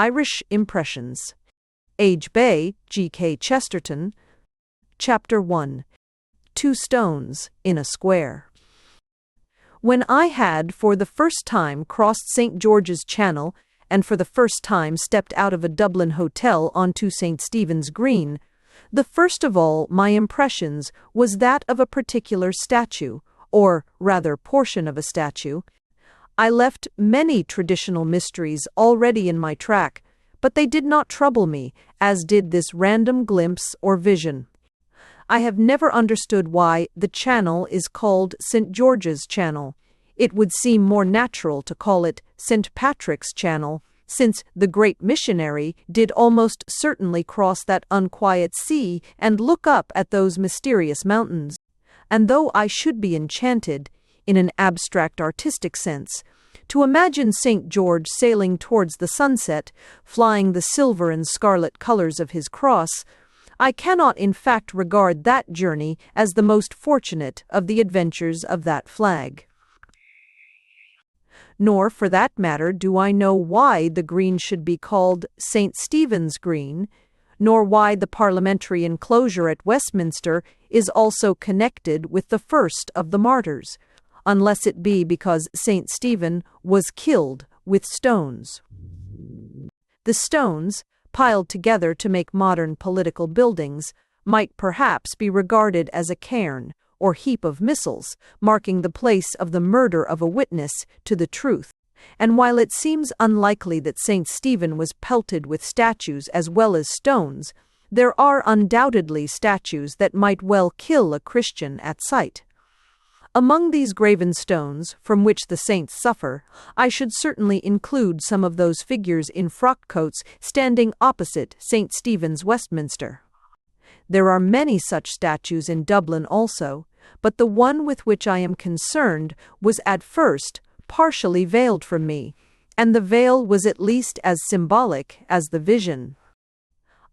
Irish Impressions. Age Bay, G.K. Chesterton. Chapter 1. Two Stones in a Square. When I had for the first time crossed St. George's Channel and for the first time stepped out of a Dublin hotel onto St. Stephen's Green, the first of all my impressions was that of a particular statue, or rather portion of a statue. I left many traditional mysteries already in my track, but they did not trouble me, as did this random glimpse or vision. I have never understood why the channel is called St. George's Channel. It would seem more natural to call it St. Patrick's Channel, since the great missionary did almost certainly cross that unquiet sea and look up at those mysterious mountains. And though I should be enchanted, in an abstract artistic sense, to imagine St. George sailing towards the sunset, flying the silver and scarlet colors of his cross, I cannot in fact regard that journey as the most fortunate of the adventures of that flag. Nor, for that matter, do I know why the green should be called St. Stephen's Green, nor why the parliamentary enclosure at Westminster is also connected with the first of the martyrs, unless it be because St. Stephen was killed with stones. The stones, piled together to make modern political buildings, might perhaps be regarded as a cairn, or heap of missiles, marking the place of the murder of a witness to the truth. And while it seems unlikely that St. Stephen was pelted with statues as well as stones, there are undoubtedly statues that might well kill a Christian at sight. Among these graven stones, from which the saints suffer, I should certainly include some of those figures in frock coats standing opposite St. Stephen's Westminster. There are many such statues in Dublin also, but the one with which I am concerned was at first partially veiled from me, and the veil was at least as symbolic as the vision.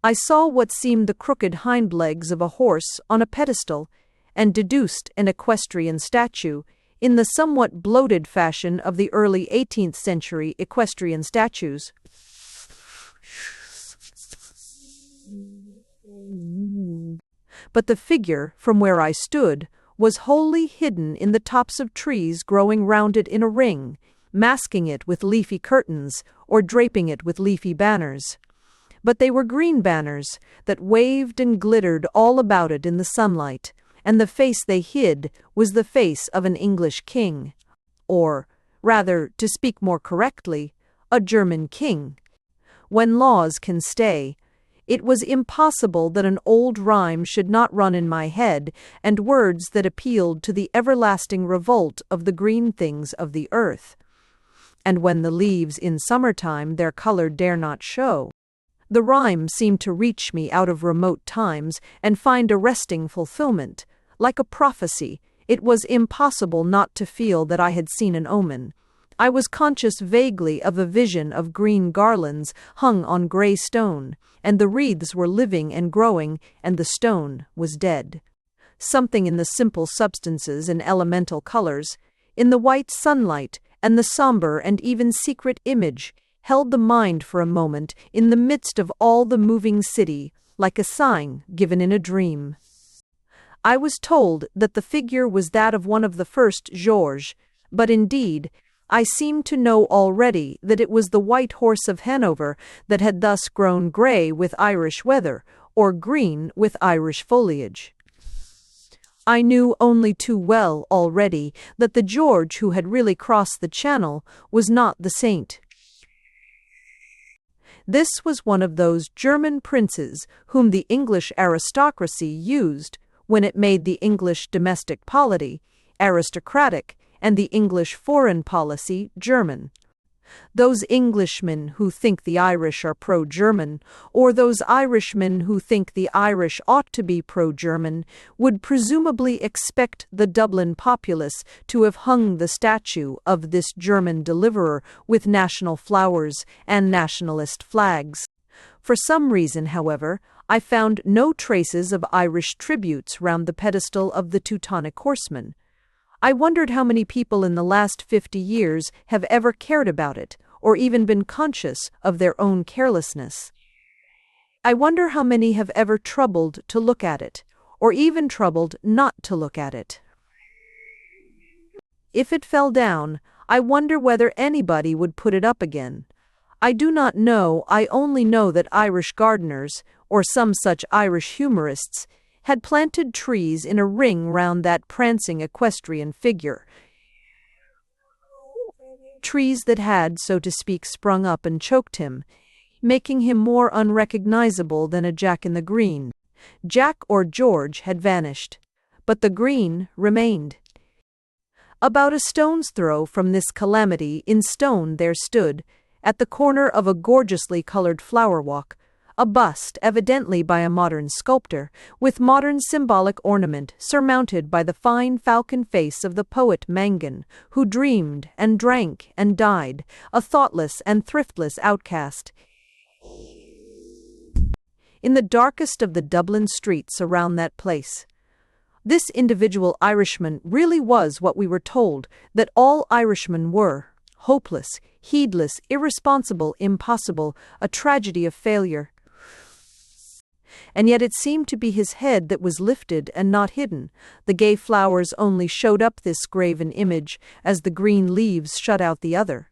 I saw what seemed the crooked hind legs of a horse on a pedestal, and deduced an equestrian statue in the somewhat bloated fashion of the early 18th century equestrian statues. But the figure, from where I stood, was wholly hidden in the tops of trees growing round it in a ring, masking it with leafy curtains or draping it with leafy banners. But they were green banners that waved and glittered all about it in the sunlight, and the face they hid was the face of an English king, or, rather, to speak more correctly, a German king. When laws can stay, it was impossible that an old rhyme should not run in my head, and words that appealed to the everlasting revolt of the green things of the earth. And when the leaves in summertime their color dare not show. The rhyme seemed to reach me out of remote times and find arresting fulfillment. Like a prophecy, it was impossible not to feel that I had seen an omen. I was conscious vaguely of a vision of green garlands hung on gray stone, and the wreaths were living and growing, and the stone was dead. Something in the simple substances and elemental colors, in the white sunlight and the somber and even secret image, held the mind for a moment in the midst of all the moving city, like a sign given in a dream. I was told that the figure was that of one of the first Georges, but indeed, I seemed to know already that it was the white horse of Hanover that had thus grown grey with Irish weather, or green with Irish foliage. I knew only too well already that the George who had really crossed the Channel was not the saint. This was one of those German princes whom the English aristocracy used when it made the English domestic polity aristocratic and the English foreign policy German. Those Englishmen who think the Irish are pro-German, or those Irishmen who think the Irish ought to be pro-German, would presumably expect the Dublin populace to have hung the statue of this German deliverer with national flowers and nationalist flags. For some reason, however, I found no traces of Irish tributes round the pedestal of the Teutonic horseman. I wondered how many people in the last 50 years have ever cared about it, or even been conscious of their own carelessness. I wonder how many have ever troubled to look at it, or even troubled not to look at it. If it fell down, I wonder whether anybody would put it up again. I do not know, I only know that Irish gardeners, or some such Irish humorists, had planted trees in a ring round that prancing equestrian figure. Trees that had, so to speak, sprung up and choked him, making him more unrecognizable than a Jack in the Green. Jack or George had vanished, but the green remained. About a stone's throw from this calamity in stone there stood, at the corner of a gorgeously colored flower walk, a bust evidently by a modern sculptor, with modern symbolic ornament surmounted by the fine falcon face of the poet Mangan, who dreamed and drank and died, a thoughtless and thriftless outcast. In the darkest of the Dublin streets around that place, this individual Irishman really was what we were told that all Irishmen were: hopeless, heedless, irresponsible, impossible, a tragedy of failure. And yet it seemed to be his head that was lifted and not hidden. The gay flowers only showed up this graven image, as the green leaves shut out the other.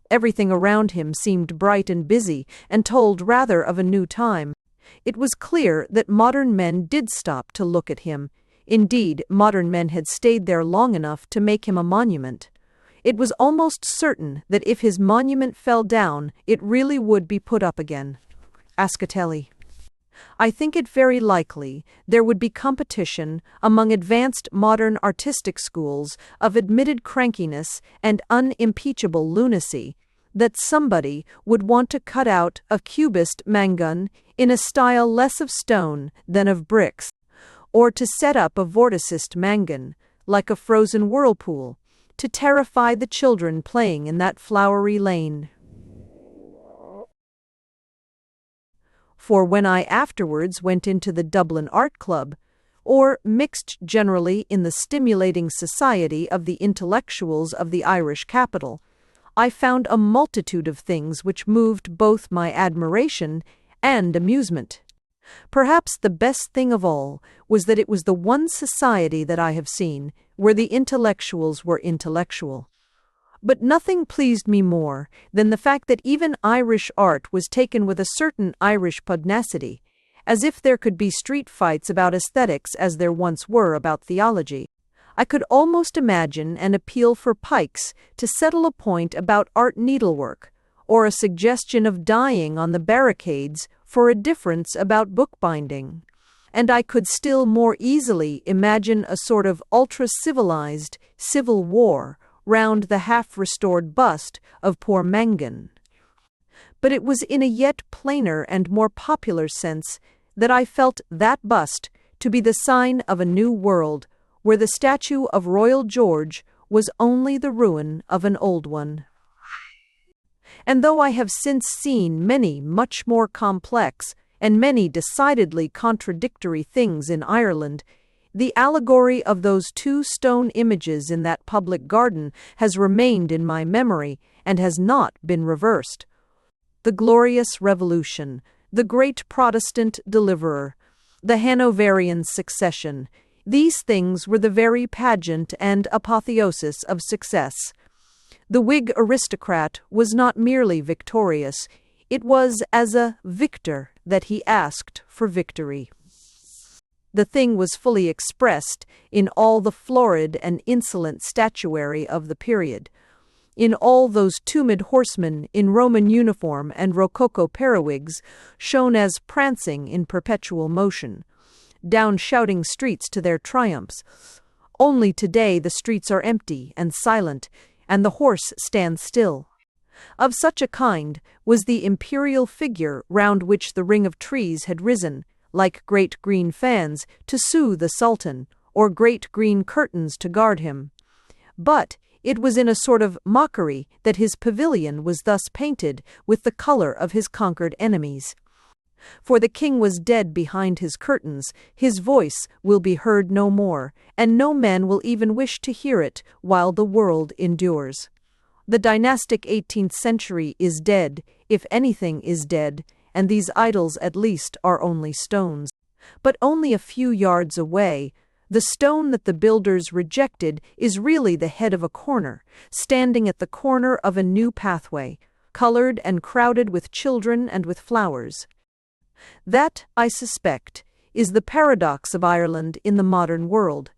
Everything around him seemed bright and busy, and told rather of a new time. It was clear that modern men did stop to look at him. Indeed, modern men had stayed there long enough to make him a monument. It was almost certain that if his monument fell down, it really would be put up again. Ascatelli. I think it very likely there would be competition among advanced modern artistic schools of admitted crankiness and unimpeachable lunacy, that somebody would want to cut out a cubist Mangan in a style less of stone than of bricks, or to set up a vorticist Mangan, like a frozen whirlpool, to terrify the children playing in that flowery lane. For when I afterwards went into the Dublin Art Club, or mixed generally in the stimulating society of the intellectuals of the Irish capital, I found a multitude of things which moved both my admiration and amusement. Perhaps the best thing of all was that it was the one society that I have seen where the intellectuals were intellectual. But nothing pleased me more than the fact that even Irish art was taken with a certain Irish pugnacity, as if there could be street fights about aesthetics as there once were about theology. I could almost imagine an appeal for pikes to settle a point about art needlework, or a suggestion of dying on the barricades for a difference about bookbinding. And I could still more easily imagine a sort of ultra-civilized civil war round the half-restored bust of poor Mangan. But it was in a yet plainer and more popular sense that I felt that bust to be the sign of a new world, where the statue of Royal George was only the ruin of an old one. And though I have since seen many much more complex and many decidedly contradictory things in Ireland, the allegory of those two stone images in that public garden has remained in my memory and has not been reversed. The glorious Revolution, the great Protestant deliverer, the Hanoverian succession, these things were the very pageant and apotheosis of success. The Whig aristocrat was not merely victorious, it was as a victor that he asked for victory. The thing was fully expressed in all the florid and insolent statuary of the period, in all those tumid horsemen in Roman uniform and rococo periwigs, shown as prancing in perpetual motion, down shouting streets to their triumphs. Only today the streets are empty and silent, and the horse stands still. Of such a kind was the imperial figure round which the ring of trees had risen, like great green fans to soothe the Sultan, or great green curtains to guard him. But it was in a sort of mockery that his pavilion was thus painted with the color of his conquered enemies. For the king was dead behind his curtains, his voice will be heard no more, and no man will even wish to hear it while the world endures. The dynastic 18th century is dead, if anything is dead, and these idols at least are only stones. But only a few yards away, the stone that the builders rejected is really the head of a corner, standing at the corner of a new pathway, colored and crowded with children and with flowers. That, I suspect, is the paradox of Ireland in the modern world.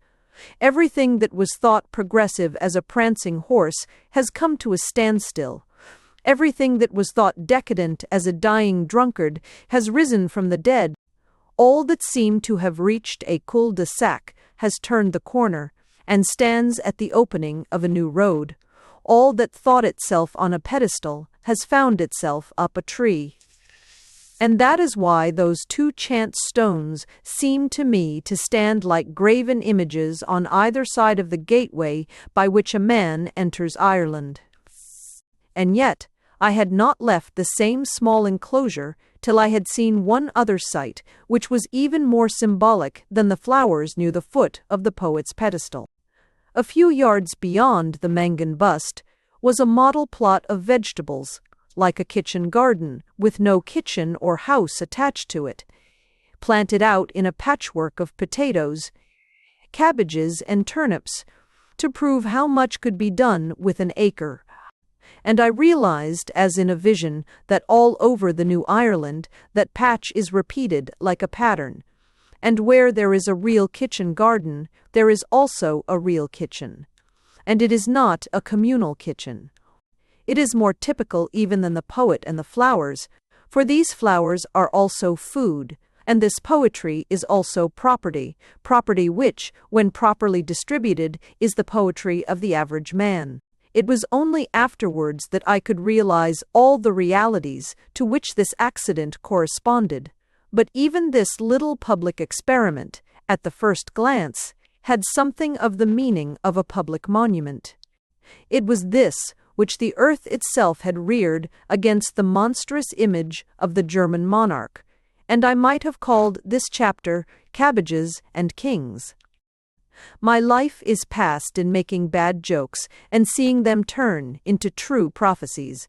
Everything that was thought progressive as a prancing horse has come to a standstill. Everything that was thought decadent as a dying drunkard has risen from the dead. All that seemed to have reached a cul-de-sac has turned the corner and stands at the opening of a new road. All that thought itself on a pedestal has found itself up a tree. And that is why those two chance stones seem to me to stand like graven images on either side of the gateway by which a man enters Ireland. And yet, I had not left the same small enclosure till I had seen one other sight, which was even more symbolic than the flowers near the foot of the poet's pedestal. A few yards beyond the Mangan bust was a model plot of vegetables, like a kitchen garden, with no kitchen or house attached to it, planted out in a patchwork of potatoes, cabbages, and turnips, to prove how much could be done with an acre. And I realized, as in a vision, that all over the New Ireland that patch is repeated like a pattern, and where there is a real kitchen garden, there is also a real kitchen. And it is not a communal kitchen. It is more typical even than the poet and the flowers, for these flowers are also food, and this poetry is also property which, when properly distributed, is the poetry of the average man. It was only afterwards that I could realize all the realities to which this accident corresponded. But even this little public experiment, at the first glance, had something of the meaning of a public monument. It was this which the earth itself had reared against the monstrous image of the German monarch, and I might have called this chapter Cabbages and Kings. My life is passed in making bad jokes and seeing them turn into true prophecies.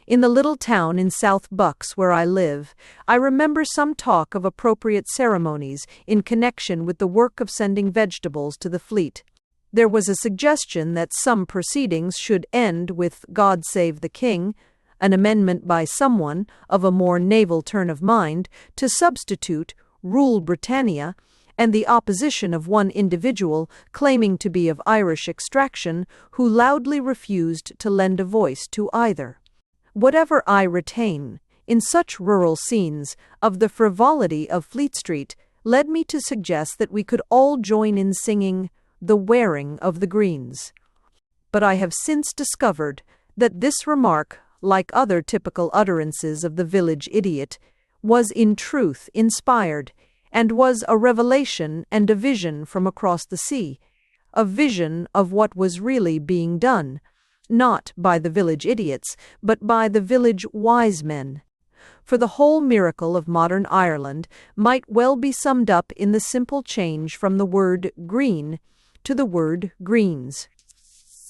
In the little town in South Bucks where I live, I remember some talk of appropriate ceremonies in connection with the work of sending vegetables to the fleet. There was a suggestion that some proceedings should end with God Save the King, an amendment by someone of a more naval turn of mind to substitute Rule Britannia, and the opposition of one individual claiming to be of Irish extraction who loudly refused to lend a voice to either. Whatever I retain, in such rural scenes, of the frivolity of Fleet Street led me to suggest that we could all join in singing The Wearing of the Greens. But I have since discovered that this remark, like other typical utterances of the village idiot, was in truth inspired, and was a revelation and a vision from across the sea, a vision of what was really being done, not by the village idiots, but by the village wise men. For the whole miracle of modern Ireland might well be summed up in the simple change from the word green to the word greens.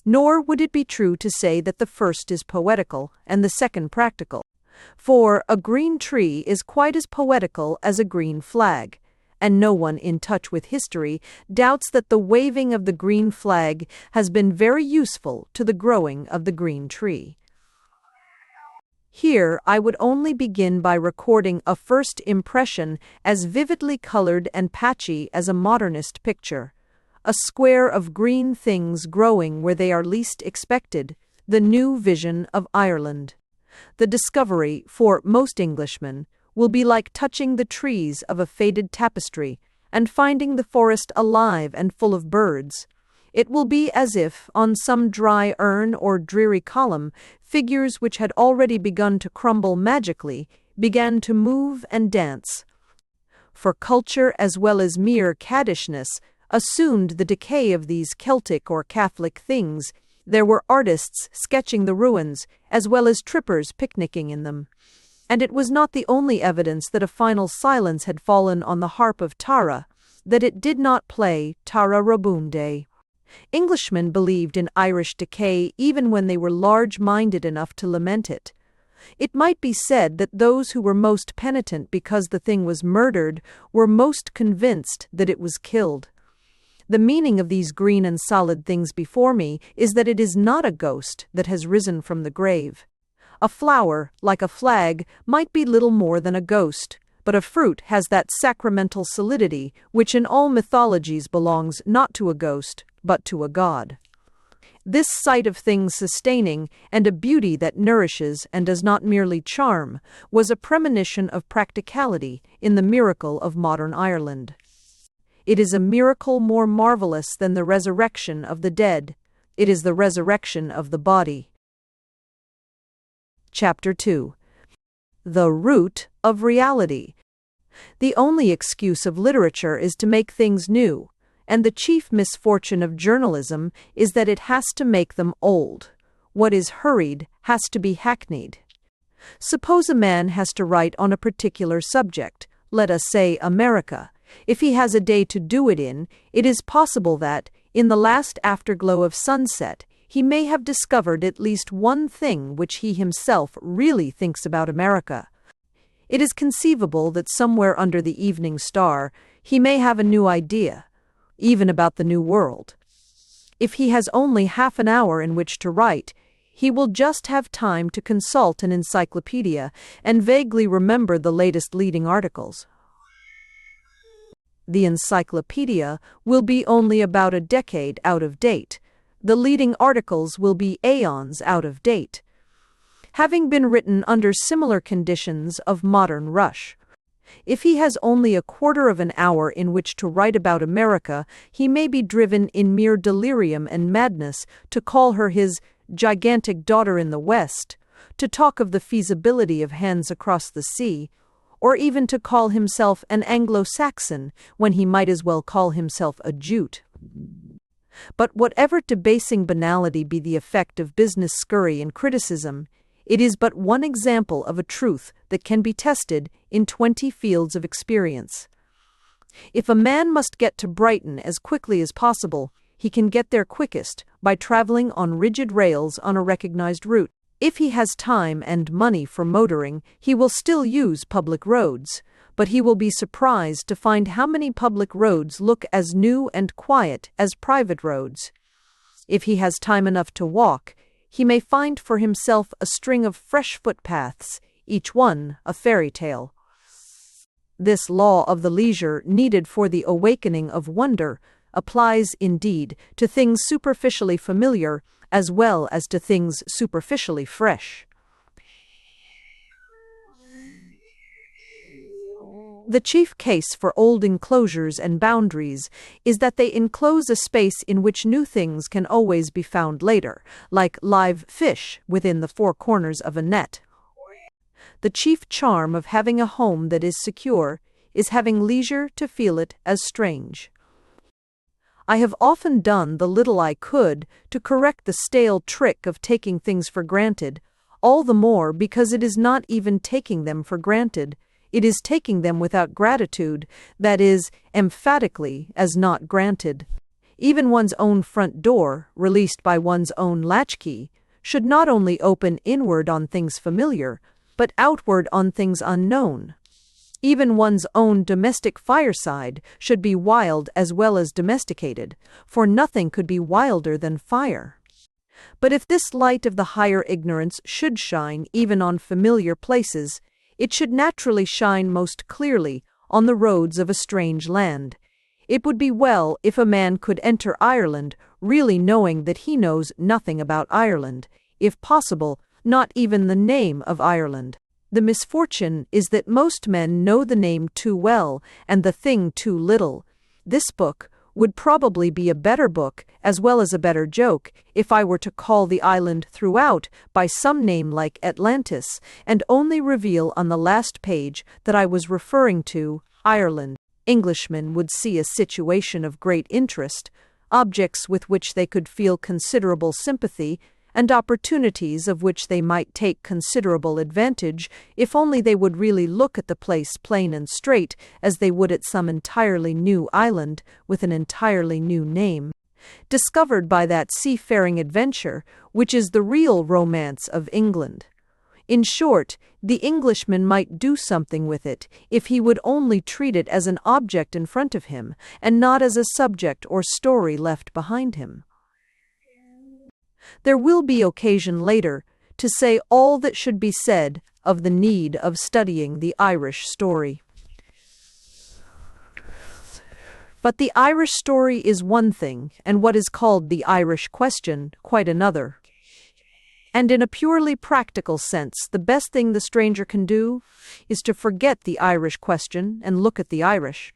Nor would it be true to say that the first is poetical and the second practical. For a green tree is quite as poetical as a green flag, and no one in touch with history doubts that the waving of the green flag has been very useful to the growing of the green tree. Here I would only begin by recording a first impression as vividly colored and patchy as a modernist picture, a square of green things growing where they are least expected, the new vision of Ireland. The discovery, for most Englishmen, will be like touching the trees of a faded tapestry and finding the forest alive and full of birds. It will be as if, on some dry urn or dreary column, figures which had already begun to crumble magically began to move and dance. For culture as well as mere caddishness assumed the decay of these Celtic or Catholic things. There were artists sketching the ruins, as well as trippers picnicking in them. And it was not the only evidence that a final silence had fallen on the harp of Tara, that it did not play Tara Rabunde. Englishmen believed in Irish decay even when they were large-minded enough to lament it. It might be said that those who were most penitent because the thing was murdered were most convinced that it was killed. The meaning of these green and solid things before me is that it is not a ghost that has risen from the grave. A flower, like a flag, might be little more than a ghost, but a fruit has that sacramental solidity which in all mythologies belongs not to a ghost, but to a god. This sight of things sustaining, and a beauty that nourishes and does not merely charm, was a premonition of practicality in the miracle of modern Ireland. It is a miracle more marvelous than the resurrection of the dead. It is the resurrection of the body. Chapter 2. The root of reality. The only excuse of literature is to make things new, and the chief misfortune of journalism is that it has to make them old. What is hurried has to be hackneyed. Suppose a man has to write on a particular subject, let us say America. If he has a day to do it in, it is possible that, in the last afterglow of sunset, he may have discovered at least one thing which he himself really thinks about America. It is conceivable that somewhere under the evening star he may have a new idea, even about the New World. If he has only half an hour in which to write, he will just have time to consult an encyclopedia and vaguely remember the latest leading articles. The encyclopedia will be only about a decade out of date. The leading articles will be aeons out of date, having been written under similar conditions of modern rush. If he has only a quarter of an hour in which to write about America, he may be driven in mere delirium and madness to call her his gigantic daughter in the West, to talk of the feasibility of hands across the sea, or even to call himself an Anglo-Saxon when he might as well call himself a Jute. But whatever debasing banality be the effect of business scurry and criticism, it is but one example of a truth that can be tested in 20 fields of experience. If a man must get to Brighton as quickly as possible, he can get there quickest by traveling on rigid rails on a recognized route. If he has time and money for motoring, he will still use public roads, but he will be surprised to find how many public roads look as new and quiet as private roads. If he has time enough to walk, he may find for himself a string of fresh footpaths, each one a fairy tale. This law of the leisure needed for the awakening of wonder applies, indeed, to things superficially familiar as well as to things superficially fresh. The chief case for old enclosures and boundaries is that they enclose a space in which new things can always be found later, like live fish within the four corners of a net. The chief charm of having a home that is secure is having leisure to feel it as strange. I have often done the little I could to correct the stale trick of taking things for granted, all the more because it is not even taking them for granted. It is taking them without gratitude, that is, emphatically, as not granted. Even one's own front door, released by one's own latchkey, should not only open inward on things familiar, but outward on things unknown. Even one's own domestic fireside should be wild as well as domesticated, for nothing could be wilder than fire. But if this light of the higher ignorance should shine even on familiar places, it should naturally shine most clearly on the roads of a strange land. It would be well if a man could enter Ireland really knowing that he knows nothing about Ireland, if possible, not even the name of Ireland. The misfortune is that most men know the name too well and the thing too little. This book would probably be a better book as well as a better joke if I were to call the island throughout by some name like Atlantis and only reveal on the last page that I was referring to Ireland. Englishmen would see a situation of great interest, objects with which they could feel considerable sympathy, and opportunities of which they might take considerable advantage if only they would really look at the place plain and straight as they would at some entirely new island with an entirely new name. discovered by that seafaring adventure, which is the real romance of England. In short, the Englishman might do something with it if he would only treat it as an object in front of him, and not as a subject or story left behind him. There will be occasion later to say all that should be said of the need of studying the Irish story. But the Irish story is one thing, and what is called the Irish question quite another. And in a purely practical sense, the best thing the stranger can do is to forget the Irish question and look at the Irish.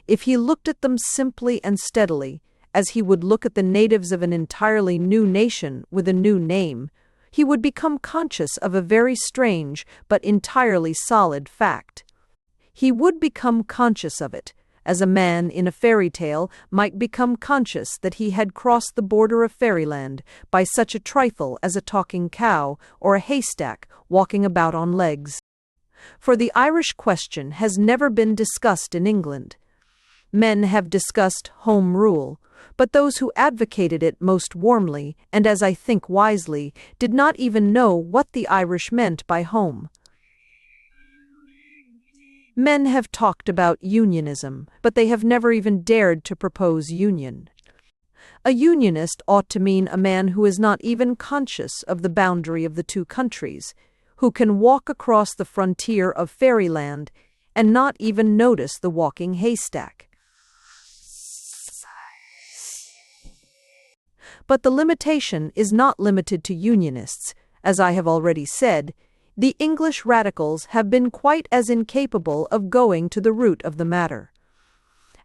If he looked at them simply and steadily, as he would look at the natives of an entirely new nation with a new name, he would become conscious of a very strange but entirely solid fact. He would become conscious of it, as a man in a fairy tale might become conscious that he had crossed the border of fairyland by such a trifle as a talking cow or a haystack walking about on legs. For the Irish question has never been discussed in England. Men have discussed Home Rule, but those who advocated it most warmly, and as I think wisely, did not even know what the Irish meant by home. Men have talked about unionism, but they have never even dared to propose union. A unionist ought to mean a man who is not even conscious of the boundary of the two countries, who can walk across the frontier of fairyland and not even notice the walking haystack. But the limitation is not limited to unionists. As I have already said, the English radicals have been quite as incapable of going to the root of the matter.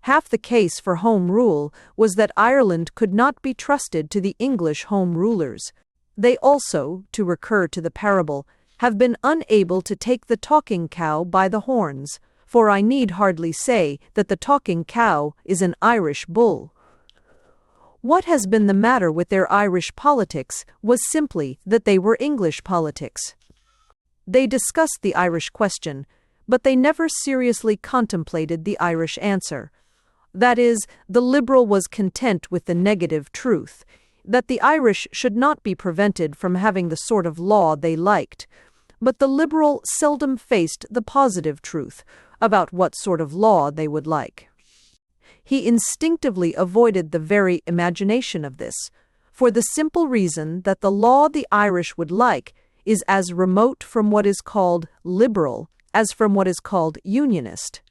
Half the case for Home Rule was that Ireland could not be trusted to the English Home Rulers. They also, to recur to the parable, have been unable to take the talking cow by the horns, for I need hardly say that the talking cow is an Irish bull. What has been the matter with their Irish politics was simply that they were English politics. They discussed the Irish question, but they never seriously contemplated the Irish answer. That is, the Liberal was content with the negative truth, that the Irish should not be prevented from having the sort of law they liked, but the Liberal seldom faced the positive truth about what sort of law they would like. He instinctively avoided the very imagination of this, for the simple reason that the law the Irish would like is as remote from what is called liberal as from what is called unionist.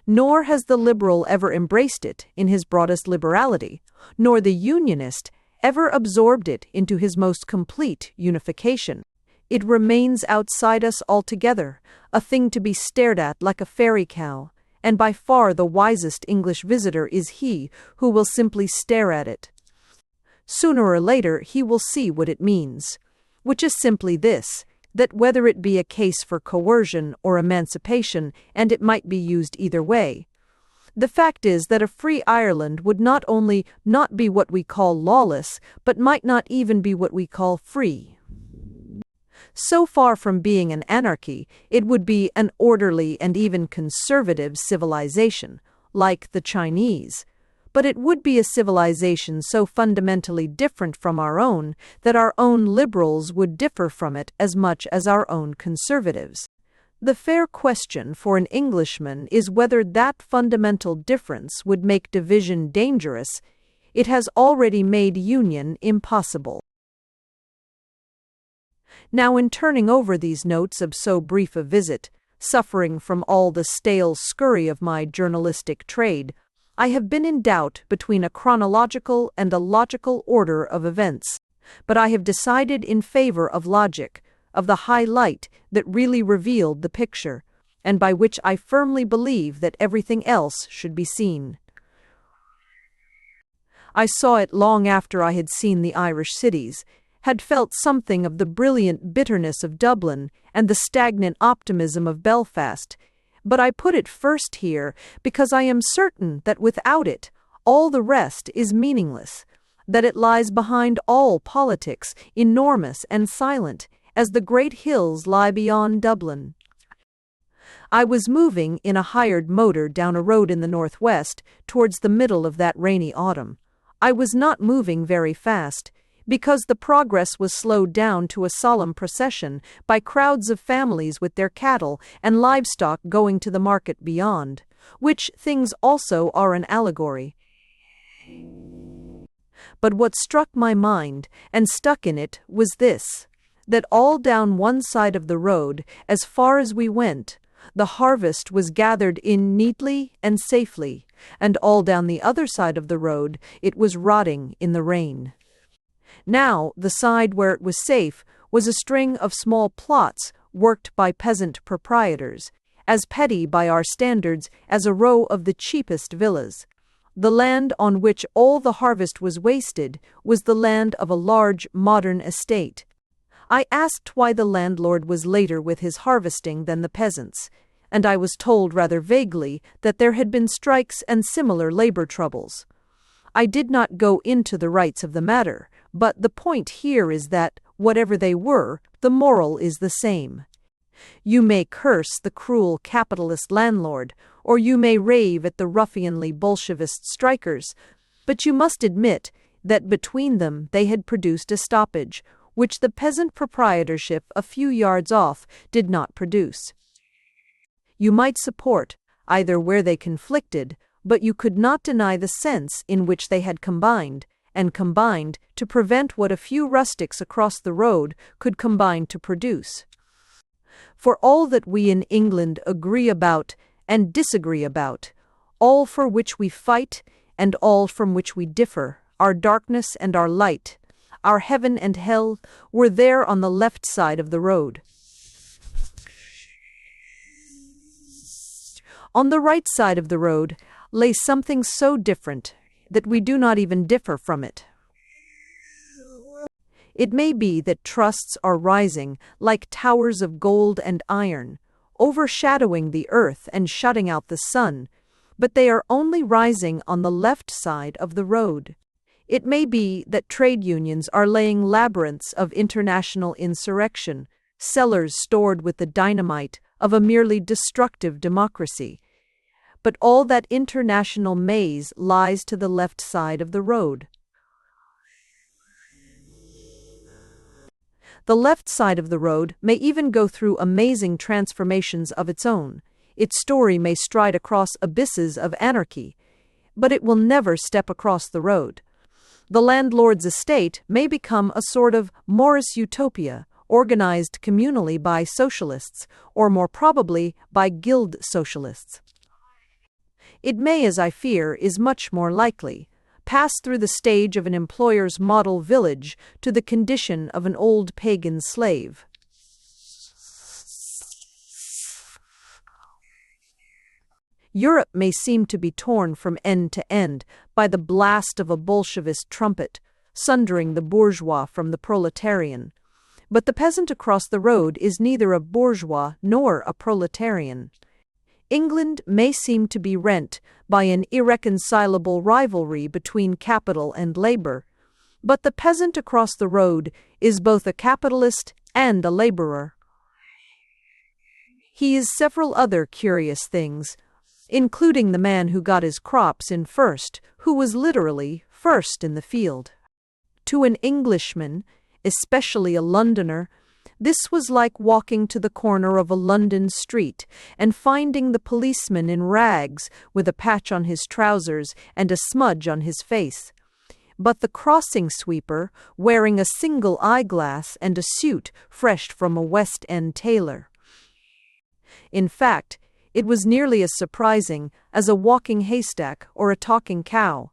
Nor has the liberal ever embraced it in his broadest liberality, nor the unionist ever absorbed it into his most complete unification. It remains outside us altogether, a thing to be stared at like a fairy cow, and by far the wisest English visitor is he who will simply stare at it. Sooner or later he will see what it means, which is simply this, that whether it be a case for coercion or emancipation, and it might be used either way, the fact is that a free Ireland would not only not be what we call lawless, but might not even be what we call free. So far from being an anarchy, it would be an orderly and even conservative civilization, like the Chinese, but it would be a civilization so fundamentally different from our own that our own liberals would differ from it as much as our own conservatives. The fair question for an Englishman is whether that fundamental difference would make division dangerous. It has already made union impossible. Now, in turning over these notes of so brief a visit, suffering from all the stale scurry of my journalistic trade, I have been in doubt between a chronological and a logical order of events, but I have decided in favor of logic, of the high light that really revealed the picture, and by which I firmly believe that everything else should be seen. I saw it long after I had seen the Irish cities, had felt something of the brilliant bitterness of Dublin and the stagnant optimism of Belfast, but I put it first here because I am certain that without it, all the rest is meaningless, that it lies behind all politics, enormous and silent, as the great hills lie beyond Dublin. I was moving in a hired motor down a road in the northwest towards the middle of that rainy autumn. I was not moving very fast, because the progress was slowed down to a solemn procession by crowds of families with their cattle and livestock going to the market beyond, which things also are an allegory. But what struck my mind and stuck in it was this, that all down one side of the road, as far as we went, the harvest was gathered in neatly and safely, and all down the other side of the road it was rotting in the rain. Now, the side where it was safe was a string of small plots worked by peasant proprietors, as petty by our standards as a row of the cheapest villas. The land on which all the harvest was wasted was the land of a large modern estate. I asked why the landlord was later with his harvesting than the peasants, and I was told rather vaguely that there had been strikes and similar labor troubles. I did not go into the rights of the matter, but the point here is that, whatever they were, the moral is the same. You may curse the cruel capitalist landlord, or you may rave at the ruffianly Bolshevist strikers, but you must admit that between them they had produced a stoppage, which the peasant proprietorship a few yards off did not produce. You might support either where they conflicted, but you could not deny the sense in which they had combined, and combined to prevent what a few rustics across the road could combine to produce. For all that we in England agree about and disagree about, all for which we fight and all from which we differ, our darkness and our light, our heaven and hell, were there on the left side of the road. On the right side of the road lay something so different that we do not even differ from it. It may be that trusts are rising like towers of gold and iron, overshadowing the earth and shutting out the sun, but they are only rising on the left side of the road. It may be that trade unions are laying labyrinths of international insurrection, cellars stored with the dynamite of a merely destructive democracy. But all that international maze lies to the left side of the road. The left side of the road may even go through amazing transformations of its own. Its story may stride across abysses of anarchy, but it will never step across the road. The landlord's estate may become a sort of Morris utopia, organized communally by socialists, or more probably by guild socialists. It may, as I fear, is much more likely, pass through the stage of an employer's model village to the condition of an old pagan slave. Europe may seem to be torn from end to end by the blast of a Bolshevist trumpet, sundering the bourgeois from the proletarian. But the peasant across the road is neither a bourgeois nor a proletarian. England may seem to be rent by an irreconcilable rivalry between capital and labor, but the peasant across the road is both a capitalist and a laborer. He is several other curious things, including the man who got his crops in first, who was literally first in the field. To an Englishman, especially a Londoner, this was like walking to the corner of a London street and finding the policeman in rags with a patch on his trousers and a smudge on his face. But the crossing sweeper wearing a single eyeglass and a suit fresh from a West End tailor. In fact, it was nearly as surprising as a walking haystack or a talking cow.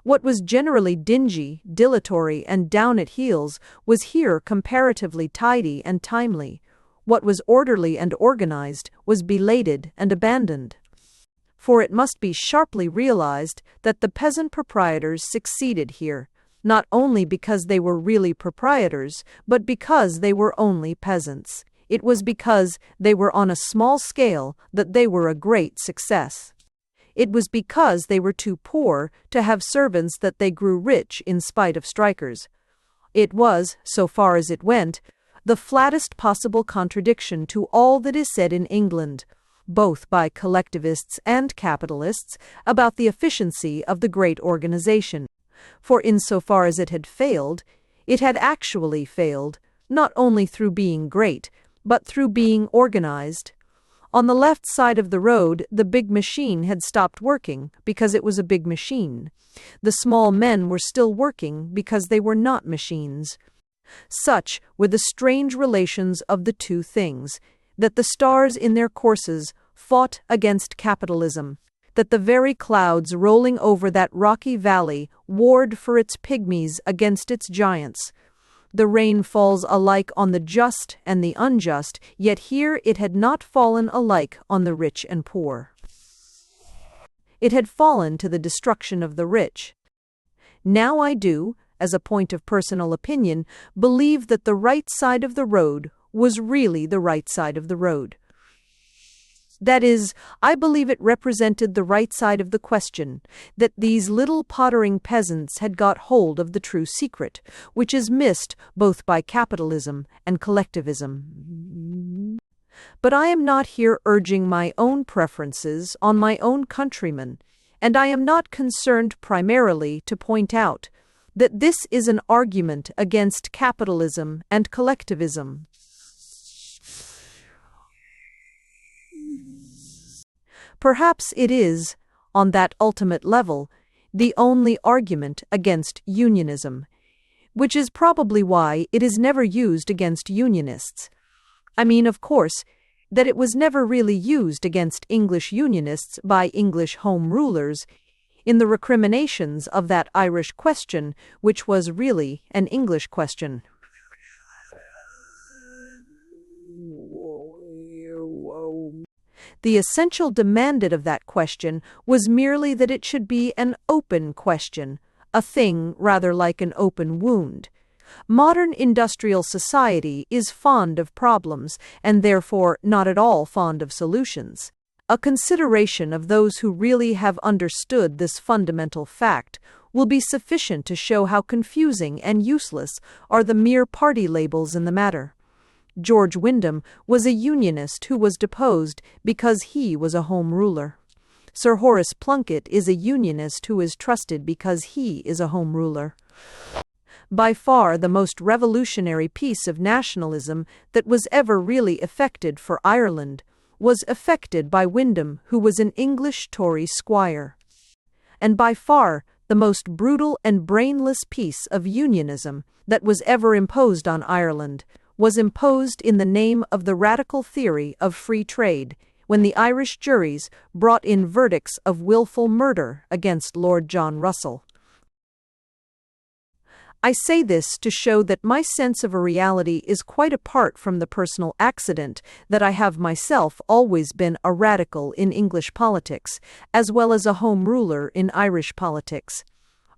What was generally dingy, dilatory, and down at heels was here comparatively tidy and timely. What was orderly and organized was belated and abandoned. For it must be sharply realized that the peasant proprietors succeeded here, not only because they were really proprietors, but because they were only peasants. It was because they were on a small scale that they were a great success. It was because they were too poor to have servants that they grew rich in spite of strikers. It was, so far as it went, the flattest possible contradiction to all that is said in England. both by collectivists and capitalists, about the efficiency of the great organization. For insofar as it had actually failed, not only through being great, but through being organized. On the left side of the road, the big machine had stopped working because it was a big machine. The small men were still working because they were not machines. Such were the strange relations of the two things, that the stars in their courses fought against capitalism, that the very clouds rolling over that rocky valley warred for its pygmies against its giants. The rain falls alike on the just and the unjust, yet here it had not fallen alike on the rich and poor. It had fallen to the destruction of the rich. Now I do, as a point of personal opinion, believe that the right side of the road was really the right side of the road. That is, I believe it represented the right side of the question, that these little pottering peasants had got hold of the true secret, which is missed both by capitalism and collectivism. But I am not here urging my own preferences on my own countrymen, and I am not concerned primarily to point out that this is an argument against capitalism and collectivism. Perhaps it is, on that ultimate level, the only argument against unionism, which is probably why it is never used against unionists. I mean, of course, that it was never really used against English unionists by English Home Rulers in the recriminations of that Irish question, which was really an English question. The essential demanded of that question was merely that it should be an open question, a thing rather like an open wound. Modern industrial society is fond of problems, and therefore not at all fond of solutions. A consideration of those who really have understood this fundamental fact will be sufficient to show how confusing and useless are the mere party labels in the matter. George Wyndham was a unionist who was deposed because he was a Home Ruler. Sir Horace Plunkett is a unionist who is trusted because he is a Home Ruler. By far the most revolutionary piece of nationalism that was ever really effected for Ireland was effected by Wyndham, who was an English Tory squire. And by far the most brutal and brainless piece of unionism that was ever imposed on Ireland was imposed in the name of the radical theory of free trade, when the Irish juries brought in verdicts of willful murder against Lord John Russell. I say this to show that my sense of a reality is quite apart from the personal accident that I have myself always been a radical in English politics, as well as a Home Ruler in Irish politics.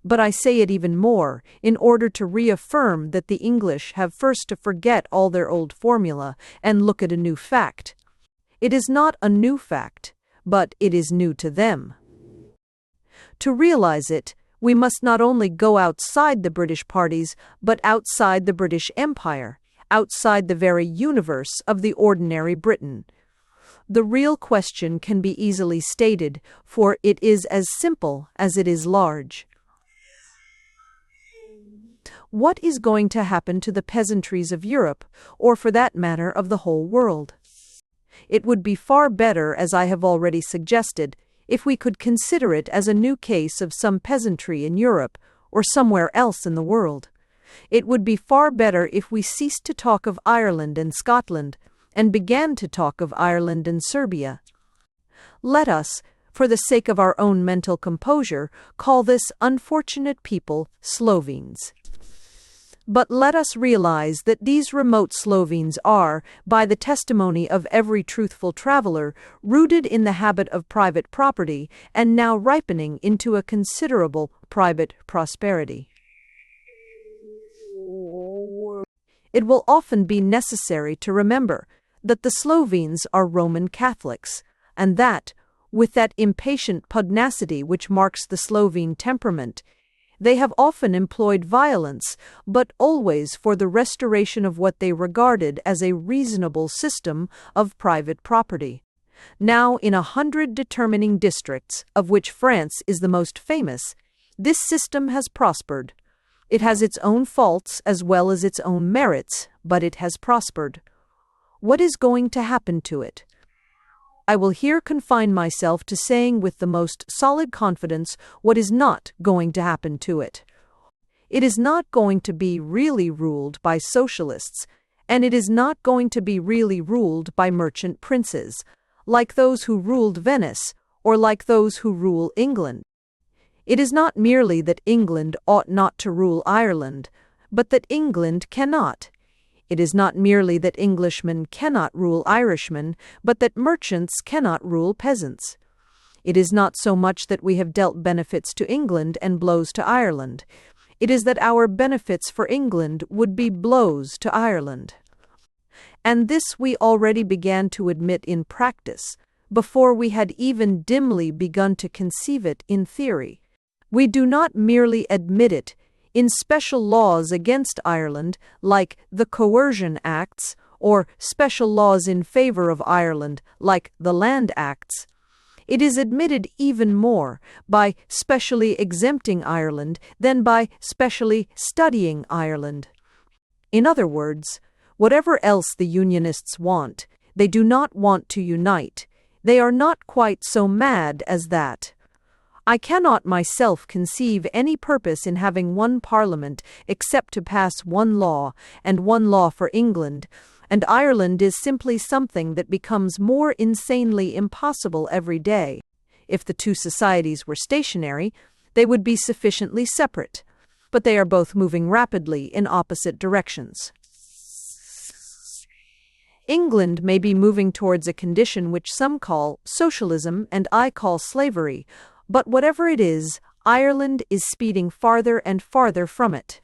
But I say it even more, in order to reaffirm that the English have first to forget all their old formula and look at a new fact. It is not a new fact, but it is new to them. To realize it, we must not only go outside the British parties, but outside the British Empire, outside the very universe of the ordinary Briton. The real question can be easily stated, for it is as simple as it is large. What is going to happen to the peasantries of Europe, or for that matter of the whole world? It would be far better, as I have already suggested, if we could consider it as a new case of some peasantry in Europe, or somewhere else in the world. It would be far better if we ceased to talk of Ireland and Scotland, and began to talk of Ireland and Serbia. Let us, for the sake of our own mental composure, call this unfortunate people Slovenes. But let us realize that these remote Slovenes are, by the testimony of every truthful traveler, rooted in the habit of private property and now ripening into a considerable private prosperity. It will often be necessary to remember that the Slovenes are Roman Catholics, and that, with that impatient pugnacity which marks the Slovene temperament, they have often employed violence, but always for the restoration of what they regarded as a reasonable system of private property. Now, in 100 determining districts, of which France is the most famous, this system has prospered. It has its own faults as well as its own merits, but it has prospered. What is going to happen to it? I will here confine myself to saying with the most solid confidence what is not going to happen to it. It is not going to be really ruled by socialists, and it is not going to be really ruled by merchant princes, like those who ruled Venice or like those who rule England. It is not merely that England ought not to rule Ireland, but that England cannot. It is not merely that Englishmen cannot rule Irishmen, but that merchants cannot rule peasants. It is not so much that we have dealt benefits to England and blows to Ireland. It is that our benefits for England would be blows to Ireland. And this we already began to admit in practice, before we had even dimly begun to conceive it in theory. We do not merely admit it in special laws against Ireland, like the Coercion Acts, or special laws in favor of Ireland, like the Land Acts. It is admitted even more by specially exempting Ireland than by specially studying Ireland. In other words, whatever else the Unionists want, they do not want to unite. They are not quite so mad as that. I cannot myself conceive any purpose in having one Parliament except to pass one law, and one law for England, and Ireland is simply something that becomes more insanely impossible every day. If the two societies were stationary, they would be sufficiently separate, but they are both moving rapidly in opposite directions. England may be moving towards a condition which some call socialism and I call slavery, but whatever it is, Ireland is speeding farther and farther from it.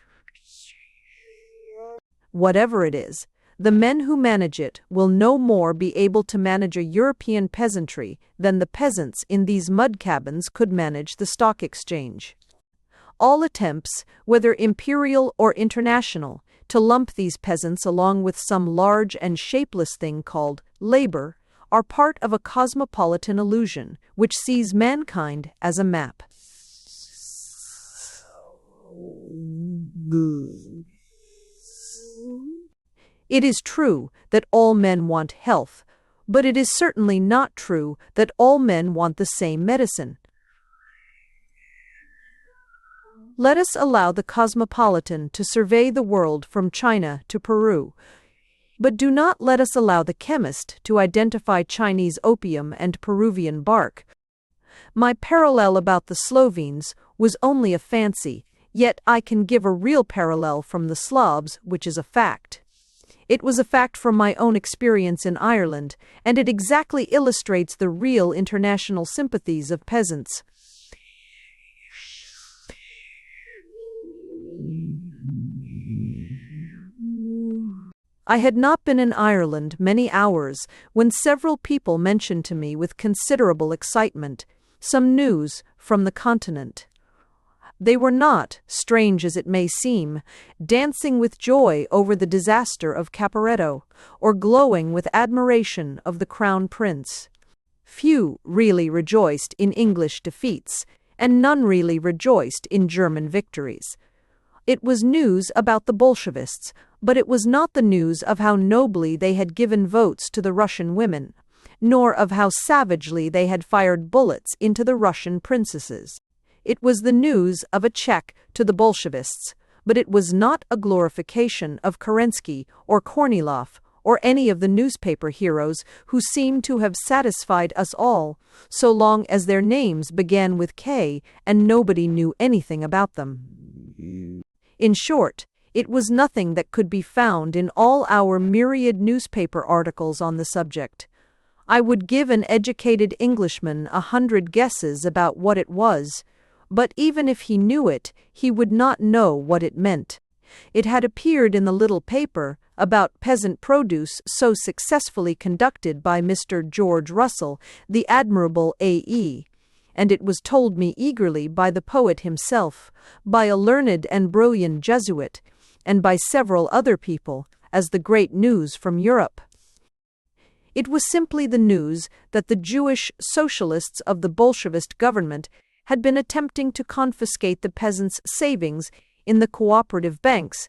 Whatever it is, the men who manage it will no more be able to manage a European peasantry than the peasants in these mud cabins could manage the stock exchange. All attempts, whether imperial or international, to lump these peasants along with some large and shapeless thing called labor are part of a cosmopolitan illusion which sees mankind as a map. It is true that all men want health, but it is certainly not true that all men want the same medicine. Let us allow the cosmopolitan to survey the world from China to Peru, but do not let us allow the chemist to identify Chinese opium and Peruvian bark. My parallel about the Slovenes was only a fancy, yet I can give a real parallel from the Slavs, which is a fact. It was a fact from my own experience in Ireland, and it exactly illustrates the real international sympathies of peasants. I had not been in Ireland many hours when several people mentioned to me with considerable excitement some news from the continent. They were not, strange as it may seem, dancing with joy over the disaster of Caporetto, or glowing with admiration of the Crown Prince. Few really rejoiced in English defeats, and none really rejoiced in German victories. It was news about the Bolshevists, but it was not the news of how nobly they had given votes to the Russian women, nor of how savagely they had fired bullets into the Russian princesses. It was the news of a check to the Bolshevists, but it was not a glorification of Kerensky or Kornilov or any of the newspaper heroes who seemed to have satisfied us all, so long as their names began with K and nobody knew anything about them. In short, it was nothing that could be found in all our myriad newspaper articles on the subject. I would give an educated Englishman 100 guesses about what it was, but even if he knew it, he would not know what it meant. It had appeared in the little paper about peasant produce so successfully conducted by Mr. George Russell, the admirable A.E., and it was told me eagerly by the poet himself, by a learned and brilliant Jesuit, and by several other people, as the great news from Europe. It was simply the news that the Jewish socialists of the Bolshevist government had been attempting to confiscate the peasants' savings in the cooperative banks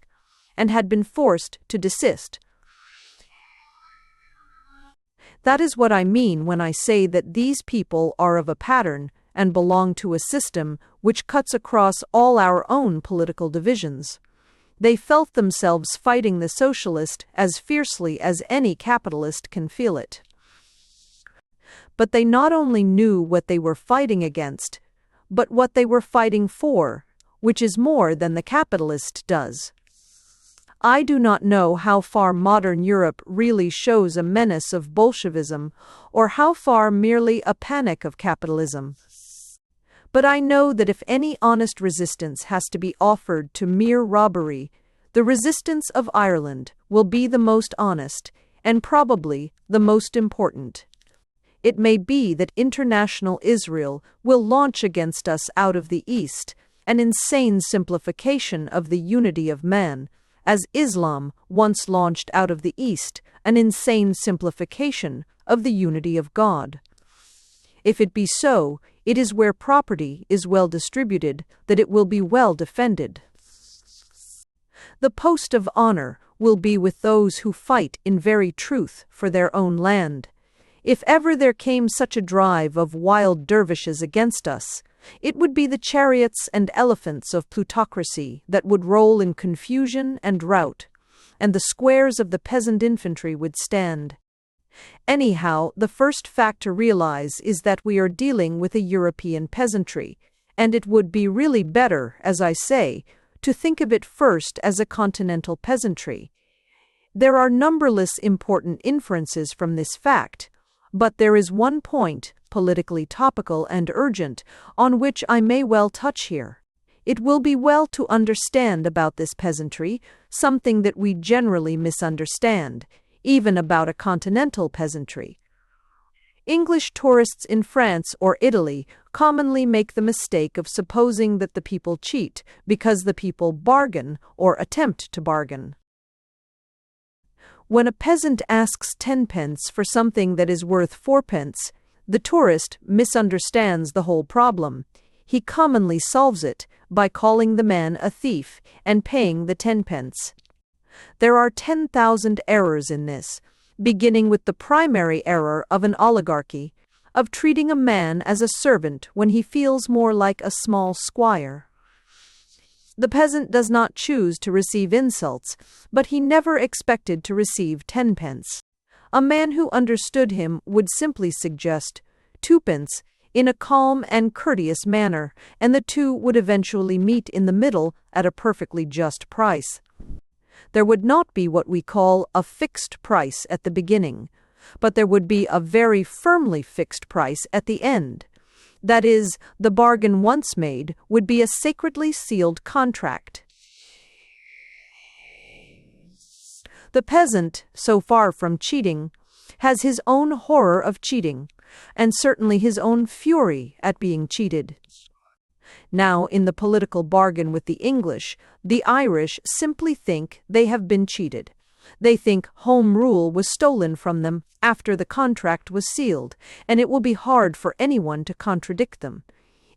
and had been forced to desist. That is what I mean when I say that these people are of a pattern and belong to a system which cuts across all our own political divisions. They felt themselves fighting the socialist as fiercely as any capitalist can feel it. But they not only knew what they were fighting against, but what they were fighting for, which is more than the capitalist does. I do not know how far modern Europe really shows a menace of Bolshevism or how far merely a panic of capitalism. But I know that if any honest resistance has to be offered to mere robbery, the resistance of Ireland will be the most honest and probably the most important. It may be that international Israel will launch against us out of the East an insane simplification of the unity of man, as Islam once launched out of the East an insane simplification of the unity of God. If it be so, it is where property is well distributed that it will be well defended. The post of honor will be with those who fight in very truth for their own land. If ever there came such a drive of wild dervishes against us, it would be the chariots and elephants of plutocracy that would roll in confusion and rout, and the squares of the peasant infantry would stand. Anyhow, the first fact to realize is that we are dealing with a European peasantry, and it would be really better, as I say, to think of it first as a continental peasantry. There are numberless important inferences from this fact, but there is one point, politically topical and urgent, on which I may well touch here. It will be well to understand about this peasantry something that we generally misunderstand, even about a continental peasantry. English tourists in France or Italy commonly make the mistake of supposing that the people cheat because the people bargain or attempt to bargain. When a peasant asks 10 pence for something that is worth 4 pence, the tourist misunderstands the whole problem. He commonly solves it by calling the man a thief and paying the 10 pence. There are 10,000 errors in this, beginning with the primary error of an oligarchy, of treating a man as a servant when he feels more like a small squire. The peasant does not choose to receive insults, but he never expected to receive 10 pence. A man who understood him would simply suggest 2 pence in a calm and courteous manner, and the two would eventually meet in the middle at a perfectly just price. There would not be what we call a fixed price at the beginning, but there would be a very firmly fixed price at the end. That is, the bargain once made would be a sacredly sealed contract. The peasant, so far from cheating, has his own horror of cheating, and certainly his own fury at being cheated. Now, in the political bargain with the English, the Irish simply think they have been cheated. They think Home Rule was stolen from them after the contract was sealed, and it will be hard for anyone to contradict them.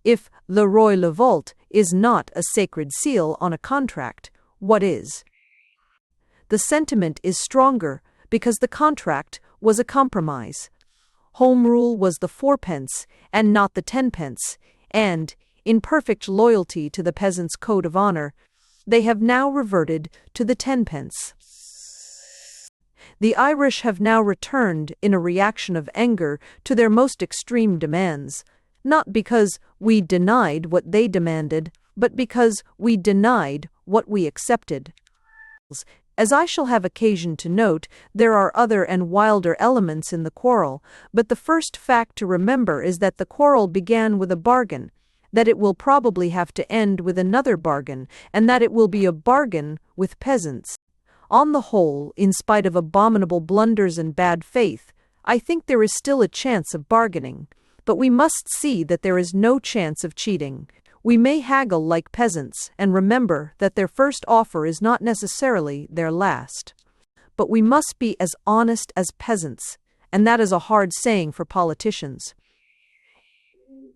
If le roi le volte is not a sacred seal on a contract, what is? The sentiment is stronger because the contract was a compromise. Home Rule was the 4 pence and not the 10 pence, and, in perfect loyalty to the peasants' code of honor, they have now reverted to the 10 pence. The Irish have now returned in a reaction of anger to their most extreme demands, not because we denied what they demanded, but because we denied what we accepted. As I shall have occasion to note, there are other and wilder elements in the quarrel, but the first fact to remember is that the quarrel began with a bargain, that it will probably have to end with another bargain, and that it will be a bargain with peasants. On the whole, in spite of abominable blunders and bad faith, I think there is still a chance of bargaining, but we must see that there is no chance of cheating. We may haggle like peasants and remember that their first offer is not necessarily their last. But we must be as honest as peasants, and that is a hard saying for politicians.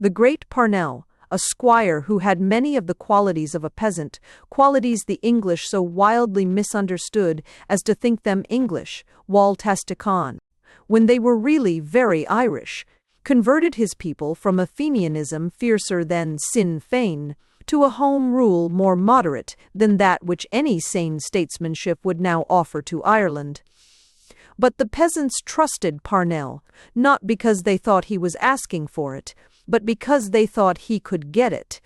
The great Parnell, a squire who had many of the qualities of a peasant, qualities the English so wildly misunderstood as to think them English, wal tasticon, when they were really very Irish, converted his people from a Fenianism fiercer than Sinn Fein to a home rule more moderate than that which any sane statesmanship would now offer to Ireland. But the peasants trusted Parnell, not because they thought he was asking for it, but because they thought he could get it.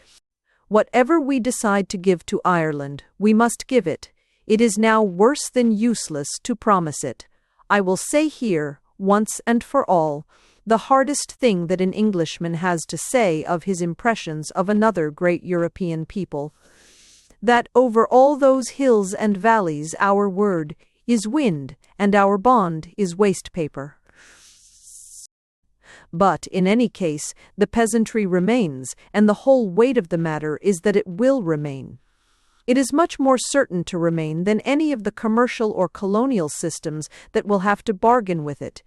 Whatever we decide to give to Ireland, we must give it. It is now worse than useless to promise it. I will say here, once and for all, the hardest thing that an Englishman has to say of his impressions of another great European people, that over all those hills and valleys our word is wind and our bond is waste paper. But, in any case, the peasantry remains, and the whole weight of the matter is that it will remain. It is much more certain to remain than any of the commercial or colonial systems that will have to bargain with it.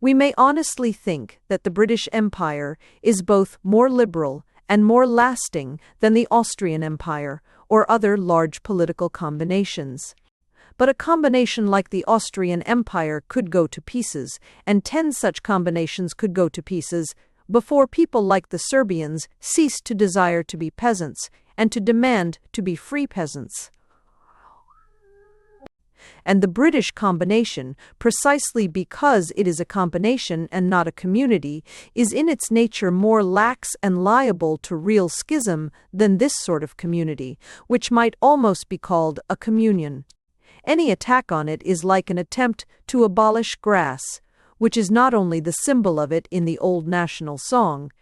We may honestly think that the British Empire is both more liberal and more lasting than the Austrian Empire or other large political combinations. But a combination like the Austrian Empire could go to pieces, and 10 such combinations could go to pieces, before people like the Serbians ceased to desire to be peasants and to demand to be free peasants. And the British combination, precisely because it is a combination and not a community, is in its nature more lax and liable to real schism than this sort of community, which might almost be called a communion. Any attack on it is like an attempt to abolish grass, which is not only the symbol of it in the old national song,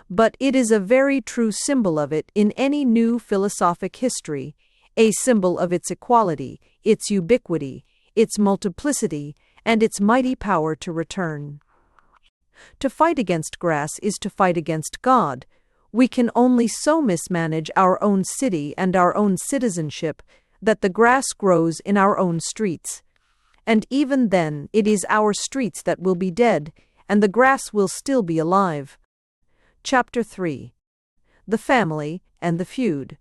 but it is a very true symbol of it in any new philosophic history, a symbol of its equality, its ubiquity, its multiplicity, and its mighty power to return. To fight against grass is to fight against God. We can only so mismanage our own city and our own citizenship that the grass grows in our own streets. And even then it is our streets that will be dead, and the grass will still be alive. Chapter 3. The Family and the Feud.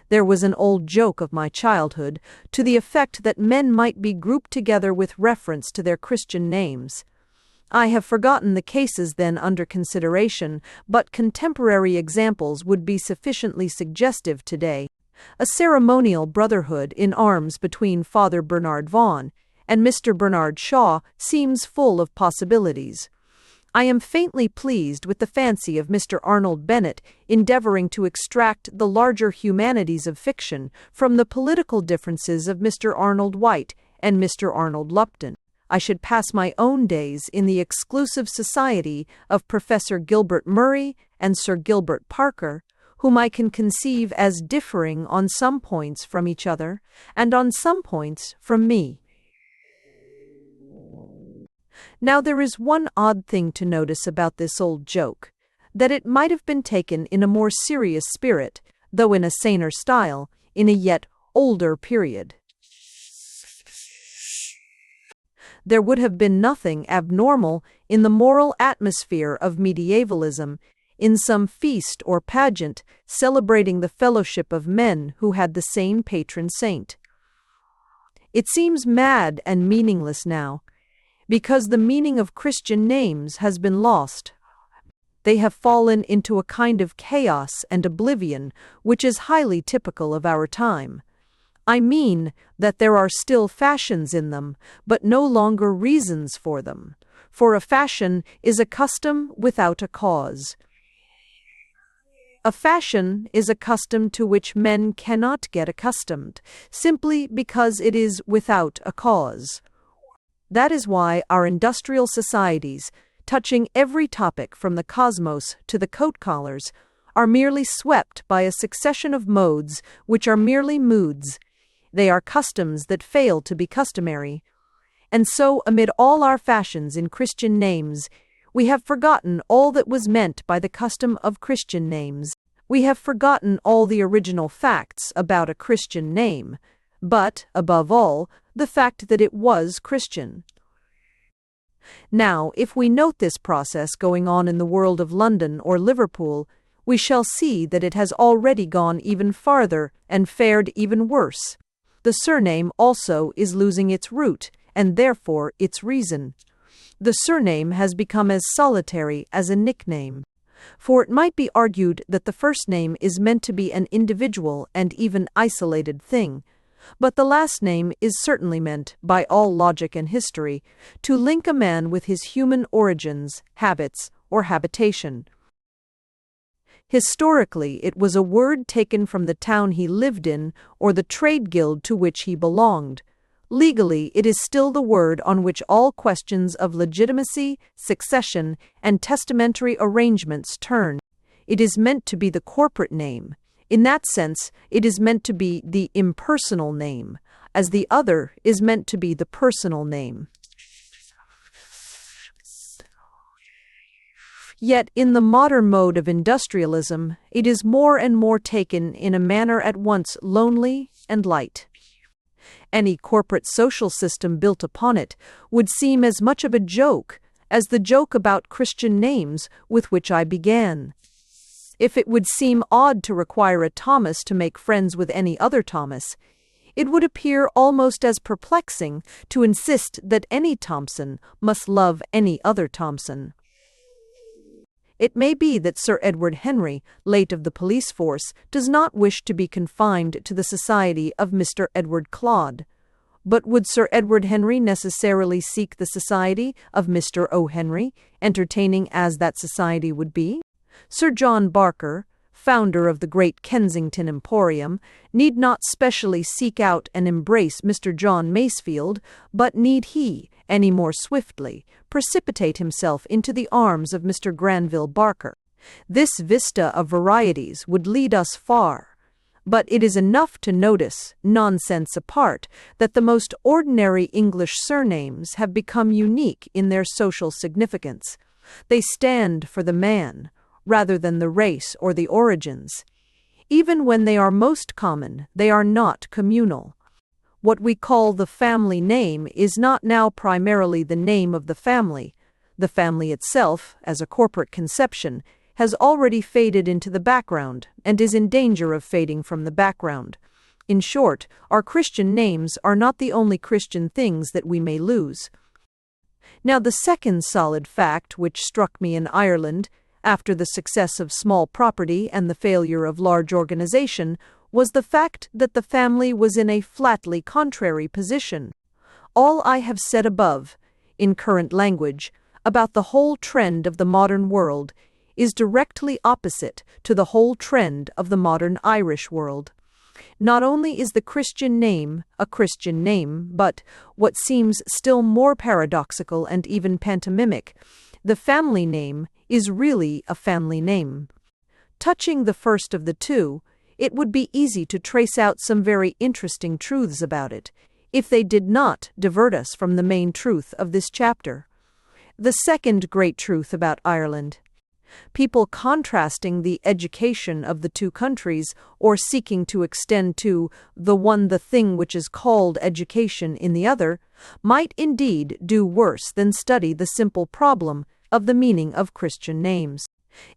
There was an old joke of my childhood to the effect that men might be grouped together with reference to their Christian names. I have forgotten the cases then under consideration, but contemporary examples would be sufficiently suggestive today. A ceremonial brotherhood in arms between Father Bernard Vaughan and Mr. Bernard Shaw seems full of possibilities. I am faintly pleased with the fancy of Mr. Arnold Bennett endeavoring to extract the larger humanities of fiction from the political differences of Mr. Arnold White and Mr. Arnold Lupton. I should pass my own days in the exclusive society of Professor Gilbert Murray and Sir Gilbert Parker, whom I can conceive as differing on some points from each other, and on some points from me. Now there is one odd thing to notice about this old joke, that it might have been taken in a more serious spirit, though in a saner style, in a yet older period. There would have been nothing abnormal in the moral atmosphere of medievalism, in some feast or pageant celebrating the fellowship of men who had the same patron saint. It seems mad and meaningless now, because the meaning of Christian names has been lost. They have fallen into a kind of chaos and oblivion which is highly typical of our time. I mean that there are still fashions in them, but no longer reasons for them, for a fashion is a custom without a cause. A fashion is a custom to which men cannot get accustomed, simply because it is without a cause. That is why our industrial societies, touching every topic from the cosmos to the coat collars, are merely swept by a succession of modes which are merely moods. They are customs that fail to be customary. And so, amid all our fashions in Christian names, we have forgotten all that was meant by the custom of Christian names. We have forgotten all the original facts about a Christian name, but, above all, the fact that it was Christian. Now, if we note this process going on in the world of London or Liverpool, we shall see that it has already gone even farther and fared even worse. The surname also is losing its root, and therefore its reason. The surname has become as solitary as a nickname. For it might be argued that the first name is meant to be an individual and even isolated thing, but the last name is certainly meant, by all logic and history, to link a man with his human origins, habits, or habitation. Historically, it was a word taken from the town he lived in or the trade guild to which he belonged. Legally, it is still the word on which all questions of legitimacy, succession, and testamentary arrangements turn. It is meant to be the corporate name. In that sense, it is meant to be the impersonal name, as the other is meant to be the personal name. Yet, in the modern mode of industrialism, it is more and more taken in a manner at once lonely and light. Any corporate social system built upon it would seem as much of a joke as the joke about Christian names with which I began. If it would seem odd to require a Thomas to make friends with any other Thomas, it would appear almost as perplexing to insist that any Thompson must love any other Thompson. It may be that Sir Edward Henry, late of the police force, does not wish to be confined to the society of Mr. Edward Clodd. But would Sir Edward Henry necessarily seek the society of Mr. O. Henry, entertaining as that society would be? Sir John Barker, founder of the great Kensington Emporium, need not specially seek out and embrace Mr. John Masefield, but need he, any more swiftly, precipitate himself into the arms of Mr. Granville Barker. This vista of varieties would lead us far, but it is enough to notice, nonsense apart, that the most ordinary English surnames have become unique in their social significance. They stand for the man, rather than the race or the origins. Even when they are most common, they are not communal. What we call the family name is not now primarily the name of the family. The family itself, as a corporate conception, has already faded into the background and is in danger of fading from the background. In short, our Christian names are not the only Christian things that we may lose. Now, the second solid fact which struck me in Ireland, after the success of small property and the failure of large organization, was the fact that the family was in a flatly contrary position. All I have said above, in current language, about the whole trend of the modern world is directly opposite to the whole trend of the modern Irish world. Not only is the Christian name a Christian name, but, what seems still more paradoxical and even pantomimic, the family name is really a family name. Touching the first of the two, it would be easy to trace out some very interesting truths about it, if they did not divert us from the main truth of this chapter. The second great truth about Ireland. People contrasting the education of the two countries, or seeking to extend to the one the thing which is called education in the other, might indeed do worse than study the simple problem of the meaning of Christian names.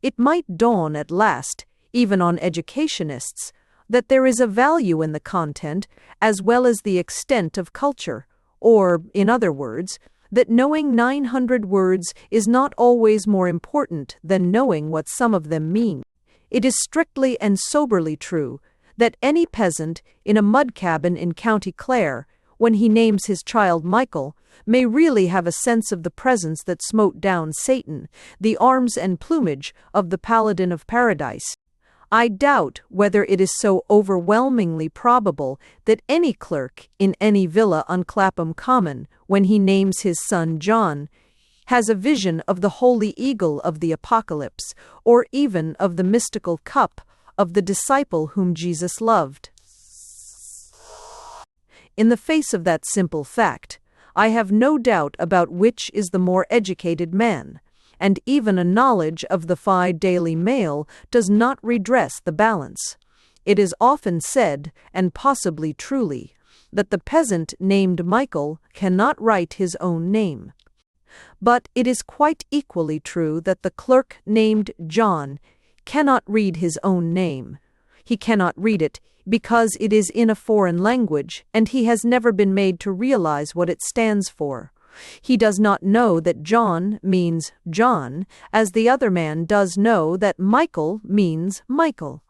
It might dawn at last, even on educationists, that there is a value in the content as well as the extent of culture, or, in other words, that knowing 900 words is not always more important than knowing what some of them mean. It is strictly and soberly true that any peasant in a mud cabin in County Clare, when he names his child Michael, may really have a sense of the presence that smote down Satan, the arms and plumage of the Paladin of Paradise. I doubt whether it is so overwhelmingly probable that any clerk in any villa on Clapham Common, when he names his son John, has a vision of the holy eagle of the Apocalypse, or even of the mystical cup of the disciple whom Jesus loved. In the face of that simple fact, I have no doubt about which is the more educated man, and even a knowledge of the Daily Mail does not redress the balance. It is often said, and possibly truly, that the peasant named Michael cannot write his own name. But it is quite equally true that the clerk named John cannot read his own name. He cannot read it because it is in a foreign language, and he has never been made to realize what it stands for. He does not know that John means John, as the other man does know that Michael means Michael.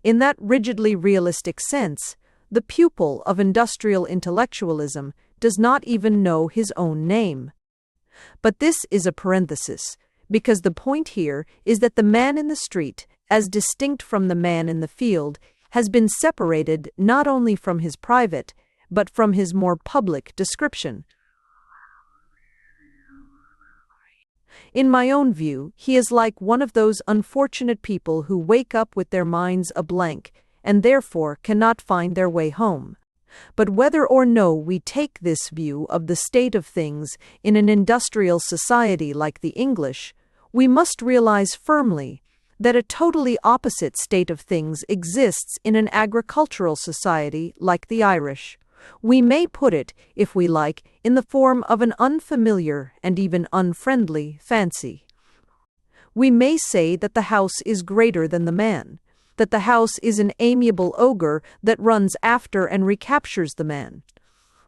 In that rigidly realistic sense, the pupil of industrial intellectualism does not even know his own name. But this is a parenthesis, because the point here is that the man in the street, as distinct from the man in the field, has been separated not only from his private, but from his more public description. In my own view, he is like one of those unfortunate people who wake up with their minds a blank, and therefore cannot find their way home. But whether or no we take this view of the state of things in an industrial society like the English, we must realize firmly that a totally opposite state of things exists in an agricultural society like the Irish. We may put it, if we like, in the form of an unfamiliar and even unfriendly fancy. We may say that the house is greater than the man, that the house is an amiable ogre that runs after and recaptures the man.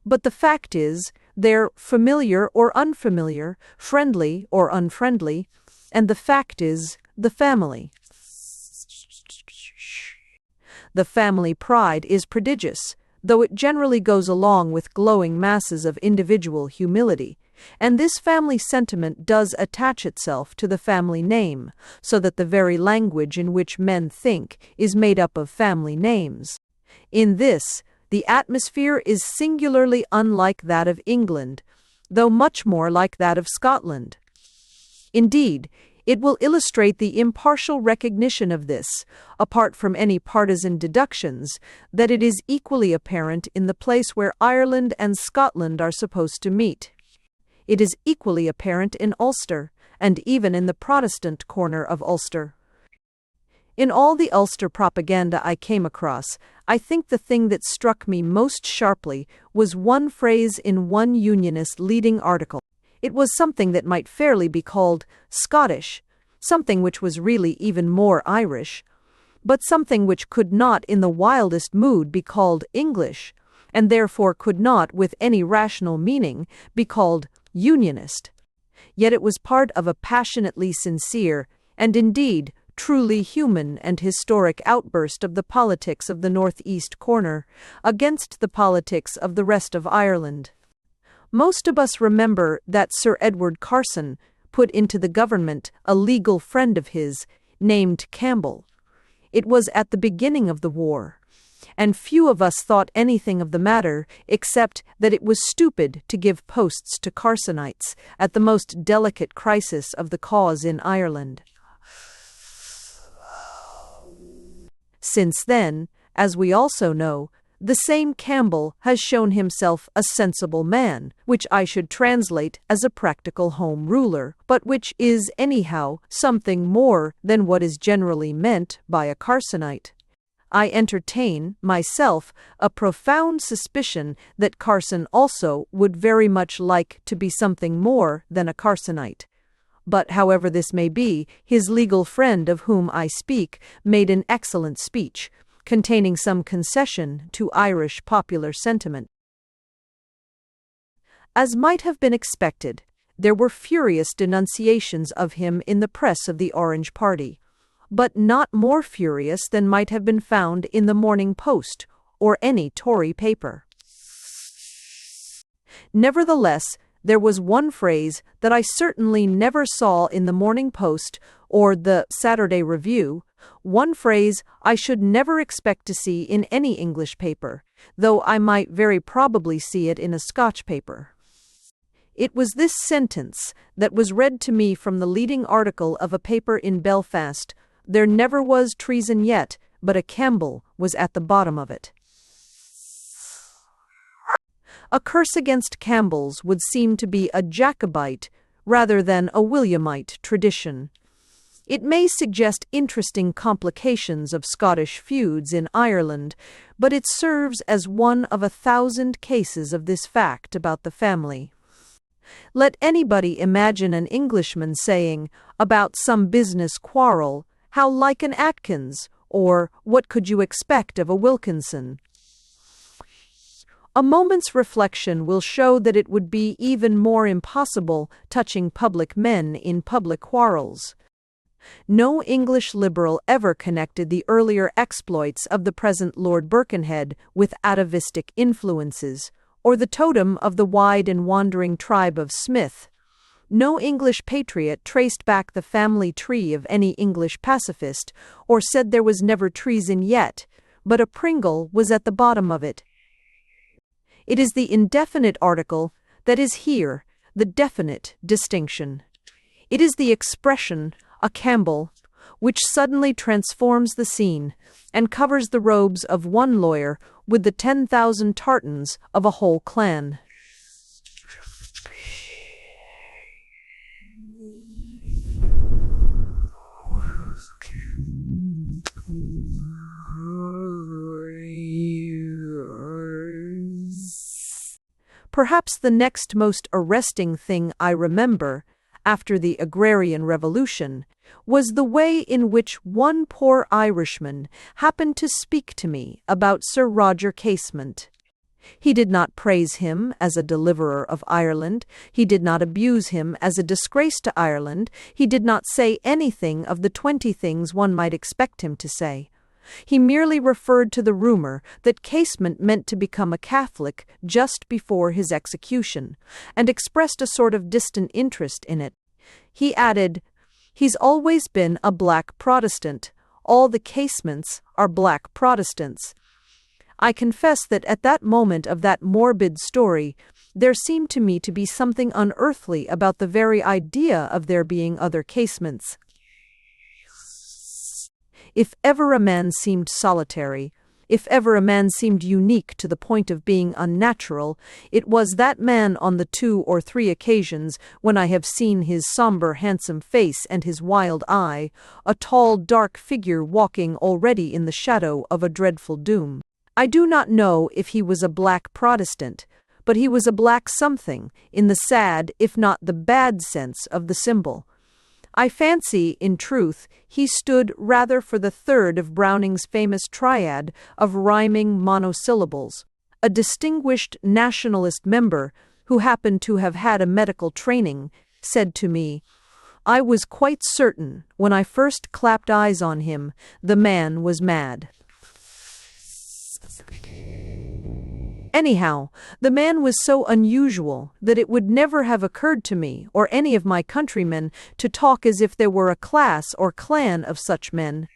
But the fact is, they're familiar or unfamiliar, friendly or unfriendly, and the fact is, the family. The family pride is prodigious, though it generally goes along with glowing masses of individual humility, and this family sentiment does attach itself to the family name, so that the very language in which men think is made up of family names. In this, the atmosphere is singularly unlike that of England, though much more like that of Scotland. Indeed, it will illustrate the impartial recognition of this, apart from any partisan deductions, that it is equally apparent in the place where Ireland and Scotland are supposed to meet. It is equally apparent in Ulster, and even in the Protestant corner of Ulster. In all the Ulster propaganda I came across, I think the thing that struck me most sharply was one phrase in one Unionist leading article. It was something that might fairly be called Scottish, something which was really even more Irish, but something which could not in the wildest mood be called English, and therefore could not with any rational meaning be called Unionist. Yet it was part of a passionately sincere, and indeed truly human and historic outburst of the politics of the northeast corner against the politics of the rest of Ireland. Most of us remember that Sir Edward Carson put into the government a legal friend of his, named Campbell. It was at the beginning of the war, and few of us thought anything of the matter except that it was stupid to give posts to Carsonites at the most delicate crisis of the cause in Ireland. Since then, as we also know, the same Campbell has shown himself a sensible man, which I should translate as a practical home ruler, but which is anyhow something more than what is generally meant by a Carsonite. I entertain, myself, a profound suspicion that Carson also would very much like to be something more than a Carsonite. But however this may be, his legal friend of whom I speak made an excellent speech, containing some concession to Irish popular sentiment. As might have been expected, there were furious denunciations of him in the press of the Orange Party, but not more furious than might have been found in the Morning Post or any Tory paper. Nevertheless, there was one phrase that I certainly never saw in the Morning Post or the Saturday Review, one phrase I should never expect to see in any English paper, though I might very probably see it in a Scotch paper. It was this sentence that was read to me from the leading article of a paper in Belfast: "There never was treason yet, but a Campbell was at the bottom of it." A curse against Campbells would seem to be a Jacobite rather than a Williamite tradition. It may suggest interesting complications of Scottish feuds in Ireland, but it serves as one of 1,000 cases of this fact about the family. Let anybody imagine an Englishman saying, about some business quarrel, "How like an Atkins," or "What could you expect of a Wilkinson?" A moment's reflection will show that it would be even more impossible touching public men in public quarrels. No English Liberal ever connected the earlier exploits of the present Lord Birkenhead with atavistic influences, or the totem of the wide and wandering tribe of Smith. No English patriot traced back the family tree of any English pacifist, or said there was never treason yet, but a Pringle was at the bottom of it. It is the indefinite article that is here the definite distinction. It is the expression, a Campbell, which suddenly transforms the scene and covers the robes of one lawyer with the 10,000 tartans of a whole clan. Perhaps the next most arresting thing I remember, after the Agrarian Revolution, was the way in which one poor Irishman happened to speak to me about Sir Roger Casement. He did not praise him as a deliverer of Ireland, he did not abuse him as a disgrace to Ireland, he did not say anything of the 20 things one might expect him to say. He merely referred to the rumor that Casement meant to become a Catholic just before his execution, and expressed a sort of distant interest in it. He added, "He's always been a black Protestant. All the Casements are black Protestants." I confess that at that moment of that morbid story, there seemed to me to be something unearthly about the very idea of there being other Casements. If ever a man seemed solitary, if ever a man seemed unique to the point of being unnatural, it was that man on the 2 or 3 occasions when I have seen his sombre, handsome face and his wild eye, a tall, dark figure walking already in the shadow of a dreadful doom. I do not know if he was a black Protestant, but he was a black something, in the sad, if not the bad sense of the symbol. I fancy, in truth, he stood rather for the third of Browning's famous triad of rhyming monosyllables. A distinguished nationalist member, who happened to have had a medical training, said to me, "I was quite certain, when I first clapped eyes on him, the man was mad." Anyhow, the man was so unusual that it would never have occurred to me or any of my countrymen to talk as if there were a class or clan of such men.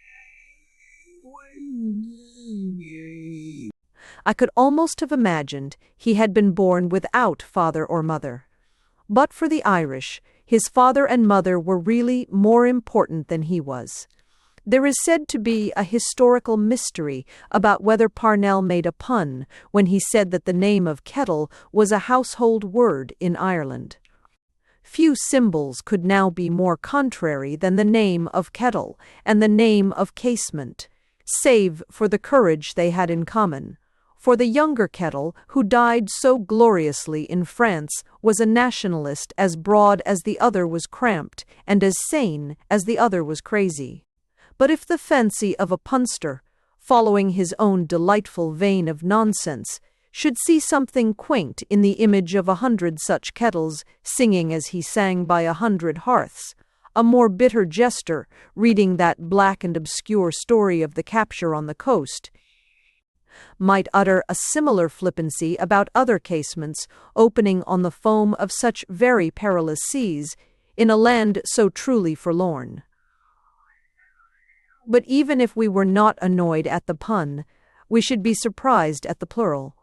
I could almost have imagined he had been born without father or mother. But for the Irish, his father and mother were really more important than he was. There is said to be a historical mystery about whether Parnell made a pun when he said that the name of kettle was a household word in Ireland. Few symbols could now be more contrary than the name of kettle and the name of casement, save for the courage they had in common. For the younger Kettle, who died so gloriously in France, was a nationalist as broad as the other was cramped, and as sane as the other was crazy. But if the fancy of a punster, following his own delightful vein of nonsense, should see something quaint in the image of 100 such kettles singing as he sang by 100 hearths, a more bitter jester, reading that black and obscure story of the capture on the coast, might utter a similar flippancy about other casements opening on the foam of such very perilous seas, in a land so truly forlorn. But even if we were not annoyed at the pun, we should be surprised at the plural.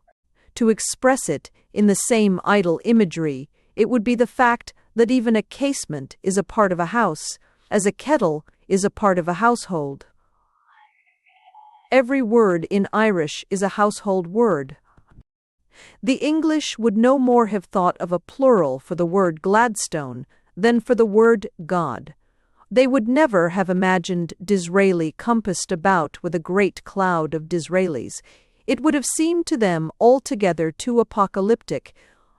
To express it in the same idle imagery, it would be the fact that even a casement is a part of a house, as a kettle is a part of a household. Every word in Irish is a household word. The English would no more have thought of a plural for the word Gladstone than for the word God. They would never have imagined Disraeli compassed about with a great cloud of Disraelis. It would have seemed to them altogether too apocalyptic,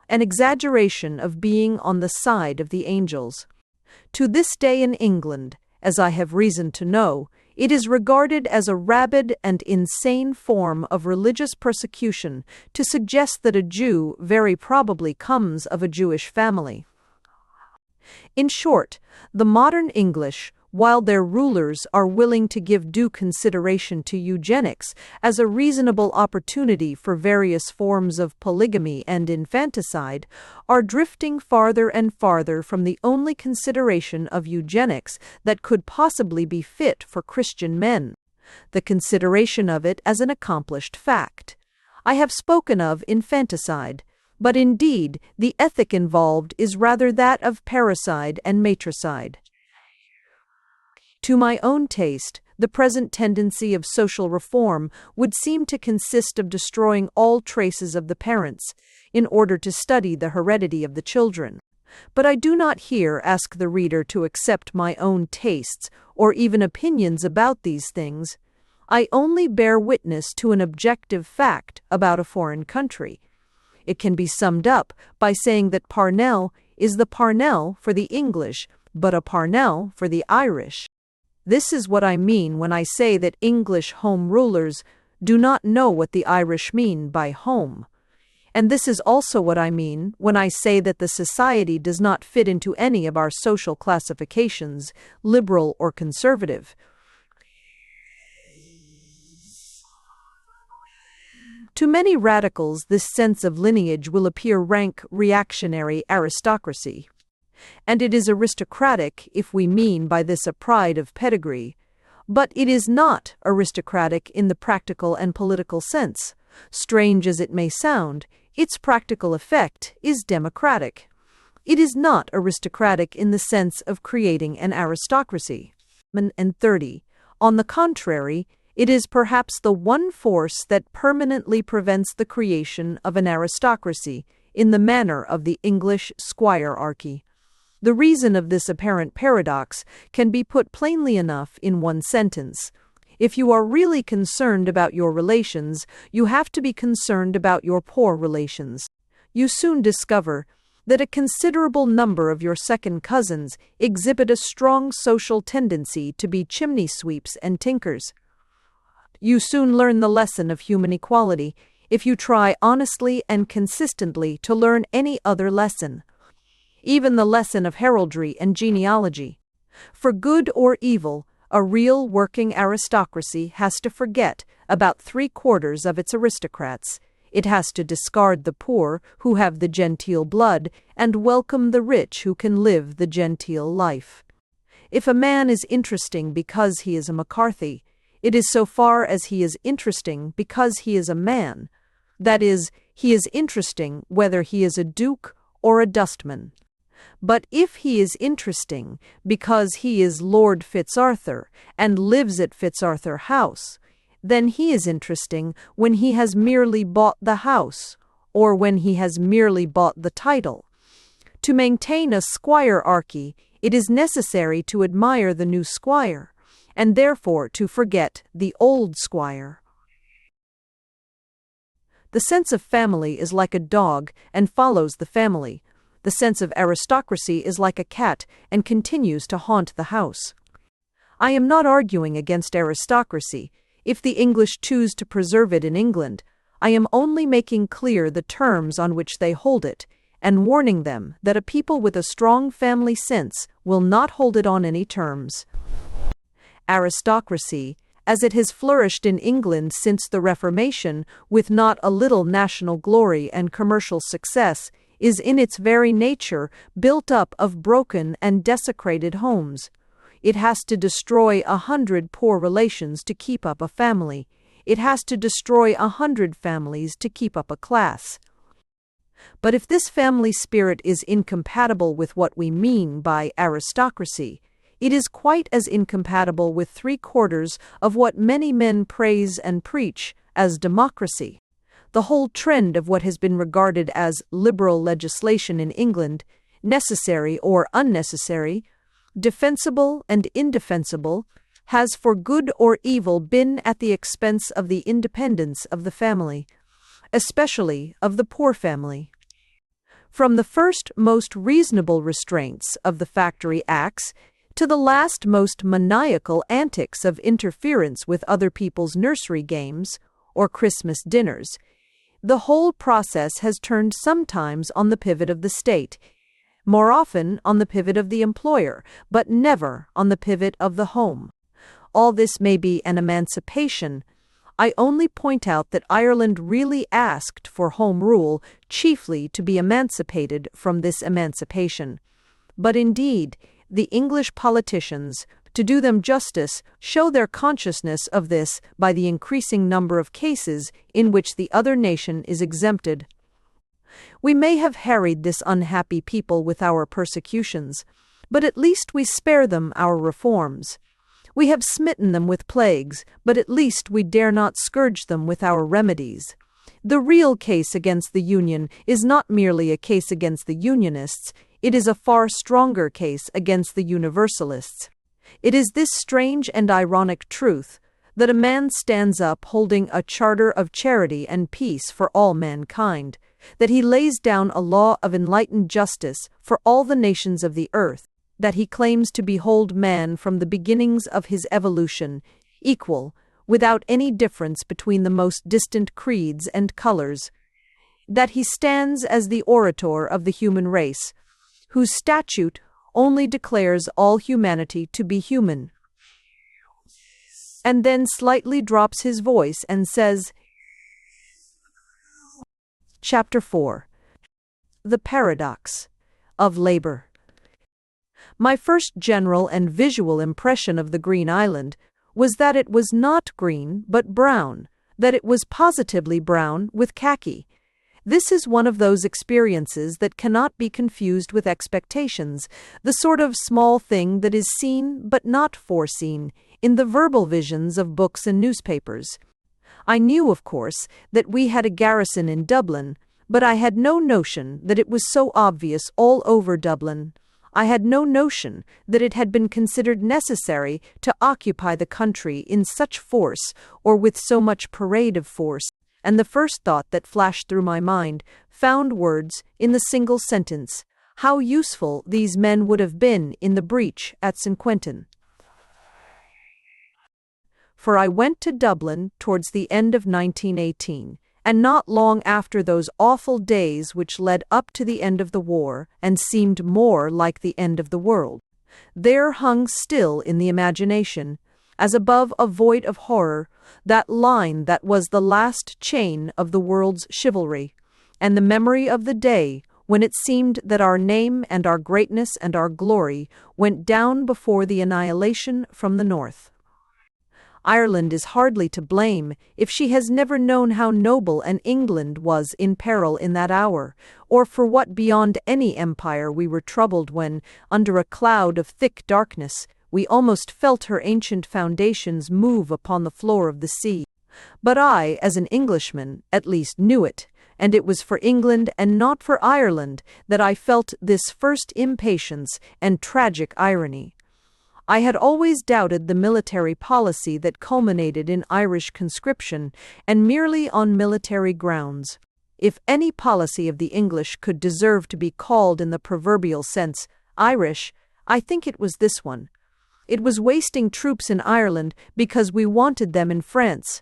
an exaggeration of being on the side of the angels. To this day in England, as I have reason to know, it is regarded as a rabid and insane form of religious persecution to suggest that a Jew very probably comes of a Jewish family. In short, the modern English, while their rulers are willing to give due consideration to eugenics as a reasonable opportunity for various forms of polygamy and infanticide, are drifting farther and farther from the only consideration of eugenics that could possibly be fit for Christian men, the consideration of it as an accomplished fact. I have spoken of infanticide, but indeed the ethic involved is rather that of parricide and matricide. To my own taste, the present tendency of social reform would seem to consist of destroying all traces of the parents, in order to study the heredity of the children. But I do not here ask the reader to accept my own tastes or even opinions about these things. I only bear witness to an objective fact about a foreign country. It can be summed up by saying that Parnell is the Parnell for the English, but a Parnell for the Irish. This is what I mean when I say that English home rulers do not know what the Irish mean by home. And this is also what I mean when I say that the society does not fit into any of our social classifications, liberal or conservative. To many radicals, this sense of lineage will appear rank reactionary aristocracy. And it is aristocratic if we mean by this a pride of pedigree. But it is not aristocratic in the practical and political sense. Strange as it may sound, its practical effect is democratic. It is not aristocratic in the sense of creating an aristocracy. And 30. On the contrary, it is perhaps the one force that permanently prevents the creation of an aristocracy in the manner of the English squirearchy. The reason of this apparent paradox can be put plainly enough in one sentence. If you are really concerned about your relations, you have to be concerned about your poor relations. You soon discover that a considerable number of your second cousins exhibit a strong social tendency to be chimney sweeps and tinkers. You soon learn the lesson of human equality if you try honestly and consistently to learn any other lesson, even the lesson of heraldry and genealogy. For good or evil, a real working aristocracy has to forget about 3/4 of its aristocrats. It has to discard the poor who have the genteel blood and welcome the rich who can live the genteel life. If a man is interesting because he is a McCarthy, it is so far as he is interesting because he is a man. That is, he is interesting whether he is a duke or a dustman. But if he is interesting because he is Lord Fitzarthur and lives at Fitzarthur House, then he is interesting when he has merely bought the house, or when he has merely bought the title. To maintain a squirearchy, it is necessary to admire the new squire, and therefore to forget the old squire. The sense of family is like a dog and follows the family. The sense of aristocracy is like a cat and continues to haunt the house. I am not arguing against aristocracy. If the English choose to preserve it in England, I am only making clear the terms on which they hold it, and warning them that a people with a strong family sense will not hold it on any terms. Aristocracy, as it has flourished in England since the Reformation, with not a little national glory and commercial success, is in its very nature built up of broken and desecrated homes. It has to destroy 100 poor relations to keep up a family. It has to destroy 100 families to keep up a class. But if this family spirit is incompatible with what we mean by aristocracy, it is quite as incompatible with 3/4 of what many men praise and preach as democracy. The whole trend of what has been regarded as liberal legislation in England, necessary or unnecessary, defensible and indefensible, has for good or evil been at the expense of the independence of the family, especially of the poor family. From the first most reasonable restraints of the factory acts to the last most maniacal antics of interference with other people's nursery games or Christmas dinners, the whole process has turned sometimes on the pivot of the state, more often on the pivot of the employer, but never on the pivot of the home. All this may be an emancipation. I only point out that Ireland really asked for Home Rule chiefly to be emancipated from this emancipation. But indeed, the English politicians, to do them justice, show their consciousness of this by the increasing number of cases in which the other nation is exempted. We may have harried this unhappy people with our persecutions, but at least we spare them our reforms. We have smitten them with plagues, but at least we dare not scourge them with our remedies. The real case against the Union is not merely a case against the Unionists, it is a far stronger case against the Universalists. It is this strange and ironic truth, that a man stands up holding a charter of charity and peace for all mankind, that he lays down a law of enlightened justice for all the nations of the earth, that he claims to behold man from the beginnings of his evolution, equal, without any difference between the most distant creeds and colors, that he stands as the orator of the human race, whose statute only declares all humanity to be human, and then slightly drops his voice and says, Chapter 4. The Paradox of Labor. My first general and visual impression of the Green Island was that it was not green but brown, that it was positively brown with khaki. This is one of those experiences that cannot be confused with expectations, the sort of small thing that is seen but not foreseen in the verbal visions of books and newspapers. I knew, of course, that we had a garrison in Dublin, but I had no notion that it was so obvious all over Dublin. I had no notion that it had been considered necessary to occupy the country in such force or with so much parade of force, and the first thought that flashed through my mind found words in the single sentence, how useful these men would have been in the breach at St. Quentin. For I went to Dublin towards the end of 1918, and not long after those awful days which led up to the end of the war and seemed more like the end of the world. There hung still in the imagination, as above a void of horror, that line that was the last chain of the world's chivalry, and the memory of the day when it seemed that our name and our greatness and our glory went down before the annihilation from the north. Ireland is hardly to blame if she has never known how noble an England was in peril in that hour, or for what beyond any empire we were troubled when, under a cloud of thick darkness, we almost felt her ancient foundations move upon the floor of the sea. But I, as an Englishman, at least knew it, and it was for England and not for Ireland that I felt this first impatience and tragic irony. I had always doubted the military policy that culminated in Irish conscription, and merely on military grounds. If any policy of the English could deserve to be called in the proverbial sense Irish, I think it was this one. It was wasting troops in Ireland because we wanted them in France.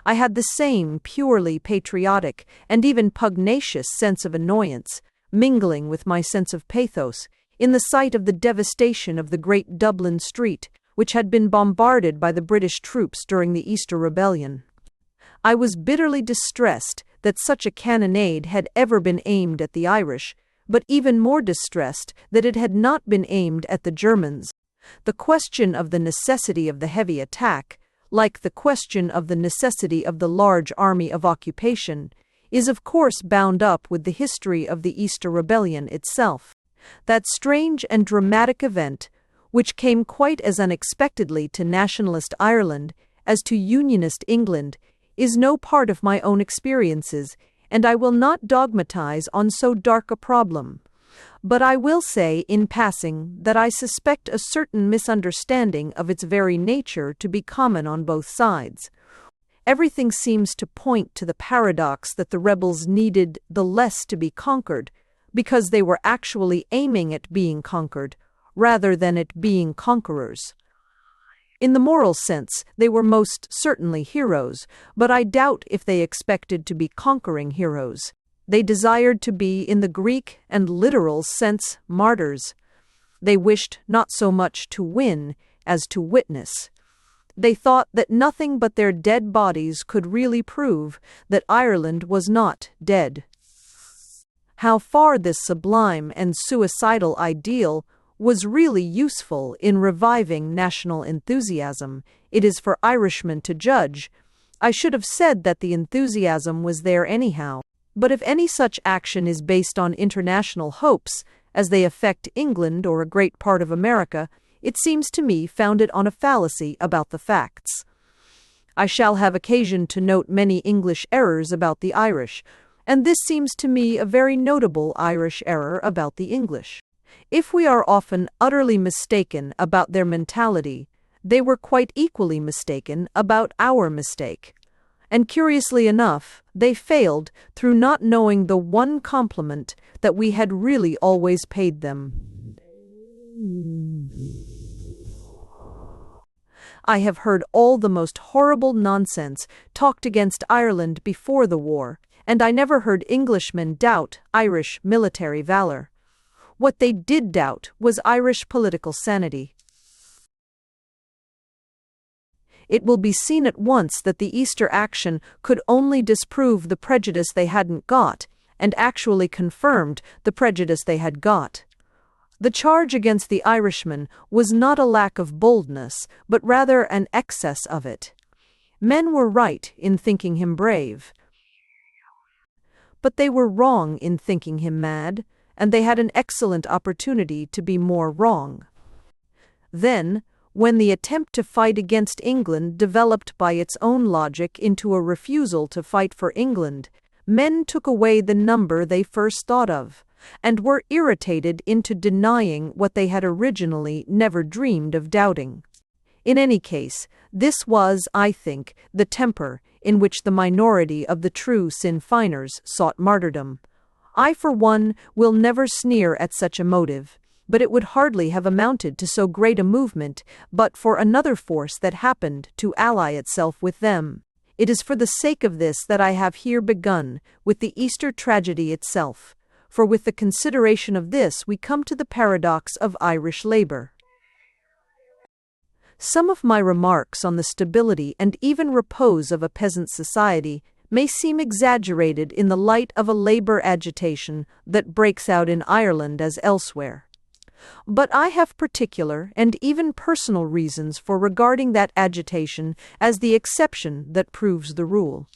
I had the same purely patriotic and even pugnacious sense of annoyance, mingling with my sense of pathos, in the sight of the devastation of the great Dublin street, which had been bombarded by the British troops during the Easter Rebellion. I was bitterly distressed that such a cannonade had ever been aimed at the Irish, but even more distressed that it had not been aimed at the Germans. The question of the necessity of the heavy attack, like the question of the necessity of the large army of occupation, is of course bound up with the history of the Easter Rebellion itself. That strange and dramatic event, which came quite as unexpectedly to nationalist Ireland as to Unionist England, is no part of my own experiences, and I will not dogmatize on so dark a problem. But I will say in passing that I suspect a certain misunderstanding of its very nature to be common on both sides. Everything seems to point to the paradox that the rebels needed the less to be conquered, because they were actually aiming at being conquered, rather than at being conquerors. In the moral sense, they were most certainly heroes, but I doubt if they expected to be conquering heroes. They desired to be, in the Greek and literal sense, martyrs. They wished not so much to win as to witness. They thought that nothing but their dead bodies could really prove that Ireland was not dead. How far this sublime and suicidal ideal was really useful in reviving national enthusiasm, it is for Irishmen to judge. I should have said that the enthusiasm was there anyhow. But if any such action is based on international hopes, as they affect England or a great part of America, it seems to me founded on a fallacy about the facts. I shall have occasion to note many English errors about the Irish, and this seems to me a very notable Irish error about the English. If we are often utterly mistaken about their mentality, they were quite equally mistaken about our mistake. And curiously enough, they failed through not knowing the one compliment that we had really always paid them. I have heard all the most horrible nonsense talked against Ireland before the war, and I never heard Englishmen doubt Irish military valor. What they did doubt was Irish political sanity. It will be seen at once that the Easter action could only disprove the prejudice they hadn't got, and actually confirmed the prejudice they had got. The charge against the Irishman was not a lack of boldness, but rather an excess of it. Men were right in thinking him brave, but they were wrong in thinking him mad, and they had an excellent opportunity to be more wrong. Then, when the attempt to fight against England developed by its own logic into a refusal to fight for England, men took away the number they first thought of, and were irritated into denying what they had originally never dreamed of doubting. In any case, this was, I think, the temper in which the minority of the true Sinn Feiners sought martyrdom. I, for one, will never sneer at such a motive, but it would hardly have amounted to so great a movement but for another force that happened to ally itself with them. It is for the sake of this that I have here begun with the Easter tragedy itself, for with the consideration of this we come to the paradox of Irish labor. Some of my remarks on the stability and even repose of a peasant society may seem exaggerated in the light of a labor agitation that breaks out in Ireland as elsewhere. But I have particular and even personal reasons for regarding that agitation as the exception that proves the rule.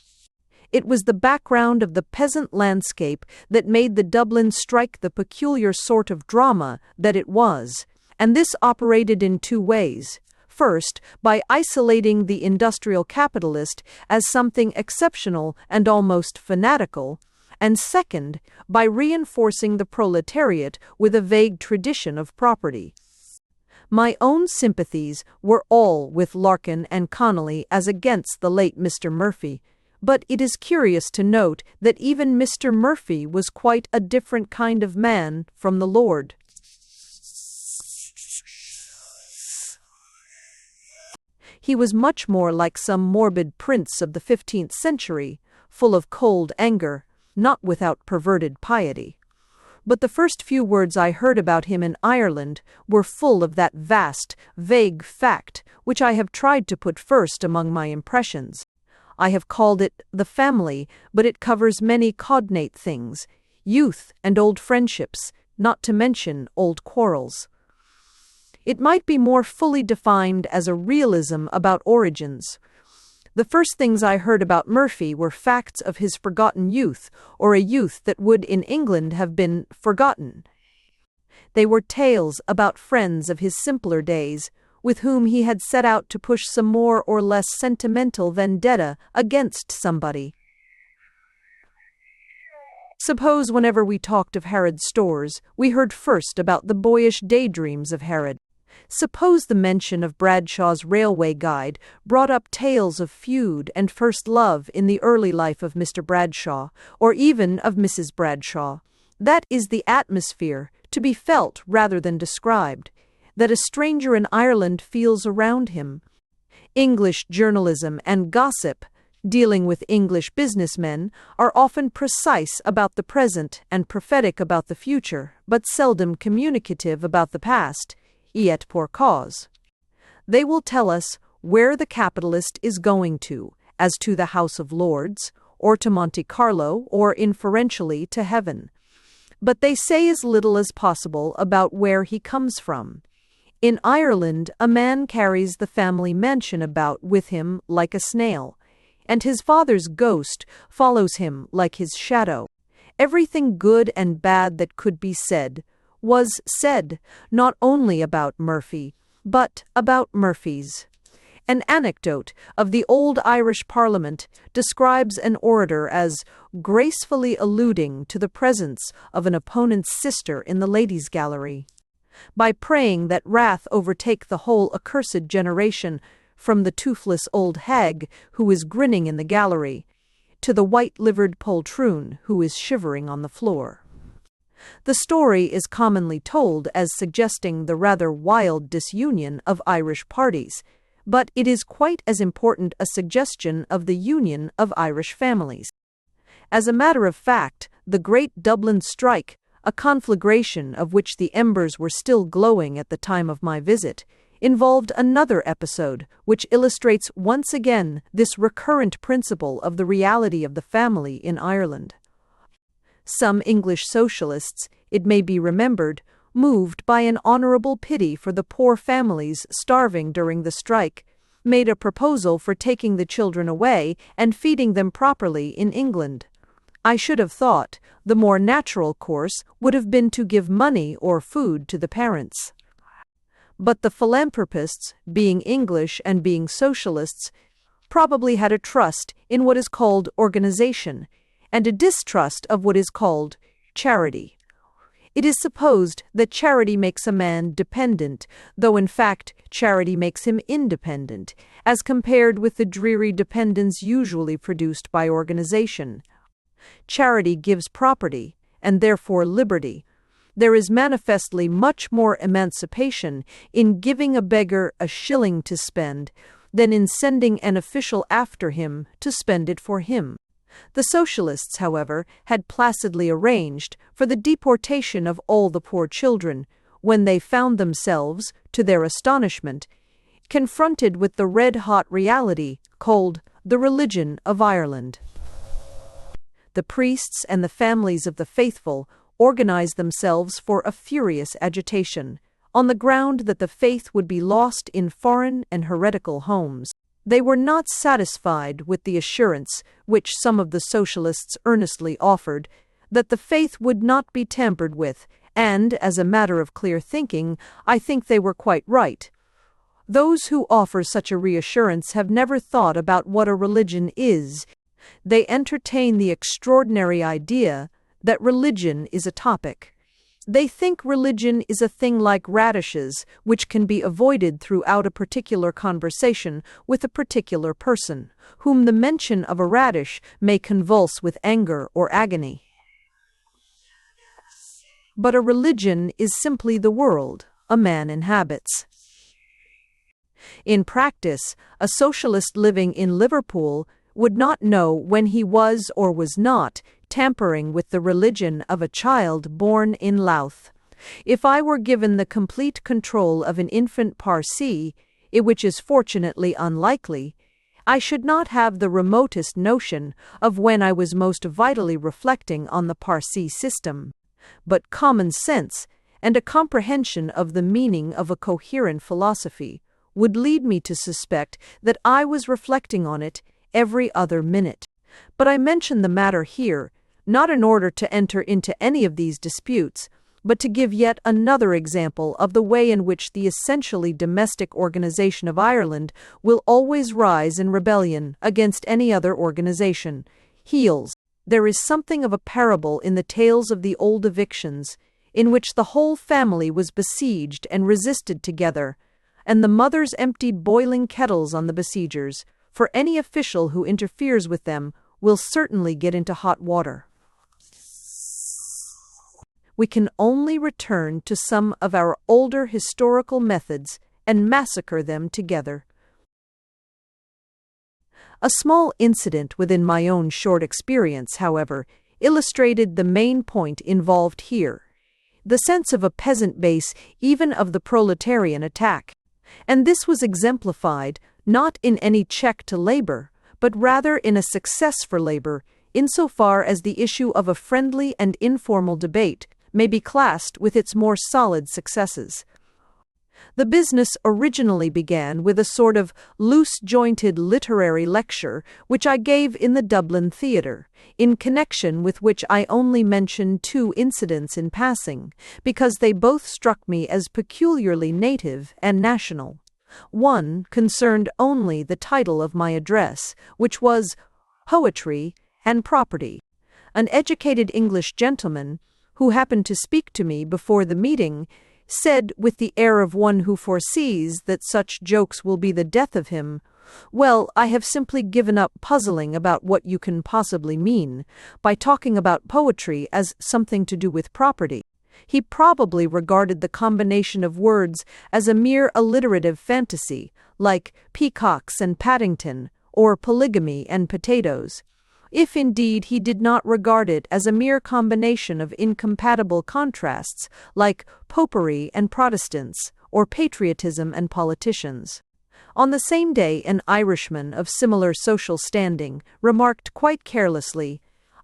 It was the background of the peasant landscape that made the Dublin strike the peculiar sort of drama that it was, and this operated in two ways. First, by isolating the industrial capitalist as something exceptional and almost fanatical, and second, by reinforcing the proletariat with a vague tradition of property. My own sympathies were all with Larkin and Connolly as against the late Mr. Murphy, but it is curious to note that even Mr. Murphy was quite a different kind of man from the Lord. He was much more like some morbid prince of the 15th century, full of cold anger, not without perverted piety. But the first few words I heard about him in Ireland were full of that vast, vague fact which I have tried to put first among my impressions. I have called it the family, but it covers many cognate things, youth and old friendships, not to mention old quarrels. It might be more fully defined as a realism about origins. The first things I heard about Murphy were facts of his forgotten youth, or a youth that would in England have been forgotten. They were tales about friends of his simpler days, with whom he had set out to push some more or less sentimental vendetta against somebody. Suppose whenever we talked of Harrod's stores, we heard first about the boyish daydreams of Harrod. Suppose the mention of Bradshaw's Railway Guide brought up tales of feud and first love in the early life of Mr. Bradshaw, or even of Mrs. Bradshaw. That is the atmosphere, to be felt rather than described, that a stranger in Ireland feels around him. English journalism and gossip, dealing with English businessmen, are often precise about the present and prophetic about the future, but seldom communicative about the past, et pour cause. They will tell us where the capitalist is going to, as to the House of Lords, or to Monte Carlo, or inferentially to heaven. But they say as little as possible about where he comes from. In Ireland, a man carries the family mansion about with him like a snail, and his father's ghost follows him like his shadow. Everything good and bad that could be said was said, not only about Murphy, but about Murphys. An anecdote of the old Irish Parliament describes an orator as gracefully alluding to the presence of an opponent's sister in the ladies' gallery. By praying that wrath overtake the whole accursed generation, from the toothless old hag who is grinning in the gallery, to the white-livered poltroon who is shivering on the floor. The story is commonly told as suggesting the rather wild disunion of Irish parties, but it is quite as important a suggestion of the union of Irish families. As a matter of fact, the Great Dublin Strike, a conflagration of which the embers were still glowing at the time of my visit, involved another episode which illustrates once again this recurrent principle of the reality of the family in Ireland. Some English socialists, it may be remembered, moved by an honourable pity for the poor families starving during the strike, made a proposal for taking the children away and feeding them properly in England. I should have thought the more natural course would have been to give money or food to the parents. But the philanthropists, being English and being socialists, probably had a trust in what is called organization, and a distrust of what is called charity. It is supposed that charity makes a man dependent, though in fact charity makes him independent, as compared with the dreary dependence usually produced by organization. Charity gives property, and therefore liberty. There is manifestly much more emancipation in giving a beggar a shilling to spend than in sending an official after him to spend it for him. The socialists, however, had placidly arranged for the deportation of all the poor children when they found themselves, to their astonishment, confronted with the red-hot reality called the religion of Ireland. The priests and the families of the faithful organized themselves for a furious agitation, on the ground that the faith would be lost in foreign and heretical homes. They were not satisfied with the assurance which some of the socialists earnestly offered, that the faith would not be tampered with, and, as a matter of clear thinking, I think they were quite right. Those who offer such a reassurance have never thought about what a religion is. They entertain the extraordinary idea that religion is a topic. They think religion is a thing like radishes, which can be avoided throughout a particular conversation with a particular person, whom the mention of a radish may convulse with anger or agony. But a religion is simply the world a man inhabits. In practice, a socialist living in Liverpool would not know when he was or was not tampering with the religion of a child born in Louth. If I were given the complete control of an infant Parsee, which is fortunately unlikely, I should not have the remotest notion of when I was most vitally reflecting on the Parsee system. But common sense and a comprehension of the meaning of a coherent philosophy would lead me to suspect that I was reflecting on it every other minute. But I mention the matter here, not in order to enter into any of these disputes, but to give yet another example of the way in which the essentially domestic organization of Ireland will always rise in rebellion against any other organization. Heels. There is something of a parable in the tales of the old evictions, in which the whole family was besieged and resisted together, and the mothers emptied boiling kettles on the besiegers, for any official who interferes with them will certainly get into hot water. we can only return to some of our older historical methods and massacre them together. A small incident within my own short experience, however, illustrated the main point involved here: the sense of a peasant base, even of the proletarian attack. And this was exemplified not in any check to labor, but rather in a success for labor, insofar as the issue of a friendly and informal debate may be classed with its more solid successes. The business originally began with a sort of loose-jointed literary lecture which I gave in the Dublin Theatre, in connection with which I only mention two incidents in passing, because they both struck me as peculiarly native and national. One concerned only the title of my address, which was Poetry and Property. An educated English gentleman, who happened to speak to me before the meeting, said with the air of one who foresees that such jokes will be the death of him, "Well, I have simply given up puzzling about what you can possibly mean by talking about poetry as something to do with property." He probably regarded the combination of words as a mere alliterative fantasy, like peacocks and Paddington, or polygamy and potatoes. If indeed he did not regard it as a mere combination of incompatible contrasts, like popery and Protestants, or patriotism and politicians. On the same day, an Irishman of similar social standing remarked quite carelessly,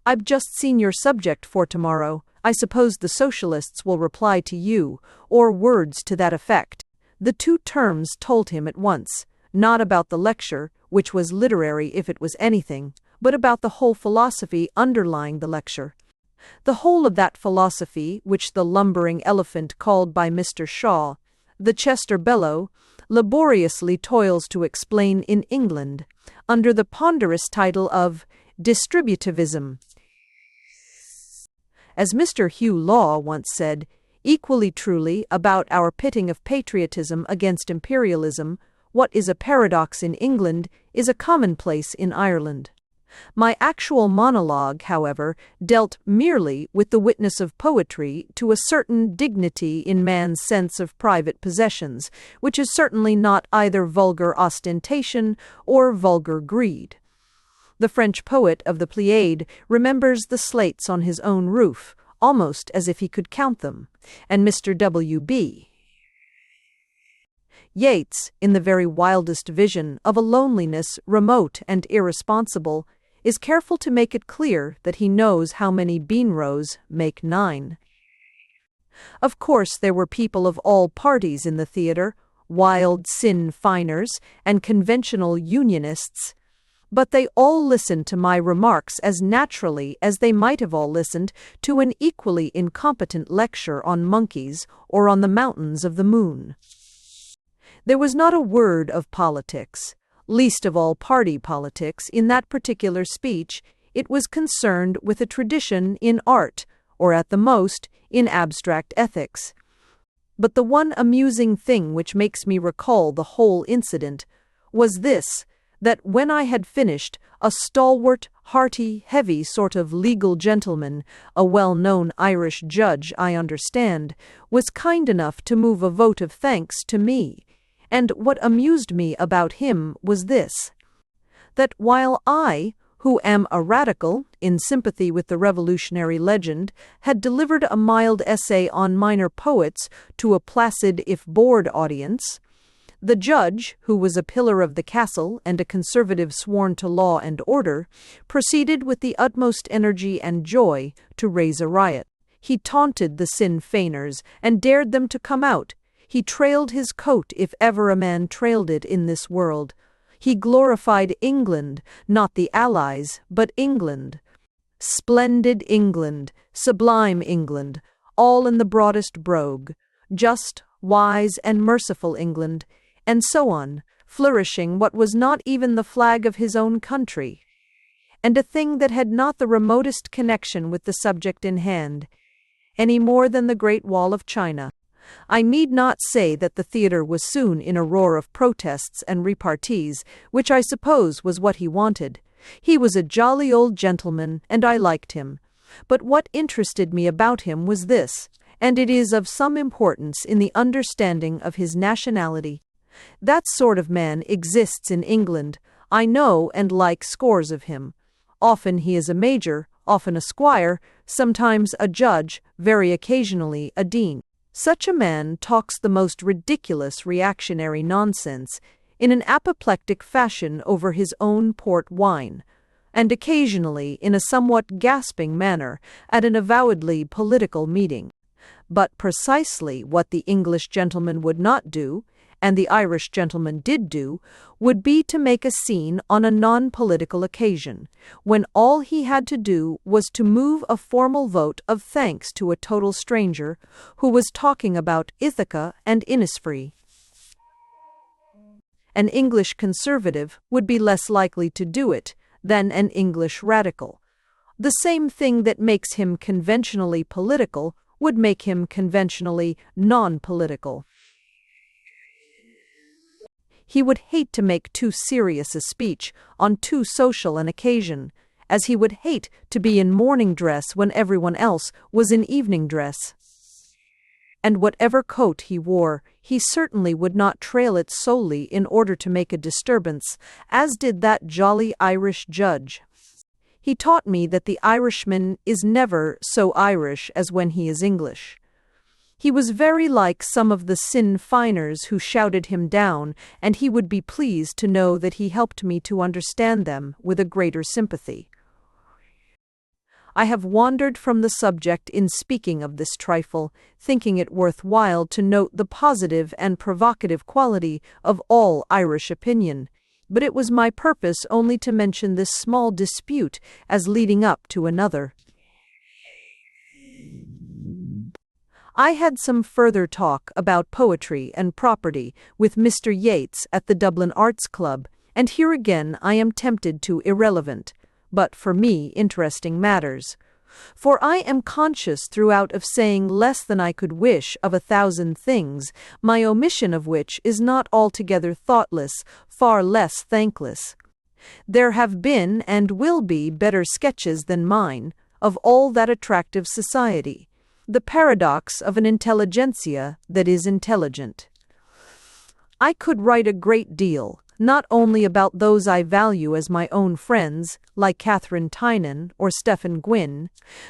"I've just seen your subject for tomorrow. I suppose the socialists will reply to you," or words to that effect. The two terms told him at once, not about the lecture, which was literary if it was anything, but about the whole philosophy underlying the lecture. The whole of that philosophy which the lumbering elephant called by Mr. Shaw the Chester bellow laboriously toils to explain in England, under the ponderous title of distributivism. As Mr. Hugh Law once said, equally truly about our pitting of patriotism against imperialism, what is a paradox in England is a commonplace in Ireland. My actual monologue, however, dealt merely with the witness of poetry to a certain dignity in man's sense of private possessions, which is certainly not either vulgar ostentation or vulgar greed. The French poet of the Pleiad remembers the slates on his own roof, almost as if he could count them, and Mr. W.B. Yeats, in the very wildest vision of a loneliness remote and irresponsible, is careful to make it clear that he knows how many bean rows make 9. Of course, there were people of all parties in the theatre, wild Sinn Feiners and conventional Unionists, but they all listened to my remarks as naturally as they might have all listened to an equally incompetent lecture on monkeys or on the mountains of the moon. There was not a word of politics, least of all party politics, in that particular speech. It was concerned with a tradition in art, or at the most, in abstract ethics. But the one amusing thing which makes me recall the whole incident was this, that when I had finished, a stalwart, hearty, heavy sort of legal gentleman, a well-known Irish judge, I understand, was kind enough to move a vote of thanks to me. And what amused me about him was this, that while I, who am a radical, in sympathy with the revolutionary legend, had delivered a mild essay on minor poets to a placid if bored audience, the judge, who was a pillar of the castle and a conservative sworn to law and order, proceeded with the utmost energy and joy to raise a riot. He taunted the Sinn Feiners and dared them to come out. He trailed his coat if ever a man trailed it in this world. He glorified England, not the Allies, but England. Splendid England, sublime England, all in the broadest brogue, just, wise, and merciful England, and so on, flourishing what was not even the flag of his own country, and a thing that had not the remotest connection with the subject in hand, any more than the Great Wall of China. I need not say that the theatre was soon in a roar of protests and repartees, which I suppose was what he wanted. He was a jolly old gentleman, and I liked him. But what interested me about him was this, and it is of some importance in the understanding of his nationality. That sort of man exists in England. I know and like scores of him. Often he is a major, often a squire, sometimes a judge, very occasionally a dean. Such a man talks the most ridiculous reactionary nonsense in an apoplectic fashion over his own port wine, and occasionally in a somewhat gasping manner at an avowedly political meeting. But precisely what the English gentleman would not do, and the Irish gentleman did do, would be to make a scene on a non-political occasion, when all he had to do was to move a formal vote of thanks to a total stranger who was talking about Ithaca and Innisfree. An English conservative would be less likely to do it than an English radical. The same thing that makes him conventionally political would make him conventionally non-political. He would hate to make too serious a speech on too social an occasion, as he would hate to be in morning dress when everyone else was in evening dress. And whatever coat he wore, he certainly would not trail it solely in order to make a disturbance, as did that jolly Irish judge. He taught me that the Irishman is never so Irish as when he is English. He was very like some of the Sinn Feiners who shouted him down, and he would be pleased to know that he helped me to understand them with a greater sympathy. I have wandered from the subject in speaking of this trifle, thinking it worth while to note the positive and provocative quality of all Irish opinion, but it was my purpose only to mention this small dispute as leading up to another. I had some further talk about poetry and property with Mr. Yeats at the Dublin Arts Club, and here again I am tempted to irrelevant, but for me interesting matters. For I am conscious throughout of saying less than I could wish of 1,000 things, my omission of which is not altogether thoughtless, far less thankless. There have been and will be better sketches than mine, of all that attractive society. The paradox of an intelligentsia that is intelligent. I could write a great deal, not only about those I value as my own friends, like Catherine Tynan or Stephen Gwynne,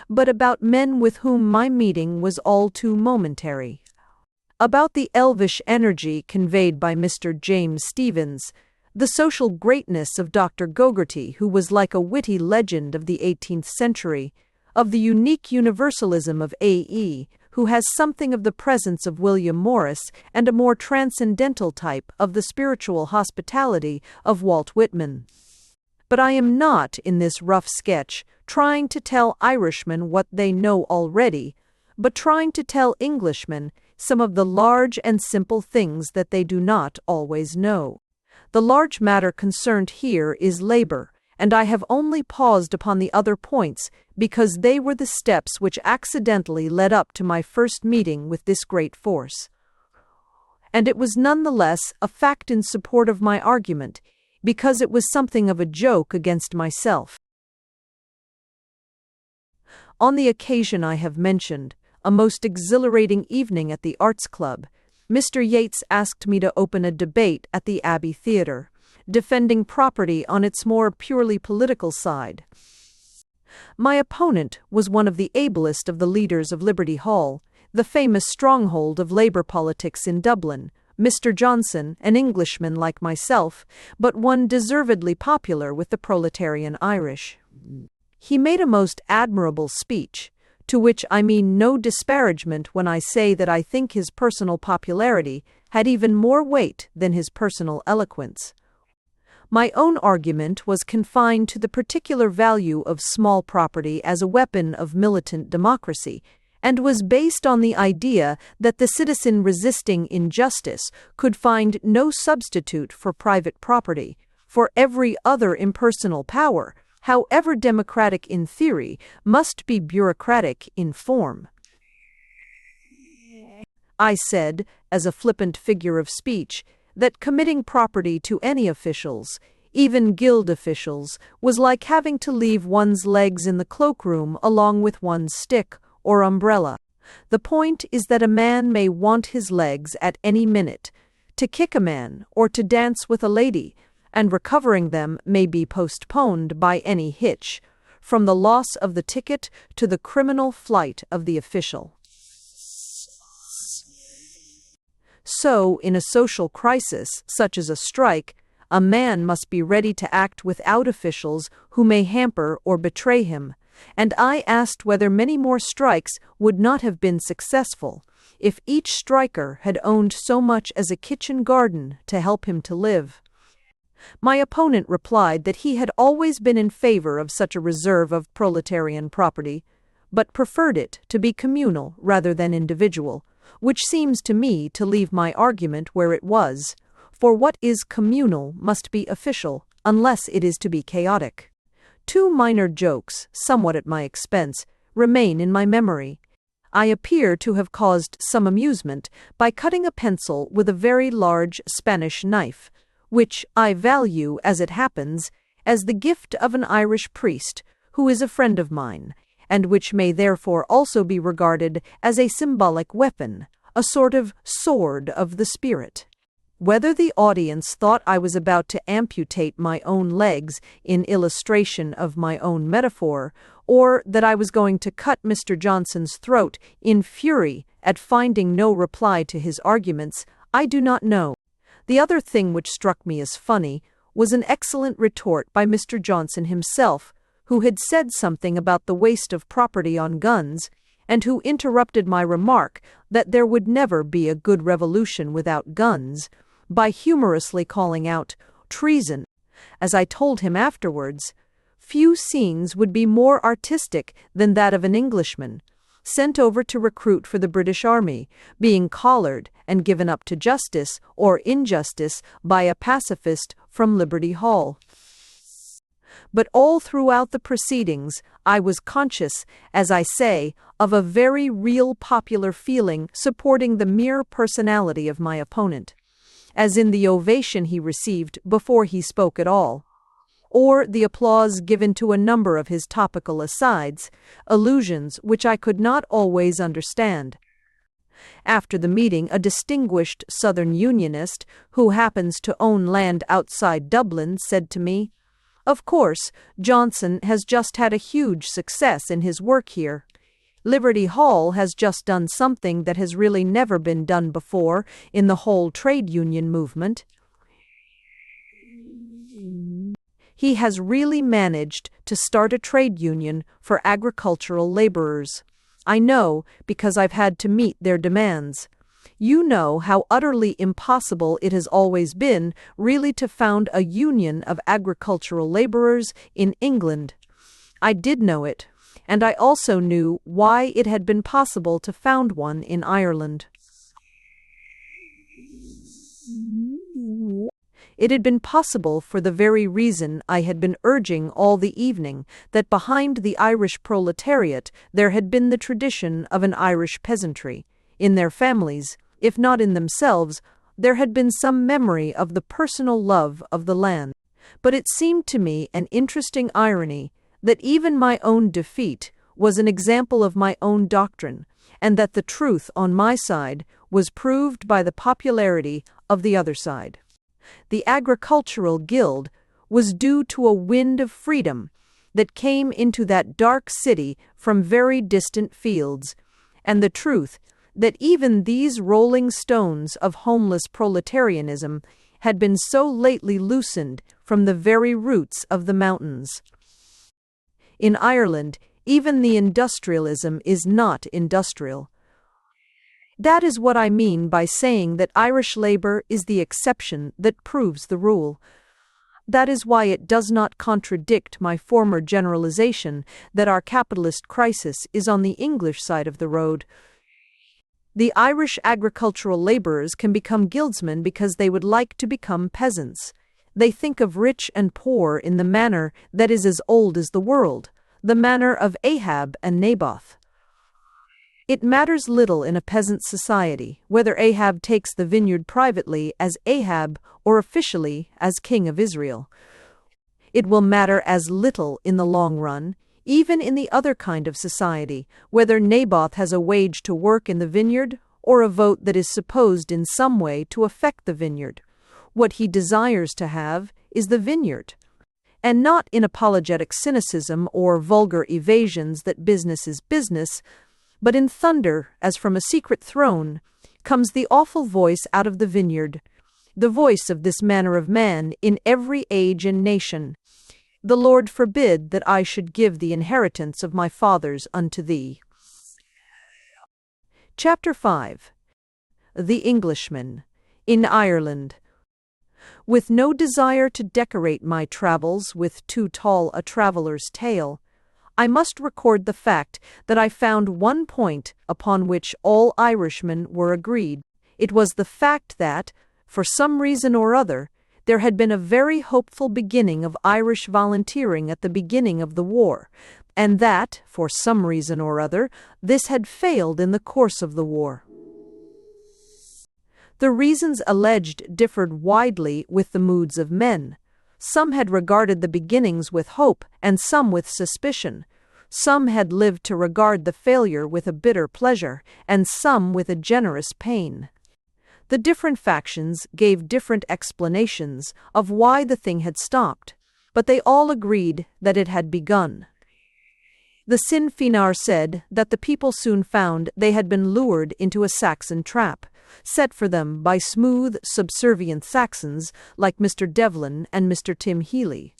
but about men with whom my meeting was all too momentary. About the elvish energy conveyed by Mr. James Stephens, the social greatness of Dr. Gogarty, who was like a witty legend of the 18th century, of the unique universalism of A.E., who has something of the presence of William Morris and a more transcendental type of the spiritual hospitality of Walt Whitman. But I am not, in this rough sketch, trying to tell Irishmen what they know already, but trying to tell Englishmen some of the large and simple things that they do not always know. The large matter concerned here is labor, and I have only paused upon the other points because they were the steps which accidentally led up to my first meeting with this great force. And it was none the less a fact in support of my argument, because it was something of a joke against myself. On the occasion I have mentioned, a most exhilarating evening at the Arts Club, Mr. Yeats asked me to open a debate at the Abbey Theatre, defending property on its more purely political side. My opponent was one of the ablest of the leaders of Liberty Hall, the famous stronghold of Labour politics in Dublin, Mr. Johnson, an Englishman like myself, but one deservedly popular with the proletarian Irish. He made a most admirable speech, to which I mean no disparagement when I say that I think his personal popularity had even more weight than his personal eloquence. My own argument was confined to the particular value of small property as a weapon of militant democracy, and was based on the idea that the citizen resisting injustice could find no substitute for private property, for every other impersonal power, however democratic in theory, must be bureaucratic in form. I said, as a flippant figure of speech, that committing property to any officials, even guild officials, was like having to leave one's legs in the cloakroom along with one's stick or umbrella. The point is that a man may want his legs at any minute, to kick a man or to dance with a lady, and recovering them may be postponed by any hitch, from the loss of the ticket to the criminal flight of the official. So, in a social crisis, such as a strike, a man must be ready to act without officials who may hamper or betray him, and I asked whether many more strikes would not have been successful if each striker had owned so much as a kitchen garden to help him to live. My opponent replied that he had always been in favor of such a reserve of proletarian property, but preferred it to be communal rather than individual, which seems to me to leave my argument where it was, for what is communal must be official, unless it is to be chaotic. Two minor jokes, somewhat at my expense, remain in my memory. I appear to have caused some amusement by cutting a pencil with a very large Spanish knife, which I value, as it happens, as the gift of an Irish priest who is a friend of mine, and which may therefore also be regarded as a symbolic weapon, a sort of sword of the spirit. Whether the audience thought I was about to amputate my own legs in illustration of my own metaphor, or that I was going to cut Mr. Johnson's throat in fury at finding no reply to his arguments, I do not know. The other thing which struck me as funny was an excellent retort by Mr. Johnson himself, who had said something about the waste of property on guns, and who interrupted my remark that there would never be a good revolution without guns, by humorously calling out, "Treason." As I told him afterwards, few scenes would be more artistic than that of an Englishman, sent over to recruit for the British Army, being collared and given up to justice or injustice by a pacifist from Liberty Hall. But all throughout the proceedings I was conscious, as I say, of a very real popular feeling supporting the mere personality of my opponent, as in the ovation he received before he spoke at all, or the applause given to a number of his topical asides, allusions which I could not always understand. After the meeting, a distinguished Southern Unionist, who happens to own land outside Dublin, said to me, "Of course, Johnson has just had a huge success in his work here. Liberty Hall has just done something that has really never been done before in the whole trade union movement. He has really managed to start a trade union for agricultural laborers. I know because I've had to meet their demands. You know how utterly impossible it has always been really to found a union of agricultural laborers in England. I did know it, and I also knew why it had been possible to found one in Ireland. It had been possible for the very reason I had been urging all the evening, that behind the Irish proletariat there had been the tradition of an Irish peasantry. In their families, if not in themselves, there had been some memory of the personal love of the land. But it seemed to me an interesting irony that even my own defeat was an example of my own doctrine, and that the truth on my side was proved by the popularity of the other side. The agricultural guild was due to a wind of freedom that came into that dark city from very distant fields, and the truth that even these rolling stones of homeless proletarianism had been so lately loosened from the very roots of the mountains. In Ireland, even the industrialism is not industrial. That is what I mean by saying that Irish labour is the exception that proves the rule. That is why it does not contradict my former generalization that our capitalist crisis is on the English side of the road. The Irish agricultural labourers can become guildsmen because they would like to become peasants. They think of rich and poor in the manner that is as old as the world, the manner of Ahab and Naboth. It matters little in a peasant society whether Ahab takes the vineyard privately as Ahab or officially as king of Israel. It will matter as little in the long run, even in the other kind of society, whether Naboth has a wage to work in the vineyard or a vote that is supposed in some way to affect the vineyard. What he desires to have is the vineyard, and not in apologetic cynicism or vulgar evasions that business is business, but in thunder, as from a secret throne, comes the awful voice out of the vineyard, the voice of this manner of man in every age and nation. The Lord forbid that I should give the inheritance of my fathers unto thee. Chapter 5. The Englishman. In Ireland. With no desire to decorate my travels with too tall a traveller's tale, I must record the fact that I found one point upon which all Irishmen were agreed. It was the fact that, for some reason or other, there had been a very hopeful beginning of Irish volunteering at the beginning of the war, and that, for some reason or other, this had failed in the course of the war. The reasons alleged differed widely with the moods of men. Some had regarded the beginnings with hope, and some with suspicion. Some had lived to regard the failure with a bitter pleasure, and some with a generous pain. The different factions gave different explanations of why the thing had stopped, but they all agreed that it had begun. The Sinn Féinir said that the people soon found they had been lured into a Saxon trap, set for them by smooth, subservient Saxons like Mr. Devlin and Mr. Tim Healy.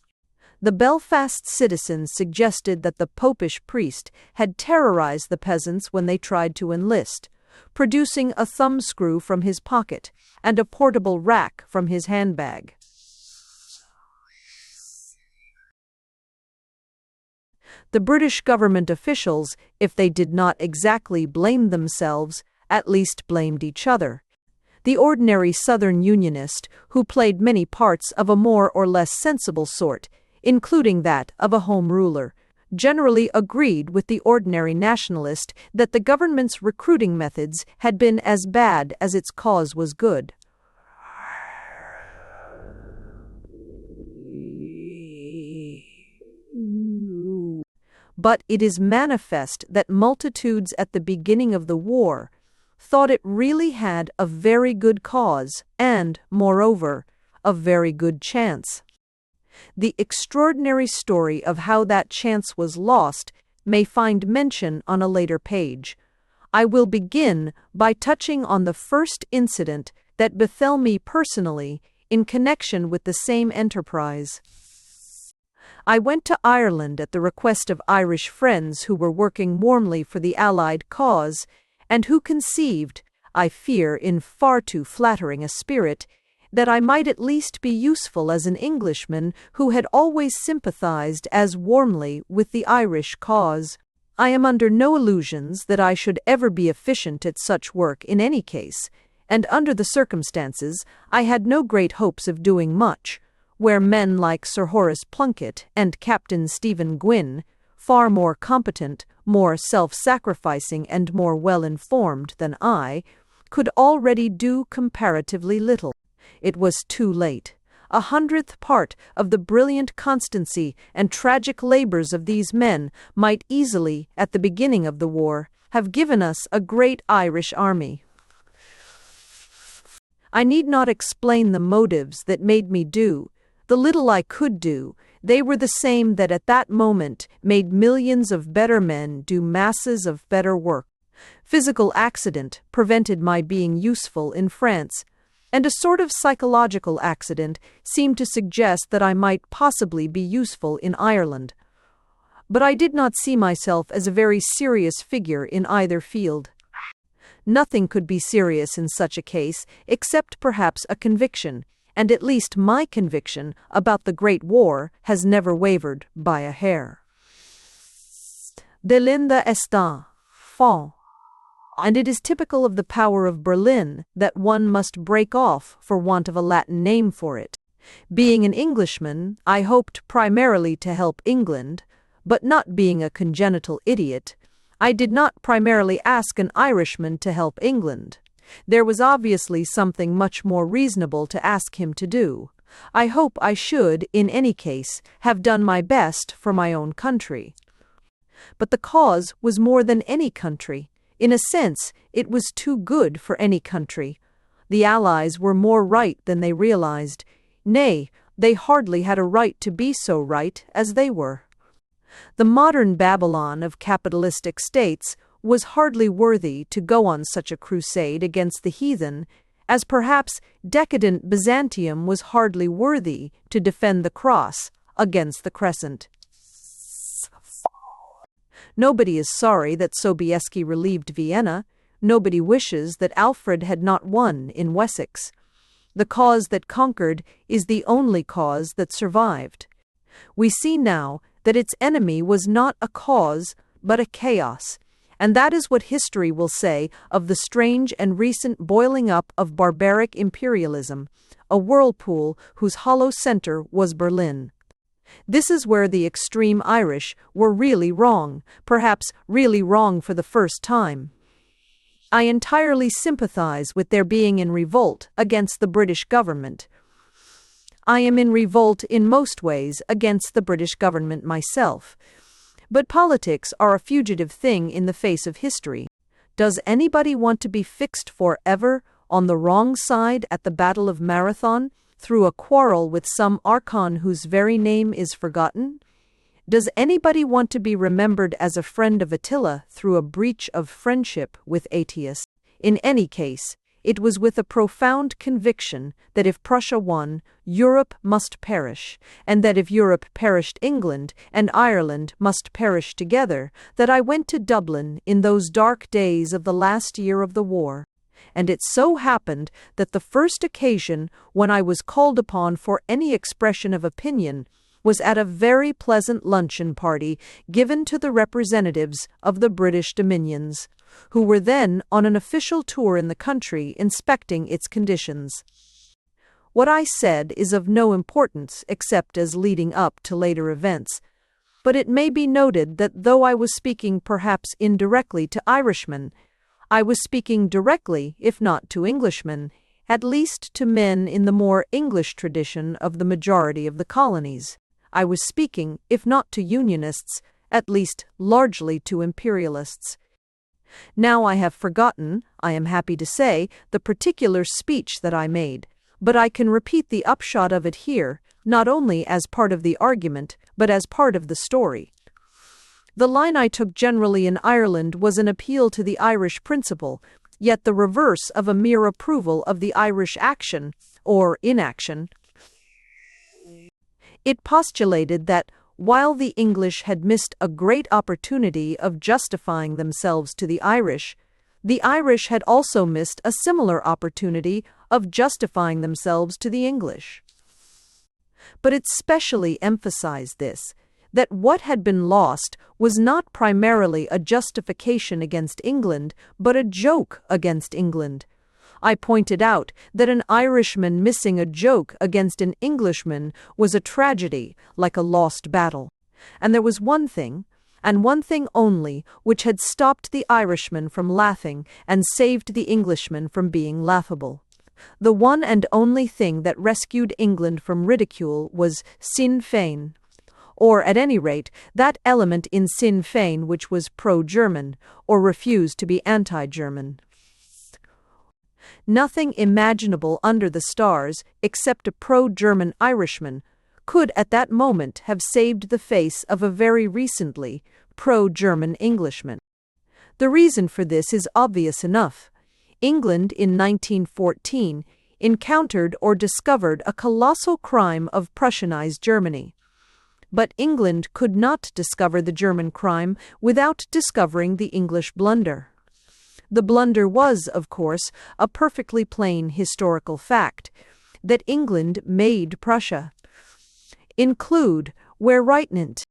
The Belfast citizens suggested that the popish priest had terrorized the peasants when they tried to enlist, producing a thumbscrew from his pocket and a portable rack from his handbag. The British government officials, if they did not exactly blame themselves, at least blamed each other. The ordinary Southern Unionist, who played many parts of a more or less sensible sort, including that of a Home Ruler, generally agreed with the ordinary nationalist that the government's recruiting methods had been as bad as its cause was good. But it is manifest that multitudes at the beginning of the war thought it really had a very good cause and, moreover, a very good chance. The extraordinary story of how that chance was lost may find mention on a later page. I will begin by touching on the first incident that befell me personally in connection with the same enterprise. I went to Ireland at the request of Irish friends who were working warmly for the Allied cause, and who conceived, I fear in far too flattering a spirit, that I might at least be useful as an Englishman who had always sympathized as warmly with the Irish cause. I am under no illusions that I should ever be efficient at such work in any case, and under the circumstances I had no great hopes of doing much, where men like Sir Horace Plunkett and Captain Stephen Gwynn, far more competent, more self-sacrificing and more well-informed than I, could already do comparatively little. It was too late. 100th part of the brilliant constancy and tragic labors of these men might easily, at the beginning of the war, have given us a great Irish army. I need not explain the motives that made me do the little I could do. They were the same that at that moment made millions of better men do masses of better work. Physical accident prevented my being useful in France, and a sort of psychological accident seemed to suggest that I might possibly be useful in Ireland. But I did not see myself as a very serious figure in either field. Nothing could be serious in such a case, except perhaps a conviction, and at least my conviction about the Great War has never wavered by a hair. Delinde estant fond. And it is typical of the power of Berlin that one must break off for want of a Latin name for it. Being an Englishman, I hoped primarily to help England, but not being a congenital idiot, I did not primarily ask an Irishman to help England. There was obviously something much more reasonable to ask him to do. I hope I should, in any case, have done my best for my own country. But the cause was more than any country. In a sense, it was too good for any country. The Allies were more right than they realized. Nay, they hardly had a right to be so right as they were. The modern Babylon of capitalistic states was hardly worthy to go on such a crusade against the heathen, as perhaps decadent Byzantium was hardly worthy to defend the cross against the crescent. Nobody is sorry that Sobieski relieved Vienna. Nobody wishes that Alfred had not won in Wessex. The cause that conquered is the only cause that survived. We see now that its enemy was not a cause, but a chaos, and that is what history will say of the strange and recent boiling up of barbaric imperialism, a whirlpool whose hollow center was Berlin. This is where the extreme Irish were really wrong, perhaps really wrong for the first time. I entirely sympathize with their being in revolt against the British government. I am in revolt in most ways against the British government myself. But politics are a fugitive thing in the face of history. Does anybody want to be fixed forever on the wrong side at the Battle of Marathon through a quarrel with some archon whose very name is forgotten? Does anybody want to be remembered as a friend of Attila through a breach of friendship with Aetius? In any case, it was with a profound conviction that if Prussia won, Europe must perish, and that if Europe perished, England and Ireland must perish together, that I went to Dublin in those dark days of the last year of the war. And it so happened that the first occasion when I was called upon for any expression of opinion was at a very pleasant luncheon party given to the representatives of the British dominions, who were then on an official tour in the country inspecting its conditions. What I said is of no importance except as leading up to later events, but it may be noted that though I was speaking perhaps indirectly to Irishmen, I was speaking directly, if not to Englishmen, at least to men in the more English tradition of the majority of the colonies. I was speaking, if not to Unionists, at least largely to imperialists. Now I have forgotten, I am happy to say, the particular speech that I made, but I can repeat the upshot of it here, not only as part of the argument, but as part of the story. The line I took generally in Ireland was an appeal to the Irish principle, yet the reverse of a mere approval of the Irish action, or inaction. It postulated that, while the English had missed a great opportunity of justifying themselves to the Irish had also missed a similar opportunity of justifying themselves to the English. But it specially emphasized this, that what had been lost was not primarily a justification against England, but a joke against England. I pointed out that an Irishman missing a joke against an Englishman was a tragedy, like a lost battle. And there was one thing, and one thing only, which had stopped the Irishman from laughing and saved the Englishman from being laughable. The one and only thing that rescued England from ridicule was Sinn Féin, or at any rate, that element in Sinn Féin which was pro-German, or refused to be anti-German. Nothing imaginable under the stars, except a pro-German Irishman, could at that moment have saved the face of a very recently pro-German Englishman. The reason for this is obvious enough. England in 1914 encountered or discovered a colossal crime of Prussianized Germany. But England could not discover the German crime without discovering the English blunder. The blunder was, of course, a perfectly plain historical fact, that England made Prussia. Include, where rightn't.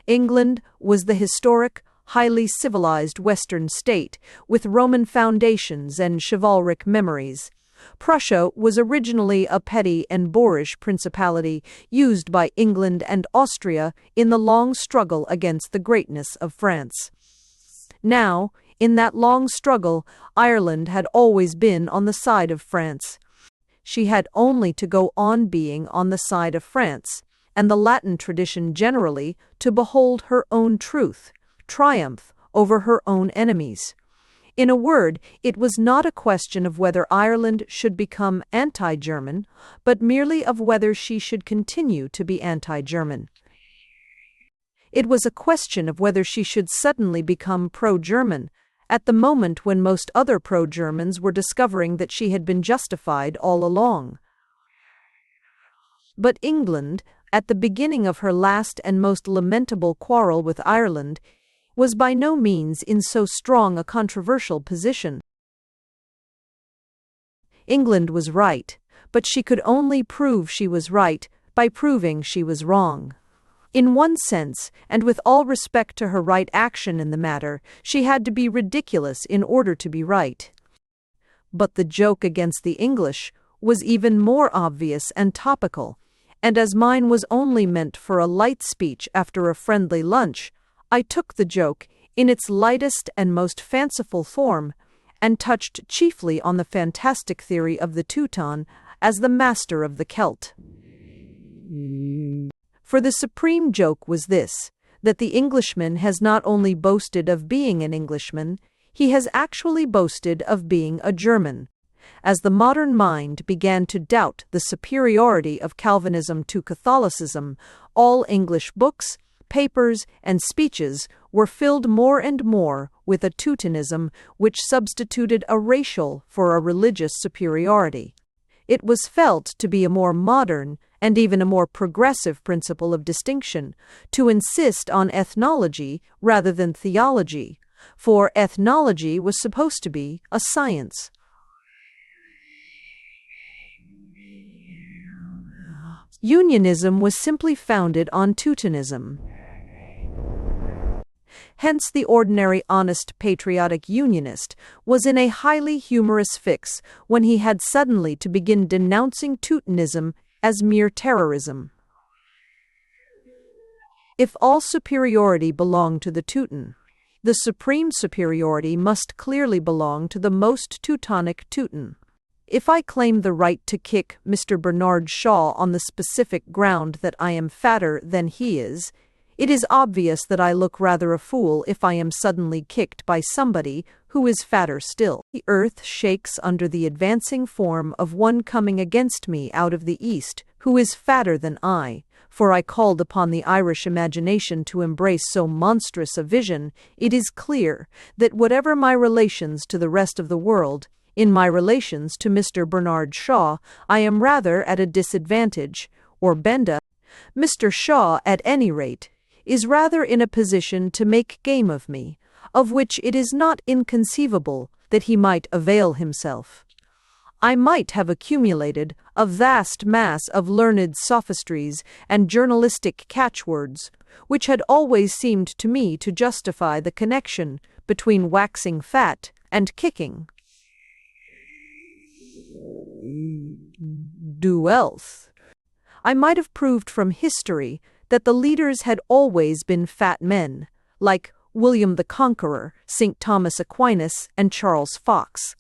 England was the historic, highly civilized Western state, with Roman foundations and chivalric memories. Prussia was originally a petty and boorish principality used by England and Austria in the long struggle against the greatness of France. Now, in that long struggle, Ireland had always been on the side of France. she had only to go on being on the side of France, and the Latin tradition generally, to behold her own truth, triumph over her own enemies. In a word, it was not a question of whether Ireland should become anti-German, but merely of whether she should continue to be anti-German. It was a question of whether she should suddenly become pro-German, at the moment when most other pro-Germans were discovering that she had been justified all along. But England, at the beginning of her last and most lamentable quarrel with Ireland, was by no means in so strong a controversial position. England was right, but she could only prove she was right by proving she was wrong. In one sense, and with all respect to her right action in the matter, she had to be ridiculous in order to be right. But the joke against the English was even more obvious and topical, and as mine was only meant for a light speech after a friendly lunch, I took the joke in its lightest and most fanciful form, and touched chiefly on the fantastic theory of the Teuton as the master of the Celt. For the supreme joke was this, that the Englishman has not only boasted of being an Englishman, he has actually boasted of being a German. As the modern mind began to doubt the superiority of Calvinism to Catholicism, all English books, papers, and speeches were filled more and more with a Teutonism which substituted a racial for a religious superiority. It was felt to be a more modern and even a more progressive principle of distinction to insist on ethnology rather than theology, for ethnology was supposed to be a science. Unionism was simply founded on Teutonism. Hence the ordinary honest patriotic unionist was in a highly humorous fix when he had suddenly to begin denouncing Teutonism as mere terrorism. If all superiority belonged to the Teuton, the supreme superiority must clearly belong to the most Teutonic Teuton. If I claim the right to kick Mr. Bernard Shaw on the specific ground that I am fatter than he is, it is obvious that I look rather a fool if I am suddenly kicked by somebody who is fatter still. The earth shakes under the advancing form of one coming against me out of the east, who is fatter than I, for I called upon the Irish imagination to embrace so monstrous a vision. It is clear that whatever my relations to the rest of the world, in my relations to Mr. Bernard Shaw, I am rather at a disadvantage, or benda. Mr. Shaw, at any rate, is rather in a position to make game of me, of which it is not inconceivable that he might avail himself. I might have accumulated a vast mass of learned sophistries and journalistic catchwords, which had always seemed to me to justify the connection between waxing fat and kicking. Do else. I might have proved from history that the leaders had always been fat men, like William the Conqueror, St. Thomas Aquinas, and Charles Fox.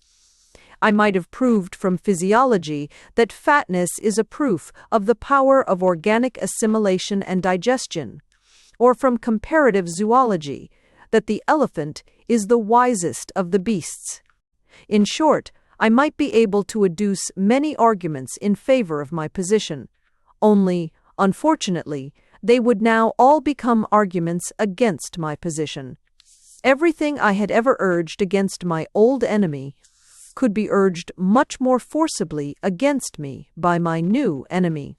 I might have proved from physiology that fatness is a proof of the power of organic assimilation and digestion, or from comparative zoology, that the elephant is the wisest of the beasts. In short, I might be able to adduce many arguments in favor of my position, only, unfortunately, they would now all become arguments against my position. Everything I had ever urged against my old enemy could be urged much more forcibly against me by my new enemy.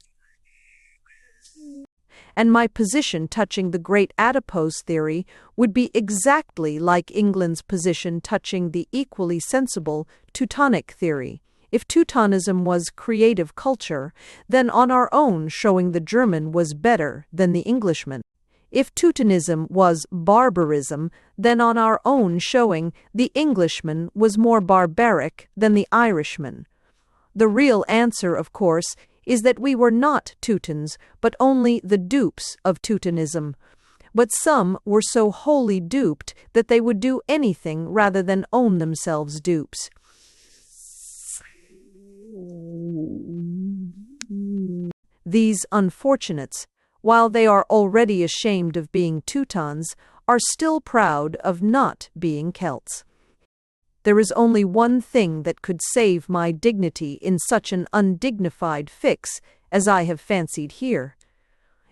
And my position touching the great adipose theory would be exactly like England's position touching the equally sensible Teutonic theory. If Teutonism was creative culture, then on our own showing the German was better than the Englishman. If Teutonism was barbarism, then on our own showing the Englishman was more barbaric than the Irishman. The real answer, of course, is that we were not Teutons, but only the dupes of Teutonism. But some were so wholly duped that they would do anything rather than own themselves dupes. These unfortunates, while they are already ashamed of being Teutons, are still proud of not being Celts. There is only one thing that could save my dignity in such an undignified fix as I have fancied here.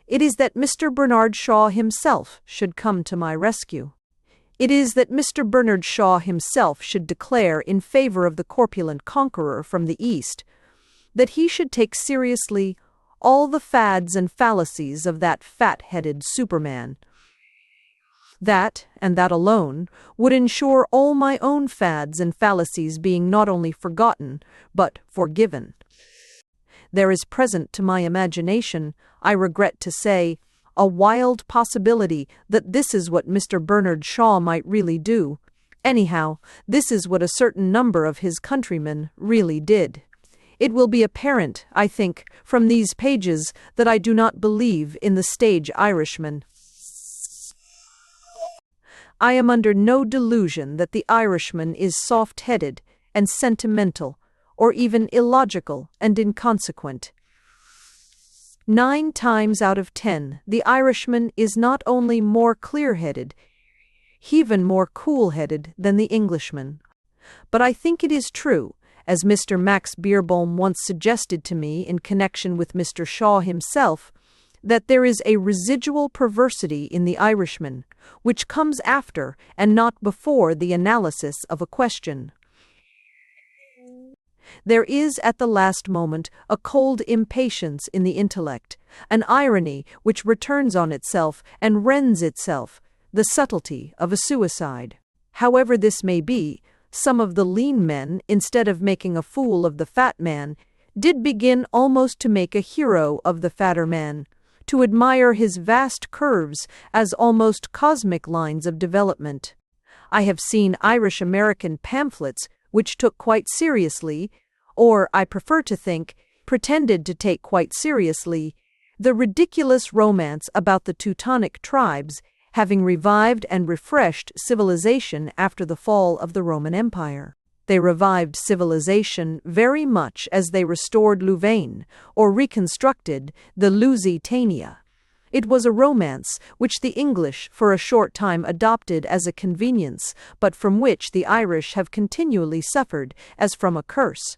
It is that Mr. Bernard Shaw himself should come to my rescue. It is that Mr. Bernard Shaw himself should declare in favor of the corpulent conqueror from the East, that he should take seriously all the fads and fallacies of that fat-headed Superman. That, and that alone, would ensure all my own fads and fallacies being not only forgotten, but forgiven. There is present to my imagination, I regret to say, a wild possibility that this is what Mr. Bernard Shaw might really do. Anyhow, this is what a certain number of his countrymen really did. It will be apparent, I think, from these pages that I do not believe in the stage Irishman. I am under no delusion that the Irishman is soft-headed and sentimental, or even illogical and inconsequent. 9 times out of 10, the Irishman is not only more clear-headed, even more cool-headed than the Englishman. But I think it is true, as Mr. Max Beerbohm once suggested to me in connection with Mr. Shaw himself, that there is a residual perversity in the Irishman, which comes after and not before the analysis of a question. There is at the last moment a cold impatience in the intellect, an irony which returns on itself and rends itself, the subtlety of a suicide. However this may be, some of the lean men, instead of making a fool of the fat man, did begin almost to make a hero of the fatter man, to admire his vast curves as almost cosmic lines of development. I have seen Irish-American pamphlets which took quite seriously, or, I prefer to think, pretended to take quite seriously, the ridiculous romance about the Teutonic tribes having revived and refreshed civilization after the fall of the Roman Empire. They revived civilization very much as they restored Louvain, or reconstructed the Lusitania. It was a romance which the English for a short time adopted as a convenience, but from which the Irish have continually suffered as from a curse.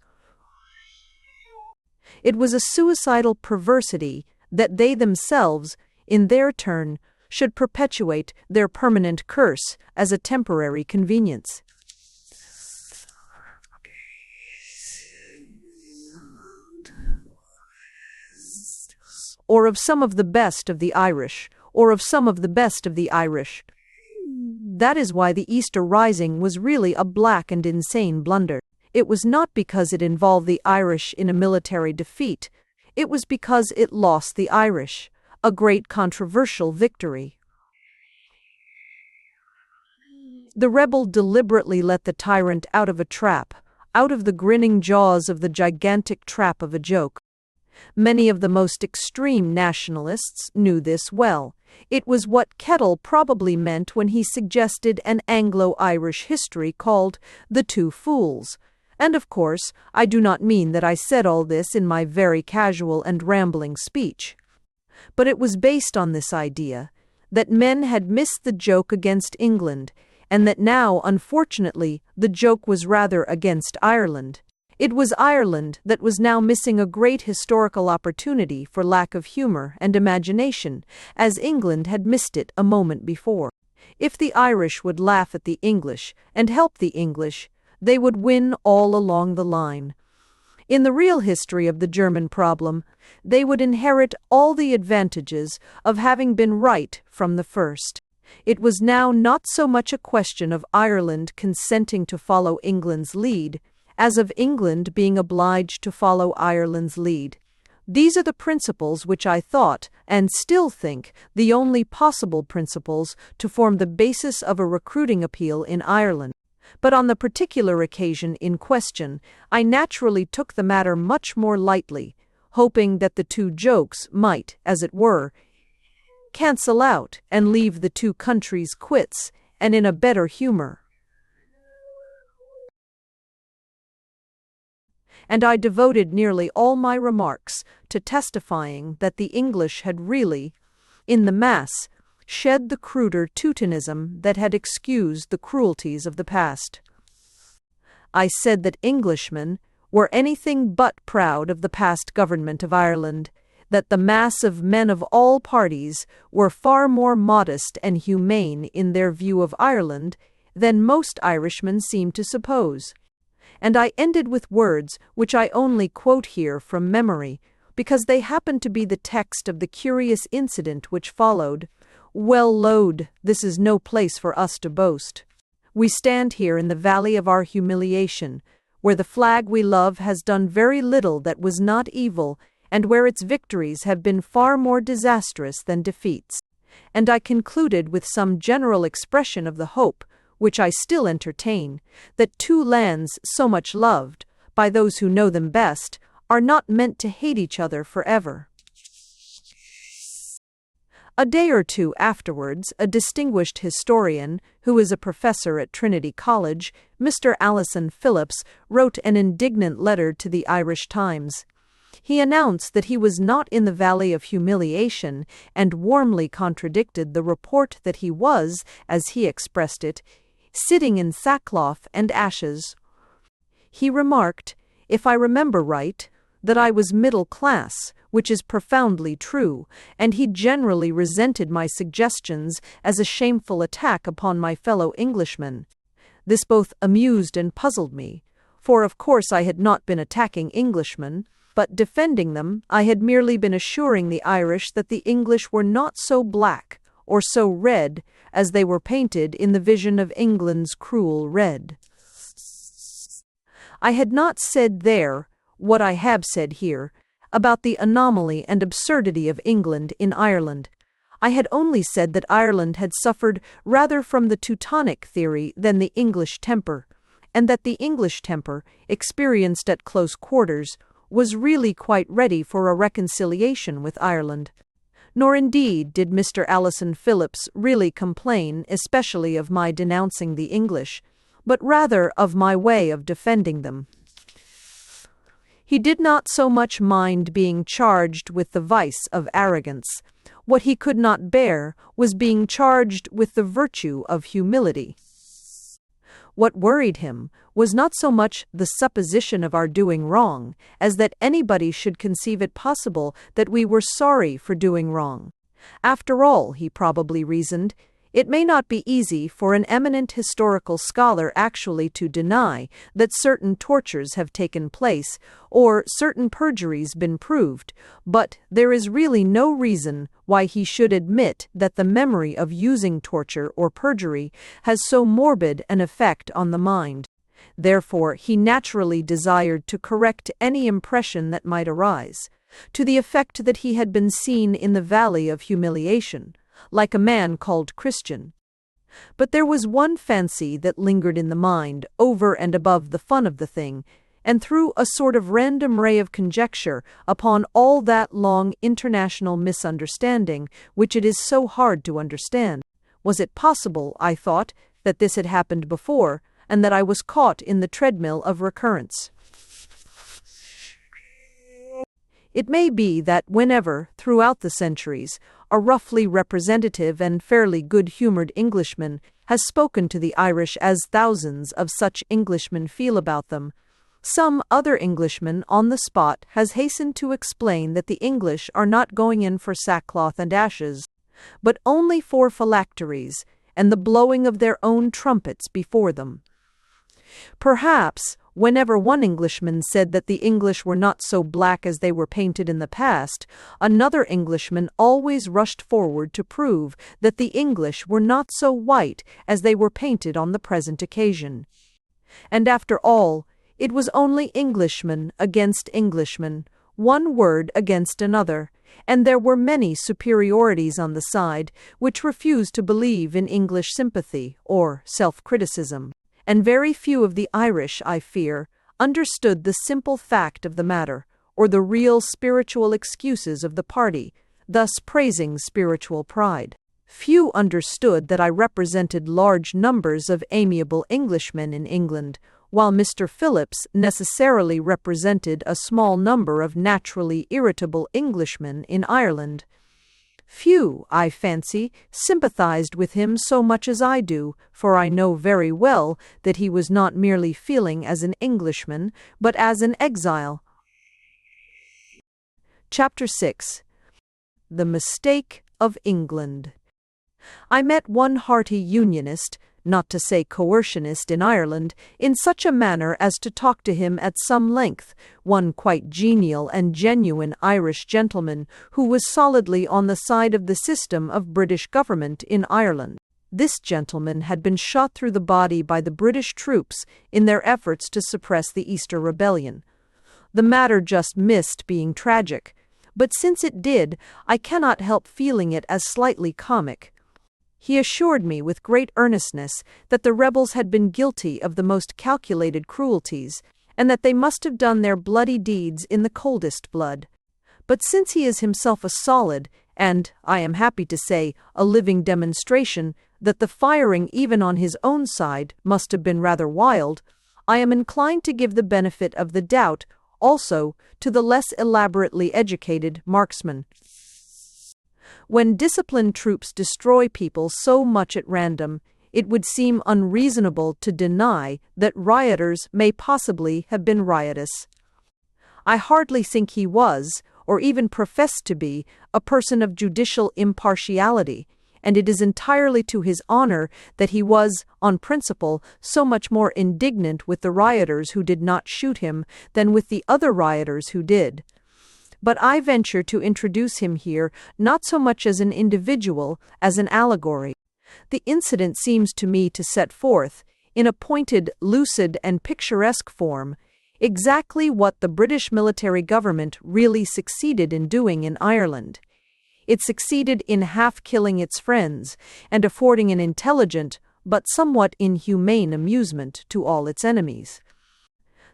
It was a suicidal perversity that they themselves, in their turn, should perpetuate their permanent curse as a temporary convenience. Or of some of the best of the Irish, or of some of the best of the Irish. That is why the Easter Rising was really a black and insane blunder. It was not because it involved the Irish in a military defeat. It was because it lost the Irish, a great controversial victory. The rebel deliberately let the tyrant out of a trap, out of the grinning jaws of the gigantic trap of a joke. Many of the most extreme nationalists knew this well. It was what Kettle probably meant when he suggested an Anglo-Irish history called The Two Fools. And of course, I do not mean that I said all this in my very casual and rambling speech. But it was based on this idea that men had missed the joke against England, and that now, unfortunately, the joke was rather against Ireland. It was Ireland that was now missing a great historical opportunity for lack of humor and imagination, as England had missed it a moment before. If the Irish would laugh at the English and help the English, they would win all along the line. In the real history of the German problem, they would inherit all the advantages of having been right from the first. It was now not so much a question of Ireland consenting to follow England's lead, as of England being obliged to follow Ireland's lead. These are the principles which I thought, and still think, the only possible principles to form the basis of a recruiting appeal in Ireland. But on the particular occasion in question, I naturally took the matter much more lightly, hoping that the two jokes might, as it were, cancel out and leave the two countries quits and in a better humor. and I devoted nearly all my remarks to testifying that the English had really, in the mass, shed the cruder Teutonism that had excused the cruelties of the past. I said that Englishmen were anything but proud of the past government of Ireland, that the mass of men of all parties were far more modest and humane in their view of Ireland than most Irishmen seem to suppose. And I ended with words which I only quote here from memory, because they happen to be the text of the curious incident which followed. "Well, Lord, this is no place for us to boast. We stand here in the valley of our humiliation, where the flag we love has done very little that was not evil, and where its victories have been far more disastrous than defeats." And I concluded with some general expression of the hope, which I still entertain, that two lands so much loved, by those who know them best, are not meant to hate each other forever. A day or two afterwards, a distinguished historian, who is a professor at Trinity College, Mr. Alison Phillips, wrote an indignant letter to the Irish Times. He announced that he was not in the Valley of Humiliation and warmly contradicted the report that he was, as he expressed it, sitting in sackcloth and ashes. He remarked, if I remember right, that I was middle class, which is profoundly true, and he generally resented my suggestions as a shameful attack upon my fellow Englishmen. This both amused and puzzled me, for of course I had not been attacking Englishmen, but defending them. I had merely been assuring the Irish that the English were not so black or so red as they were painted in the vision of England's cruel red. I had not said there what I have said here about the anomaly and absurdity of England in Ireland. I had only said that Ireland had suffered rather from the Teutonic theory than the English temper, and that the English temper, experienced at close quarters, was really quite ready for a reconciliation with Ireland. Nor indeed did Mr. Alison Phillips really complain especially of my denouncing the English, but rather of my way of defending them. He did not so much mind being charged with the vice of arrogance. What he could not bear was being charged with the virtue of humility. What worried him was not so much the supposition of our doing wrong, as that anybody should conceive it possible that we were sorry for doing wrong. After all, he probably reasoned, it may not be easy for an eminent historical scholar actually to deny that certain tortures have taken place or certain perjuries been proved, but there is really no reason why he should admit that the memory of using torture or perjury has so morbid an effect on the mind. Therefore, he naturally desired to correct any impression that might arise, to the effect that he had been seen in the Valley of Humiliation, like a man called Christian. But there was one fancy that lingered in the mind over and above the fun of the thing, and threw a sort of random ray of conjecture upon all that long international misunderstanding which it is so hard to understand. Was it possible, I thought, that this had happened before, and that I was caught in the treadmill of recurrence? It may be that whenever, throughout the centuries, a roughly representative and fairly good-humored Englishman has spoken to the Irish as thousands of such Englishmen feel about them, some other Englishman on the spot has hastened to explain that the English are not going in for sackcloth and ashes, but only for phylacteries and the blowing of their own trumpets before them. Perhaps, whenever one Englishman said that the English were not so black as they were painted in the past, another Englishman always rushed forward to prove that the English were not so white as they were painted on the present occasion. And after all, it was only Englishmen against Englishmen, one word against another, and there were many superiorities on the side which refused to believe in English sympathy or self-criticism. And very few of the Irish, I fear, understood the simple fact of the matter, or the real spiritual excuses of the party, thus praising spiritual pride. Few understood that I represented large numbers of amiable Englishmen in England, while Mr. Phillips necessarily represented a small number of naturally irritable Englishmen in Ireland. Few, I fancy, sympathized with him so much as I do, for I know very well that he was not merely feeling as an Englishman, but as an exile. Chapter 6. The Mistake of England. I met one hearty Unionist, not to say coercionist, in Ireland, in such a manner as to talk to him at some length, one quite genial and genuine Irish gentleman who was solidly on the side of the system of British government in Ireland. This gentleman had been shot through the body by the British troops in their efforts to suppress the Easter Rebellion. The matter just missed being tragic, but since it did, I cannot help feeling it as slightly comic. He assured me with great earnestness that the rebels had been guilty of the most calculated cruelties, and that they must have done their bloody deeds in the coldest blood. But since he is himself a solid, and, I am happy to say, a living demonstration that the firing even on his own side must have been rather wild, I am inclined to give the benefit of the doubt also to the less elaborately educated marksman. When disciplined troops destroy people so much at random, it would seem unreasonable to deny that rioters may possibly have been riotous. I hardly think he was, or even professed to be, a person of judicial impartiality, and it is entirely to his honor that he was, on principle, so much more indignant with the rioters who did not shoot him than with the other rioters who did. But I venture to introduce him here not so much as an individual as an allegory. The incident seems to me to set forth, in a pointed, lucid, and picturesque form, exactly what the British military government really succeeded in doing in Ireland. It succeeded in half-killing its friends, and affording an intelligent, but somewhat inhumane amusement to all its enemies.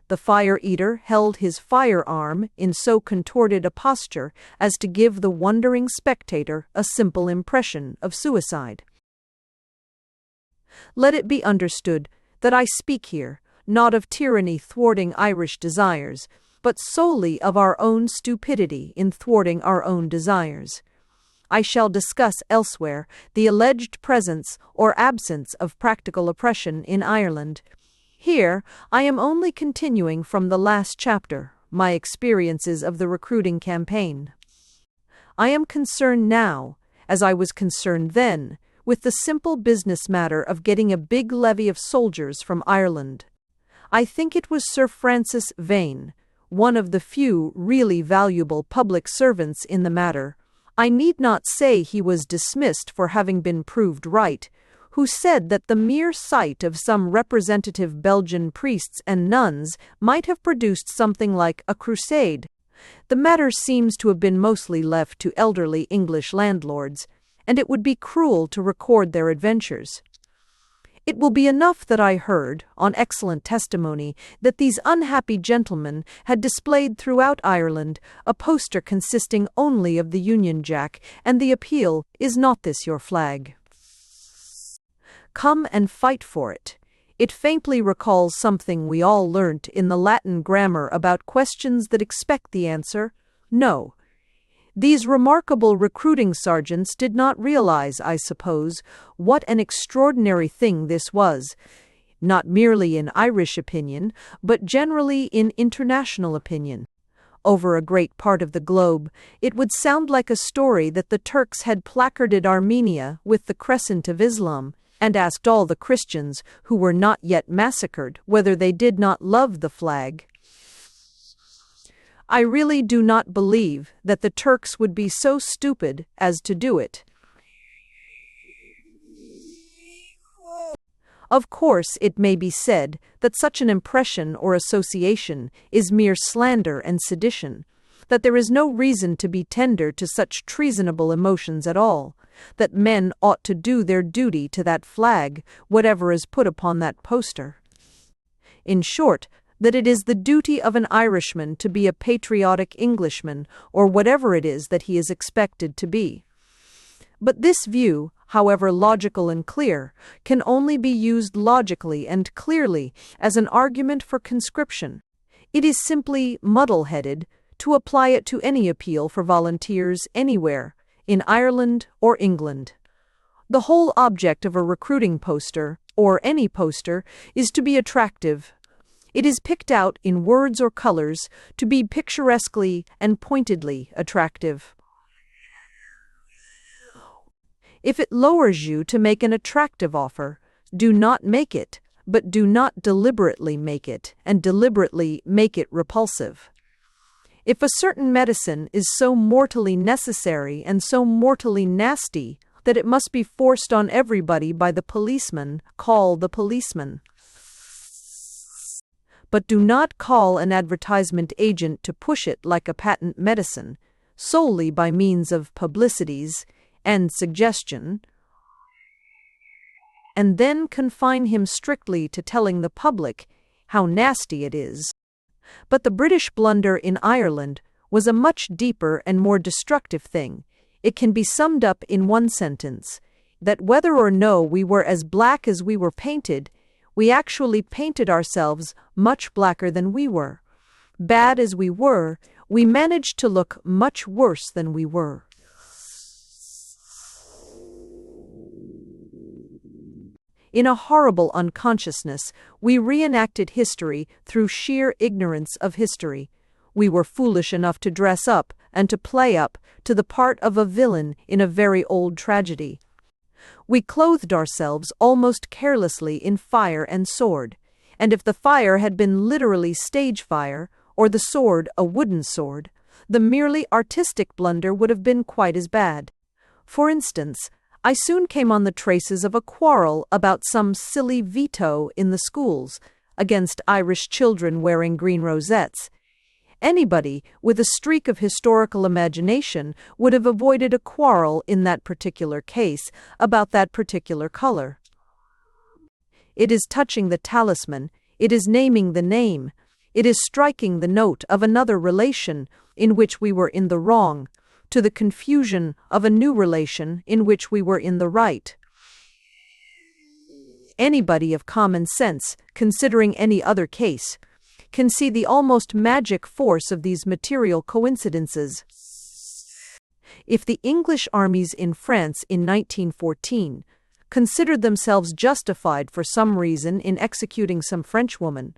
The fire-eater held his firearm in so contorted a posture as to give the wondering spectator a simple impression of suicide. Let it be understood that I speak here, not of tyranny thwarting Irish desires, but solely of our own stupidity in thwarting our own desires. I shall discuss elsewhere the alleged presence or absence of practical oppression in Ireland. Here, I am only continuing from the last chapter, my experiences of the recruiting campaign. I am concerned now, as I was concerned then, with the simple business matter of getting a big levy of soldiers from Ireland. I think it was Sir Francis Vane, one of the few really valuable public servants in the matter. I need not say he was dismissed for having been proved right, who said that the mere sight of some representative Belgian priests and nuns might have produced something like a crusade. The matter seems to have been mostly left to elderly English landlords, and it would be cruel to record their adventures. It will be enough that I heard, on excellent testimony, that these unhappy gentlemen had displayed throughout Ireland a poster consisting only of the Union Jack, and the appeal, "Is not this your flag? Come and fight for it." It faintly recalls something we all learnt in the Latin grammar about questions that expect the answer, "no." These remarkable recruiting sergeants did not realize, I suppose, what an extraordinary thing this was, not merely in Irish opinion, but generally in international opinion. Over a great part of the globe, it would sound like a story that the Turks had placarded Armenia with the crescent of Islam, and asked all the Christians who were not yet massacred whether they did not love the flag. I really do not believe that the Turks would be so stupid as to do it. Of course, it may be said that such an impression or association is mere slander and sedition, that there is no reason to be tender to such treasonable emotions at all, that men ought to do their duty to that flag, whatever is put upon that poster. In short, that it is the duty of an Irishman to be a patriotic Englishman, or whatever it is that he is expected to be. But this view, however logical and clear, can only be used logically and clearly as an argument for conscription. It is simply muddle-headed to apply it to any appeal for volunteers anywhere, in Ireland or England. The whole object of a recruiting poster, or any poster, is to be attractive. It is picked out in words or colors to be picturesquely and pointedly attractive. If it lowers you to make an attractive offer, do not make it, but do not deliberately make it, and deliberately make it repulsive. If a certain medicine is so mortally necessary and so mortally nasty that it must be forced on everybody by the policeman, call the policeman. But do not call an advertisement agent to push it like a patent medicine, solely by means of publicities and suggestion, and then confine him strictly to telling the public how nasty it is. But the British blunder in Ireland was a much deeper and more destructive thing. It can be summed up in one sentence, that whether or no we were as black as we were painted, we actually painted ourselves much blacker than we were. Bad as we were, we managed to look much worse than we were. In a horrible unconsciousness, we reenacted history through sheer ignorance of history. We were foolish enough to dress up and to play up to the part of a villain in a very old tragedy. We clothed ourselves almost carelessly in fire and sword, and if the fire had been literally stage fire, or the sword a wooden sword, the merely artistic blunder would have been quite as bad. For instance, I soon came on the traces of a quarrel about some silly veto in the schools against Irish children wearing green rosettes. Anybody with a streak of historical imagination would have avoided a quarrel in that particular case about that particular color. It is touching the talisman, it is naming the name, it is striking the note of another relation in which we were in the wrong, to the confusion of a new relation in which we were in the right. Anybody of common sense, considering any other case, can see the almost magic force of these material coincidences. If the English armies in France in 1914 considered themselves justified for some reason in executing some Frenchwoman,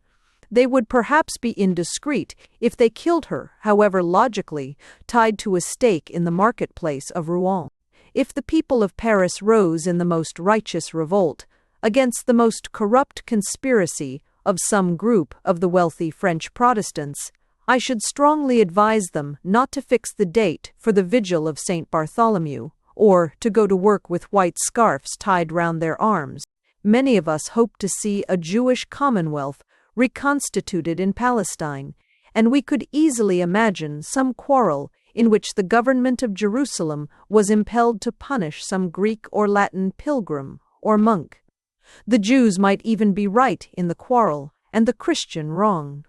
they would perhaps be indiscreet if they killed her, however logically, tied to a stake in the marketplace of Rouen. If the people of Paris rose in the most righteous revolt against the most corrupt conspiracy of some group of the wealthy French Protestants, I should strongly advise them not to fix the date for the vigil of St. Bartholomew, or to go to work with white scarfs tied round their arms. Many of us hope to see a Jewish commonwealth reconstituted in Palestine, and we could easily imagine some quarrel in which the government of Jerusalem was impelled to punish some Greek or Latin pilgrim or monk. The Jews might even be right in the quarrel, and the Christian wrong.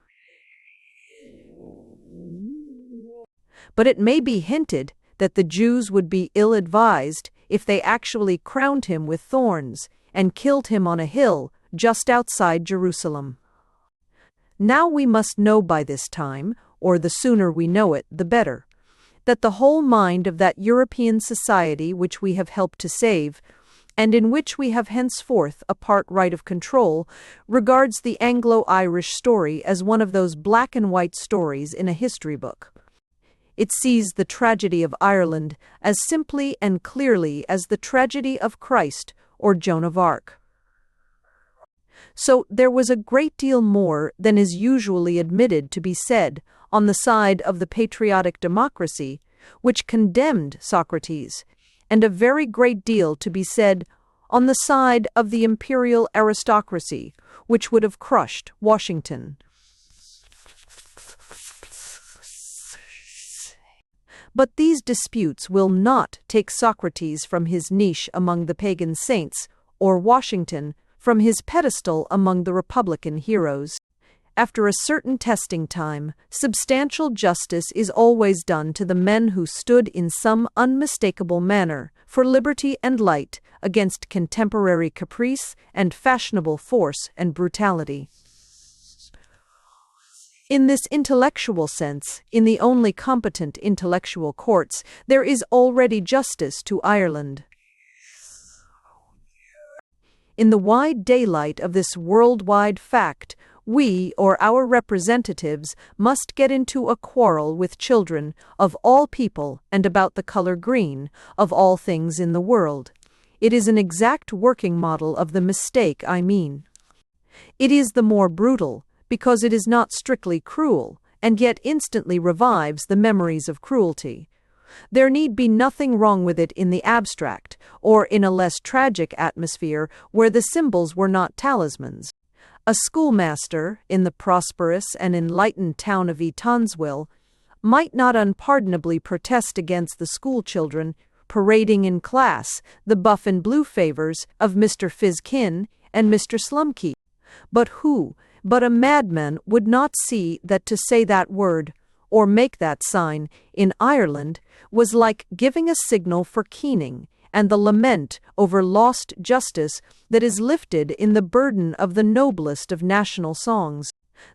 But it may be hinted that the Jews would be ill-advised if they actually crowned him with thorns and killed him on a hill just outside Jerusalem. Now we must know by this time, or the sooner we know it, the better, that the whole mind of that European society which we have helped to save, and in which we have henceforth a part right of control, regards the Anglo-Irish story as one of those black and white stories in a history book. It sees the tragedy of Ireland as simply and clearly as the tragedy of Christ or Joan of Arc. So there was a great deal more than is usually admitted to be said on the side of the patriotic democracy, which condemned Socrates, and a very great deal to be said on the side of the imperial aristocracy, which would have crushed Washington. But these disputes will not take Socrates from his niche among the pagan saints, or Washington from his pedestal among the Republican heroes. After a certain testing time, substantial justice is always done to the men who stood in some unmistakable manner for liberty and light against contemporary caprice and fashionable force and brutality. In this intellectual sense, in the only competent intellectual courts, there is already justice to Ireland. In the wide daylight of this worldwide fact, we, or our representatives, must get into a quarrel with children of all people and about the color green of all things in the world. It is an exact working model of the mistake I mean. It is the more brutal, because it is not strictly cruel, and yet instantly revives the memories of cruelty. There need be nothing wrong with it in the abstract, or in a less tragic atmosphere where the symbols were not talismans. A schoolmaster, in the prosperous and enlightened town of Eatanswill, might not unpardonably protest against the schoolchildren parading in class the buff and blue favours of Mr. Fizkin and Mr. Slumkey. But who, but a madman, would not see that to say that word, or make that sign, in Ireland, was like giving a signal for keening, and the lament over lost justice that is lifted in the burden of the noblest of national songs,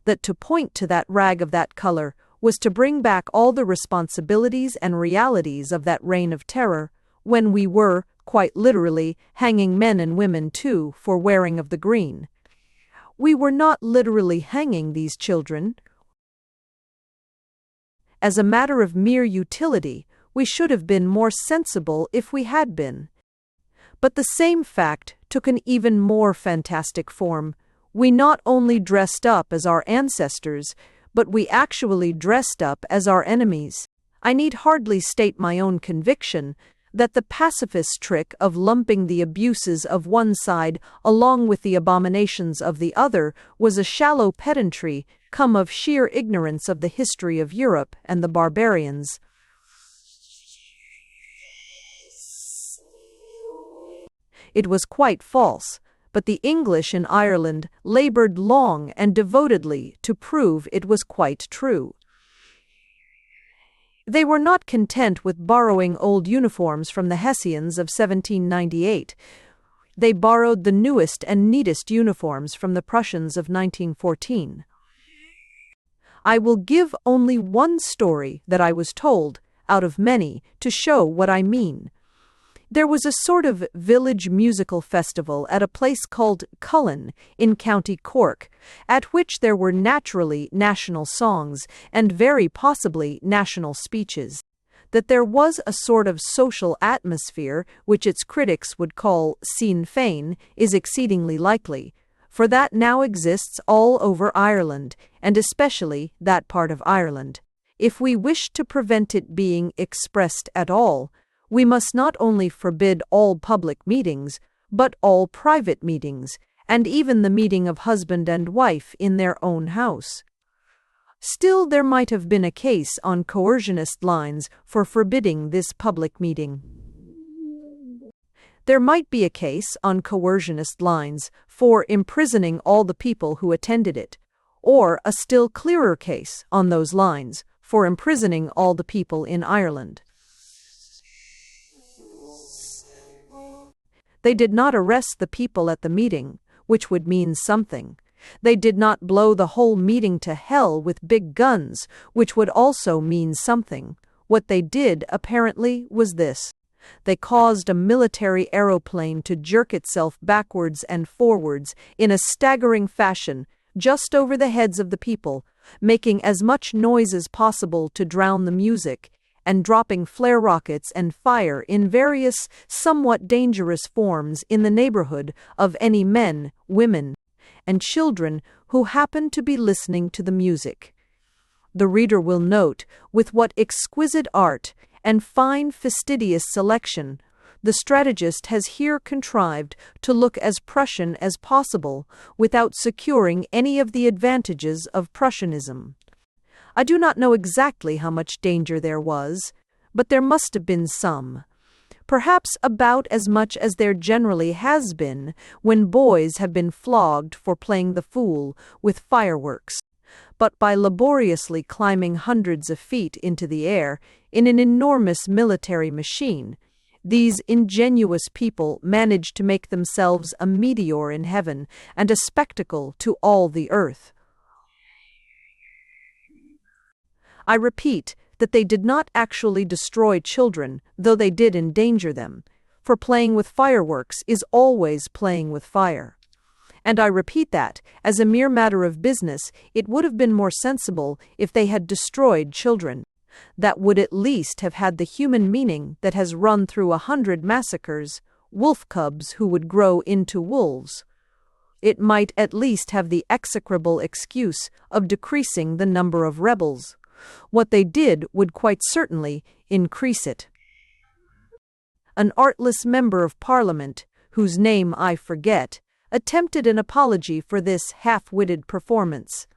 that to point to that rag of that color was to bring back all the responsibilities and realities of that reign of terror, when we were, quite literally, hanging men and women too for wearing of the green. We were not literally hanging these children. As a matter of mere utility, we should have been more sensible if we had been. But the same fact took an even more fantastic form. We not only dressed up as our ancestors, but we actually dressed up as our enemies. I need hardly state my own conviction that the pacifist trick of lumping the abuses of one side along with the abominations of the other was a shallow pedantry come of sheer ignorance of the history of Europe and the barbarians. It was quite false, but the English in Ireland laboured long and devotedly to prove it was quite true. They were not content with borrowing old uniforms from the Hessians of 1798. They borrowed the newest and neatest uniforms from the Prussians of 1914. I will give only one story that I was told, out of many, to show what I mean. There was a sort of village musical festival at a place called Cullen in County Cork, at which there were naturally national songs and very possibly national speeches. That there was a sort of social atmosphere which its critics would call Sinn Féin is exceedingly likely, for that now exists all over Ireland, and especially that part of Ireland. If we wish to prevent it being expressed at all, we must not only forbid all public meetings, but all private meetings, and even the meeting of husband and wife in their own house. Still, there might have been a case on coercionist lines for forbidding this public meeting. There might be a case on coercionist lines for imprisoning all the people who attended it, or a still clearer case on those lines for imprisoning all the people in Ireland. They did not arrest the people at the meeting, which would mean something. They did not blow the whole meeting to hell with big guns, which would also mean something. What they did, apparently, was this. They caused a military aeroplane to jerk itself backwards and forwards in a staggering fashion just over the heads of the people, making as much noise as possible to drown the music, and dropping flare rockets and fire in various, somewhat dangerous forms in the neighborhood of any men, women, and children who happened to be listening to the music. The reader will note with what exquisite art and fine fastidious selection the strategist has here contrived to look as Prussian as possible without securing any of the advantages of Prussianism. I do not know exactly how much danger there was, but there must have been some. Perhaps about as much as there generally has been when boys have been flogged for playing the fool with fireworks. but by laboriously climbing hundreds of feet into the air in an enormous military machine. These ingenuous people managed to make themselves a meteor in heaven and a spectacle to all the earth. I repeat that they did not actually destroy children, though they did endanger them, for playing with fireworks is always playing with fire. And I repeat that, as a mere matter of business, it would have been more sensible if they had destroyed children. That would at least have had the human meaning that has run through 100 massacres, wolf cubs who would grow into wolves. It might at least have the execrable excuse of decreasing the number of rebels. What they did would quite certainly increase it. An artless member of Parliament, whose name I forget, attempted an apology for this half-witted performance.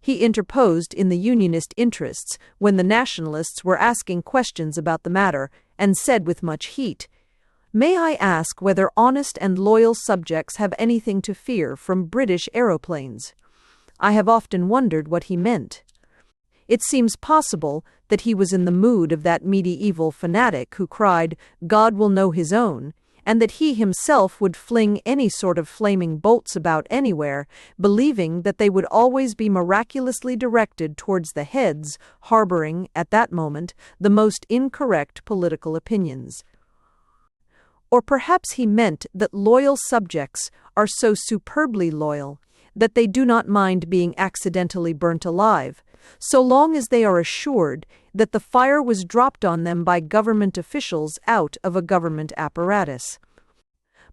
He interposed in the Unionist interests when the Nationalists were asking questions about the matter, and said with much heat, "May I ask whether honest and loyal subjects have anything to fear from British aeroplanes?" I have often wondered what he meant. It seems possible that he was in the mood of that medieval fanatic who cried, "God will know his own," and that he himself would fling any sort of flaming bolts about anywhere, believing that they would always be miraculously directed towards the heads harboring, at that moment, the most incorrect political opinions. Or perhaps he meant that loyal subjects are so superbly loyal that they do not mind being accidentally burnt alive, so long as they are assured that the fire was dropped on them by government officials out of a government apparatus.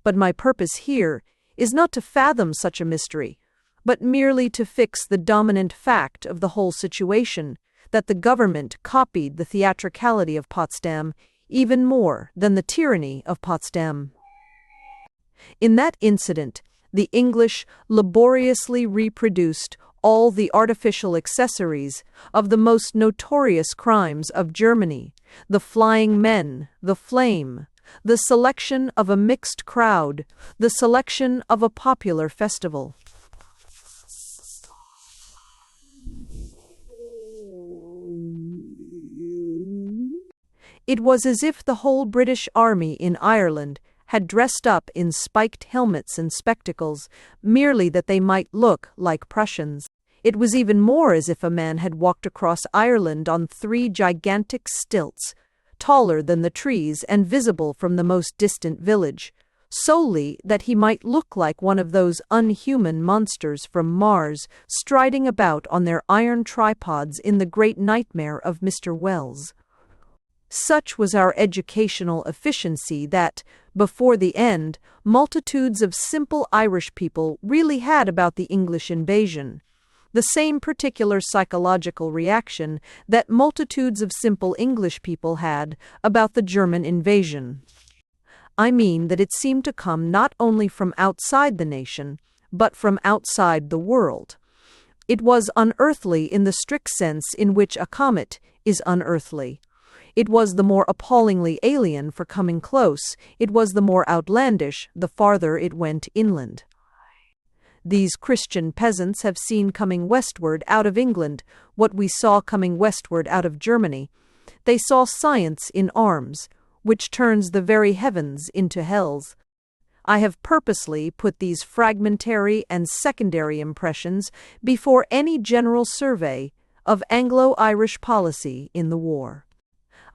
But my purpose here is not to fathom such a mystery, but merely to fix the dominant fact of the whole situation, that the government copied the theatricality of Potsdam even more than the tyranny of Potsdam. In that incident, the English laboriously reproduced all the artificial accessories of the most notorious crimes of Germany: the flying men, the flame, the selection of a mixed crowd, the selection of a popular festival. It was as if the whole British army in Ireland had dressed up in spiked helmets and spectacles, merely that they might look like Prussians. It was even more as if a man had walked across Ireland on 3 gigantic stilts, taller than the trees and visible from the most distant village, solely that he might look like one of those unhuman monsters from Mars striding about on their iron tripods in The Great Nightmare of Mr. Wells. Such was our educational efficiency that, before the end, multitudes of simple Irish people really had about the English invasion the same particular psychological reaction that multitudes of simple English people had about the German invasion. I mean that it seemed to come not only from outside the nation, but from outside the world. It was unearthly in the strict sense in which a comet is unearthly. It was the more appallingly alien for coming close, it was the more outlandish the farther it went inland. These Christian peasants have seen coming westward out of England what we saw coming westward out of Germany. They saw science in arms, which turns the very heavens into hells. I have purposely put these fragmentary and secondary impressions before any general survey of Anglo-Irish policy in the war.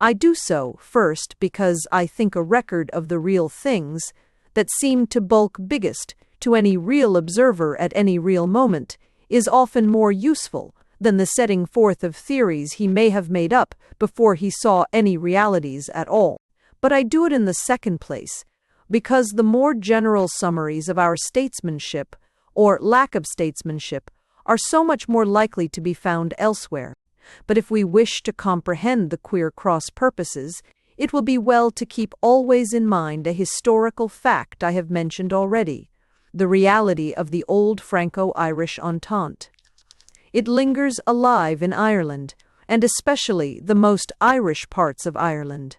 I do so, first, because I think a record of the real things that seem to bulk biggest to any real observer at any real moment is often more useful than the setting forth of theories he may have made up before he saw any realities at all. But I do it in the second place, because the more general summaries of our statesmanship, or lack of statesmanship, are so much more likely to be found elsewhere. But if we wish to comprehend the queer cross purposes, it will be well to keep always in mind a historical fact I have mentioned already: the reality of the old Franco-Irish Entente. It lingers alive in Ireland, and especially the most Irish parts of Ireland.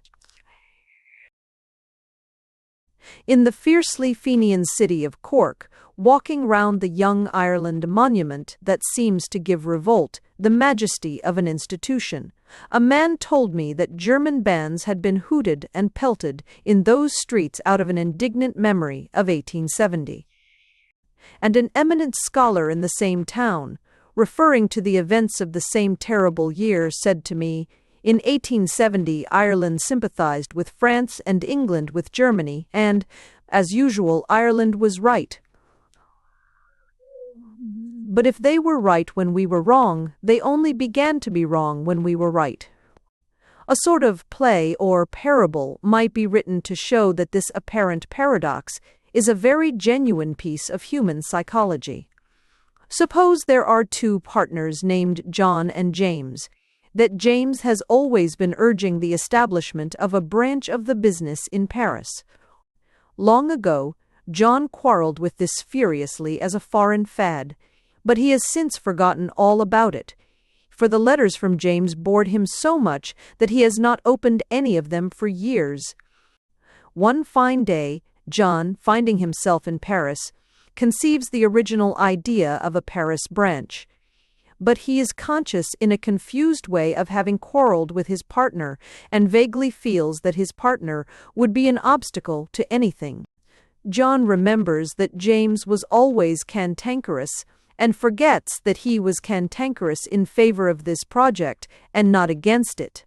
In the fiercely Fenian city of Cork, walking round the Young Ireland monument that seems to give revolt the majesty of an institution, a man told me that German bands had been hooted and pelted in those streets out of an indignant memory of 1870. And an eminent scholar in the same town, referring to the events of the same terrible year, said to me, in 1870 Ireland sympathized with France and England with Germany, and, as usual, Ireland was right. But if they were right when we were wrong, they only began to be wrong when we were right. A sort of play or parable might be written to show that this apparent paradox is a very genuine piece of human psychology. Suppose there are two partners named John and James, that James has always been urging the establishment of a branch of the business in Paris. Long ago, John quarreled with this furiously as a foreign fad, but he has since forgotten all about it, for the letters from James bored him so much that he has not opened any of them for years. One fine day, John, finding himself in Paris, conceives the original idea of a Paris branch. But he is conscious in a confused way of having quarreled with his partner and vaguely feels that his partner would be an obstacle to anything. John remembers that James was always cantankerous and forgets that he was cantankerous in favor of this project and not against it.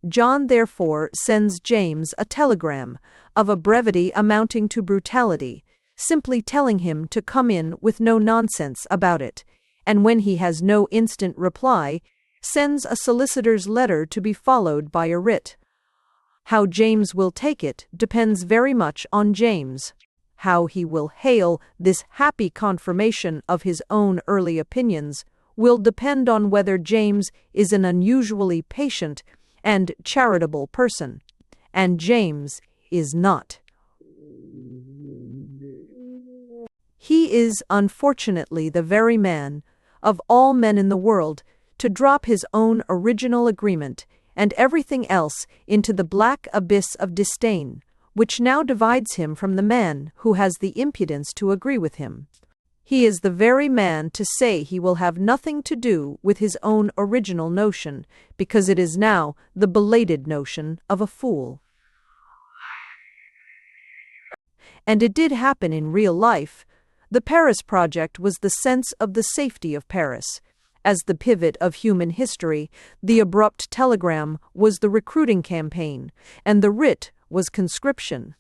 John therefore sends James a telegram of a brevity amounting to brutality, simply telling him to come in with no nonsense about it, and when he has no instant reply, sends a solicitor's letter to be followed by a writ. How James will take it depends very much on James. How he will hail this happy confirmation of his own early opinions will depend on whether James is an unusually patient and charitable person, and James is not. He is unfortunately the very man, of all men in the world, to drop his own original agreement and everything else into the black abyss of disdain, which now divides him from the man who has the impudence to agree with him. He is the very man to say he will have nothing to do with his own original notion, because it is now the belated notion of a fool. And it did happen in real life. The Paris project was the sense of the safety of Paris. As the pivot of human history, the abrupt telegram was the recruiting campaign, and the writ was conscription.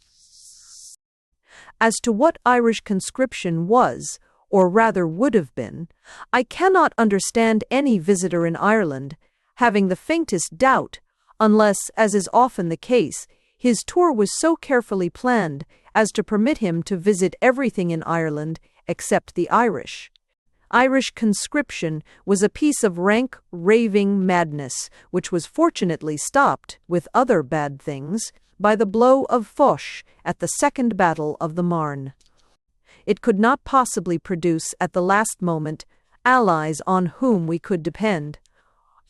As to what Irish conscription was, or rather would have been, I cannot understand any visitor in Ireland having the faintest doubt, unless, as is often the case, his tour was so carefully planned as to permit him to visit everything in Ireland except the Irish. Irish conscription was a piece of rank, raving madness, which was fortunately stopped, with other bad things, by the blow of Foch at the Second Battle of the Marne. It could not possibly produce at the last moment allies on whom we could depend,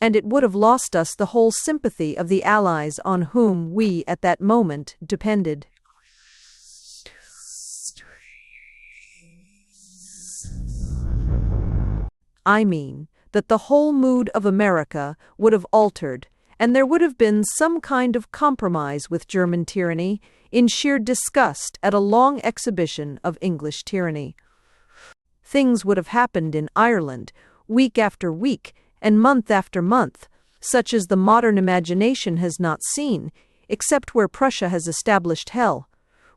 and it would have lost us the whole sympathy of the allies on whom we at that moment depended. I mean that the whole mood of America would have altered, and there would have been some kind of compromise with German tyranny in sheer disgust at a long exhibition of English tyranny. Things would have happened in Ireland, week after week and month after month, such as the modern imagination has not seen, except where Prussia has established hell.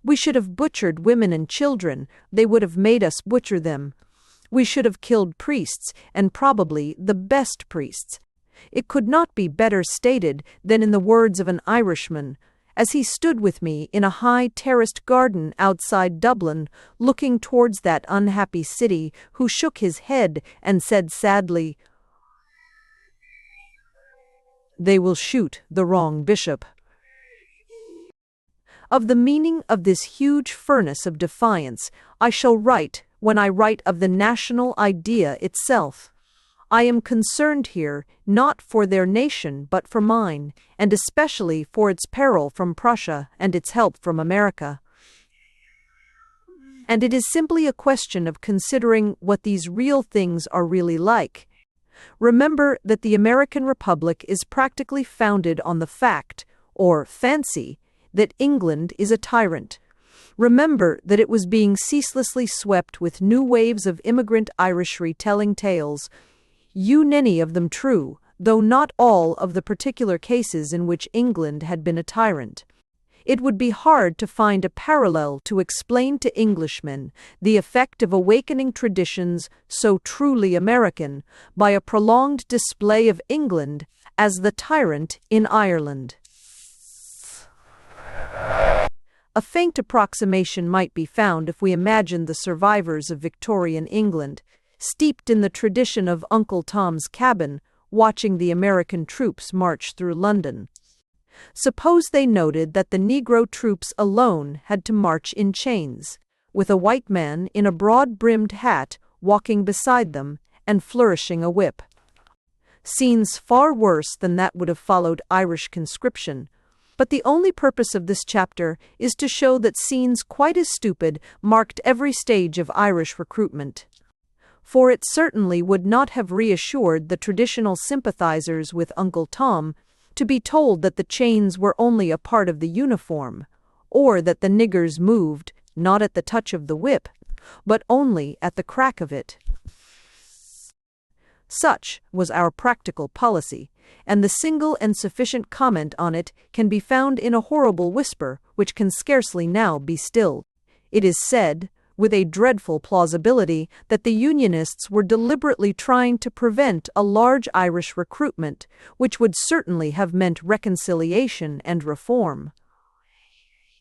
We should have butchered women and children, they would have made us butcher them. We should have killed priests, and probably the best priests. It could not be better stated than in the words of an Irishman, as he stood with me in a high terraced garden outside Dublin, looking towards that unhappy city, who shook his head and said sadly, "They will shoot the wrong bishop." Of the meaning of this huge furnace of defiance I shall write when I write of the national idea itself. I am concerned here not for their nation but for mine, and especially for its peril from Prussia and its help from America. And it is simply a question of considering what these real things are really like. Remember that the American Republic is practically founded on the fact, or fancy, that England is a tyrant. Remember that it was being ceaselessly swept with new waves of immigrant Irishry telling tales, any of them true, though not all of the particular cases in which England had been a tyrant. It would be hard to find a parallel to explain to Englishmen the effect of awakening traditions so truly American by a prolonged display of England as the tyrant in Ireland. A faint approximation might be found if we imagined the survivors of Victorian England, steeped in the tradition of Uncle Tom's Cabin, watching the American troops march through London. Suppose they noted that the Negro troops alone had to march in chains, with a white man in a broad-brimmed hat walking beside them and flourishing a whip. Scenes far worse than that would have followed Irish conscription, but the only purpose of this chapter is to show that scenes quite as stupid marked every stage of Irish recruitment. For it certainly would not have reassured the traditional sympathizers with Uncle Tom to be told that the chains were only a part of the uniform, or that the niggers moved, not at the touch of the whip, but only at the crack of it. Such was our practical policy, and the single and sufficient comment on it can be found in a horrible whisper which can scarcely now be stilled. It is said, with a dreadful plausibility, that the Unionists were deliberately trying to prevent a large Irish recruitment, which would certainly have meant reconciliation and reform.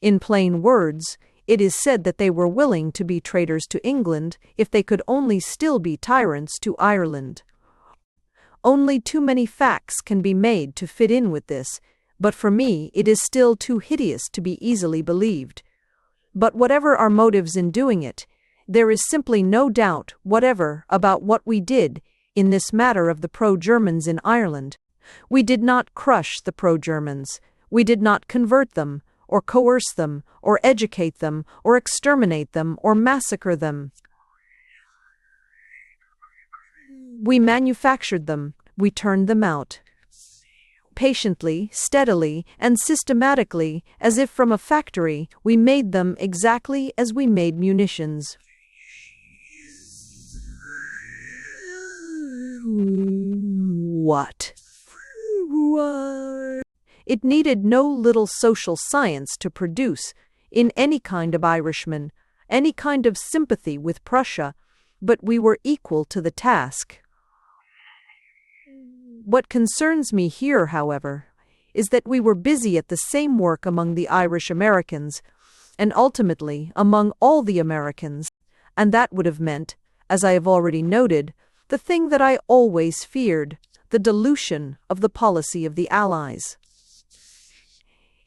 In plain words, it is said that they were willing to be traitors to England if they could only still be tyrants to Ireland. Only too many facts can be made to fit in with this, but for me it is still too hideous to be easily believed. But whatever our motives in doing it, there is simply no doubt whatever about what we did in this matter of the pro-Germans in Ireland. We did not crush the pro-Germans. We did not convert them, or coerce them, or educate them, or exterminate them, or massacre them. We manufactured them. We turned them out. Patiently, steadily, and systematically, as if from a factory, we made them exactly as we made munitions. What? It needed no little social science to produce, in any kind of Irishman, any kind of sympathy with Prussia, but we were equal to the task. What concerns me here, however, is that we were busy at the same work among the Irish Americans, and ultimately among all the Americans, and that would have meant, as I have already noted, the thing that I always feared, the dilution of the policy of the Allies.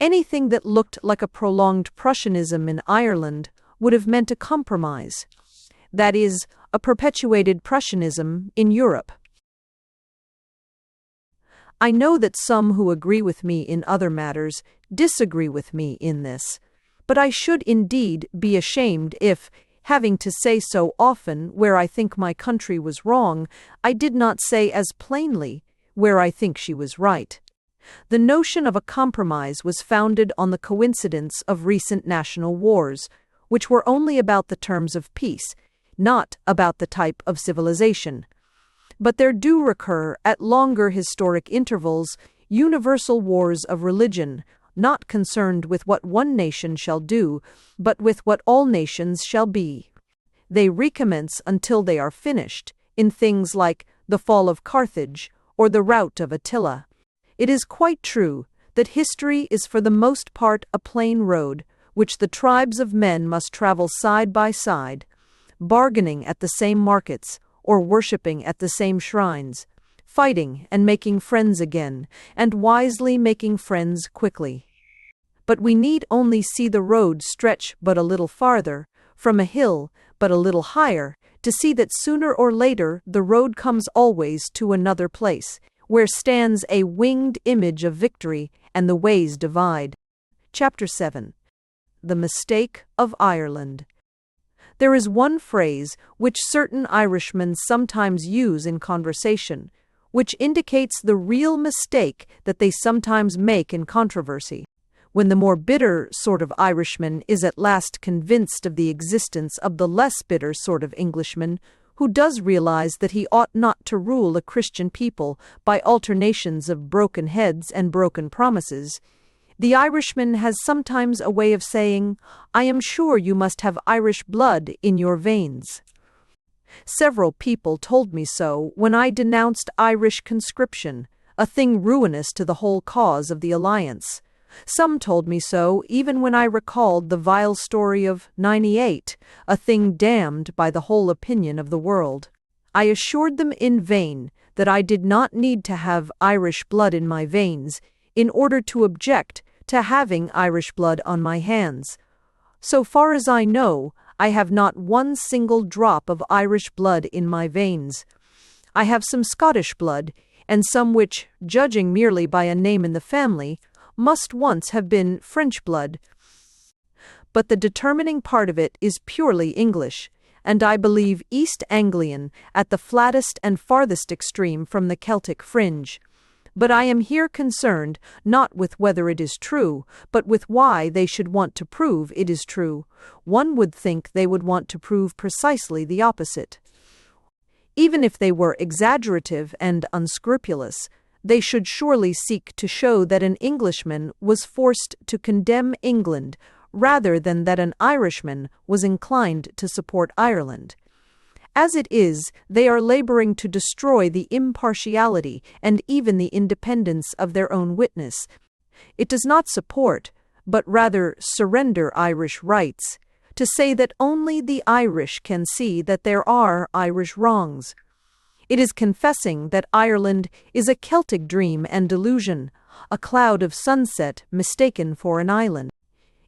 Anything that looked like a prolonged Prussianism in Ireland would have meant a compromise, that is, a perpetuated Prussianism in Europe. I know that some who agree with me in other matters disagree with me in this, but I should indeed be ashamed if, having to say so often where I think my country was wrong, I did not say as plainly where I think she was right. The notion of a compromise was founded on the coincidence of recent national wars, which were only about the terms of peace, not about the type of civilization. But there do recur, at longer historic intervals, universal wars of religion, not concerned with what one nation shall do, but with what all nations shall be. They recommence until they are finished, in things like the fall of Carthage or the rout of Attila. It is quite true that history is for the most part a plain road, which the tribes of men must travel side by side, bargaining at the same markets, or worshipping at the same shrines, fighting and making friends again, and wisely making friends quickly. But we need only see the road stretch but a little farther, from a hill but a little higher, to see that sooner or later the road comes always to another place, where stands a winged image of victory, and the ways divide. Chapter 7. The Mistake of Ireland. There is one phrase which certain Irishmen sometimes use in conversation, which indicates the real mistake that they sometimes make in controversy. When the more bitter sort of Irishman is at last convinced of the existence of the less bitter sort of Englishman, who does realize that he ought not to rule a Christian people by alternations of broken heads and broken promises, the Irishman has sometimes a way of saying, "I am sure you must have Irish blood in your veins." Several people told me so when I denounced Irish conscription, a thing ruinous to the whole cause of the alliance. Some told me so even when I recalled the vile story of '98, a thing damned by the whole opinion of the world. I assured them in vain that I did not need to have Irish blood in my veins in order to object to having Irish blood on my hands. So far as I know, I have not one single drop of Irish blood in my veins. I have some Scottish blood, and some which, judging merely by a name in the family, must once have been French blood. But the determining part of it is purely English, and I believe East Anglian at the flattest and farthest extreme from the Celtic fringe. But I am here concerned not with whether it is true, but with why they should want to prove it is true. One would think they would want to prove precisely the opposite. Even if they were exaggerative and unscrupulous, they should surely seek to show that an Englishman was forced to condemn England rather than that an Irishman was inclined to support Ireland. As it is, they are laboring to destroy the impartiality and even the independence of their own witness. It does not support, but rather surrender Irish rights, to say that only the Irish can see that there are Irish wrongs. It is confessing that Ireland is a Celtic dream and delusion, a cloud of sunset mistaken for an island.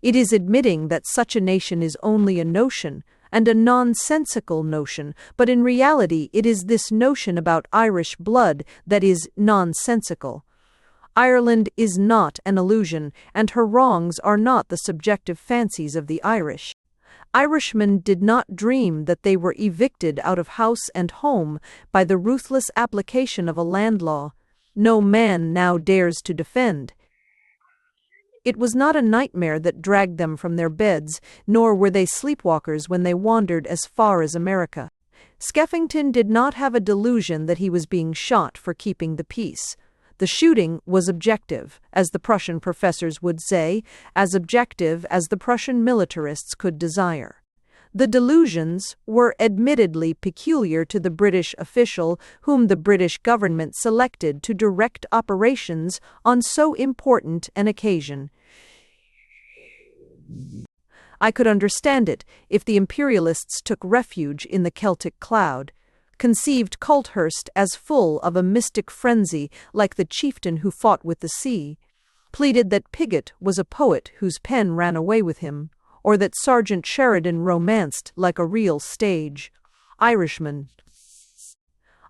It is admitting that such a nation is only a notion, and a nonsensical notion, but in reality it is this notion about Irish blood that is nonsensical. Ireland is not an illusion, and her wrongs are not the subjective fancies of the Irish. Irishmen did not dream that they were evicted out of house and home by the ruthless application of a land law no man now dares to defend. It was not a nightmare that dragged them from their beds, nor were they sleepwalkers when they wandered as far as America. Skeffington did not have a delusion that he was being shot for keeping the peace. The shooting was objective, as the Prussian professors would say, as objective as the Prussian militarists could desire. The delusions were admittedly peculiar to the British official whom the British government selected to direct operations on so important an occasion. I could understand it if the imperialists took refuge in the Celtic cloud, conceived Colthurst as full of a mystic frenzy like the chieftain who fought with the sea, pleaded that Pigot was a poet whose pen ran away with him, or that Sergeant Sheridan romanced like a real stage Irishman.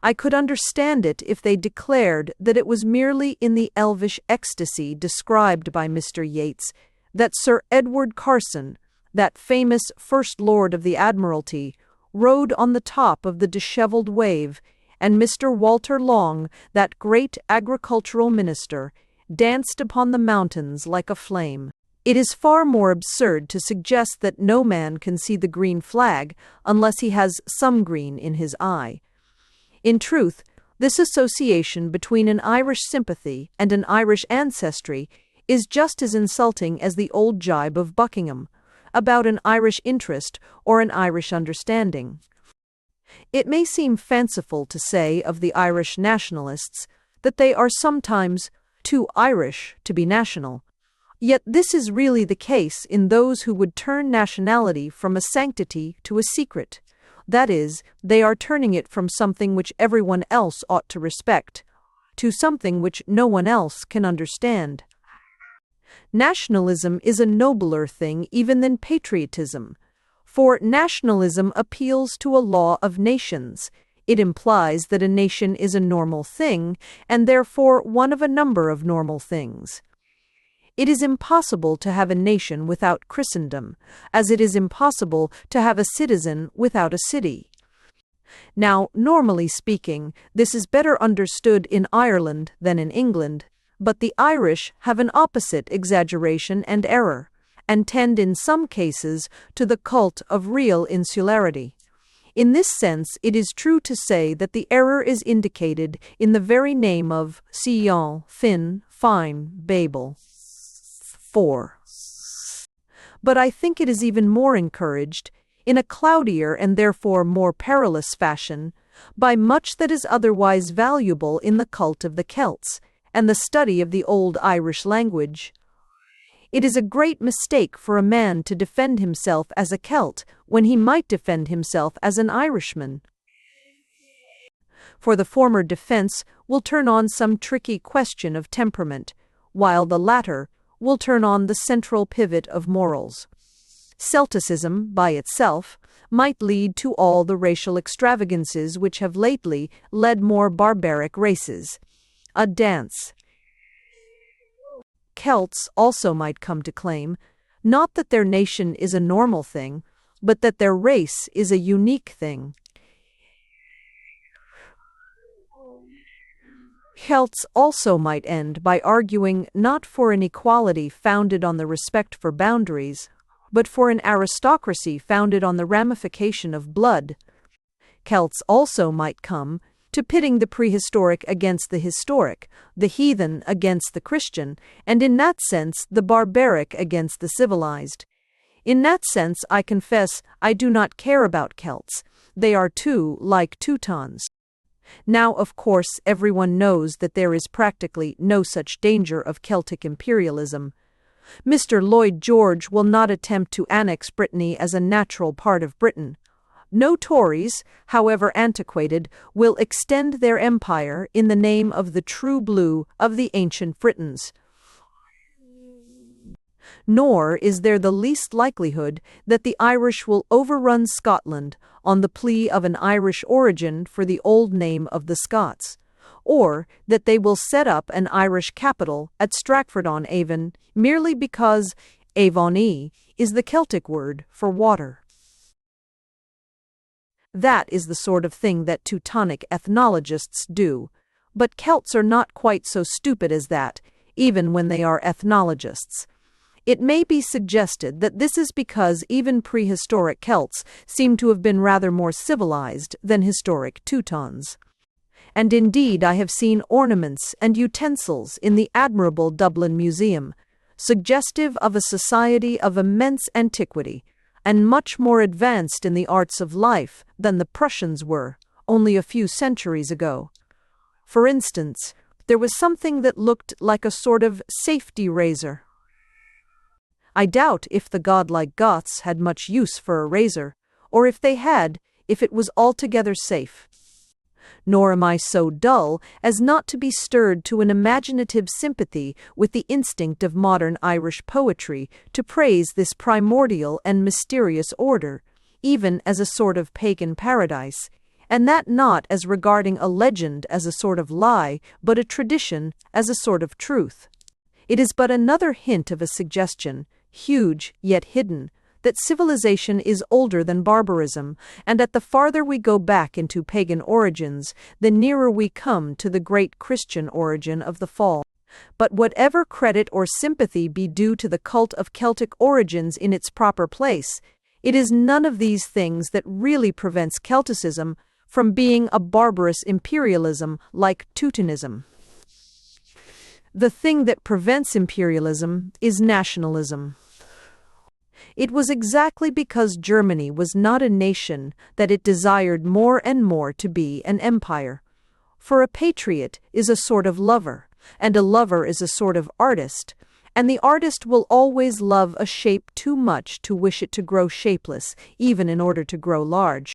I could understand it if they declared that it was merely in the elvish ecstasy described by Mr. Yeats that Sir Edward Carson, that famous First Lord of the Admiralty, rode on the top of the dishevelled wave, and Mr. Walter Long, that great agricultural minister, danced upon the mountains like a flame. It is far more absurd to suggest that no man can see the green flag unless he has some green in his eye. In truth, this association between an Irish sympathy and an Irish ancestry is just as insulting as the old jibe of Buckingham about an Irish interest or an Irish understanding. It may seem fanciful to say of the Irish nationalists that they are sometimes too Irish to be national. Yet this is really the case in those who would turn nationality from a sanctity to a secret. That is, they are turning it from something which everyone else ought to respect to something which no one else can understand. Nationalism is a nobler thing even than patriotism, for nationalism appeals to a law of nations. It implies that a nation is a normal thing, and therefore one of a number of normal things. It is impossible to have a nation without Christendom, as it is impossible to have a citizen without a city. Now, normally speaking, this is better understood in Ireland than in England, but the Irish have an opposite exaggeration and error, and tend in some cases to the cult of real insularity. In this sense, it is true to say that the error is indicated in the very name of Sion, Finn, Fine, Babel. 4. But I think it is even more encouraged, in a cloudier and therefore more perilous fashion, by much that is otherwise valuable in the cult of the Celts, and the study of the old Irish language. It is a great mistake for a man to defend himself as a Celt when he might defend himself as an Irishman. For the former defense will turn on some tricky question of temperament, while the latter will turn on the central pivot of morals. Celticism, by itself, might lead to all the racial extravagances which have lately led more barbaric races. A dance. Celts also might come to claim, not that their nation is a normal thing, but that their race is a unique thing. Celts also might end by arguing not for an equality founded on the respect for boundaries, but for an aristocracy founded on the ramification of blood. Celts also might come to pitting the prehistoric against the historic, the heathen against the Christian, and in that sense the barbaric against the civilized. In that sense, I confess, I do not care about Celts. They are too like Teutons. Now, of course, everyone knows that there is practically no such danger of Celtic imperialism. Mr. Lloyd George will not attempt to annex Brittany as a natural part of Britain. No Tories, however antiquated, will extend their empire in the name of the true blue of the ancient Britons. Nor is there the least likelihood that the Irish will overrun Scotland on the plea of an Irish origin for the old name of the Scots, or that they will set up an Irish capital at Stratford-on-Avon merely because Avonee is the Celtic word for water. That is the sort of thing that Teutonic ethnologists do, but Celts are not quite so stupid as that, even when they are ethnologists. It may be suggested that this is because even prehistoric Celts seem to have been rather more civilized than historic Teutons. And indeed I have seen ornaments and utensils in the admirable Dublin Museum, suggestive of a society of immense antiquity, and much more advanced in the arts of life than the Prussians were only a few centuries ago. For instance, there was something that looked like a sort of safety razor. I doubt if the godlike Goths had much use for a razor, or if they had, if it was altogether safe. Nor am I so dull as not to be stirred to an imaginative sympathy with the instinct of modern Irish poetry to praise this primordial and mysterious order, even as a sort of pagan paradise, and that not as regarding a legend as a sort of lie, but a tradition as a sort of truth. It is but another hint of a suggestion, huge yet hidden, that civilization is older than barbarism, and that the farther we go back into pagan origins, the nearer we come to the great Christian origin of the fall. But whatever credit or sympathy be due to the cult of Celtic origins in its proper place, it is none of these things that really prevents Celticism from being a barbarous imperialism like Teutonism. The thing that prevents imperialism is nationalism. It was exactly because Germany was not a nation that it desired more and more to be an empire. For a patriot is a sort of lover, and a lover is a sort of artist, and the artist will always love a shape too much to wish it to grow shapeless, even in order to grow large.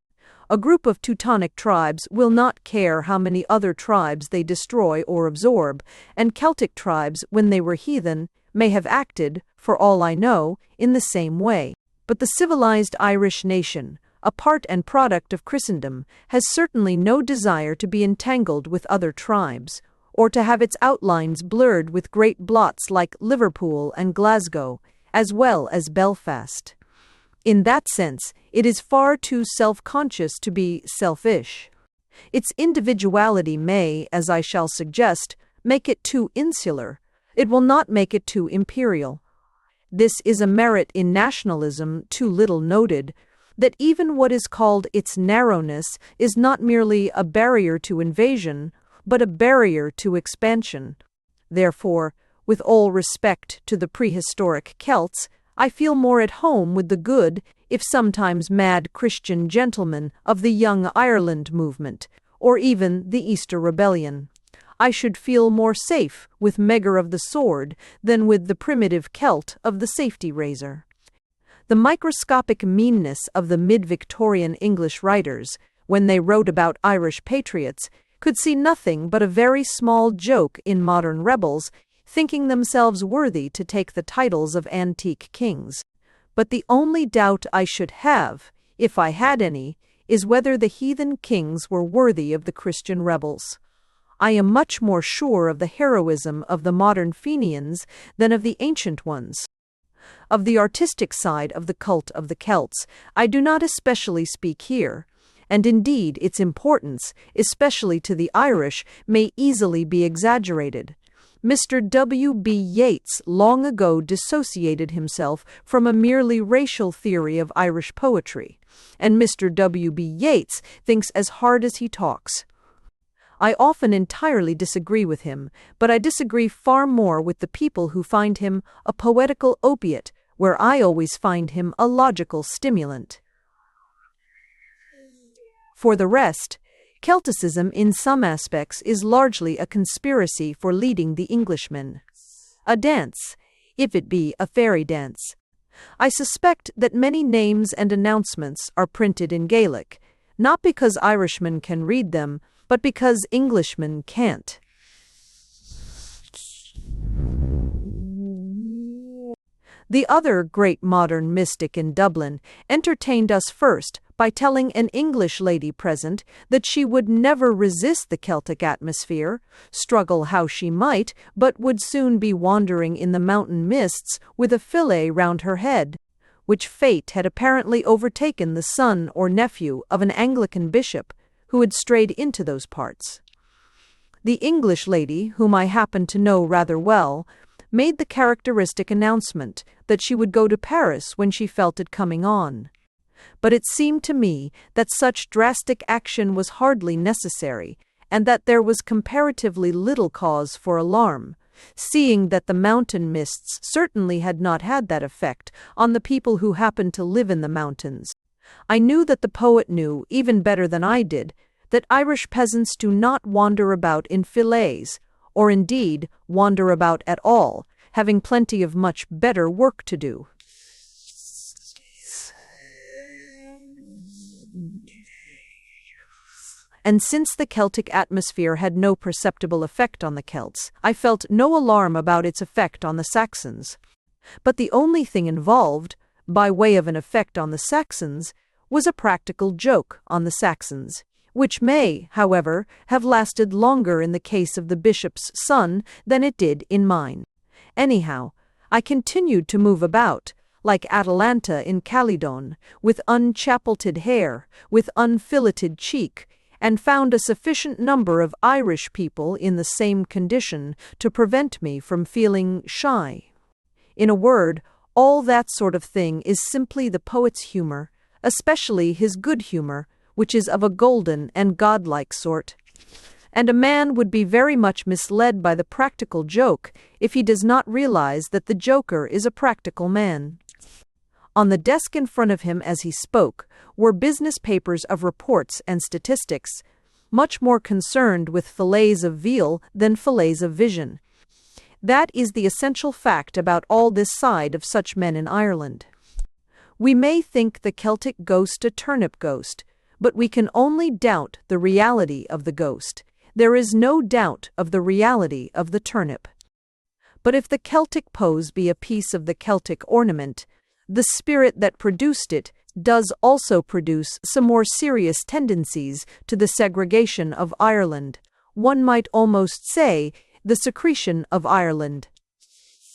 A group of Teutonic tribes will not care how many other tribes they destroy or absorb, and Celtic tribes, when they were heathen, may have acted, for all I know, in the same way. But the civilized Irish nation, a part and product of Christendom, has certainly no desire to be entangled with other tribes, or to have its outlines blurred with great blots like Liverpool and Glasgow, as well as Belfast. In that sense, it is far too self-conscious to be selfish. Its individuality may, as I shall suggest, make it too insular. It will not make it too imperial. This is a merit in nationalism too little noted, that even what is called its narrowness is not merely a barrier to invasion, but a barrier to expansion. Therefore, with all respect to the prehistoric Celts, I feel more at home with the good, if sometimes mad Christian gentlemen of the Young Ireland movement, or even the Easter Rebellion. I should feel more safe with Megger of the sword than with the primitive Celt of the safety razor. The microscopic meanness of the mid-Victorian English writers, when they wrote about Irish patriots, could see nothing but a very small joke in modern rebels, thinking themselves worthy to take the titles of antique kings. But the only doubt I should have, if I had any, is whether the heathen kings were worthy of the Christian rebels. I am much more sure of the heroism of the modern Fenians than of the ancient ones. Of the artistic side of the cult of the Celts, I do not especially speak here, and indeed its importance, especially to the Irish, may easily be exaggerated. Mr. W. B. Yeats long ago dissociated himself from a merely racial theory of Irish poetry, and Mr. W. B. Yeats thinks as hard as he talks. I often entirely disagree with him, but I disagree far more with the people who find him a poetical opiate, where I always find him a logical stimulant. For the rest, Celticism in some aspects is largely a conspiracy for leading the Englishman. A dance, if it be a fairy dance. I suspect that many names and announcements are printed in Gaelic, not because Irishmen can read them, but because Englishmen can't. The other great modern mystic in Dublin entertained us first by telling an English lady present that she would never resist the Celtic atmosphere, struggle how she might, but would soon be wandering in the mountain mists with a fillet round her head, which fate had apparently overtaken the son or nephew of an Anglican bishop who had strayed into those parts. The English lady, whom I happened to know rather well, made the characteristic announcement that she would go to Paris when she felt it coming on. But it seemed to me that such drastic action was hardly necessary, and that there was comparatively little cause for alarm, seeing that the mountain mists certainly had not had that effect on the people who happened to live in the mountains. I knew that the poet knew, even better than I did, that Irish peasants do not wander about in fillets, or indeed wander about at all, having plenty of much better work to do. And since the Celtic atmosphere had no perceptible effect on the Celts, I felt no alarm about its effect on the Saxons. But the only thing involved, by way of an effect on the Saxons, was a practical joke on the Saxons, which may, however, have lasted longer in the case of the bishop's son than it did in mine. Anyhow, I continued to move about, like Atalanta in Calydon, with unchapelted hair, with unfilleted cheek, and found a sufficient number of Irish people in the same condition to prevent me from feeling shy. In a word, all that sort of thing is simply the poet's humor, especially his good humor, which is of a golden and godlike sort. And a man would be very much misled by the practical joke if he does not realize that the joker is a practical man. On the desk in front of him as he spoke were business papers of reports and statistics, much more concerned with fillets of veal than fillets of vision. That is the essential fact about all this side of such men in Ireland. We may think the Celtic ghost a turnip ghost, but we can only doubt the reality of the ghost. There is no doubt of the reality of the turnip. But if the Celtic pose be a piece of the Celtic ornament, the spirit that produced it does also produce some more serious tendencies to the segregation of Ireland, one might almost say, the secretion of Ireland.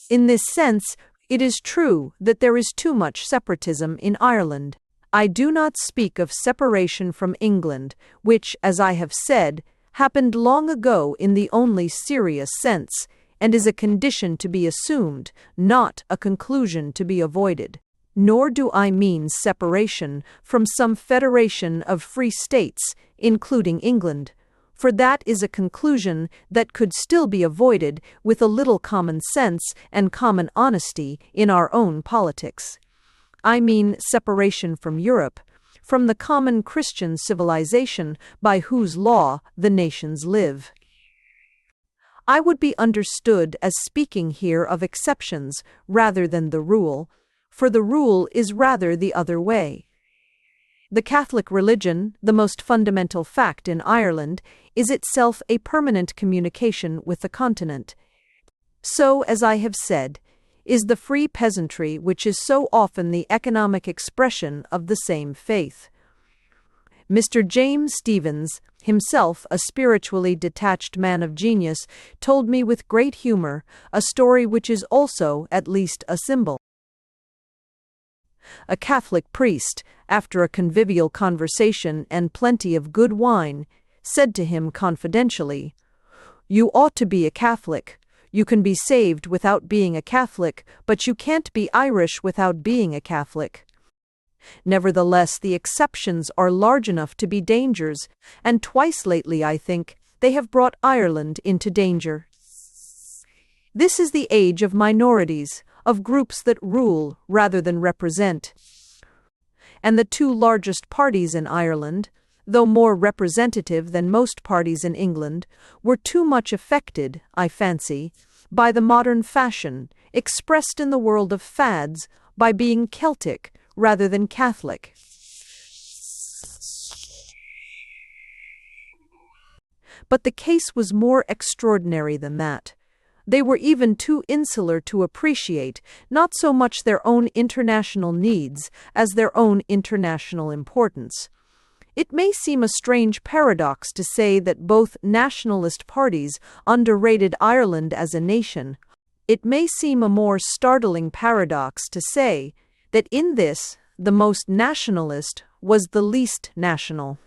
In this sense, it is true that there is too much separatism in Ireland. I do not speak of separation from England, which, as I have said, happened long ago in the only serious sense, and is a condition to be assumed, not a conclusion to be avoided. Nor do I mean separation from some federation of free states, including England, for that is a conclusion that could still be avoided with a little common sense and common honesty in our own politics. I mean separation from Europe, from the common Christian civilization by whose law the nations live. I would be understood as speaking here of exceptions rather than the rule, for the rule is rather the other way. The Catholic religion, the most fundamental fact in Ireland, is itself a permanent communication with the continent. So, as I have said, is the free peasantry, which is so often the economic expression of the same faith. Mr. James Stephens, himself a spiritually detached man of genius, told me with great humor a story which is also at least a symbol. A Catholic priest, after a convivial conversation and plenty of good wine, said to him confidentially, "You ought to be a Catholic. You can be saved without being a Catholic, but you can't be Irish without being a Catholic." Nevertheless, the exceptions are large enough to be dangers, and twice lately, I think, they have brought Ireland into danger. This is the age of minorities, of groups that rule rather than represent. And the two largest parties in Ireland, though more representative than most parties in England, were too much affected, I fancy, by the modern fashion, expressed in the world of fads, by being Celtic rather than Catholic. But the case was more extraordinary than that. They were even too insular to appreciate not so much their own international needs as their own international importance. It may seem a strange paradox to say that both nationalist parties underrated Ireland as a nation. It may seem a more startling paradox to say that in this, the most nationalist was the least national.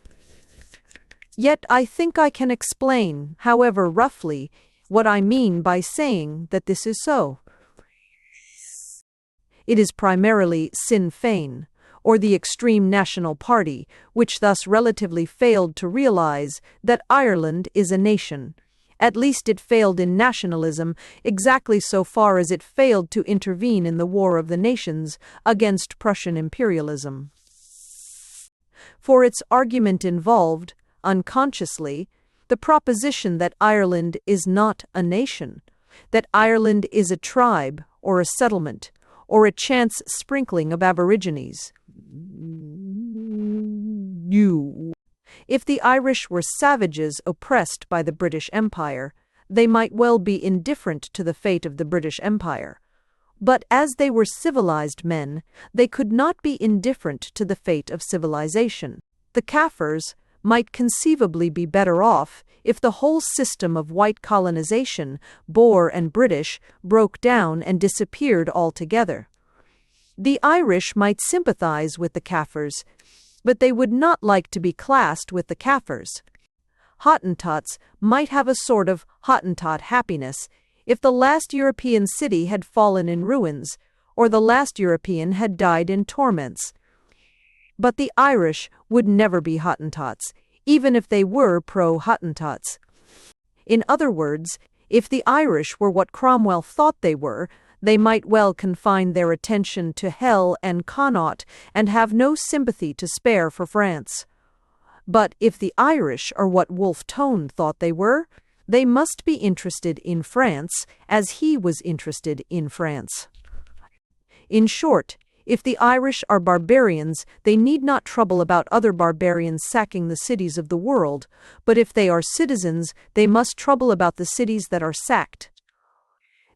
Yet I think I can explain, however roughly, what I mean by saying that this is so. It is primarily Sinn Féin, or the extreme National Party, which thus relatively failed to realize that Ireland is a nation. At least it failed in nationalism exactly so far as it failed to intervene in the War of the Nations against Prussian imperialism. For its argument involved, unconsciously, the proposition that Ireland is not a nation, that Ireland is a tribe or a settlement, or a chance sprinkling of aborigines. If the Irish were savages oppressed by the British Empire, they might well be indifferent to the fate of the British Empire. But as they were civilized men, they could not be indifferent to the fate of civilization. The Kaffirs might conceivably be better off if the whole system of white colonization, Boer and British, broke down and disappeared altogether. The Irish might sympathize with the Kaffirs, but they would not like to be classed with the Kaffirs. Hottentots might have a sort of Hottentot happiness if the last European city had fallen in ruins, or the last European had died in torments. But the Irish would never be Hottentots, even if they were pro-Hottentots. In other words, if the Irish were what Cromwell thought they were, they might well confine their attention to hell and Connaught and have no sympathy to spare for France. But if the Irish are what Wolfe Tone thought they were, they must be interested in France as he was interested in France. In short, if the Irish are barbarians, they need not trouble about other barbarians sacking the cities of the world, but if they are citizens, they must trouble about the cities that are sacked.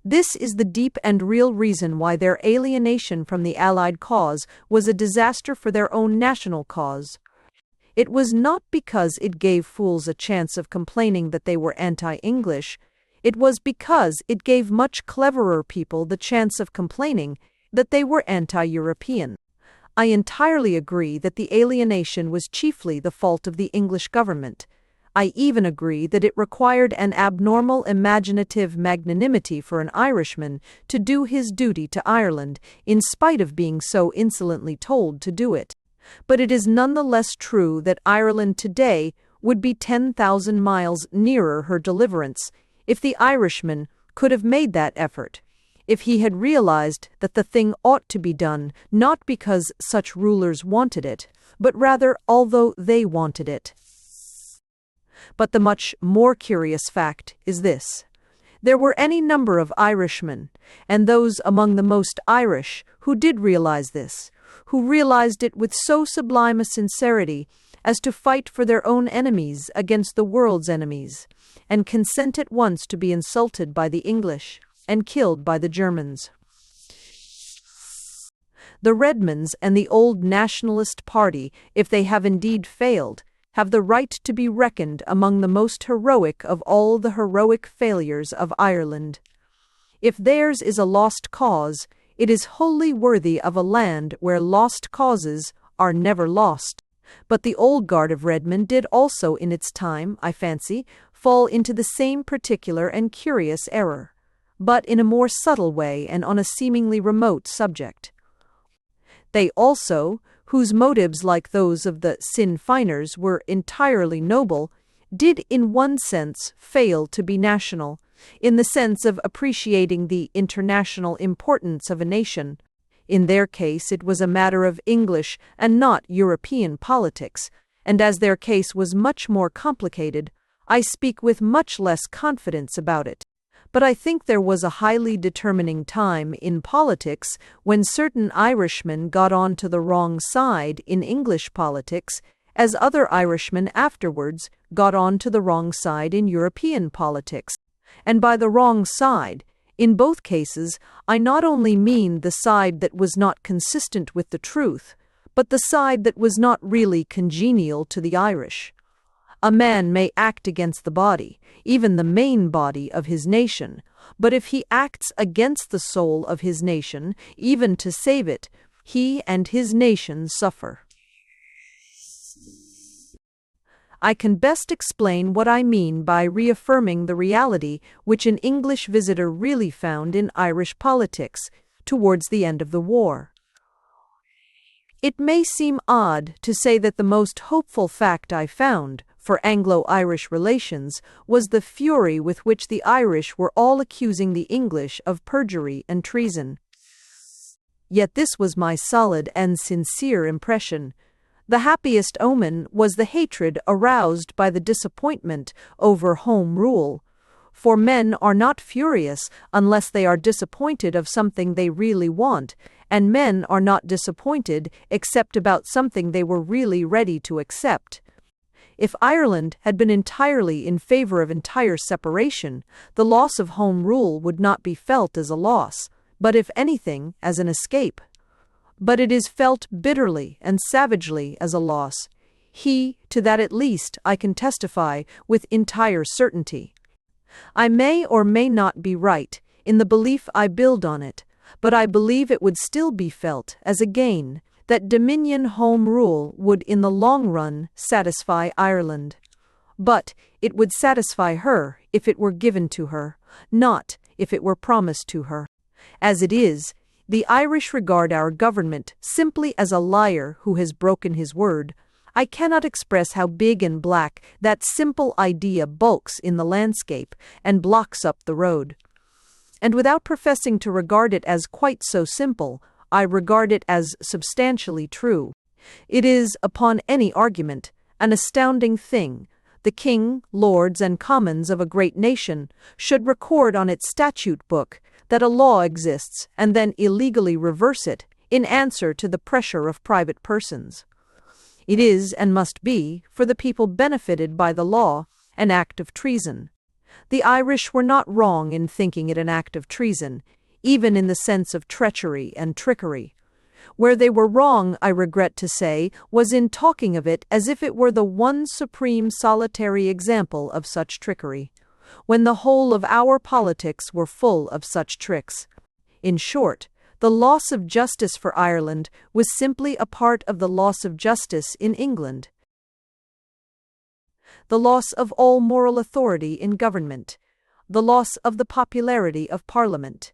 This is the deep and real reason why their alienation from the Allied cause was a disaster for their own national cause. It was not because it gave fools a chance of complaining that they were anti-English. It was because it gave much cleverer people the chance of complaining that they were anti-European. I entirely agree that the alienation was chiefly the fault of the English government. I even agree that it required an abnormal imaginative magnanimity for an Irishman to do his duty to Ireland, in spite of being so insolently told to do it. But it is none the less true that Ireland today would be 10,000 miles nearer her deliverance if the Irishman could have made that effort, if he had realized that the thing ought to be done not because such rulers wanted it, but rather although they wanted it. But the much more curious fact is this. There were any number of Irishmen, and those among the most Irish, who did realize this, who realized it with so sublime a sincerity as to fight for their own enemies against the world's enemies, and consent at once to be insulted by the English and killed by the Germans. The Redmonds and the old nationalist party, if they have indeed failed, have the right to be reckoned among the most heroic of all the heroic failures of Ireland. If theirs is a lost cause, it is wholly worthy of a land where lost causes are never lost. But the old guard of Redmond did also in its time, I fancy, fall into the same particular and curious error, but in a more subtle way and on a seemingly remote subject. They also, whose motives like those of the Sinn Feiners were entirely noble, did in one sense fail to be national, in the sense of appreciating the international importance of a nation. In their case it was a matter of English and not European politics, and as their case was much more complicated, I speak with much less confidence about it. But I think there was a highly determining time in politics when certain Irishmen got on to the wrong side in English politics, as other Irishmen afterwards got on to the wrong side in European politics. And by the wrong side, in both cases, I not only mean the side that was not consistent with the truth, but the side that was not really congenial to the Irish. A man may act against the body, even the main body of his nation, but if he acts against the soul of his nation, even to save it, he and his nation suffer. I can best explain what I mean by reaffirming the reality which an English visitor really found in Irish politics towards the end of the war. It may seem odd to say that the most hopeful fact I found for Anglo-Irish relations was the fury with which the Irish were all accusing the English of perjury and treason. Yet this was my solid and sincere impression. The happiest omen was the hatred aroused by the disappointment over Home Rule. For men are not furious unless they are disappointed of something they really want, and men are not disappointed except about something they were really ready to accept. If Ireland had been entirely in favor of entire separation, the loss of Home Rule would not be felt as a loss, but if anything, as an escape. But it is felt bitterly and savagely as a loss. To that at least I can testify with entire certainty. I may or may not be right in the belief I build on it, but I believe it would still be felt as a gain that Dominion Home Rule would in the long run satisfy Ireland. But it would satisfy her if it were given to her, not if it were promised to her. As it is, the Irish regard our government simply as a liar who has broken his word. I cannot express how big and black that simple idea bulks in the landscape and blocks up the road. And without professing to regard it as quite so simple, I regard it as substantially true. It is, upon any argument, an astounding thing. The King, Lords, and Commons of a great nation should record on its statute book that a law exists and then illegally reverse it in answer to the pressure of private persons. It is, and must be, for the people benefited by the law, an act of treason. The Irish were not wrong in thinking it an act of treason, even in the sense of treachery and trickery. Where they were wrong, I regret to say, was in talking of it as if it were the one supreme solitary example of such trickery, when the whole of our politics were full of such tricks. In short, the loss of justice for Ireland was simply a part of the loss of justice in England. The loss of all moral authority in government, the loss of the popularity of Parliament,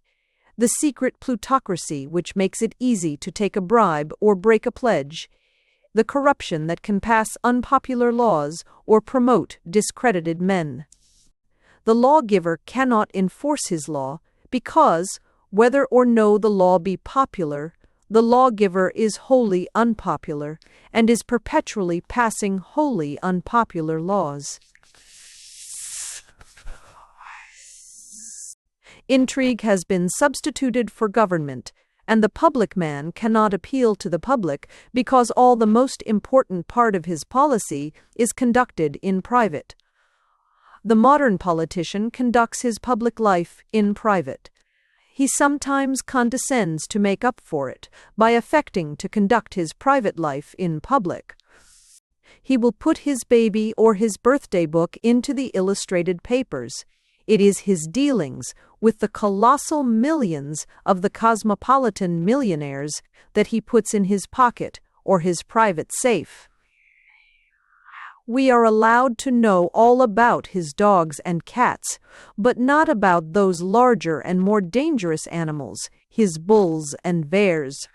the secret plutocracy which makes it easy to take a bribe or break a pledge, the corruption that can pass unpopular laws or promote discredited men. The lawgiver cannot enforce his law because, whether or no the law be popular, the lawgiver is wholly unpopular and is perpetually passing wholly unpopular laws. Intrigue has been substituted for government, and the public man cannot appeal to the public because all the most important part of his policy is conducted in private. The modern politician conducts his public life in private. He sometimes condescends to make up for it by affecting to conduct his private life in public. He will put his baby or his birthday book into the illustrated papers. It is his dealings with the colossal millions of the cosmopolitan millionaires that he puts in his pocket or his private safe. We are allowed to know all about his dogs and cats, but not about those larger and more dangerous animals, his bulls and bears.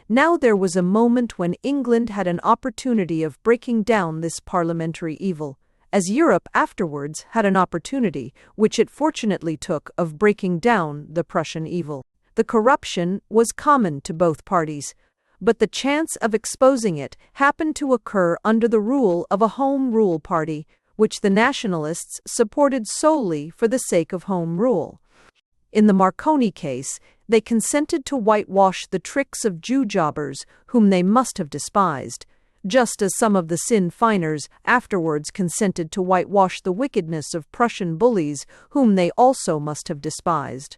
Now there was a moment when England had an opportunity of breaking down this parliamentary evil, as Europe afterwards had an opportunity, which it fortunately took, of breaking down the Prussian evil. The corruption was common to both parties, but the chance of exposing it happened to occur under the rule of a Home Rule party, which the nationalists supported solely for the sake of Home Rule. In the Marconi case, they consented to whitewash the tricks of Jew jobbers whom they must have despised, just as some of the Sinn Feiners afterwards consented to whitewash the wickedness of Prussian bullies whom they also must have despised.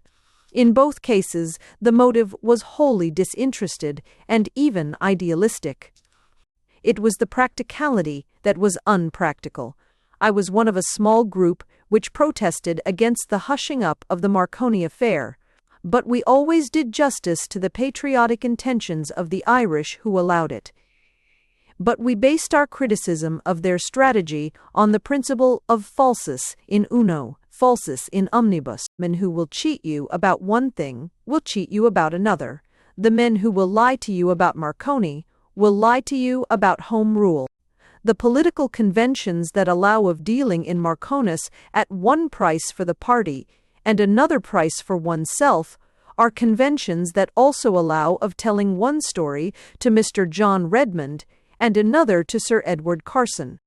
In both cases, the motive was wholly disinterested and even idealistic. It was the practicality that was unpractical. I was one of a small group which protested against the hushing up of the Marconi affair, but we always did justice to the patriotic intentions of the Irish who allowed it. But we based our criticism of their strategy on the principle of falsus in uno, falsus in omnibus. Men who will cheat you about one thing will cheat you about another. The men who will lie to you about Marconi will lie to you about Home Rule. The political conventions that allow of dealing in Marconis at one price for the party and another price for oneself are conventions that also allow of telling one story to Mr. John Redmond and another to Sir Edward Carson.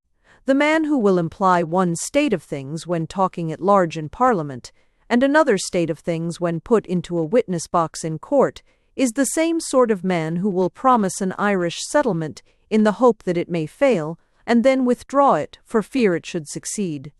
The man who will imply one state of things when talking at large in Parliament, and another state of things when put into a witness box in court, is the same sort of man who will promise an Irish settlement in the hope that it may fail, and then withdraw it for fear it should succeed.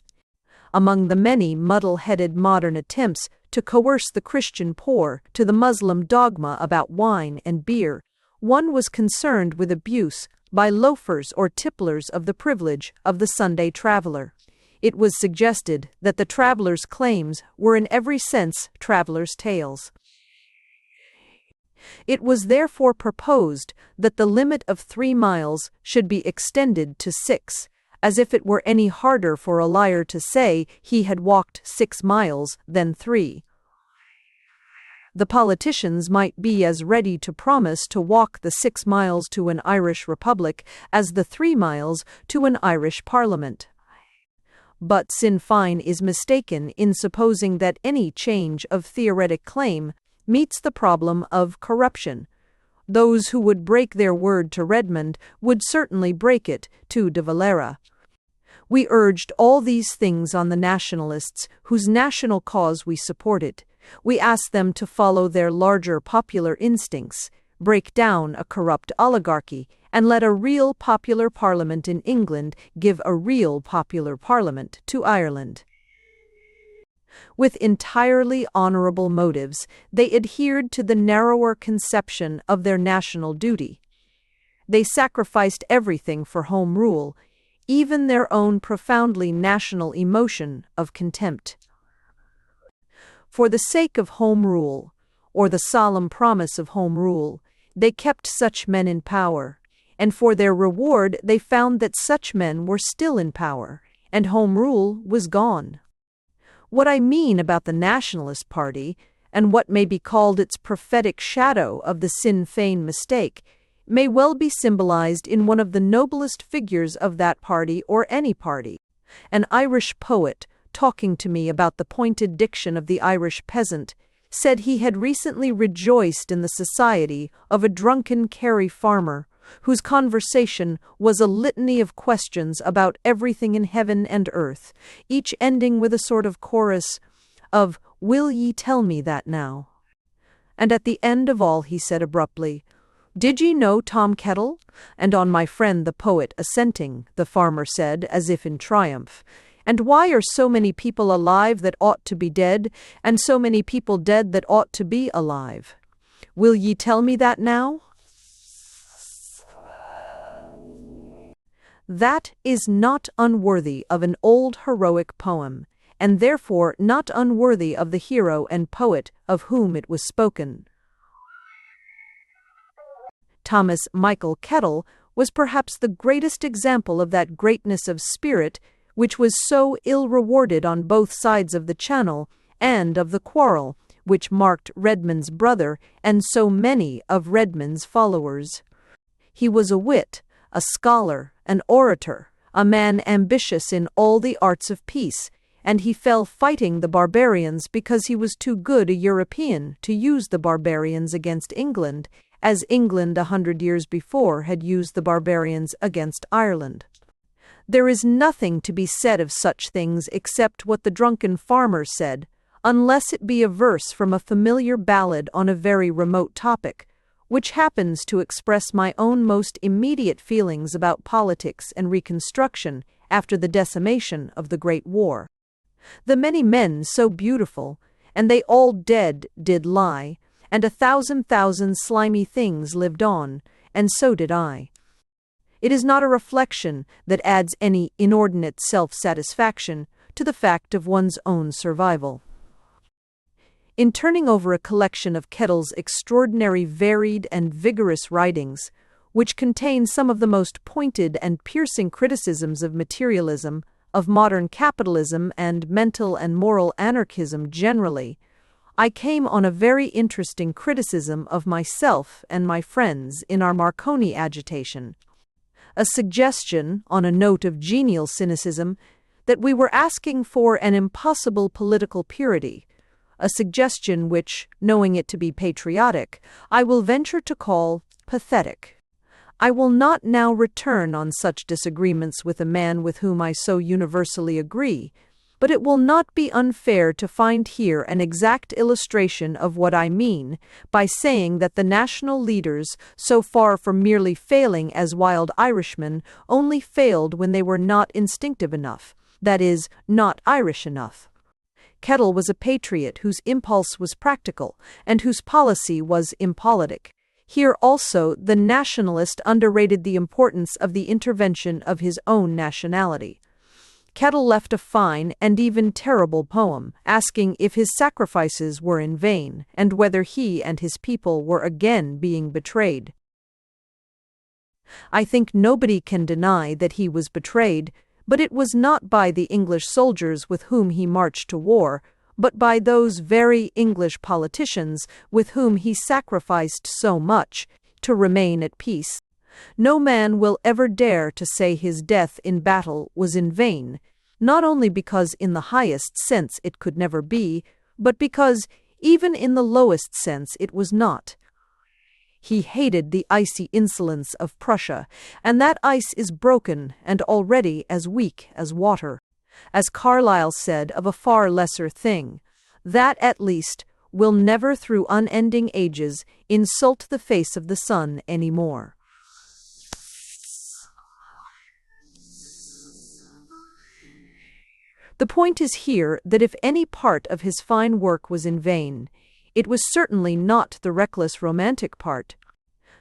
Among the many muddle-headed modern attempts to coerce the Christian poor to the Muslim dogma about wine and beer, one was concerned with abuse by loafers or tipplers of the privilege of the Sunday traveler. It was suggested that the traveler's claims were in every sense traveler's tales. It was therefore proposed that the limit of 3 miles should be extended to 6, as if it were any harder for a liar to say he had walked 6 miles than 3. The politicians might be as ready to promise to walk the 6 miles to an Irish republic as the 3 miles to an Irish parliament. But Sinn Féin is mistaken in supposing that any change of theoretic claim meets the problem of corruption. Those who would break their word to Redmond would certainly break it to de Valera. We urged all these things on the nationalists whose national cause we supported. We asked them to follow their larger popular instincts, break down a corrupt oligarchy, and let a real popular parliament in England give a real popular parliament to Ireland. With entirely honorable motives, they adhered to the narrower conception of their national duty. They sacrificed everything for home rule, even their own profoundly national emotion of contempt. For the sake of home rule, or the solemn promise of home rule, they kept such men in power, and for their reward they found that such men were still in power, and home rule was gone. What I mean about the Nationalist Party, and what may be called its prophetic shadow of the Sinn Féin mistake, may well be symbolized in one of the noblest figures of that party or any party, an Irish poet talking to me about the pointed diction of the Irish peasant, said he had recently rejoiced in the society of a drunken Kerry farmer, whose conversation was a litany of questions about everything in heaven and earth, each ending with a sort of chorus of, "Will ye tell me that now?" And at the end of all he said abruptly, "Did ye know Tom Kettle?" And on my friend the poet assenting, the farmer said, as if in triumph, "And why are so many people alive that ought to be dead, and so many people dead that ought to be alive? Will ye tell me that now?" That is not unworthy of an old heroic poem, and therefore not unworthy of the hero and poet of whom it was spoken. Thomas Michael Kettle was perhaps the greatest example of that greatness of spirit which was so ill rewarded on both sides of the Channel and of the quarrel which marked Redmond's brother and so many of Redmond's followers. He was a wit, a scholar, an orator, a man ambitious in all the arts of peace, and he fell fighting the barbarians because he was too good a European to use the barbarians against England, as England 100 years before had used the barbarians against Ireland. There is nothing to be said of such things except what the drunken farmer said, unless it be a verse from a familiar ballad on a very remote topic, which happens to express my own most immediate feelings about politics and Reconstruction after the decimation of the Great War. The many men so beautiful, and they all dead did lie, and 1,000,000 slimy things lived on, and so did I. It is not a reflection that adds any inordinate self-satisfaction to the fact of one's own survival. In turning over a collection of Kettle's extraordinary varied and vigorous writings, which contain some of the most pointed and piercing criticisms of materialism, of modern capitalism and mental and moral anarchism generally, I came on a very interesting criticism of myself and my friends in our Marconi agitation, a suggestion, on a note of genial cynicism, that we were asking for an impossible political purity, a suggestion which, knowing it to be patriotic, I will venture to call pathetic. I will not now return on such disagreements with a man with whom I so universally agree, but it will not be unfair to find here an exact illustration of what I mean by saying that the national leaders, so far from merely failing as wild Irishmen, only failed when they were not instinctive enough, that is, not Irish enough. Kettle was a patriot whose impulse was practical and whose policy was impolitic. Here also the nationalist underrated the importance of the intervention of his own nationality. Kettle left a fine and even terrible poem, asking if his sacrifices were in vain, and whether he and his people were again being betrayed. I think nobody can deny that he was betrayed, but it was not by the English soldiers with whom he marched to war, but by those very English politicians with whom he sacrificed so much to remain at peace. No man will ever dare to say his death in battle was in vain, not only because in the highest sense it could never be, but because even in the lowest sense it was not. He hated the icy insolence of Prussia, and that ice is broken and already as weak as water. As Carlyle said of a far lesser thing, that at least will never through unending ages insult the face of the sun any more. The point is here that if any part of his fine work was in vain, it was certainly not the reckless romantic part.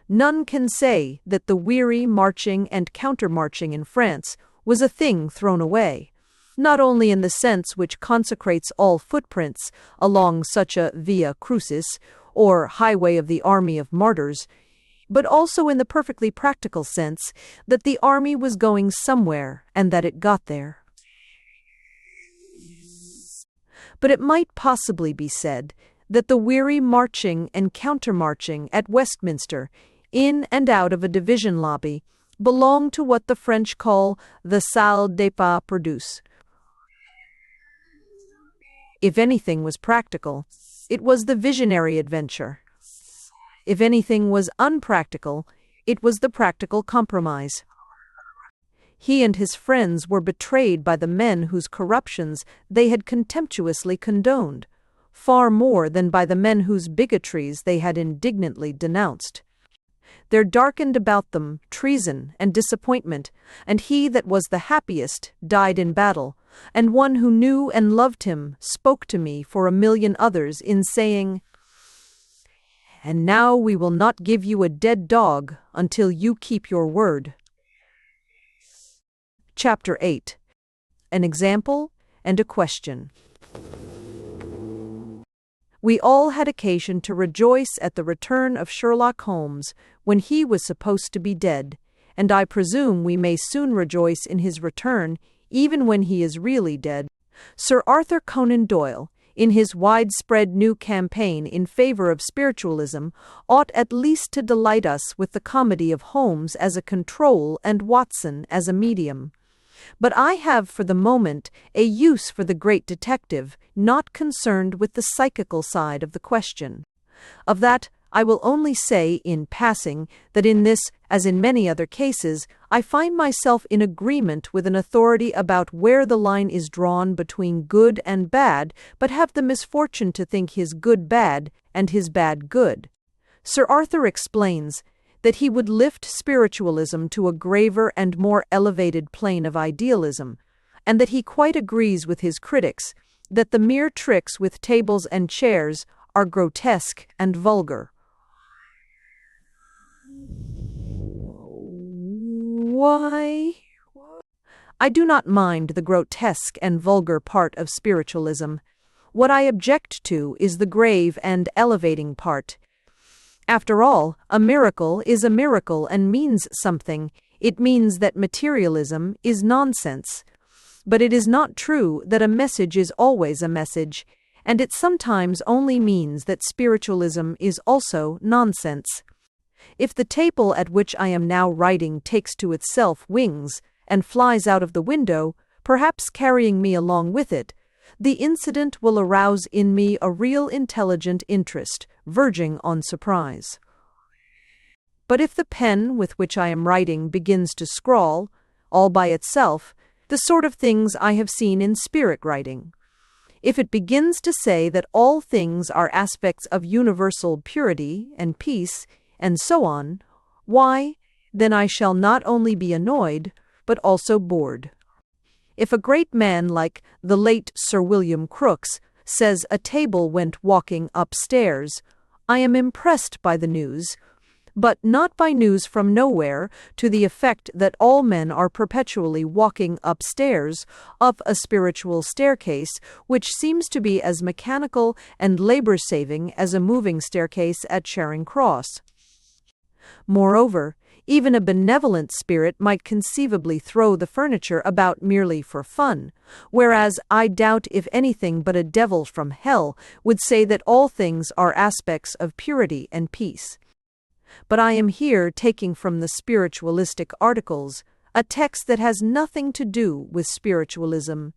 None can say that the weary marching and countermarching in France was a thing thrown away, not only in the sense which consecrates all footprints along such a via crucis, or highway of the army of martyrs, but also in the perfectly practical sense that the army was going somewhere and that it got there. But it might possibly be said that the weary marching and countermarching at Westminster, in and out of a division lobby, belonged to what the French call the salle des pas perdus. If anything was practical, it was the visionary adventure. If anything was unpractical, it was the practical compromise. He and his friends were betrayed by the men whose corruptions they had contemptuously condoned, far more than by the men whose bigotries they had indignantly denounced. There darkened about them treason and disappointment, and he that was the happiest died in battle, and one who knew and loved him spoke to me for 1,000,000 others in saying, "And now we will not give you a dead dog until you keep your word." Chapter 8. An Example and a Question. We all had occasion to rejoice at the return of Sherlock Holmes when he was supposed to be dead, and I presume we may soon rejoice in his return even when he is really dead. Sir Arthur Conan Doyle, in his widespread new campaign in favor of spiritualism, ought at least to delight us with the comedy of Holmes as a control and Watson as a medium. But I have for the moment a use for the great detective, not concerned with the psychical side of the question. Of that I will only say in passing that in this, as in many other cases, I find myself in agreement with an authority about where the line is drawn between good and bad, but have the misfortune to think his good bad and his bad good. Sir Arthur explains that he would lift spiritualism to a graver and more elevated plane of idealism, and that he quite agrees with his critics that the mere tricks with tables and chairs are grotesque and vulgar. Why? I do not mind the grotesque and vulgar part of spiritualism. What I object to is the grave and elevating part. After all, a miracle is a miracle and means something. It means that materialism is nonsense. But it is not true that a message is always a message, and it sometimes only means that spiritualism is also nonsense. If the table at which I am now writing takes to itself wings and flies out of the window, perhaps carrying me along with it, the incident will arouse in me a real intelligent interest, verging on surprise. But if the pen with which I am writing begins to scrawl, all by itself, the sort of things I have seen in spirit writing, if it begins to say that all things are aspects of universal purity and peace, and so on, why, then I shall not only be annoyed, but also bored. If a great man like the late Sir William Crookes says a table went walking upstairs, I am impressed by the news, but not by news from nowhere to the effect that all men are perpetually walking upstairs, up a spiritual staircase which seems to be as mechanical and labor-saving as a moving staircase at Charing Cross. Moreover, even a benevolent spirit might conceivably throw the furniture about merely for fun, whereas I doubt if anything but a devil from hell would say that all things are aspects of purity and peace. But I am here taking from the spiritualistic articles a text that has nothing to do with spiritualism.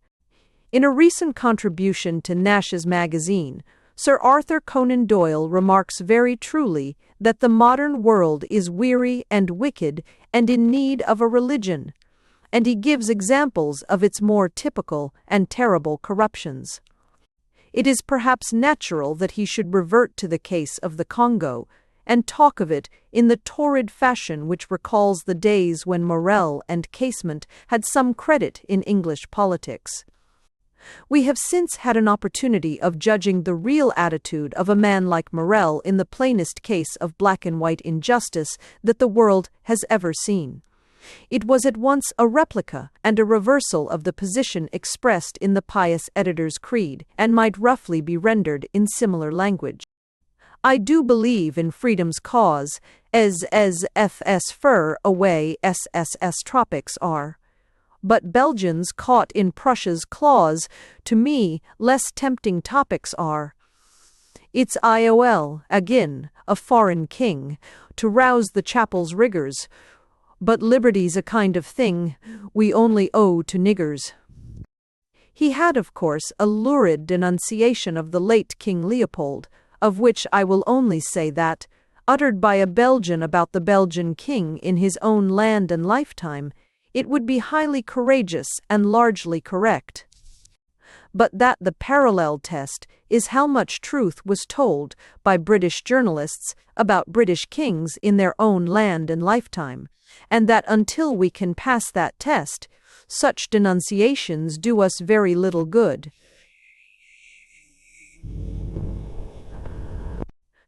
In a recent contribution to Nash's magazine, Sir Arthur Conan Doyle remarks very truly that the modern world is weary and wicked and in need of a religion, and he gives examples of its more typical and terrible corruptions. It is perhaps natural that he should revert to the case of the Congo and talk of it in the torrid fashion which recalls the days when Morel and Casement had some credit in English politics. We have since had an opportunity of judging the real attitude of a man like Morel in the plainest case of black and white injustice that the world has ever seen. It was at once a replica and a reversal of the position expressed in the pious editor's creed, and might roughly be rendered in similar language. I do believe in freedom's cause, as FS fur away SSS tropics are. But Belgians caught in Prussia's claws, to me, less tempting topics are. It's IOL, again, a foreign king, to rouse the chapel's rigours, but liberty's a kind of thing we only owe to niggers. He had, of course, a lurid denunciation of the late King Leopold, of which I will only say that, uttered by a Belgian about the Belgian king in his own land and lifetime, it would be highly courageous and largely correct. But that the parallel test is how much truth was told by British journalists about British kings in their own land and lifetime, and that until we can pass that test, such denunciations do us very little good.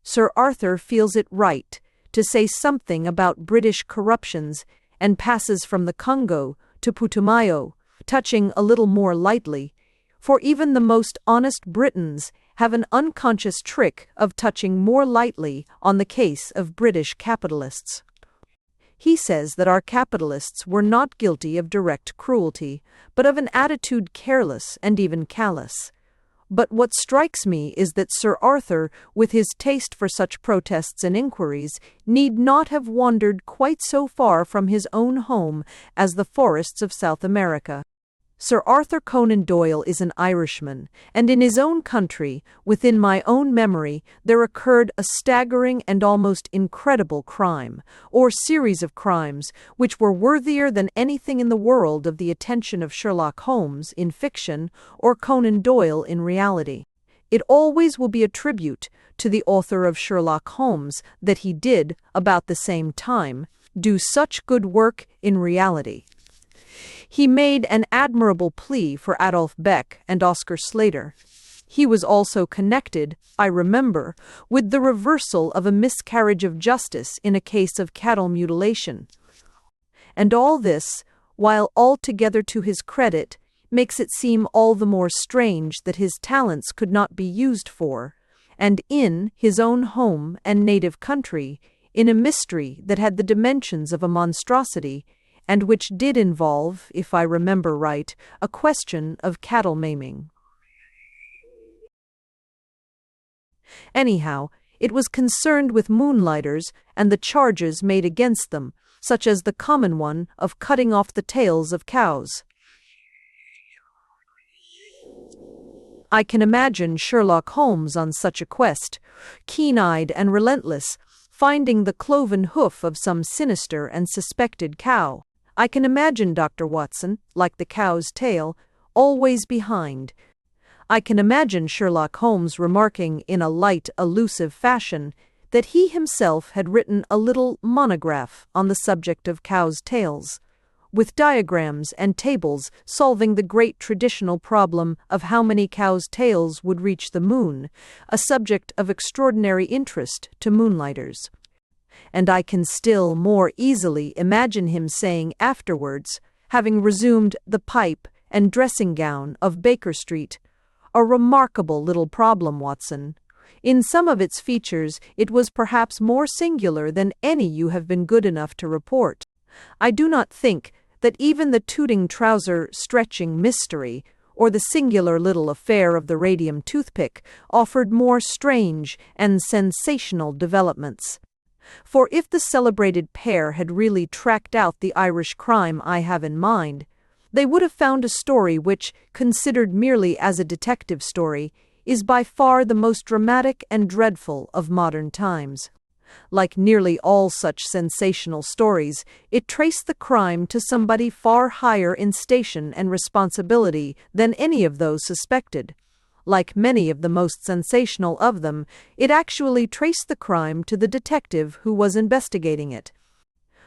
Sir Arthur feels it right to say something about British corruptions and passes from the Congo to Putumayo, touching a little more lightly, for even the most honest Britons have an unconscious trick of touching more lightly on the case of British capitalists. He says that our capitalists were not guilty of direct cruelty, but of an attitude careless and even callous. But what strikes me is that Sir Arthur, with his taste for such protests and inquiries, need not have wandered quite so far from his own home as the forests of South America. Sir Arthur Conan Doyle is an Irishman, and in his own country, within my own memory, there occurred a staggering and almost incredible crime, or series of crimes, which were worthier than anything in the world of the attention of Sherlock Holmes in fiction or Conan Doyle in reality. It always will be a tribute to the author of Sherlock Holmes that he did, about the same time, do such good work in reality. He made an admirable plea for Adolf Beck and Oscar Slater. He was also connected, I remember, with the reversal of a miscarriage of justice in a case of cattle mutilation. And all this, while altogether to his credit, makes it seem all the more strange that his talents could not be used for, and in his own home and native country, in a mystery that had the dimensions of a monstrosity, and which did involve, if I remember right, a question of cattle maiming. Anyhow, it was concerned with moonlighters and the charges made against them, such as the common one of cutting off the tails of cows. I can imagine Sherlock Holmes on such a quest, keen-eyed and relentless, finding the cloven hoof of some sinister and suspected cow. I can imagine Dr. Watson, like the cow's tail, always behind. I can imagine Sherlock Holmes remarking in a light, elusive fashion that he himself had written a little monograph on the subject of cows' tails, with diagrams and tables solving the great traditional problem of how many cows' tails would reach the moon, a subject of extraordinary interest to moonlighters. And I can still more easily imagine him saying afterwards, having resumed the pipe and dressing gown of Baker Street, "A remarkable little problem, Watson. In some of its features it was perhaps more singular than any you have been good enough to report. I do not think that even the tooting trouser stretching mystery, or the singular little affair of the radium toothpick, offered more strange and sensational developments. For if the celebrated pair had really tracked out the Irish crime I have in mind, they would have found a story which, considered merely as a detective story, is by far the most dramatic and dreadful of modern times. Like nearly all such sensational stories, it traced the crime to somebody far higher in station and responsibility than any of those suspected. Like many of the most sensational of them, it actually traced the crime to the detective who was investigating it.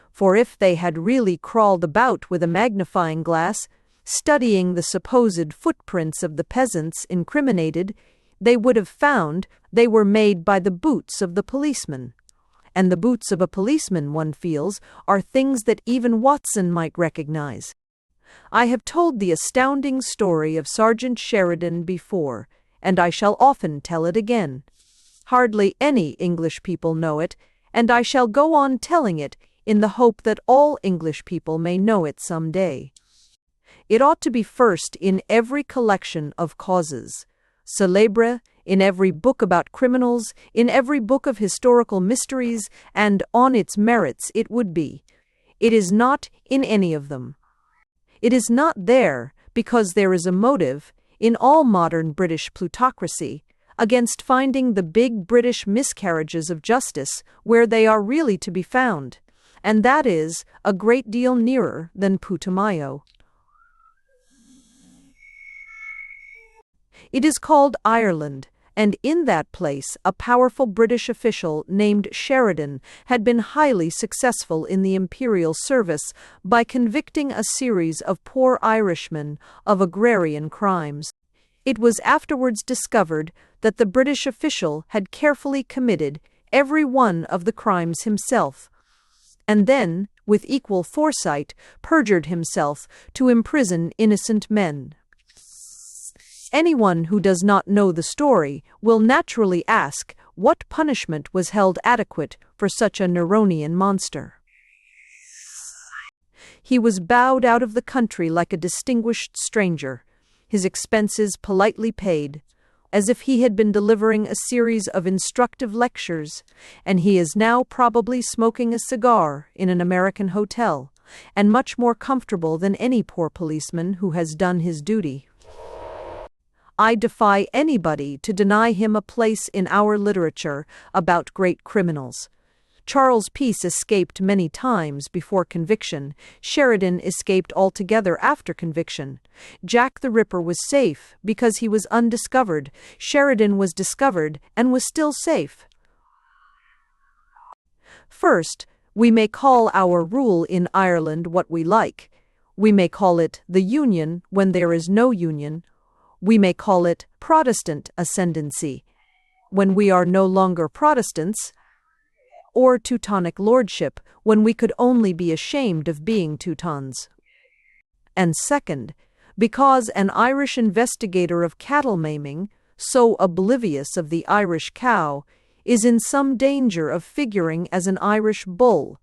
For if they had really crawled about with a magnifying glass, Studying the supposed footprints of the peasants incriminated, they would have found they were made by the boots of the policeman. And the boots of a policeman, one feels, are things that even Watson might recognize. I have told the astounding story of Sergeant Sheridan before, and I shall often tell it again. Hardly any English people know it, and I shall go on telling it in the hope that all English people may know it some day. It ought to be first in every collection of causes, célèbres, in every book about criminals, in every book of historical mysteries, and on its merits it would be. It is not in any of them. It is not there because there is a motive, in all modern British plutocracy, against finding the big British miscarriages of justice where they are really to be found, and that is a great deal nearer than Putumayo. It is called Ireland, and in that place a powerful British official named Sheridan had been highly successful in the imperial service by convicting a series of poor Irishmen of agrarian crimes. It was afterwards discovered that the British official had carefully committed every one of the crimes himself, and then, with equal foresight, perjured himself to imprison innocent men. Anyone who does not know the story will naturally ask what punishment was held adequate for such a Neronian monster. He was bowed out of the country like a distinguished stranger, his expenses politely paid, as if he had been delivering a series of instructive lectures, and he is now probably smoking a cigar in an American hotel, and much more comfortable than any poor policeman who has done his duty. I defy anybody to deny him a place in our literature about great criminals. Charles Peace escaped many times before conviction. Sheridan escaped altogether after conviction. Jack the Ripper was safe because he was undiscovered. Sheridan was discovered and was still safe. First, we may call our rule in Ireland what we like. We may call it the Union when there is no Union. We may call it Protestant ascendancy when we are no longer Protestants, or Teutonic lordship when we could only be ashamed of being Teutons. And second, because an Irish investigator of cattle maiming, so oblivious of the Irish cow, is in some danger of figuring as an Irish bull.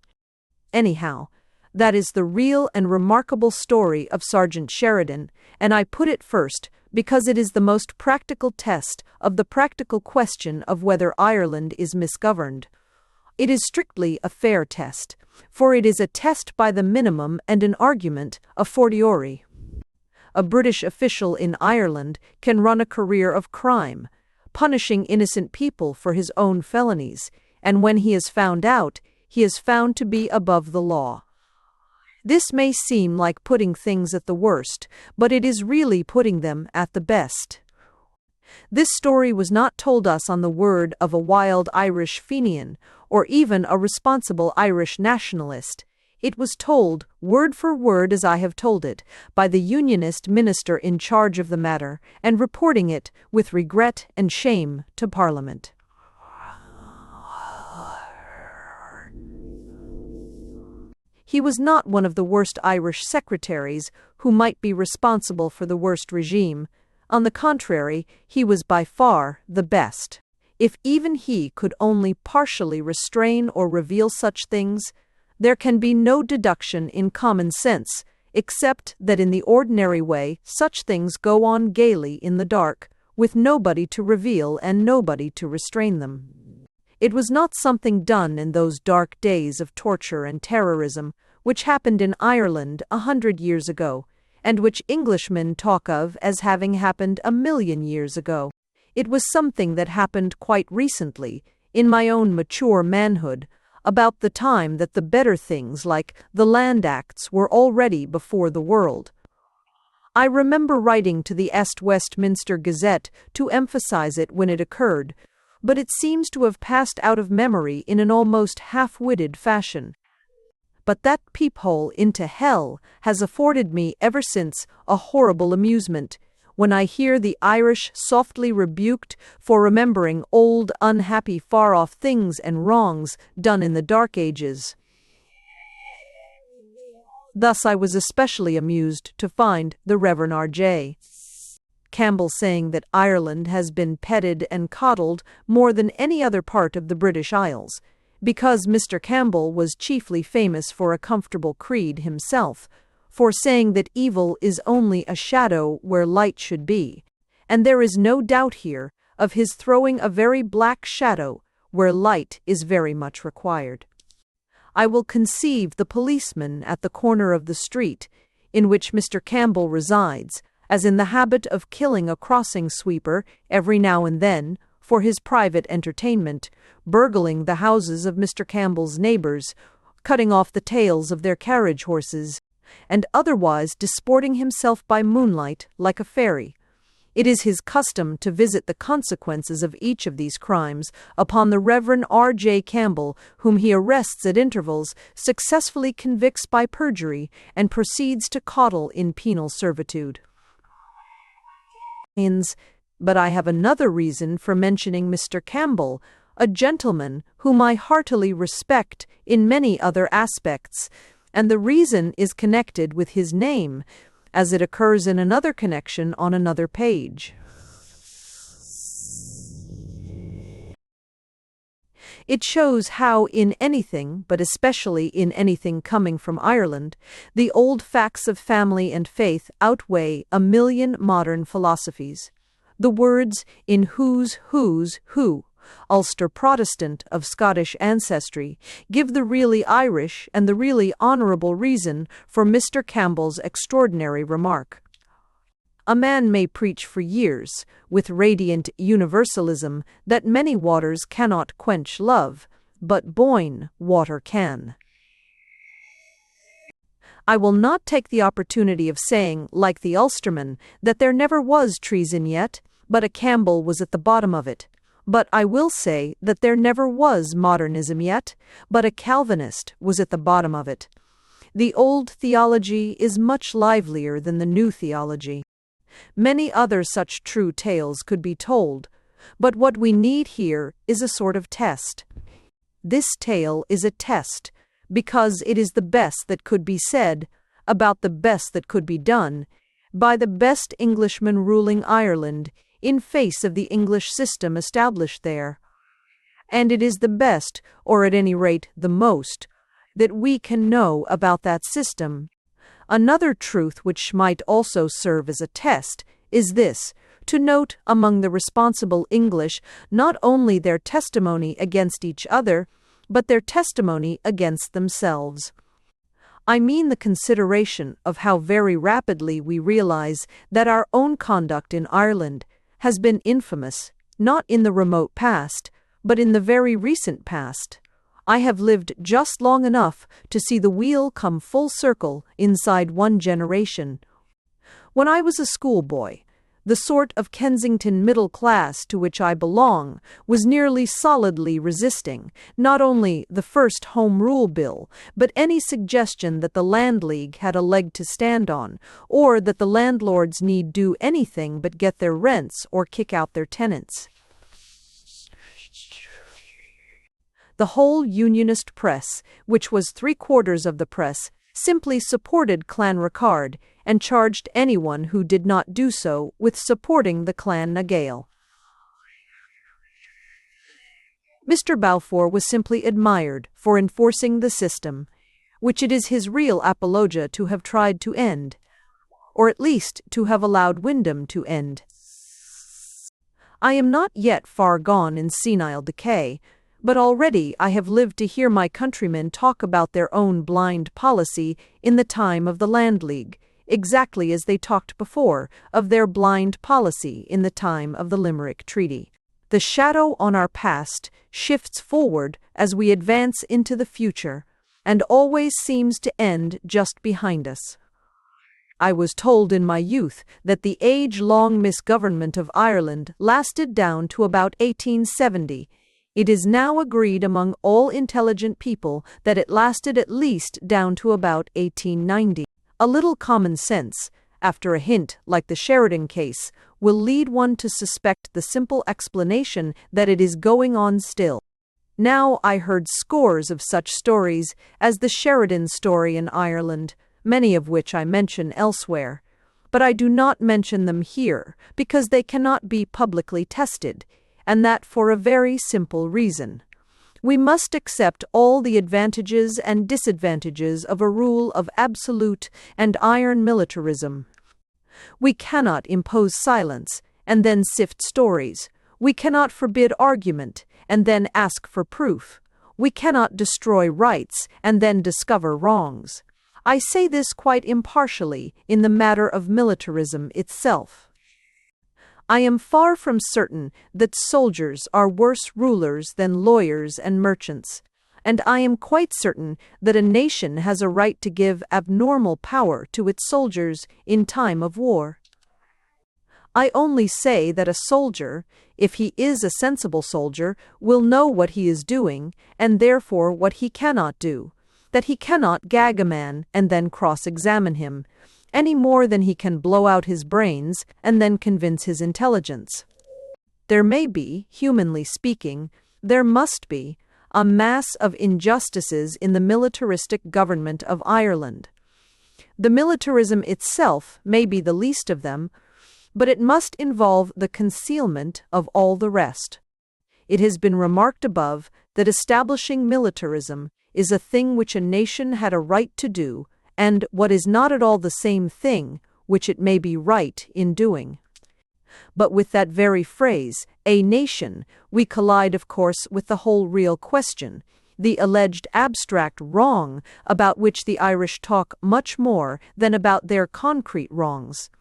Anyhow, that is the real and remarkable story of Sergeant Sheridan, and I put it first because it is the most practical test of the practical question of whether Ireland is misgoverned. It is strictly a fair test, for it is a test by the minimum and an argument a fortiori. A British official in Ireland can run a career of crime, punishing innocent people for his own felonies, and when he is found out, he is found to be above the law. This may seem like putting things at the worst, but it is really putting them at the best. This story was not told us on the word of a wild Irish Fenian, or even a responsible Irish nationalist. It was told, word for word as I have told it, by the Unionist minister in charge of the matter, and reporting it, with regret and shame, to Parliament. He was not one of the worst Irish secretaries who might be responsible for the worst regime. On the contrary, he was by far the best. If even he could only partially restrain or reveal such things, there can be no deduction in common sense, except that in the ordinary way such things go on gaily in the dark, with nobody to reveal and nobody to restrain them. It was not something done in those dark days of torture and terrorism, which happened in Ireland 100 years ago, and which Englishmen talk of as having happened 1,000,000 years ago. It was something that happened quite recently, in my own mature manhood, about the time that the better things like the Land Acts were already before the world. I remember writing to the Westminster Gazette to emphasize it when it occurred, but it seems to have passed out of memory in an almost half-witted fashion. but that peephole into hell has afforded me ever since a horrible amusement, when I hear the Irish softly rebuked for remembering old unhappy far-off things and wrongs done in the Dark Ages. Thus I was especially amused to find the Reverend R.J. Campbell saying that Ireland has been petted and coddled more than any other part of the British Isles, because Mr. Campbell was chiefly famous for a comfortable creed himself, for saying that evil is only a shadow where light should be, and there is no doubt here of his throwing a very black shadow where light is very much required. I will conceive the policeman at the corner of the street in which Mr. Campbell resides as in the habit of killing a crossing sweeper every now and then for his private entertainment, burgling the houses of Mr. Campbell's neighbors, cutting off the tails of their carriage horses, and otherwise disporting himself by moonlight like a fairy. It is his custom to visit the consequences of each of these crimes upon the Reverend R.J. Campbell, whom he arrests at intervals, successfully convicts by perjury, and proceeds to coddle in penal servitude. But I have another reason for mentioning Mr. Campbell, a gentleman whom I heartily respect in many other aspects, and the reason is connected with his name, as it occurs in another connection on another page. It shows how in anything, but especially in anything coming from Ireland, the old facts of family and faith outweigh a million modern philosophies. The words in Who's Who, Ulster Protestant of Scottish ancestry, give the really Irish and the really honourable reason for Mr. Campbell's extraordinary remark. A man may preach for years, with radiant universalism, that many waters cannot quench love, but Boyne water can. I will not take the opportunity of saying, like the Ulsterman, that there never was treason yet, but a Campbell was at the bottom of it. But I will say that there never was modernism yet, but a Calvinist was at the bottom of it. The old theology is much livelier than the new theology. Many other such true tales could be told, but what we need here is a sort of test. This tale is a test, because it is the best that could be said, about the best that could be done, by the best Englishman ruling Ireland, in face of the English system established there. And it is the best, or at any rate the most, that we can know about that system. Another truth which might also serve as a test is this, to note among the responsible English not only their testimony against each other, but their testimony against themselves. I mean the consideration of how very rapidly we realize that our own conduct in Ireland has been infamous, not in the remote past, but in the very recent past. I have lived just long enough to see the wheel come full circle inside one generation. When I was a schoolboy, the sort of Kensington middle class to which I belong was nearly solidly resisting not only the first Home Rule Bill, but any suggestion that the Land League had a leg to stand on, or that the landlords need do anything but get their rents or kick out their tenants. The whole Unionist press, which was 3/4 of the press, simply supported Clan Ricard and charged anyone who did not do so with supporting the Clan na Gael. Mr. Balfour was simply admired for enforcing the system, which it is his real apologia to have tried to end, or at least to have allowed Wyndham to end. I am not yet far gone in senile decay, but already I have lived to hear my countrymen talk about their own blind policy in the time of the Land League, exactly as they talked before of their blind policy in the time of the Limerick Treaty. The shadow on our past shifts forward as we advance into the future, and always seems to end just behind us. I was told in my youth that the age-long misgovernment of Ireland lasted down to about 1870, It is now agreed among all intelligent people that it lasted at least down to about 1890. A little common sense, after a hint like the Sheridan case, will lead one to suspect the simple explanation that it is going on still. Now I heard scores of such stories as the Sheridan story in Ireland, many of which I mention elsewhere, but I do not mention them here because they cannot be publicly tested, and that for a very simple reason. We must accept all the advantages and disadvantages of a rule of absolute and iron militarism. We cannot impose silence and then sift stories. We cannot forbid argument and then ask for proof. We cannot destroy rights and then discover wrongs. I say this quite impartially in the matter of militarism itself. I am far from certain that soldiers are worse rulers than lawyers and merchants, and I am quite certain that a nation has a right to give abnormal power to its soldiers in time of war. I only say that a soldier, if he is a sensible soldier, will know what he is doing, and therefore what he cannot do, that he cannot gag a man and then cross-examine him, any more than he can blow out his brains and then convince his intelligence. There may be, humanly speaking, there must be, a mass of injustices in the militaristic government of Ireland. The militarism itself may be the least of them, but it must involve the concealment of all the rest. It has been remarked above that establishing militarism is a thing which a nation had a right to do, and what is not at all the same thing which it may be right in doing. But with that very phrase, a nation, we collide of course with the whole real question, the alleged abstract wrong about which the Irish talk much more than about their concrete wrongs.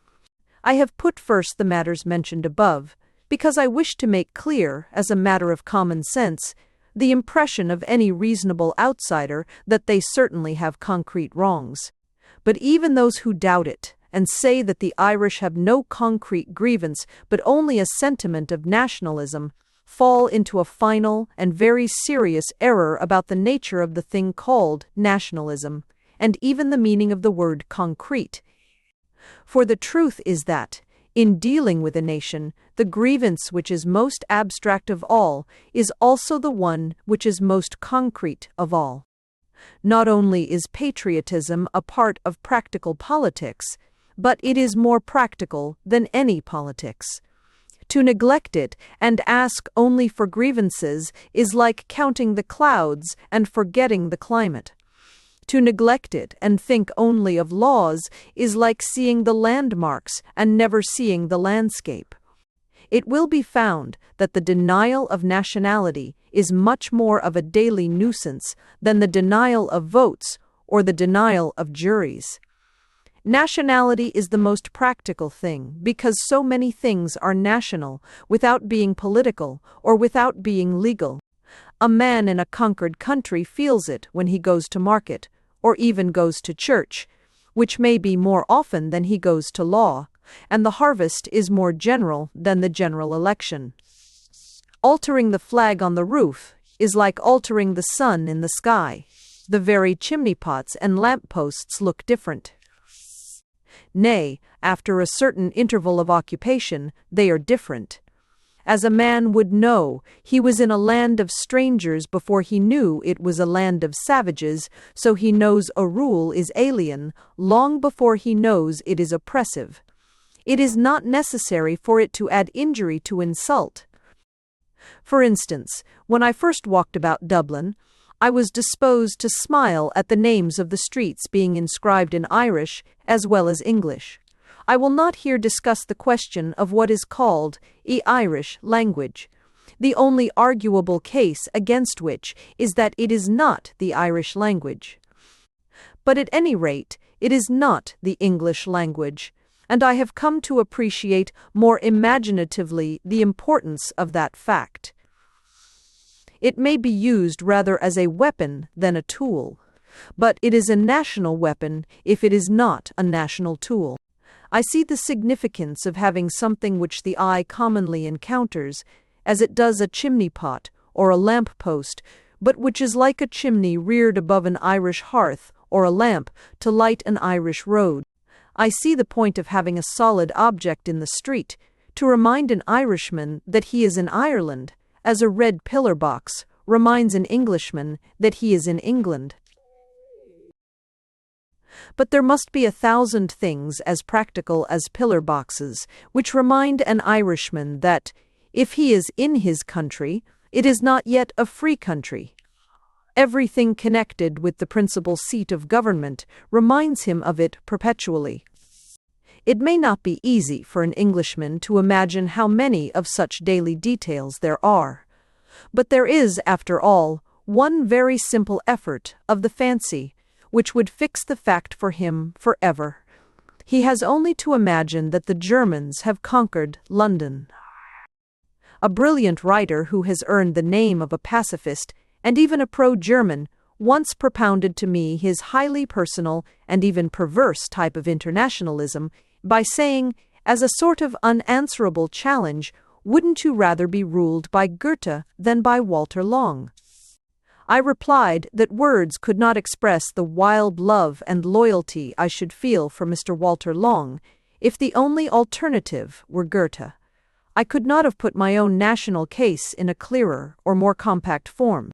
I have put first the matters mentioned above, because I wish to make clear, as a matter of common sense, the impression of any reasonable outsider that they certainly have concrete wrongs. But even those who doubt it, and say that the Irish have no concrete grievance but only a sentiment of nationalism, fall into a final and very serious error about the nature of the thing called nationalism, and even the meaning of the word concrete. For the truth is that, in dealing with a nation, the grievance which is most abstract of all is also the one which is most concrete of all. Not only is patriotism a part of practical politics, but it is more practical than any politics. To neglect it and ask only for grievances is like counting the clouds and forgetting the climate. To neglect it and think only of laws is like seeing the landmarks and never seeing the landscape. It will be found that the denial of nationality is much more of a daily nuisance than the denial of votes or the denial of juries. Nationality is the most practical thing because so many things are national without being political or without being legal. A man in a conquered country feels it when he goes to market, or even goes to church, which may be more often than he goes to law, and the harvest is more general than the general election. Altering the flag on the roof is like altering the sun in the sky. The very chimney pots and lamp posts look different. Nay, after a certain interval of occupation, they are different. As a man would know, he was in a land of strangers before he knew it was a land of savages, so he knows a rule is alien long before he knows it is oppressive. It is not necessary for it to add injury to insult. For instance, when I first walked about Dublin, I was disposed to smile at the names of the streets being inscribed in Irish as well as English. I will not here discuss the question of what is called Irish language, the only arguable case against which is that it is not the Irish language. But at any rate, it is not the English language, and I have come to appreciate more imaginatively the importance of that fact. It may be used rather as a weapon than a tool, but it is a national weapon if it is not a national tool. I see the significance of having something which the eye commonly encounters, as it does a chimney pot or a lamp post, but which is like a chimney reared above an Irish hearth, or a lamp to light an Irish road. I see the point of having a solid object in the street, to remind an Irishman that he is in Ireland, as a red pillar box reminds an Englishman that he is in England. But there must be 1,000 things as practical as pillar boxes, which remind an Irishman that, if he is in his country, it is not yet a free country. Everything connected with the principal seat of government reminds him of it perpetually. It may not be easy for an Englishman to imagine how many of such daily details there are, but there is, after all, one very simple effort of the fancy which would fix the fact for him forever. He has only to imagine that the Germans have conquered London. A brilliant writer who has earned the name of a pacifist and even a pro-German once propounded to me his highly personal and even perverse type of internationalism by saying, as a sort of unanswerable challenge, "Wouldn't you rather be ruled by Goethe than by Walter Long?" I replied that words could not express the wild love and loyalty I should feel for Mr. Walter Long if the only alternative were Goethe. I could not have put my own national case in a clearer or more compact form.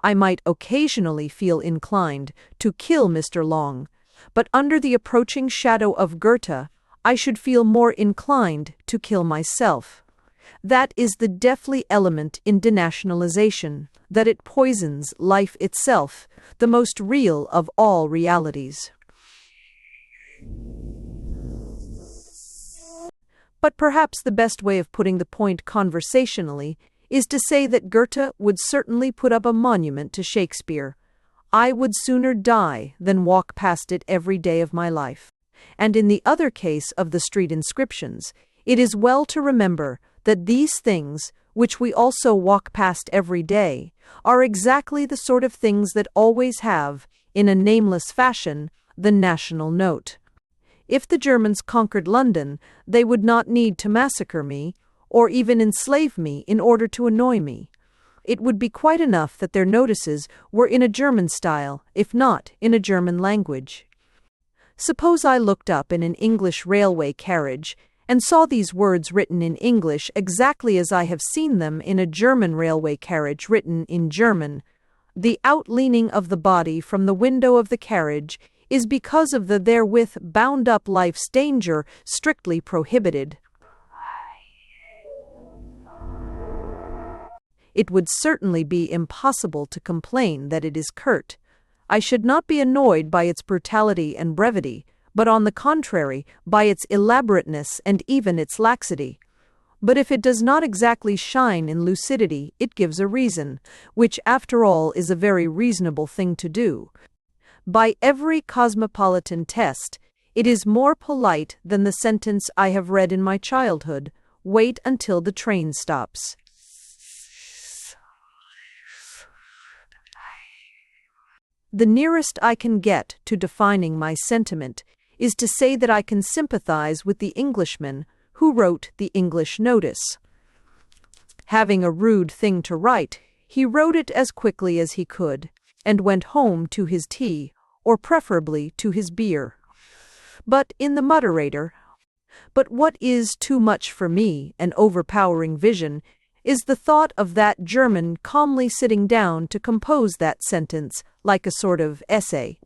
I might occasionally feel inclined to kill Mr. Long, but under the approaching shadow of Goethe, I should feel more inclined to kill myself. That is the deathly element in denationalization, that it poisons life itself, the most real of all realities. But perhaps the best way of putting the point conversationally is to say that Goethe would certainly put up a monument to Shakespeare. I would sooner die than walk past it every day of my life. And in the other case of the street inscriptions, it is well to remember that these things, which we also walk past every day, are exactly the sort of things that always have, in a nameless fashion, the national note. If the Germans conquered London, they would not need to massacre me, or even enslave me in order to annoy me. It would be quite enough that their notices were in a German style, if not in a German language. Suppose I looked up in an English railway carriage and saw these words written in English exactly as I have seen them in a German railway carriage written in German. The outleaning of the body from the window of the carriage is because of the therewith bound up life's danger strictly prohibited. It would certainly be impossible to complain that it is curt. I should not be annoyed by its brutality and brevity, but on the contrary, by its elaborateness and even its laxity. But if it does not exactly shine in lucidity, it gives a reason, which after all is a very reasonable thing to do. By every cosmopolitan test, it is more polite than the sentence I have read in my childhood, "Wait until the train stops." The nearest I can get to defining my sentiment is to say that I can sympathize with the Englishman who wrote the English notice. Having a rude thing to write, he wrote it as quickly as he could, and went home to his tea, or preferably to his beer. But in the Moderator, but what is too much for me, an overpowering vision, is the thought of that German calmly sitting down to compose that sentence like a sort of essay.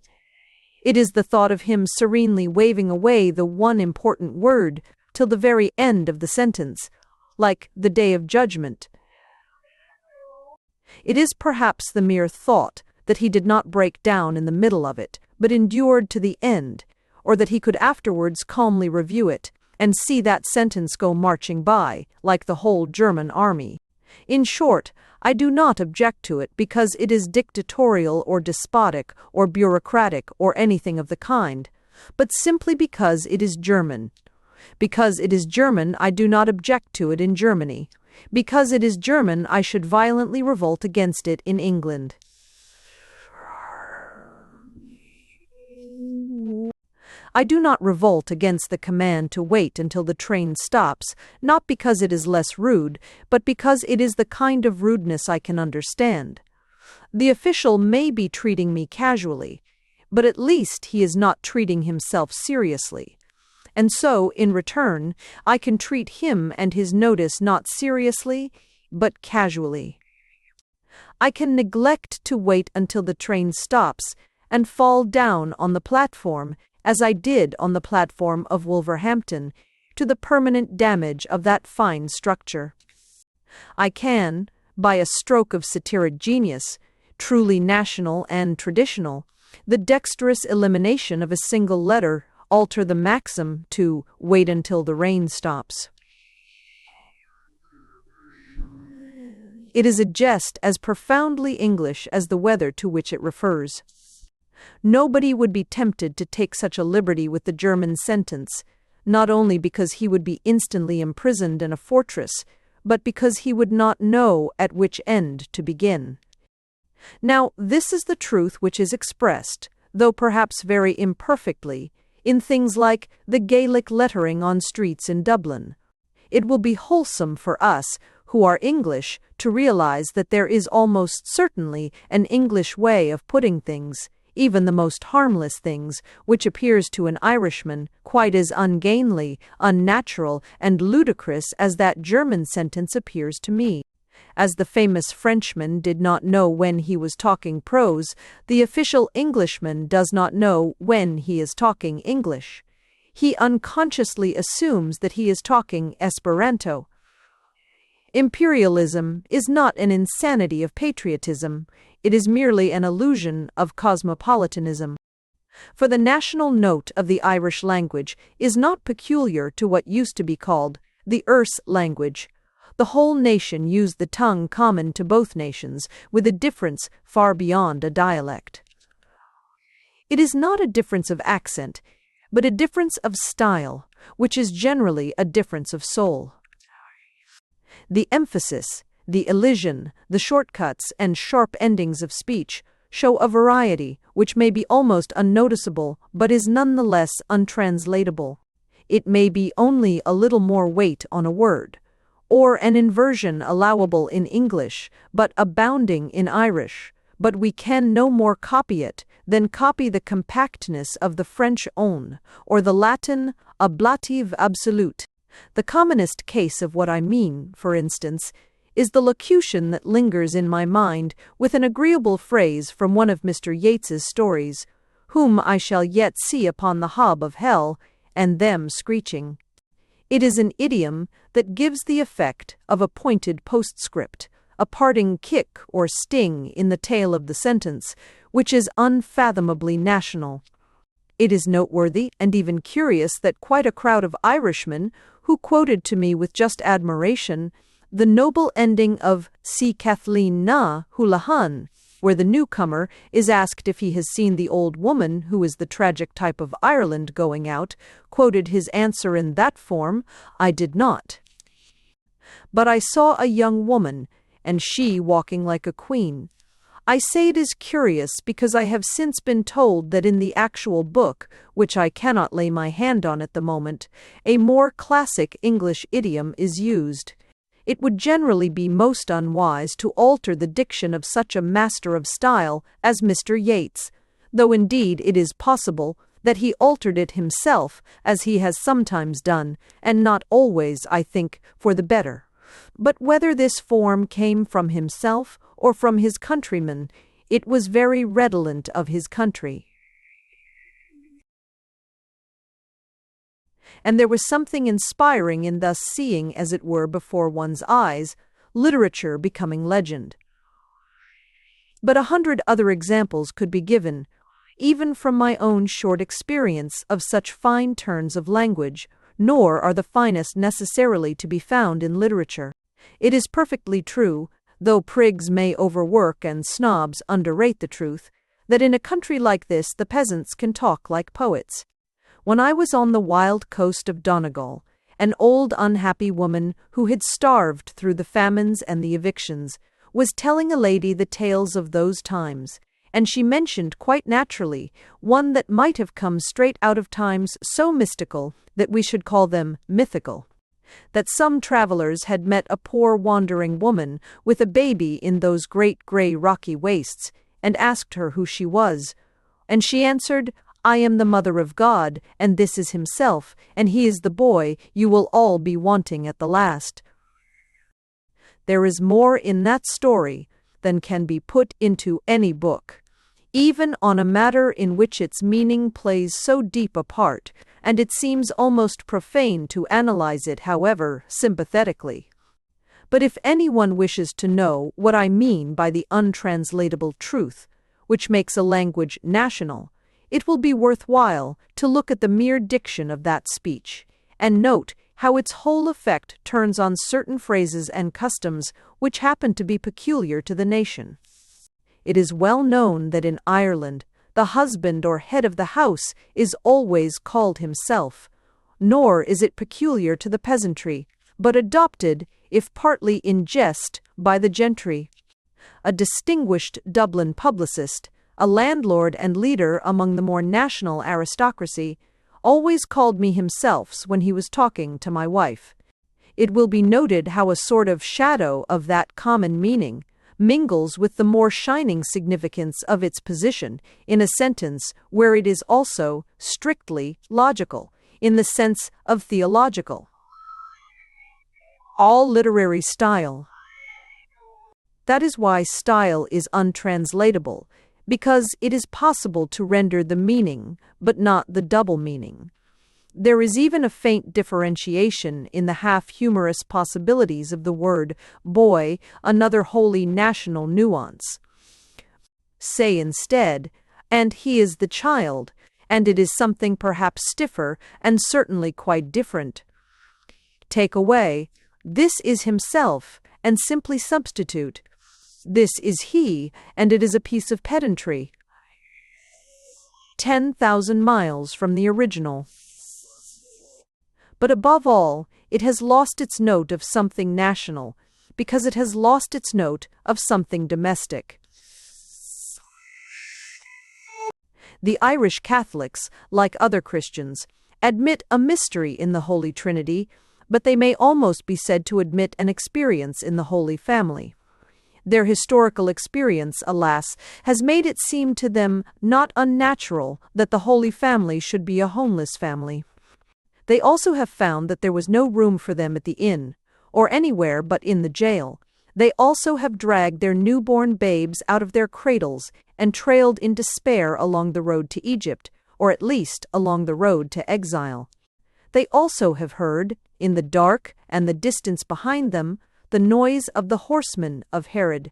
It is the thought of him serenely waving away the one important word till the very end of the sentence, like the Day of Judgment. It is perhaps the mere thought that he did not break down in the middle of it, but endured to the end, or that he could afterwards calmly review it, and see that sentence go marching by, like the whole German army. In short, I do not object to it because it is dictatorial or despotic or bureaucratic or anything of the kind, but simply because it is German. Because it is German, I do not object to it in Germany. Because it is German, I should violently revolt against it in England. I do not revolt against the command to wait until the train stops, not because it is less rude, but because it is the kind of rudeness I can understand. The official may be treating me casually, but at least he is not treating himself seriously. And so, in return, I can treat him and his notice not seriously, but casually. I can neglect to wait until the train stops and fall down on the platform, as I did on the platform of Wolverhampton, to the permanent damage of that fine structure. I can, by a stroke of satiric genius, truly national and traditional, the dexterous elimination of a single letter, alter the maxim to wait until the rain stops. It is a jest as profoundly English as the weather to which it refers. Nobody would be tempted to take such a liberty with the German sentence, not only because he would be instantly imprisoned in a fortress, but because he would not know at which end to begin. Now, this is the truth which is expressed, though perhaps very imperfectly, in things like the Gaelic lettering on streets in Dublin. It will be wholesome for us, who are English, to realize that there is almost certainly an English way of putting things, even the most harmless things, which appears to an Irishman quite as ungainly, unnatural, and ludicrous as that German sentence appears to me. As the famous Frenchman did not know when he was talking prose, the official Englishman does not know when he is talking English. He unconsciously assumes that he is talking Esperanto. Imperialism is not an insanity of patriotism, it is merely an illusion of cosmopolitanism. For the national note of the Irish language is not peculiar to what used to be called the Erse language. The whole nation used the tongue common to both nations, with a difference far beyond a dialect. It is not a difference of accent, but a difference of style, which is generally a difference of soul. The emphasis, the elision, the shortcuts and sharp endings of speech show a variety which may be almost unnoticeable but is nonetheless untranslatable. It may be only a little more weight on a word, or an inversion allowable in English, but abounding in Irish, but we can no more copy it than copy the compactness of the French on, or the Latin ablative absolute. The commonest case of what I mean, for instance, is the locution that lingers in my mind with an agreeable phrase from one of Mr. Yeats's stories, whom I shall yet see upon the hob of hell, and them screeching. It is an idiom that gives the effect of a pointed postscript, a parting kick or sting in the tail of the sentence, which is unfathomably national. It is noteworthy and even curious that quite a crowd of Irishmen, who quoted to me with just admiration the noble ending of Si Kathleen na Houlihan, where the newcomer is asked if he has seen the old woman who is the tragic type of Ireland going out, quoted his answer in that form, "I did not. But I saw a young woman, and she walking like a queen." I say it is curious because I have since been told that in the actual book, which I cannot lay my hand on at the moment, a more classic English idiom is used. It would generally be most unwise to alter the diction of such a master of style as Mr. Yeats, though indeed it is possible that he altered it himself, as he has sometimes done, and not always, I think, for the better. But whether this form came from himself or from his countrymen, it was very redolent of his country. And there was something inspiring in thus seeing, as it were, before one's eyes, literature becoming legend. But 100 other examples could be given, even from my own short experience of such fine turns of language, nor are the finest necessarily to be found in literature. It is perfectly true, though prigs may overwork and snobs underrate the truth, that in a country like this the peasants can talk like poets. When I was on the wild coast of Donegal, an old unhappy woman who had starved through the famines and the evictions was telling a lady the tales of those times, and she mentioned quite naturally one that might have come straight out of times so mystical that we should call them mythical. That some travelers had met a poor wandering woman with a baby in those great grey rocky wastes, and asked her who she was, and she answered, "I am the Mother of God, and this is Himself, and He is the boy you will all be wanting at the last." There is more in that story than can be put into any book, even on a matter in which its meaning plays so deep a part, and it seems almost profane to analyze it, however sympathetically. But if anyone wishes to know what I mean by the untranslatable truth, which makes a language national, it will be worthwhile to look at the mere diction of that speech, and note how its whole effect turns on certain phrases and customs which happen to be peculiar to the nation. It is well known that in Ireland the husband or head of the house is always called himself, nor is it peculiar to the peasantry, but adopted, if partly in jest, by the gentry. A distinguished Dublin publicist, a landlord and leader among the more national aristocracy, always called me himself's when he was talking to my wife. It will be noted how a sort of shadow of that common meaning mingles with the more shining significance of its position in a sentence where it is also strictly logical, in the sense of theological. All literary style. That is why style is untranslatable, because it is possible to render the meaning, but not the double meaning. There is even a faint differentiation in the half-humorous possibilities of the word boy, another wholly national nuance. Say instead, and he is the child, and it is something perhaps stiffer and certainly quite different. Take away, this is himself, and simply substitute, this is he, and it is a piece of pedantry. 10,000 miles from the original. But above all, it has lost its note of something national, because it has lost its note of something domestic. The Irish Catholics, like other Christians, admit a mystery in the Holy Trinity, but they may almost be said to admit an experience in the Holy Family. Their historical experience, alas, has made it seem to them not unnatural that the Holy Family should be a homeless family. They also have found that there was no room for them at the inn, or anywhere but in the jail. They also have dragged their newborn babes out of their cradles and trailed in despair along the road to Egypt, or at least along the road to exile. They also have heard, in the dark and the distance behind them, the noise of the horsemen of Herod.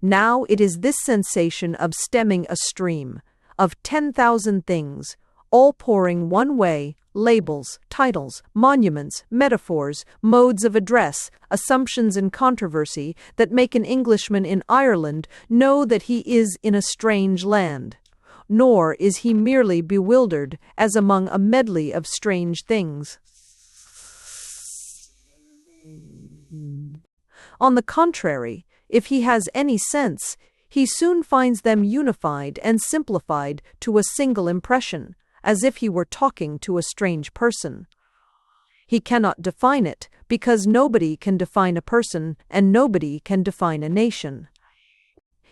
Now it is this sensation of stemming a stream, of 10,000 things, all pouring one way, labels, titles, monuments, metaphors, modes of address, assumptions and controversy, that make an Englishman in Ireland know that he is in a strange land. Nor is he merely bewildered as among a medley of strange things. On the contrary, if he has any sense, he soon finds them unified and simplified to a single impression, as if he were talking to a strange person. He cannot define it, because nobody can define a person, and nobody can define a nation.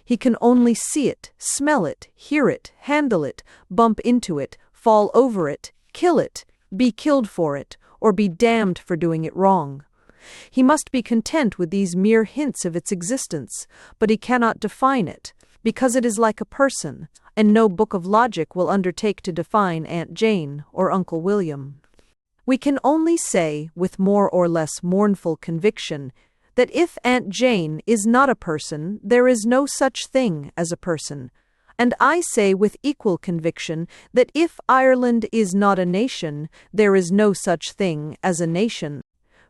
He can only see it, smell it, hear it, handle it, bump into it, fall over it, kill it, be killed for it, or be damned for doing it wrong. He must be content with these mere hints of its existence, but he cannot define it, because it is like a person, and no book of logic will undertake to define Aunt Jane or Uncle William. We can only say, with more or less mournful conviction, that if Aunt Jane is not a person, there is no such thing as a person. And I say with equal conviction that if Ireland is not a nation, there is no such thing as a nation.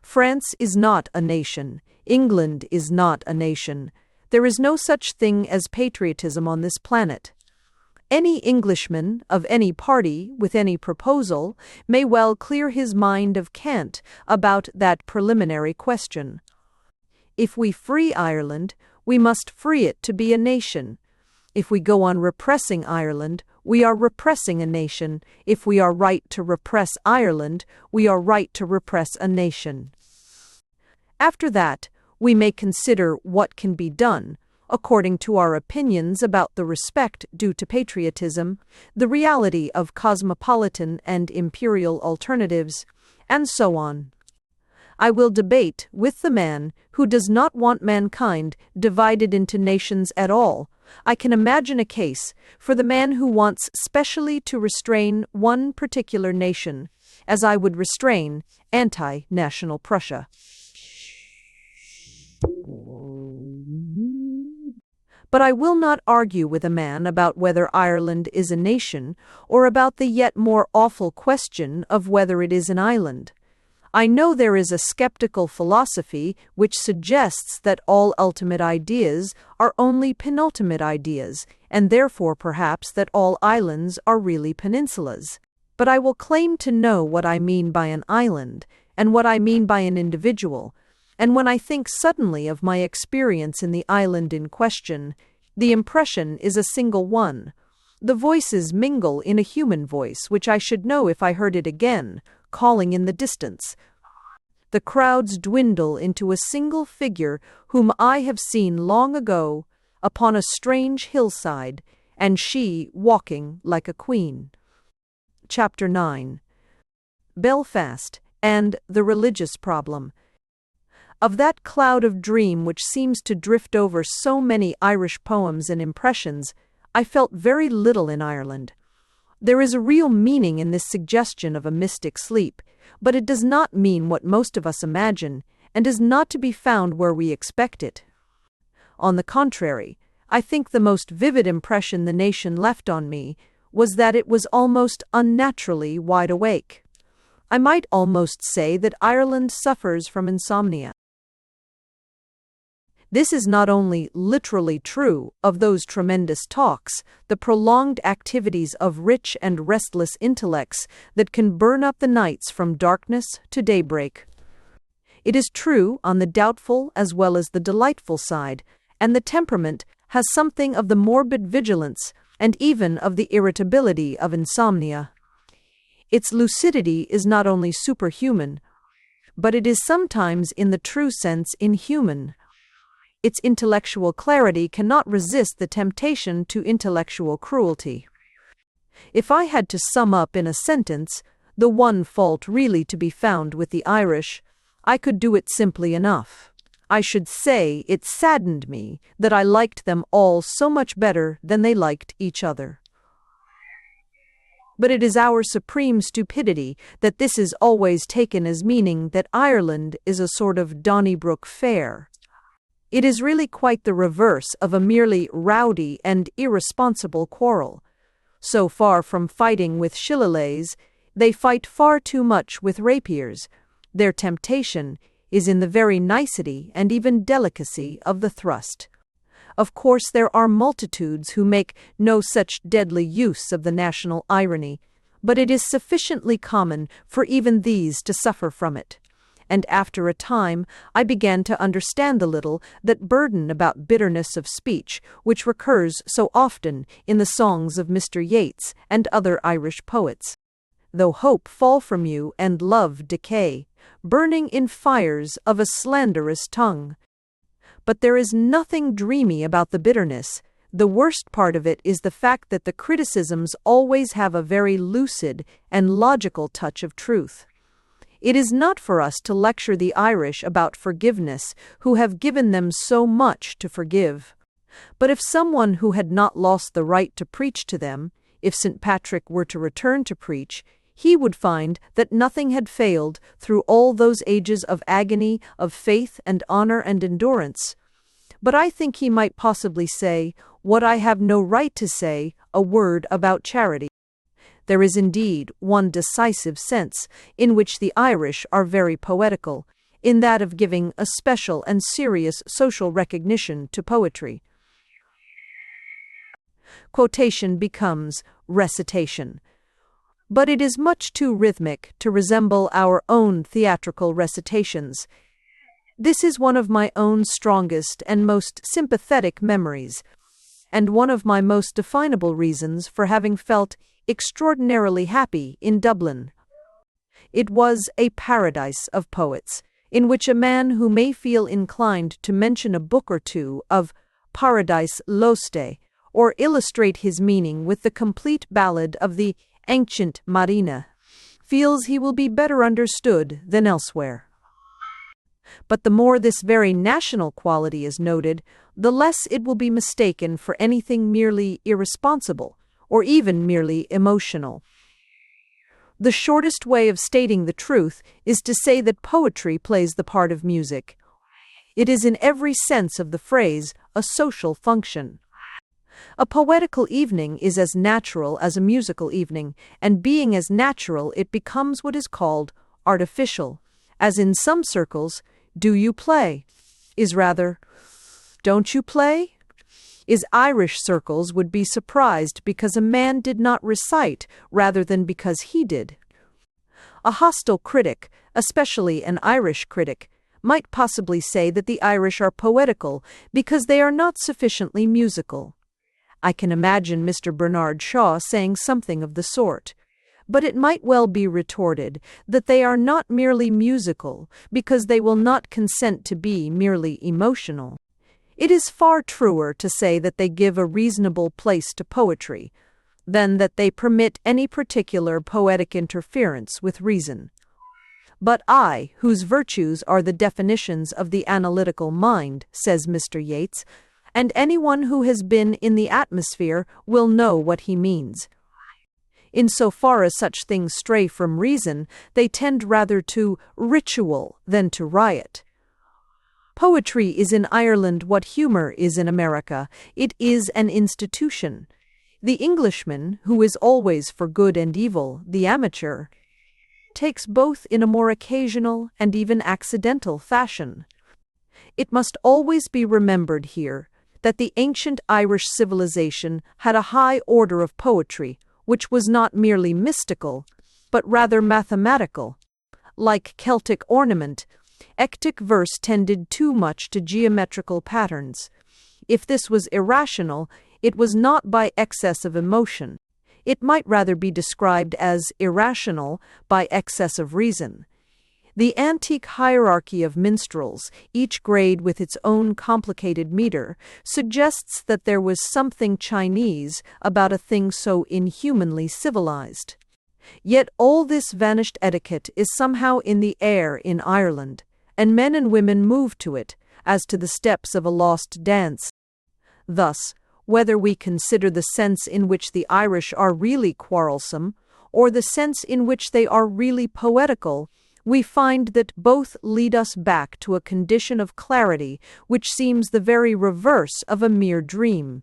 France is not a nation. England is not a nation. There is no such thing as patriotism on this planet. Any Englishman of any party with any proposal may well clear his mind of cant about that preliminary question. If we free Ireland, we must free it to be a nation. If we go on repressing Ireland, we are repressing a nation. If we are right to repress Ireland, we are right to repress a nation. After that, we may consider what can be done, according to our opinions about the respect due to patriotism, the reality of cosmopolitan and imperial alternatives, and so on. I will debate with the man who does not want mankind divided into nations at all. I can imagine a case for the man who wants specially to restrain one particular nation, as I would restrain anti-national Prussia. But I will not argue with a man about whether Ireland is a nation, or about the yet more awful question of whether it is an island. I know there is a skeptical philosophy which suggests that all ultimate ideas are only penultimate ideas, and therefore perhaps that all islands are really peninsulas. But I will claim to know what I mean by an island, and what I mean by an individual, and when I think suddenly of my experience in the island in question, the impression is a single one. The voices mingle in a human voice which I should know if I heard it again, calling in the distance. The crowds dwindle into a single figure whom I have seen long ago upon a strange hillside, and she walking like a queen. Chapter 9. Belfast and the Religious Problem. Of that cloud of dream which seems to drift over so many Irish poems and impressions, I felt very little in Ireland. There is a real meaning in this suggestion of a mystic sleep, but it does not mean what most of us imagine, and is not to be found where we expect it. On the contrary, I think the most vivid impression the nation left on me was that it was almost unnaturally wide awake. I might almost say that Ireland suffers from insomnia. This is not only literally true of those tremendous talks, the prolonged activities of rich and restless intellects that can burn up the nights from darkness to daybreak. It is true on the doubtful as well as the delightful side, and the temperament has something of the morbid vigilance and even of the irritability of insomnia. Its lucidity is not only superhuman, but it is sometimes in the true sense inhuman. Its intellectual clarity cannot resist the temptation to intellectual cruelty. If I had to sum up in a sentence the one fault really to be found with the Irish, I could do it simply enough. I should say it saddened me that I liked them all so much better than they liked each other. But it is our supreme stupidity that this is always taken as meaning that Ireland is a sort of Donnybrook Fair. It is really quite the reverse of a merely rowdy and irresponsible quarrel. So far from fighting with shillelaghs, they fight far too much with rapiers. Their temptation is in the very nicety and even delicacy of the thrust. Of course, there are multitudes who make no such deadly use of the national irony, but it is sufficiently common for even these to suffer from it. And after a time I began to understand a little that burden about bitterness of speech which recurs so often in the songs of Mr. Yeats and other Irish poets. Though hope fall from you and love decay, burning in fires of a slanderous tongue. But there is nothing dreamy about the bitterness. The worst part of it is the fact that the criticisms always have a very lucid and logical touch of truth. It is not for us to lecture the Irish about forgiveness who have given them so much to forgive. But if someone who had not lost the right to preach to them, if St. Patrick were to return to preach, he would find that nothing had failed through all those ages of agony, of faith and honor and endurance. But I think he might possibly say, what I have no right to say, a word about charity. There is indeed one decisive sense in which the Irish are very poetical, in that of giving a special and serious social recognition to poetry. Quotation becomes recitation. But it is much too rhythmic to resemble our own theatrical recitations. This is one of my own strongest and most sympathetic memories. and one of my most definable reasons for having felt extraordinarily happy in Dublin. It was a paradise of poets, in which a man who may feel inclined to mention a book or two of Paradise Lost, or illustrate his meaning with the complete ballad of the ancient Marina, feels he will be better understood than elsewhere. But the more this very national quality is noted, the less it will be mistaken for anything merely irresponsible, or even merely emotional. The shortest way of stating the truth is to say that poetry plays the part of music. It is in every sense of the phrase a social function. A poetical evening is as natural as a musical evening, and being as natural it becomes what is called artificial, as in some circles, "Do you play?" is rather, "Don't you play?" Is Irish circles would be surprised because a man did not recite rather than because he did. A hostile critic, especially an Irish critic, might possibly say that the Irish are poetical because they are not sufficiently musical. I can imagine Mr. Bernard Shaw saying something of the sort. But it might well be retorted that they are not merely musical because they will not consent to be merely emotional. It is far truer to say that they give a reasonable place to poetry than that they permit any particular poetic interference with reason. But I, whose virtues are the definitions of the analytical mind, says Mr. Yeats, and anyone who has been in the atmosphere will know what he means. In so far as such things stray from reason, they tend rather to ritual than to riot. Poetry is in Ireland what humor is in America. It is an institution. The Englishman, who is always for good and evil, the amateur, takes both in a more occasional and even accidental fashion. It must always be remembered here that the ancient Irish civilization had a high order of poetry, which was not merely mystical, but rather mathematical. Like Celtic ornament, ectic verse tended too much to geometrical patterns. If this was irrational, it was not by excess of emotion. It might rather be described as irrational by excess of reason. The antique hierarchy of minstrels, each grade with its own complicated meter, suggests that there was something Chinese about a thing so inhumanly civilized. Yet all this vanished etiquette is somehow in the air in Ireland, and men and women move to it, as to the steps of a lost dance. Thus, whether we consider the sense in which the Irish are really quarrelsome, or the sense in which they are really poetical, we find that both lead us back to a condition of clarity which seems the very reverse of a mere dream.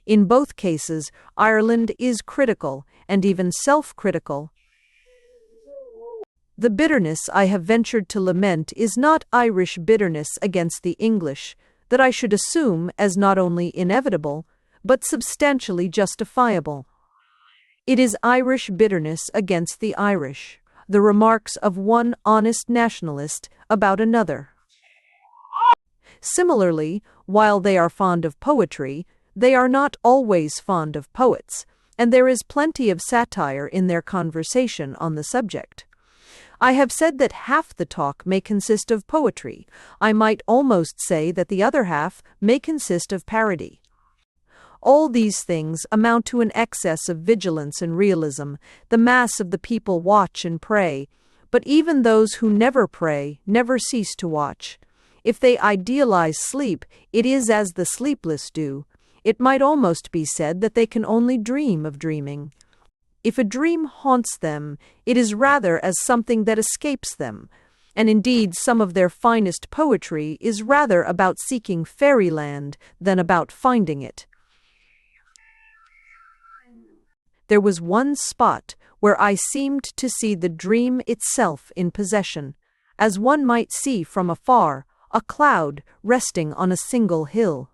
In both cases, Ireland is critical, and even self-critical. The bitterness I have ventured to lament is not Irish bitterness against the English, that I should assume as not only inevitable, but substantially justifiable. It is Irish bitterness against the Irish, the remarks of one honest nationalist about another. Similarly, while they are fond of poetry, they are not always fond of poets, and there is plenty of satire in their conversation on the subject. I have said that half the talk may consist of poetry. I might almost say that the other half may consist of parody. All these things amount to an excess of vigilance and realism. The mass of the people watch and pray, but even those who never pray never cease to watch. If they idealize sleep, it is as the sleepless do. It might almost be said that they can only dream of dreaming. If a dream haunts them, it is rather as something that escapes them, and indeed some of their finest poetry is rather about seeking fairyland than about finding it. There was one spot where I seemed to see the dream itself in possession, as one might see from afar a cloud resting on a single hill.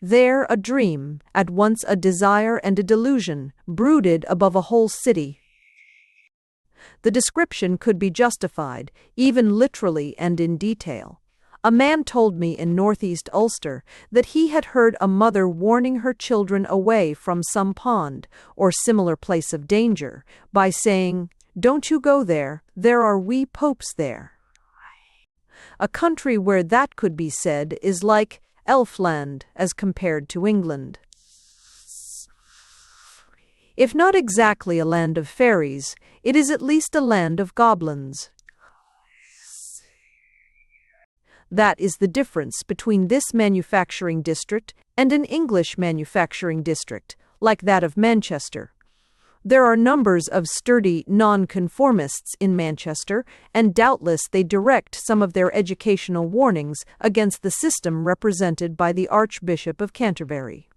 There a dream, at once a desire and a delusion, brooded above a whole city. The description could be justified, even literally and in detail. A man told me in northeast Ulster that he had heard a mother warning her children away from some pond or similar place of danger by saying, "Don't you go there, there are wee popes there." A country where that could be said is like Elfland as compared to England. If not exactly a land of fairies, it is at least a land of goblins. That is the difference between this manufacturing district and an English manufacturing district, like that of Manchester. There are numbers of sturdy nonconformists in Manchester, and doubtless they direct some of their educational warnings against the system represented by the Archbishop of Canterbury.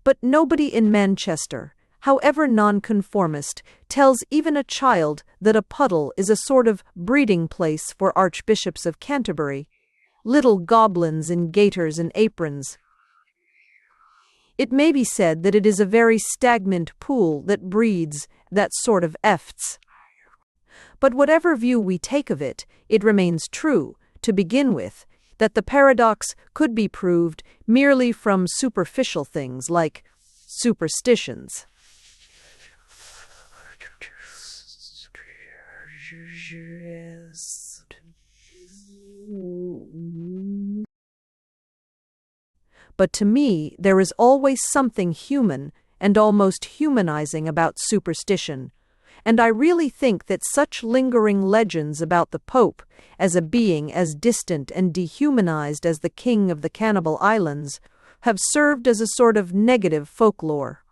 But nobody in Manchester, however nonconformist, tells even a child that a puddle is a sort of breeding place for archbishops of Canterbury, little goblins in gaiters and aprons. It may be said that it is a very stagnant pool that breeds that sort of efts. But whatever view we take of it, it remains true, to begin with, that the paradox could be proved merely from superficial things like superstitions. But to me, there is always something human and almost humanizing about superstition, and I really think that such lingering legends about the Pope as a being as distant and dehumanized as the King of the Cannibal Islands have served as a sort of negative folklore.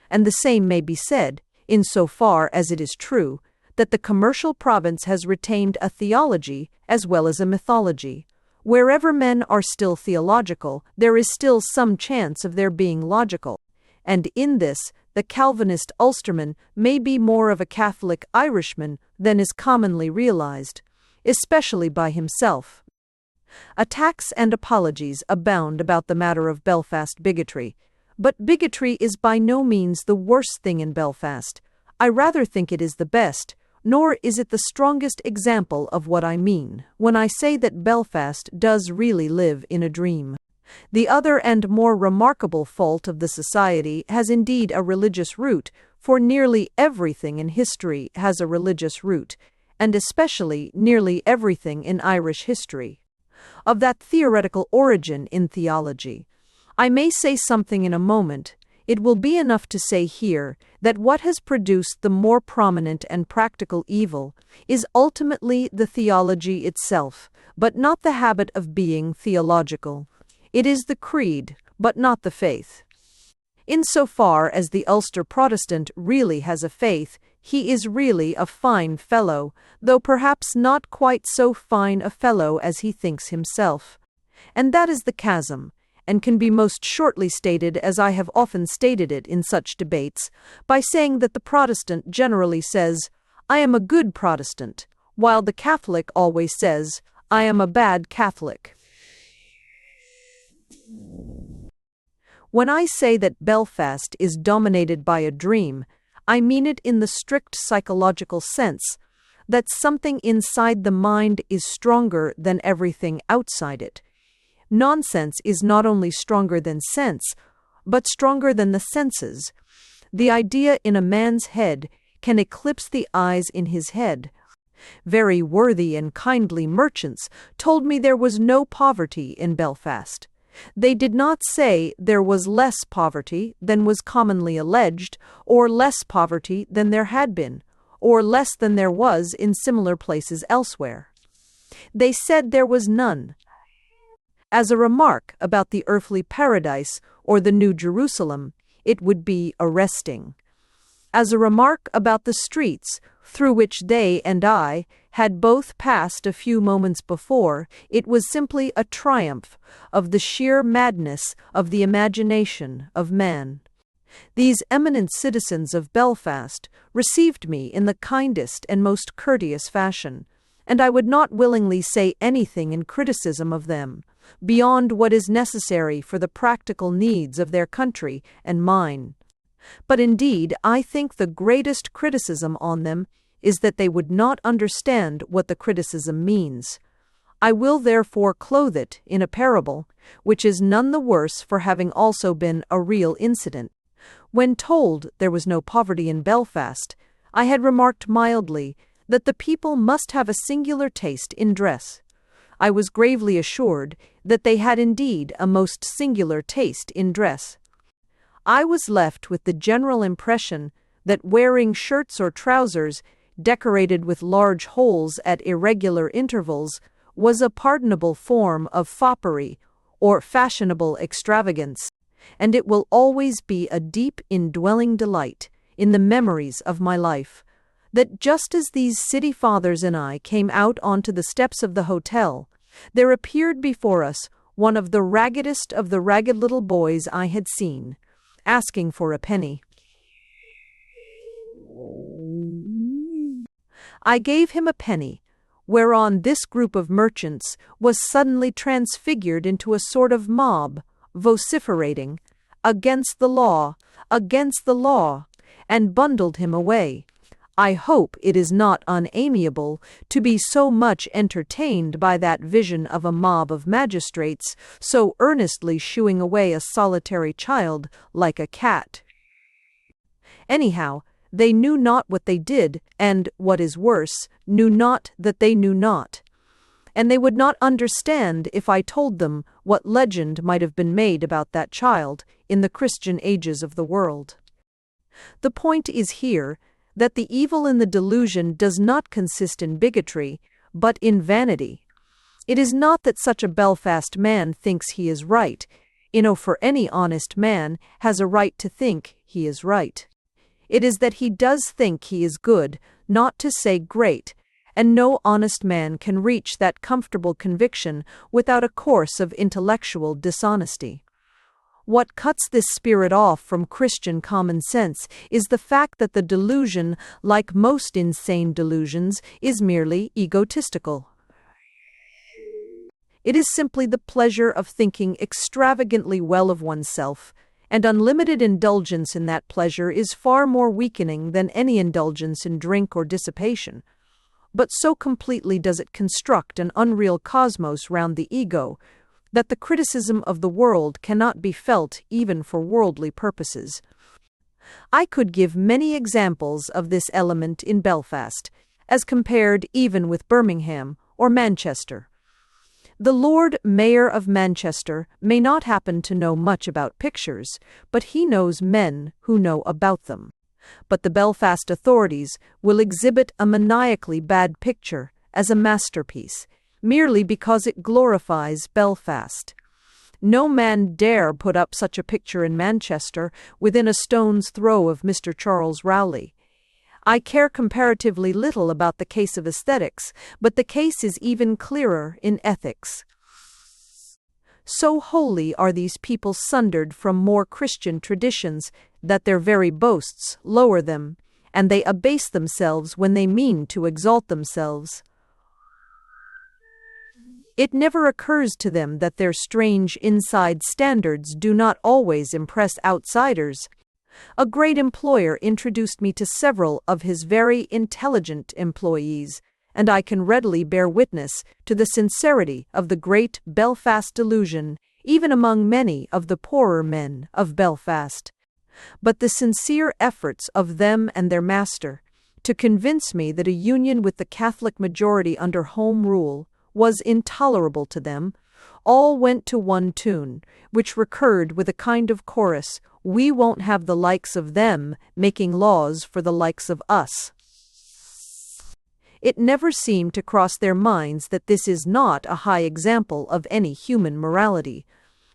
And the same may be said, insofar as it is true, that the commercial province has retained a theology as well as a mythology. Wherever men are still theological, there is still some chance of their being logical, and in this the Calvinist Ulsterman may be more of a Catholic Irishman than is commonly realized, especially by himself. Attacks and apologies abound about the matter of Belfast bigotry, but bigotry is by no means the worst thing in Belfast. I rather think it is the best, nor is it the strongest example of what I mean when I say that Belfast does really live in a dream. The other and more remarkable fault of the society has indeed a religious root, for nearly everything in history has a religious root, and especially nearly everything in Irish history. Of that theoretical origin in theology, I may say something in a moment. It will be enough to say here that what has produced the more prominent and practical evil is ultimately the theology itself, but not the habit of being theological. It is the creed, but not the faith. Insofar as the Ulster Protestant really has a faith, he is really a fine fellow, though perhaps not quite so fine a fellow as he thinks himself. And that is the chasm, and can be most shortly stated as I have often stated it in such debates, by saying that the Protestant generally says, "I am a good Protestant," while the Catholic always says, "I am a bad Catholic." When I say that Belfast is dominated by a dream, I mean it in the strict psychological sense, that something inside the mind is stronger than everything outside it. Nonsense is not only stronger than sense, but stronger than the senses. The idea in a man's head can eclipse the eyes in his head. Very worthy and kindly merchants told me there was no poverty in Belfast. They did not say there was less poverty than was commonly alleged, or less poverty than there had been, or less than there was in similar places elsewhere. They said there was none. As a remark about the earthly paradise or the New Jerusalem, it would be arresting. As a remark about the streets through which they and I had both passed a few moments before, it was simply a triumph of the sheer madness of the imagination of man. These eminent citizens of Belfast received me in the kindest and most courteous fashion, and I would not willingly say anything in criticism of them, beyond what is necessary for the practical needs of their country and mine. But indeed, I think the greatest criticism on them is that they would not understand what the criticism means. I will therefore clothe it in a parable, which is none the worse for having also been a real incident. When told there was no poverty in Belfast, I had remarked mildly that the people must have a singular taste in dress. I was gravely assured that they had indeed a most singular taste in dress. I was left with the general impression that wearing shirts or trousers decorated with large holes at irregular intervals was a pardonable form of foppery or fashionable extravagance, and it will always be a deep indwelling delight in the memories of my life that just as these city fathers and I came out onto the steps of the hotel, there appeared before us one of the raggedest of the ragged little boys I had seen, asking for a penny. I gave him a penny, whereon this group of merchants was suddenly transfigured into a sort of mob, vociferating, "Against the law! Against the law!" and bundled him away. I hope it is not unamiable to be so much entertained by that vision of a mob of magistrates so earnestly shooing away a solitary child like a cat. Anyhow, they knew not what they did, and, what is worse, knew not that they knew not. And they would not understand if I told them what legend might have been made about that child in the Christian ages of the world. The point is here that the evil in the delusion does not consist in bigotry, but in vanity. It is not that such a Belfast man thinks he is right, for any honest man has a right to think he is right. It is that he does think he is good, not to say great, and no honest man can reach that comfortable conviction without a course of intellectual dishonesty. What cuts this spirit off from Christian common sense is the fact that the delusion, like most insane delusions, is merely egotistical. It is simply the pleasure of thinking extravagantly well of oneself, and unlimited indulgence in that pleasure is far more weakening than any indulgence in drink or dissipation. But so completely does it construct an unreal cosmos round the ego, that the criticism of the world cannot be felt even for worldly purposes. I could give many examples of this element in Belfast, as compared even with Birmingham or Manchester. The Lord Mayor of Manchester may not happen to know much about pictures, but he knows men who know about them. But the Belfast authorities will exhibit a maniacally bad picture as a masterpiece, merely because it glorifies Belfast. No man dare put up such a picture in Manchester within a stone's throw of Mr. Charles Rowley. I care comparatively little about the case of aesthetics, but the case is even clearer in ethics. So wholly are these people sundered from more Christian traditions that their very boasts lower them, and they abase themselves when they mean to exalt themselves. It never occurs to them that their strange inside standards do not always impress outsiders. A great employer introduced me to several of his very intelligent employees, and I can readily bear witness to the sincerity of the great Belfast delusion, even among many of the poorer men of Belfast. But the sincere efforts of them and their master to convince me that a union with the Catholic majority under Home Rule was intolerable to them, all went to one tune, which recurred with a kind of chorus, "We won't have the likes of them making laws for the likes of us." It never seemed to cross their minds that this is not a high example of any human morality,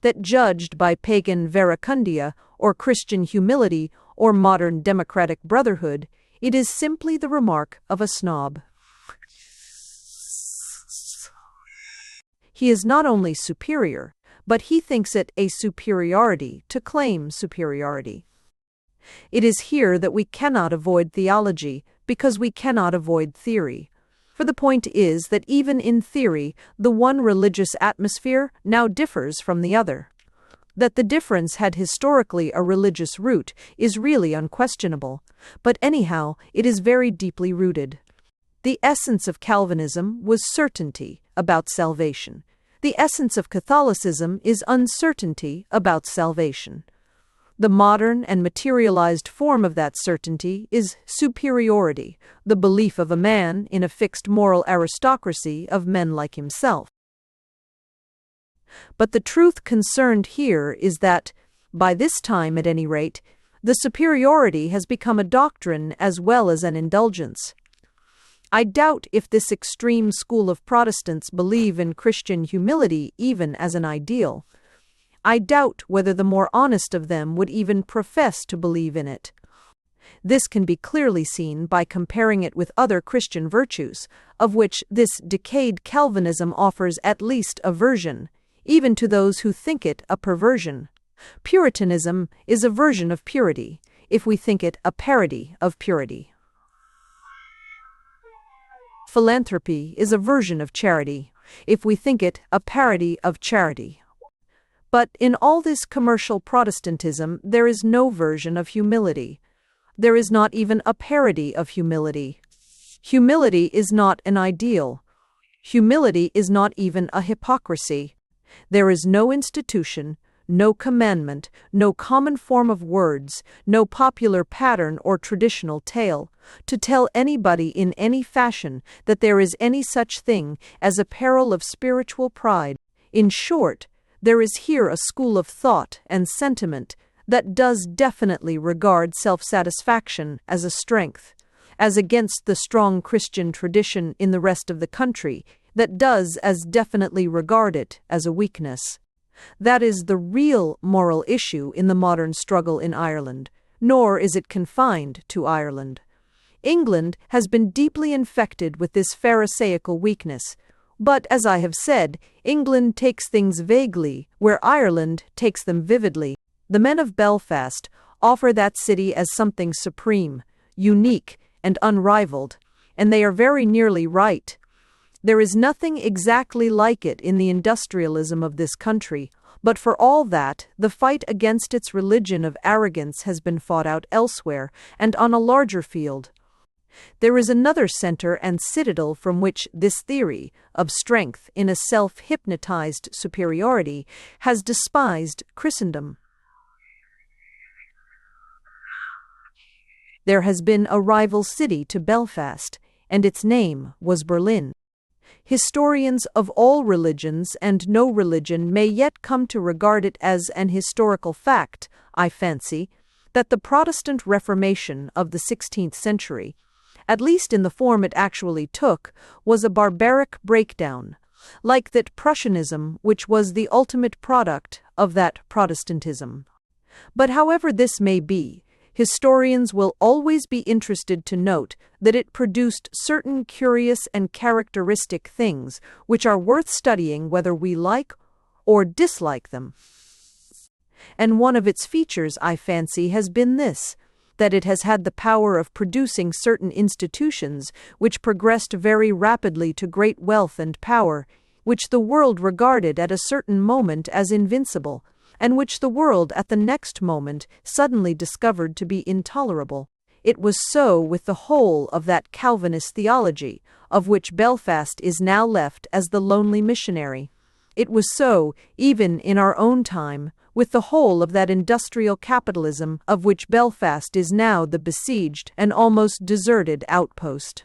that judged by pagan verecundia or Christian humility or modern democratic brotherhood, it is simply the remark of a snob. He is not only superior, but he thinks it a superiority to claim superiority. It is here that we cannot avoid theology, because we cannot avoid theory. For the point is that even in theory, the one religious atmosphere now differs from the other. That the difference had historically a religious root is really unquestionable, but anyhow, it is very deeply rooted. The essence of Calvinism was certainty about salvation. The essence of Catholicism is uncertainty about salvation. The modern and materialized form of that certainty is superiority, the belief of a man in a fixed moral aristocracy of men like himself. But the truth concerned here is that, by this time at any rate, the superiority has become a doctrine as well as an indulgence. I doubt if this extreme school of Protestants believe in Christian humility even as an ideal. I doubt whether the more honest of them would even profess to believe in it. This can be clearly seen by comparing it with other Christian virtues, of which this decayed Calvinism offers at least a version, even to those who think it a perversion. Puritanism is a version of purity, if we think it a parody of purity. Philanthropy is a version of charity, if we think it a parody of charity. But in all this commercial Protestantism, there is no version of humility. There is not even a parody of humility. Humility is not an ideal. Humility is not even a hypocrisy. There is no institution, no commandment, no common form of words, no popular pattern or traditional tale, to tell anybody in any fashion that there is any such thing as a peril of spiritual pride. In short, there is here a school of thought and sentiment that does definitely regard self-satisfaction as a strength, as against the strong Christian tradition in the rest of the country that does as definitely regard it as a weakness. That is the real moral issue in the modern struggle in Ireland, nor is it confined to Ireland. England has been deeply infected with this pharisaical weakness, but, as I have said, England takes things vaguely, where Ireland takes them vividly. The men of Belfast offer that city as something supreme, unique, and unrivaled, and they are very nearly right. There is nothing exactly like it in the industrialism of this country, but for all that, the fight against its religion of arrogance has been fought out elsewhere and on a larger field. There is another center and citadel from which this theory of strength in a self-hypnotized superiority has despised Christendom. There has been a rival city to Belfast, and its name was Berlin. Historians of all religions and no religion may yet come to regard it as an historical fact, I fancy, that the Protestant Reformation of the 16th century, at least in the form it actually took, was a barbaric breakdown, like that Prussianism which was the ultimate product of that Protestantism. But however this may be, historians will always be interested to note that it produced certain curious and characteristic things which are worth studying whether we like or dislike them. And one of its features, I fancy, has been this, that it has had the power of producing certain institutions which progressed very rapidly to great wealth and power, which the world regarded at a certain moment as invincible, and which the world at the next moment suddenly discovered to be intolerable. It was so with the whole of that Calvinist theology, of which Belfast is now left as the lonely missionary. It was so, even in our own time, with the whole of that industrial capitalism of which Belfast is now the besieged and almost deserted outpost.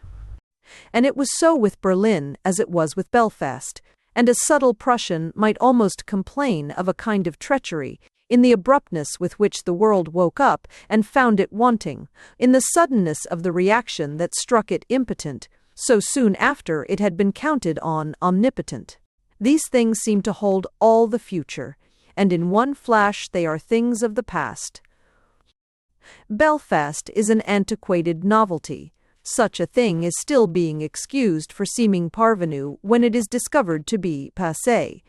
And it was so with Berlin as it was with Belfast, and a subtle Prussian might almost complain of a kind of treachery in the abruptness with which the world woke up and found it wanting, in the suddenness of the reaction that struck it impotent, so soon after it had been counted on omnipotent. These things seem to hold all the future, and in one flash they are things of the past. Belfast is an antiquated novelty. Such a thing is still being excused for seeming parvenu when it is discovered to be passé.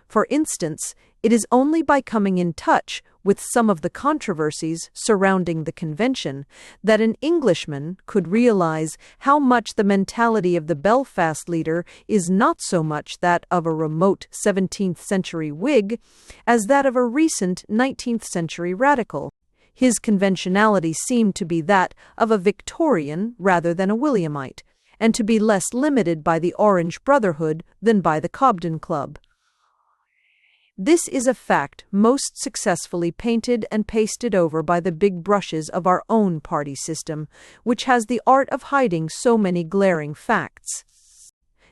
For instance, it is only by coming in touch with some of the controversies surrounding the convention, that an Englishman could realize how much the mentality of the Belfast leader is not so much that of a remote 17th century Whig as that of a recent 19th century radical. His conventionality seemed to be that of a Victorian rather than a Williamite, and to be less limited by the Orange Brotherhood than by the Cobden Club. This is a fact most successfully painted and pasted over by the big brushes of our own party system, which has the art of hiding so many glaring facts.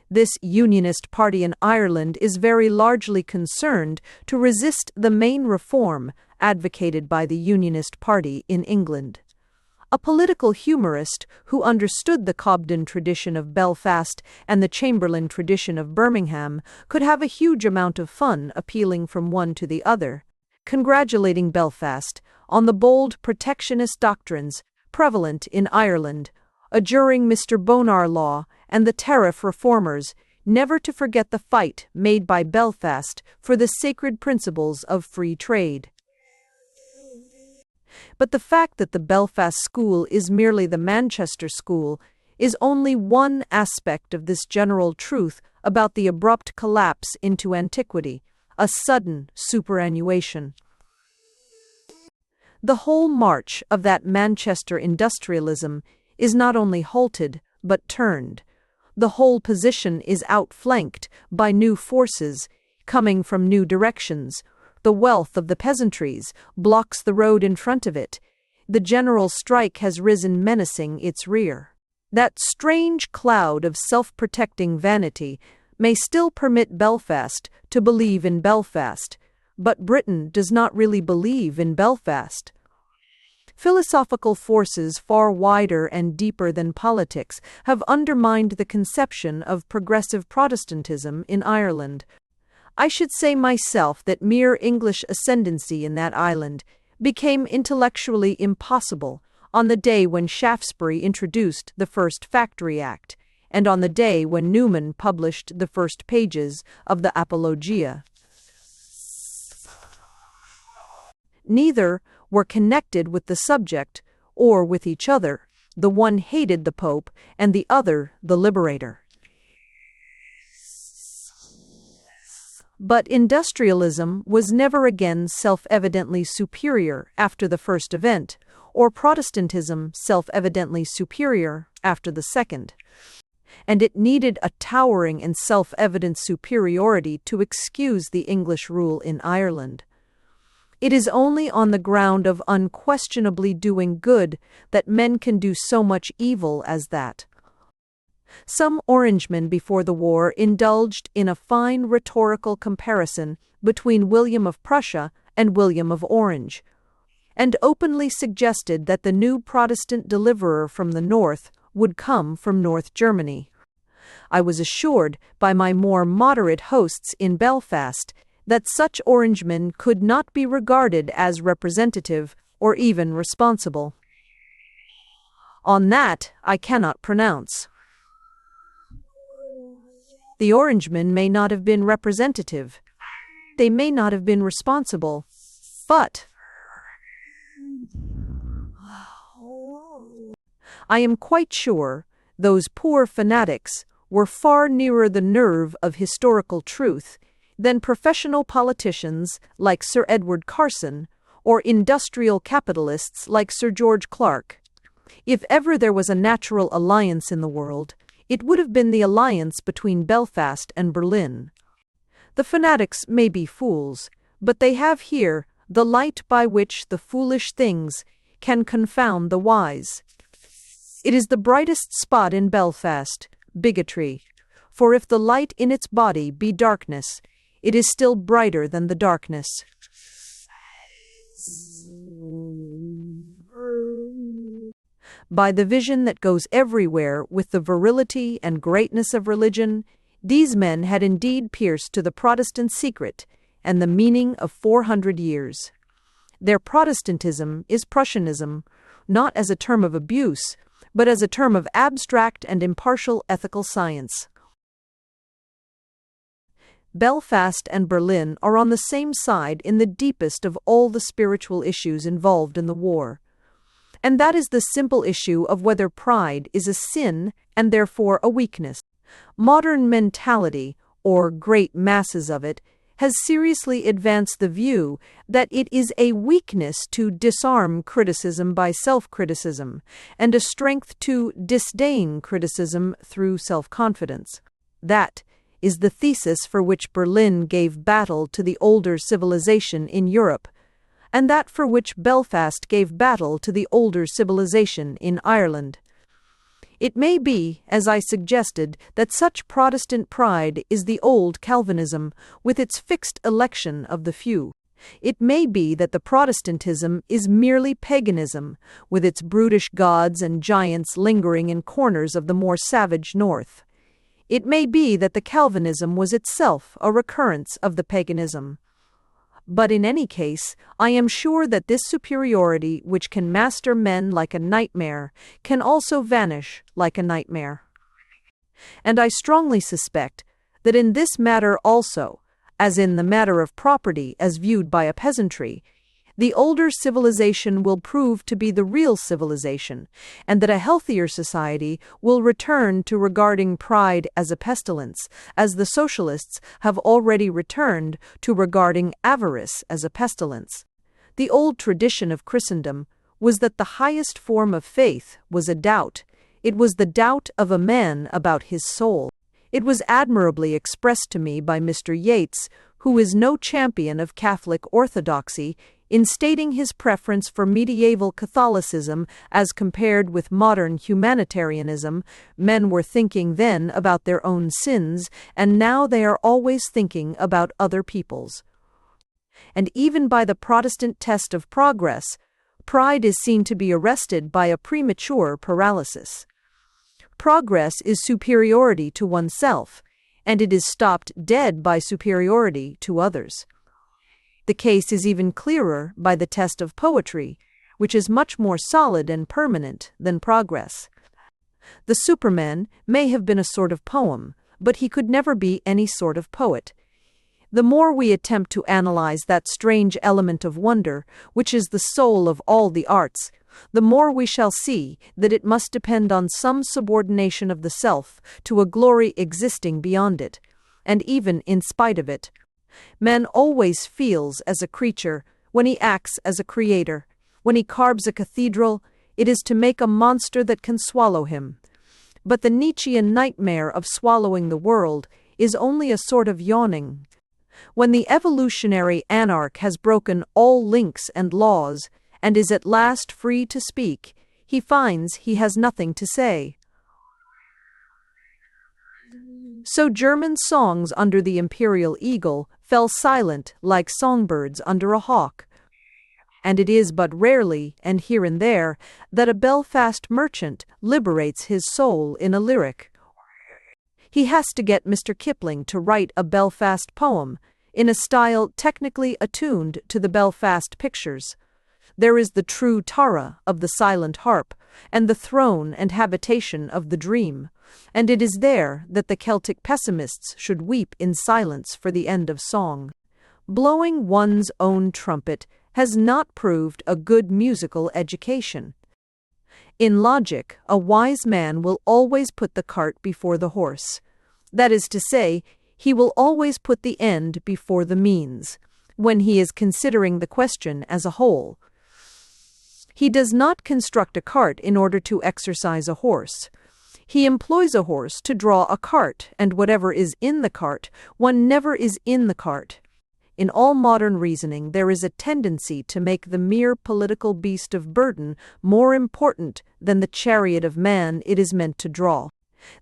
This Unionist party in Ireland is very largely concerned to resist the main reform advocated by the Unionist party in England. A political humorist who understood the Cobden tradition of Belfast and the Chamberlain tradition of Birmingham could have a huge amount of fun appealing from one to the other, congratulating Belfast on the bold protectionist doctrines prevalent in Ireland, adjuring Mr. Bonar Law and the tariff reformers never to forget the fight made by Belfast for the sacred principles of free trade. But the fact that the Belfast School is merely the Manchester School is only one aspect of this general truth about the abrupt collapse into antiquity, a sudden superannuation. The whole march of that Manchester industrialism is not only halted, but turned. The whole position is outflanked by new forces coming from new directions. The wealth of the peasantries blocks the road in front of it. The general strike has risen menacing its rear. That strange cloud of self-protecting vanity may still permit Belfast to believe in Belfast, but Britain does not really believe in Belfast. Philosophical forces far wider and deeper than politics have undermined the conception of progressive Protestantism in Ireland. I should say myself that mere English ascendancy in that island became intellectually impossible on the day when Shaftesbury introduced the first Factory Act, and on the day when Newman published the first pages of the Apologia. Neither were connected with the subject or with each other. The one hated the Pope and the other the Liberator. But industrialism was never again self-evidently superior after the first event, or Protestantism self-evidently superior after the second. And it needed a towering and self-evident superiority to excuse the English rule in Ireland. It is only on the ground of unquestionably doing good that men can do so much evil as that. Some Orangemen before the war indulged in a fine rhetorical comparison between William of Prussia and William of Orange, and openly suggested that the new Protestant deliverer from the north would come from North Germany. I was assured by my more moderate hosts in Belfast that such Orangemen could not be regarded as representative or even responsible. On that I cannot pronounce. The Orangemen may not have been representative. They may not have been responsible. But I am quite sure those poor fanatics were far nearer the nerve of historical truth than professional politicians like Sir Edward Carson or industrial capitalists like Sir George Clark. If ever there was a natural alliance in the world, it would have been the alliance between Belfast and Berlin. The fanatics may be fools, but they have here the light by which the foolish things can confound the wise. It is the brightest spot in Belfast, bigotry, for if the light in its body be darkness, it is still brighter than the darkness. By the vision that goes everywhere with the virility and greatness of religion, these men had indeed pierced to the Protestant secret and the meaning of 400 years. Their Protestantism is Prussianism, not as a term of abuse, but as a term of abstract and impartial ethical science. Belfast and Berlin are on the same side in the deepest of all the spiritual issues involved in the war. And that is the simple issue of whether pride is a sin and therefore a weakness. Modern mentality, or great masses of it, has seriously advanced the view that it is a weakness to disarm criticism by self-criticism, and a strength to disdain criticism through self-confidence. That is the thesis for which Berlin gave battle to the older civilization in Europe, and that for which Belfast gave battle to the older civilization in Ireland. It may be, as I suggested, that such Protestant pride is the old Calvinism, with its fixed election of the few. It may be that the Protestantism is merely paganism, with its brutish gods and giants lingering in corners of the more savage north. It may be that the Calvinism was itself a recurrence of the paganism. But in any case, I am sure that this superiority which can master men like a nightmare can also vanish like a nightmare. And I strongly suspect that in this matter also, as in the matter of property as viewed by a peasantry, the older civilization will prove to be the real civilization, and that a healthier society will return to regarding pride as a pestilence, as the socialists have already returned to regarding avarice as a pestilence. The old tradition of Christendom was that the highest form of faith was a doubt. It was the doubt of a man about his soul. It was admirably expressed to me by Mr. Yeats, who is no champion of Catholic orthodoxy, in stating his preference for medieval Catholicism as compared with modern humanitarianism. Men were thinking then about their own sins, and now they are always thinking about other people's. And even by the Protestant test of progress, pride is seen to be arrested by a premature paralysis. Progress is superiority to oneself, and it is stopped dead by superiority to others. The case is even clearer by the test of poetry, which is much more solid and permanent than progress. The Superman may have been a sort of poem, but he could never be any sort of poet. The more we attempt to analyze that strange element of wonder, which is the soul of all the arts, the more we shall see that it must depend on some subordination of the self to a glory existing beyond it, and even in spite of it. Man always feels as a creature when he acts as a creator. When he carves a cathedral, it is to make a monster that can swallow him. But the Nietzschean nightmare of swallowing the world is only a sort of yawning. When the evolutionary anarch has broken all links and laws, and is at last free to speak, he finds he has nothing to say. So German songs under the imperial eagle fell silent like songbirds under a hawk. And it is but rarely, and here and there, that a Belfast merchant liberates his soul in a lyric. He has to get Mr. Kipling to write a Belfast poem, in a style technically attuned to the Belfast pictures. There is the true Tara of the silent harp, and the throne and habitation of the dream, and it is there that the Celtic pessimists should weep in silence for the end of song. Blowing one's own trumpet has not proved a good musical education. In logic, a wise man will always put the cart before the horse. That is to say, he will always put the end before the means, when he is considering the question as a whole. He does not construct a cart in order to exercise a horse. He employs a horse to draw a cart, and whatever is in the cart, one never is in the cart. In all modern reasoning, there is a tendency to make the mere political beast of burden more important than the chariot of man it is meant to draw.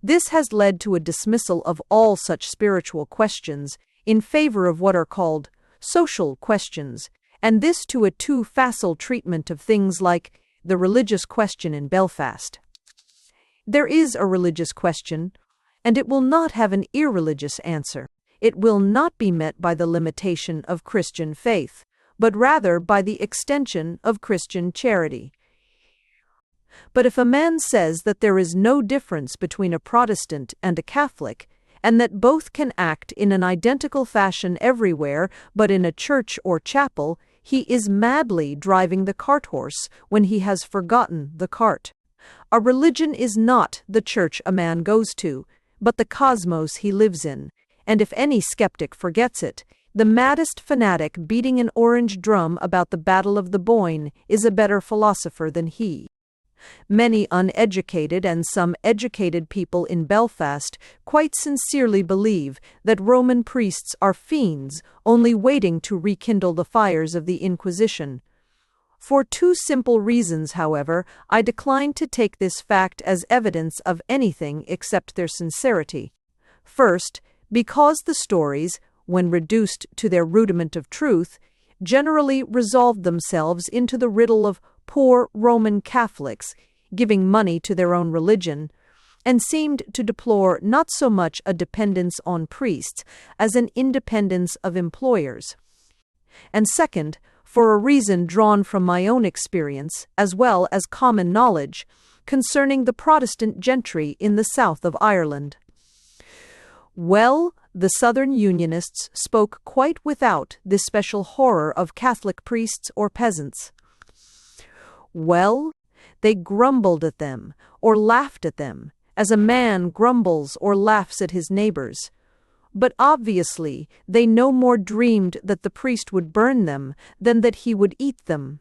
This has led to a dismissal of all such spiritual questions in favor of what are called social questions, and this to a too facile treatment of things like the religious question in Belfast. There is a religious question, and it will not have an irreligious answer. It will not be met by the limitation of Christian faith, but rather by the extension of Christian charity. But if a man says that there is no difference between a Protestant and a Catholic, and that both can act in an identical fashion everywhere, but in a church or chapel, he is madly driving the cart-horse when he has forgotten the cart. A religion is not the church a man goes to, but the cosmos he lives in, and if any skeptic forgets it, the maddest fanatic beating an orange drum about the Battle of the Boyne is a better philosopher than he. Many uneducated and some educated people in Belfast quite sincerely believe that Roman priests are fiends only waiting to rekindle the fires of the Inquisition. For two simple reasons, however, I decline to take this fact as evidence of anything except their sincerity. First, because the stories, when reduced to their rudiment of truth, generally resolved themselves into the riddle of poor Roman Catholics giving money to their own religion, and seemed to deplore not so much a dependence on priests as an independence of employers. And second, for a reason drawn from my own experience, as well as common knowledge, concerning the Protestant gentry in the south of Ireland. Well, the Southern Unionists spoke quite without this special horror of Catholic priests or peasants. Well, they grumbled at them, or laughed at them, as a man grumbles or laughs at his neighbors. But obviously they no more dreamed that the priest would burn them than that he would eat them.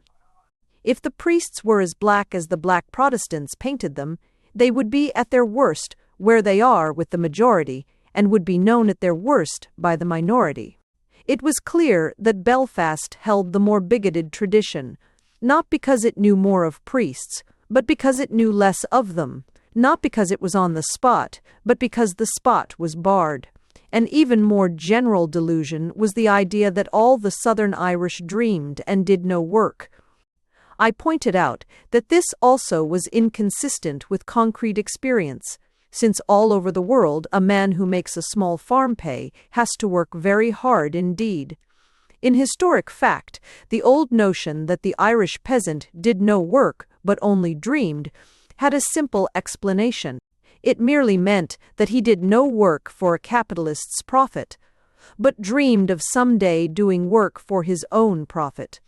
If the priests were as black as the black Protestants painted them, they would be at their worst where they are with the majority, and would be known at their worst by the minority. It was clear that Belfast held the more bigoted tradition, not because it knew more of priests, but because it knew less of them, not because it was on the spot, but because the spot was barred. An even more general delusion was the idea that all the Southern Irish dreamed and did no work. I pointed out that this also was inconsistent with concrete experience, since all over the world a man who makes a small farm pay has to work very hard indeed. In historic fact, the old notion that the Irish peasant did no work but only dreamed had a simple explanation. It merely meant that he did no work for a capitalist's profit, but dreamed of someday doing work for his own profit.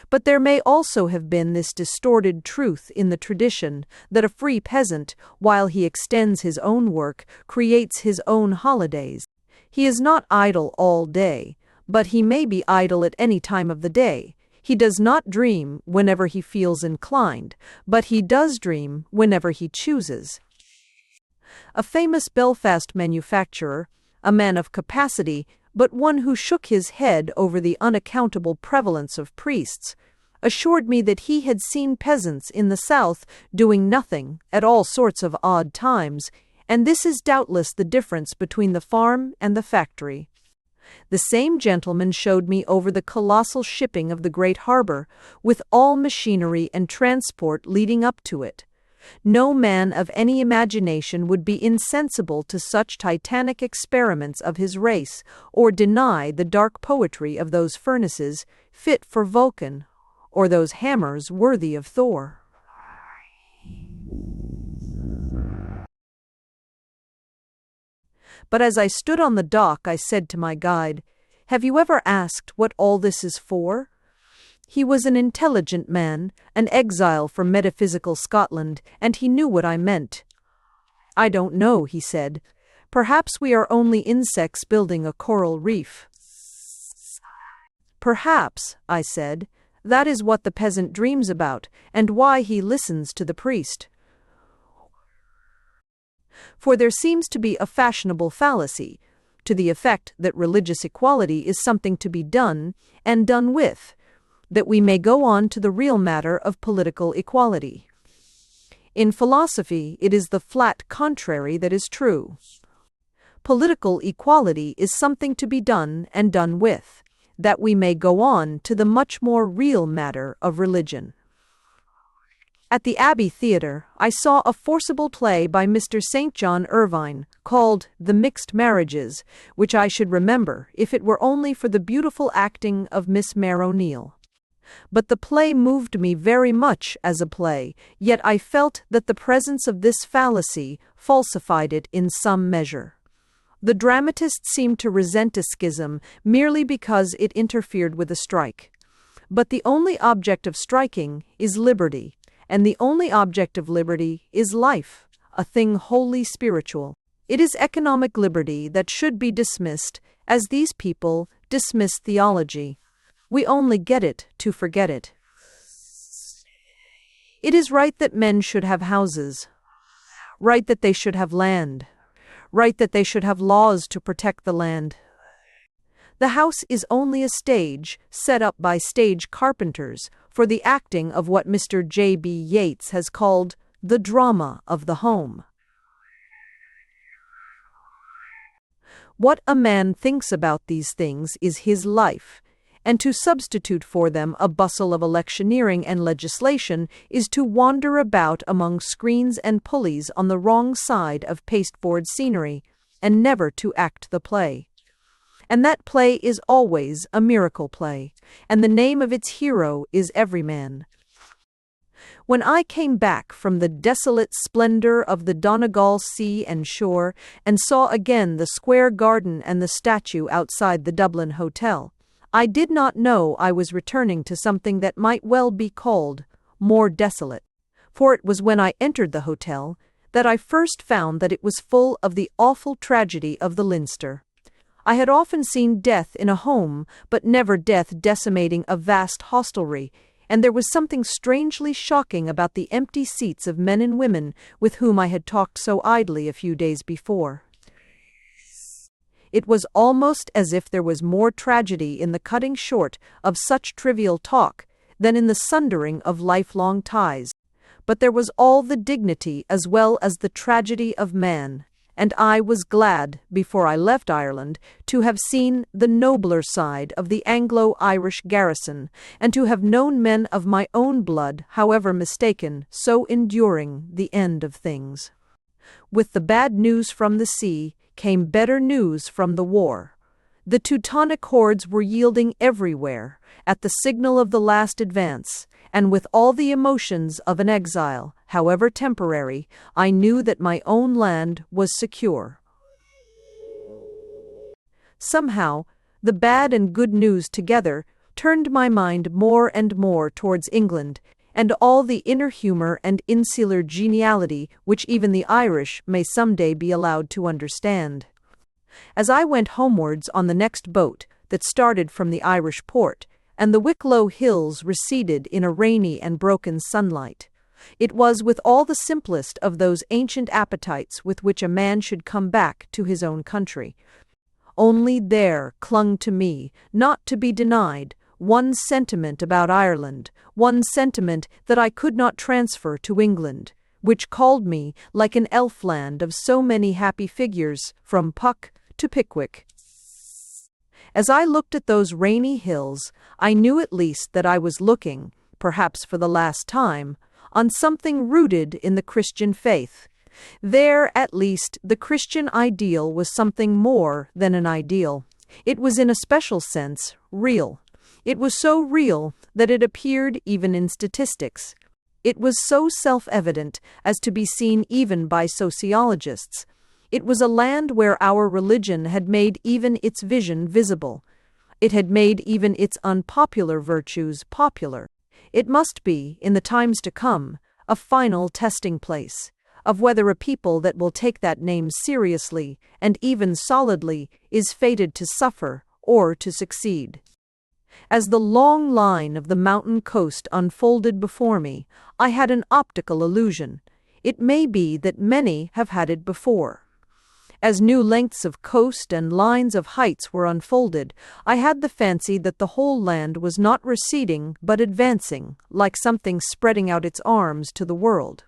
But there may also have been this distorted truth in the tradition that a free peasant, while he extends his own work, creates his own holidays. He is not idle all day, but he may be idle at any time of the day. He does not dream whenever he feels inclined, but he does dream whenever he chooses. A famous Belfast manufacturer, a man of capacity, but one who shook his head over the unaccountable prevalence of priests, assured me that he had seen peasants in the South doing nothing at all sorts of odd times, and this is doubtless the difference between the farm and the factory. The same gentleman showed me over the colossal shipping of the great harbor, with all machinery and transport leading up to it. No man of any imagination would be insensible to such titanic experiments of his race, or deny the dark poetry of those furnaces fit for Vulcan, or those hammers worthy of Thor. But as I stood on the dock, I said to my guide, "Have you ever asked what all this is for?" He was an intelligent man, an exile from metaphysical Scotland, and he knew what I meant. "I don't know," he said. "Perhaps we are only insects building a coral reef." "Perhaps," I said, "that is what the peasant dreams about, and why he listens to the priest." For there seems to be a fashionable fallacy, to the effect that religious equality is something to be done, and done with, that we may go on to the real matter of political equality. In philosophy, it is the flat contrary that is true. Political equality is something to be done and done with, that we may go on to the much more real matter of religion. At the Abbey Theatre, I saw a forcible play by Mr. St. John Irvine, called The Mixed Marriages, which I should remember if it were only for the beautiful acting of Miss Mare O'Neill. But the play moved me very much as a play, yet I felt that the presence of this fallacy falsified it in some measure. The dramatists seemed to resent a schism merely because it interfered with a strike. But the only object of striking is liberty, and the only object of liberty is life, a thing wholly spiritual. It is economic liberty that should be dismissed, as these people dismiss theology. We only get it to forget it. It is right that men should have houses, right that they should have land, right that they should have laws to protect the land. The house is only a stage set up by stage carpenters for the acting of what Mr. J.B. Yeats has called the drama of the home. What a man thinks about these things is his life, and to substitute for them a bustle of electioneering and legislation is to wander about among screens and pulleys on the wrong side of pasteboard scenery, and never to act the play. And that play is always a miracle play, and the name of its hero is Everyman. When I came back from the desolate splendor of the Donegal sea and shore, and saw again the square garden and the statue outside the Dublin Hotel, I did not know I was returning to something that might well be called more desolate, for it was when I entered the hotel that I first found that it was full of the awful tragedy of the Leinster. I had often seen death in a home, but never death decimating a vast hostelry, and there was something strangely shocking about the empty seats of men and women with whom I had talked so idly a few days before. It was almost as if there was more tragedy in the cutting short of such trivial talk than in the sundering of lifelong ties. But there was all the dignity as well as the tragedy of man, and I was glad, before I left Ireland, to have seen the nobler side of the Anglo-Irish garrison, and to have known men of my own blood, however mistaken, so enduring the end of things. With the bad news from the sea came better news from the war. The Teutonic hordes were yielding everywhere, at the signal of the last advance, and with all the emotions of an exile, however temporary, I knew that my own land was secure. Somehow, the bad and good news together turned my mind more and more towards England, and all the inner humor and insular geniality which even the Irish may some day be allowed to understand. As I went homewards on the next boat that started from the Irish port, and the Wicklow hills receded in a rainy and broken sunlight, it was with all the simplest of those ancient appetites with which a man should come back to his own country. Only there clung to me, not to be denied, one sentiment about Ireland, one sentiment that I could not transfer to England, which called me, like an elf-land of so many happy figures, from Puck to Pickwick. As I looked at those rainy hills, I knew at least that I was looking, perhaps for the last time, on something rooted in the Christian faith. There, at least, the Christian ideal was something more than an ideal. It was in a special sense real. It was so real that it appeared even in statistics. It was so self-evident as to be seen even by sociologists. It was a land where our religion had made even its vision visible. It had made even its unpopular virtues popular. It must be, in the times to come, a final testing place of whether a people that will take that name seriously and even solidly is fated to suffer or to succeed. As the long line of the mountain coast unfolded before me, I had an optical illusion. It may be that many have had it before. As new lengths of coast and lines of heights were unfolded, I had the fancy that the whole land was not receding but advancing, like something spreading out its arms to the world.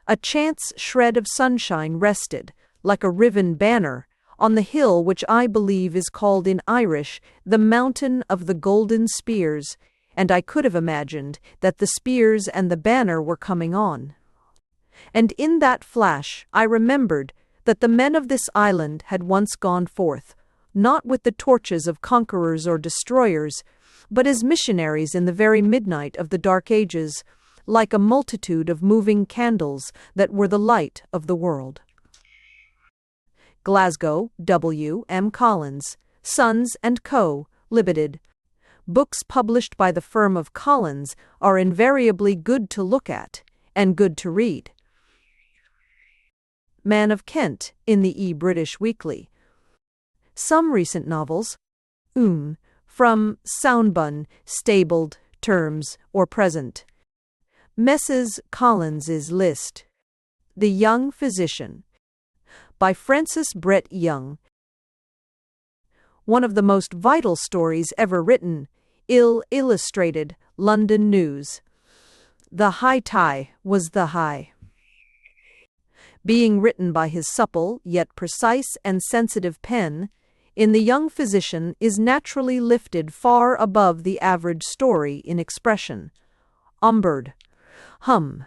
A chance shred of sunshine rested, like a riven banner, on the hill which I believe is called in Irish the Mountain of the Golden Spears, and I could have imagined that the spears and the banner were coming on. And in that flash I remembered that the men of this island had once gone forth, not with the torches of conquerors or destroyers, but as missionaries in the very midnight of the Dark Ages, like a multitude of moving candles that were the light of the world. Glasgow, W. M. Collins, Sons and Co., Limited. Books published by the firm of Collins are invariably good to look at and good to read. Man of Kent in the British Weekly. Some recent novels. From Soundbun, stabled, terms, or present. Mrs. Collins's List. The Young Physician. By Francis Brett Young. One of the most vital stories ever written. Illustrated, London News. The high tie was the high. Being written by his supple yet precise and sensitive pen, In the Young Physician is naturally lifted far above the average story in expression. Umbird, Hum,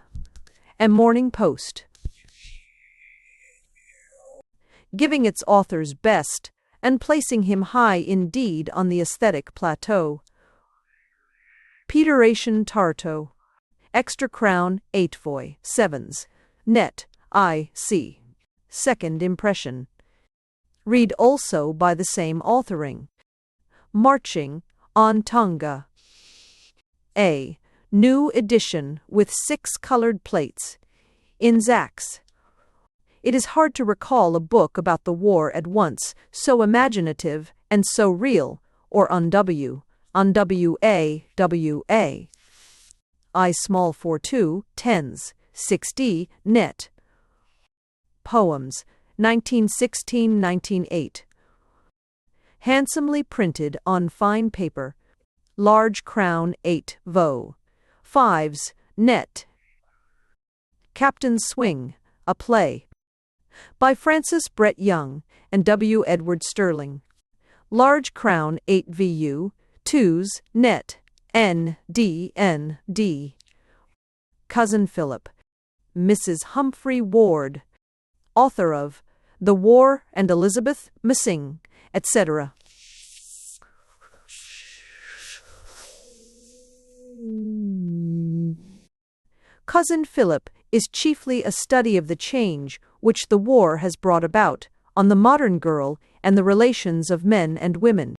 and Morning Post. Giving its author's best and placing him high indeed on the aesthetic plateau. Peteration Tarto. Extra Crown 8 sevens. Net, I.C. Second Impression. Read also by the same authoring. Marching on Tonga. A. New edition with 6 colored plates. In Zach's. It is hard to recall a book about the war at once so imaginative and so real, or on W. On W.A.W.A. I small 42, tens, 6D, net. Poems, 1916-1908. Handsomely printed on fine paper. Large Crown 8 vo. 5s, net. Captain's Swing, a play. By Francis Brett Young and W. Edward Sterling. Large Crown 8 vu. 2s, net. N.D. Cousin Philip. Mrs. Humphrey Ward. Author of The War and Elizabeth Missing, etc. Cousin Philip is chiefly a study of the change which the war has brought about on the modern girl and the relations of men and women.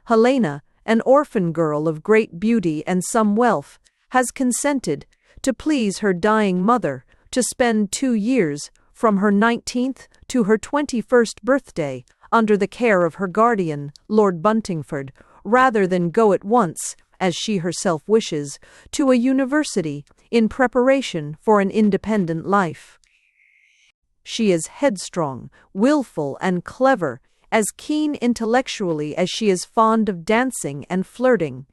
Helena, an orphan girl of great beauty and some wealth, has consented, to please her dying mother, to spend 2 years, from her 19th to her 21st birthday, under the care of her guardian, Lord Buntingford, rather than go at once, as she herself wishes, to a university, in preparation for an independent life. She is headstrong, willful, and clever, as keen intellectually as she is fond of dancing and flirting.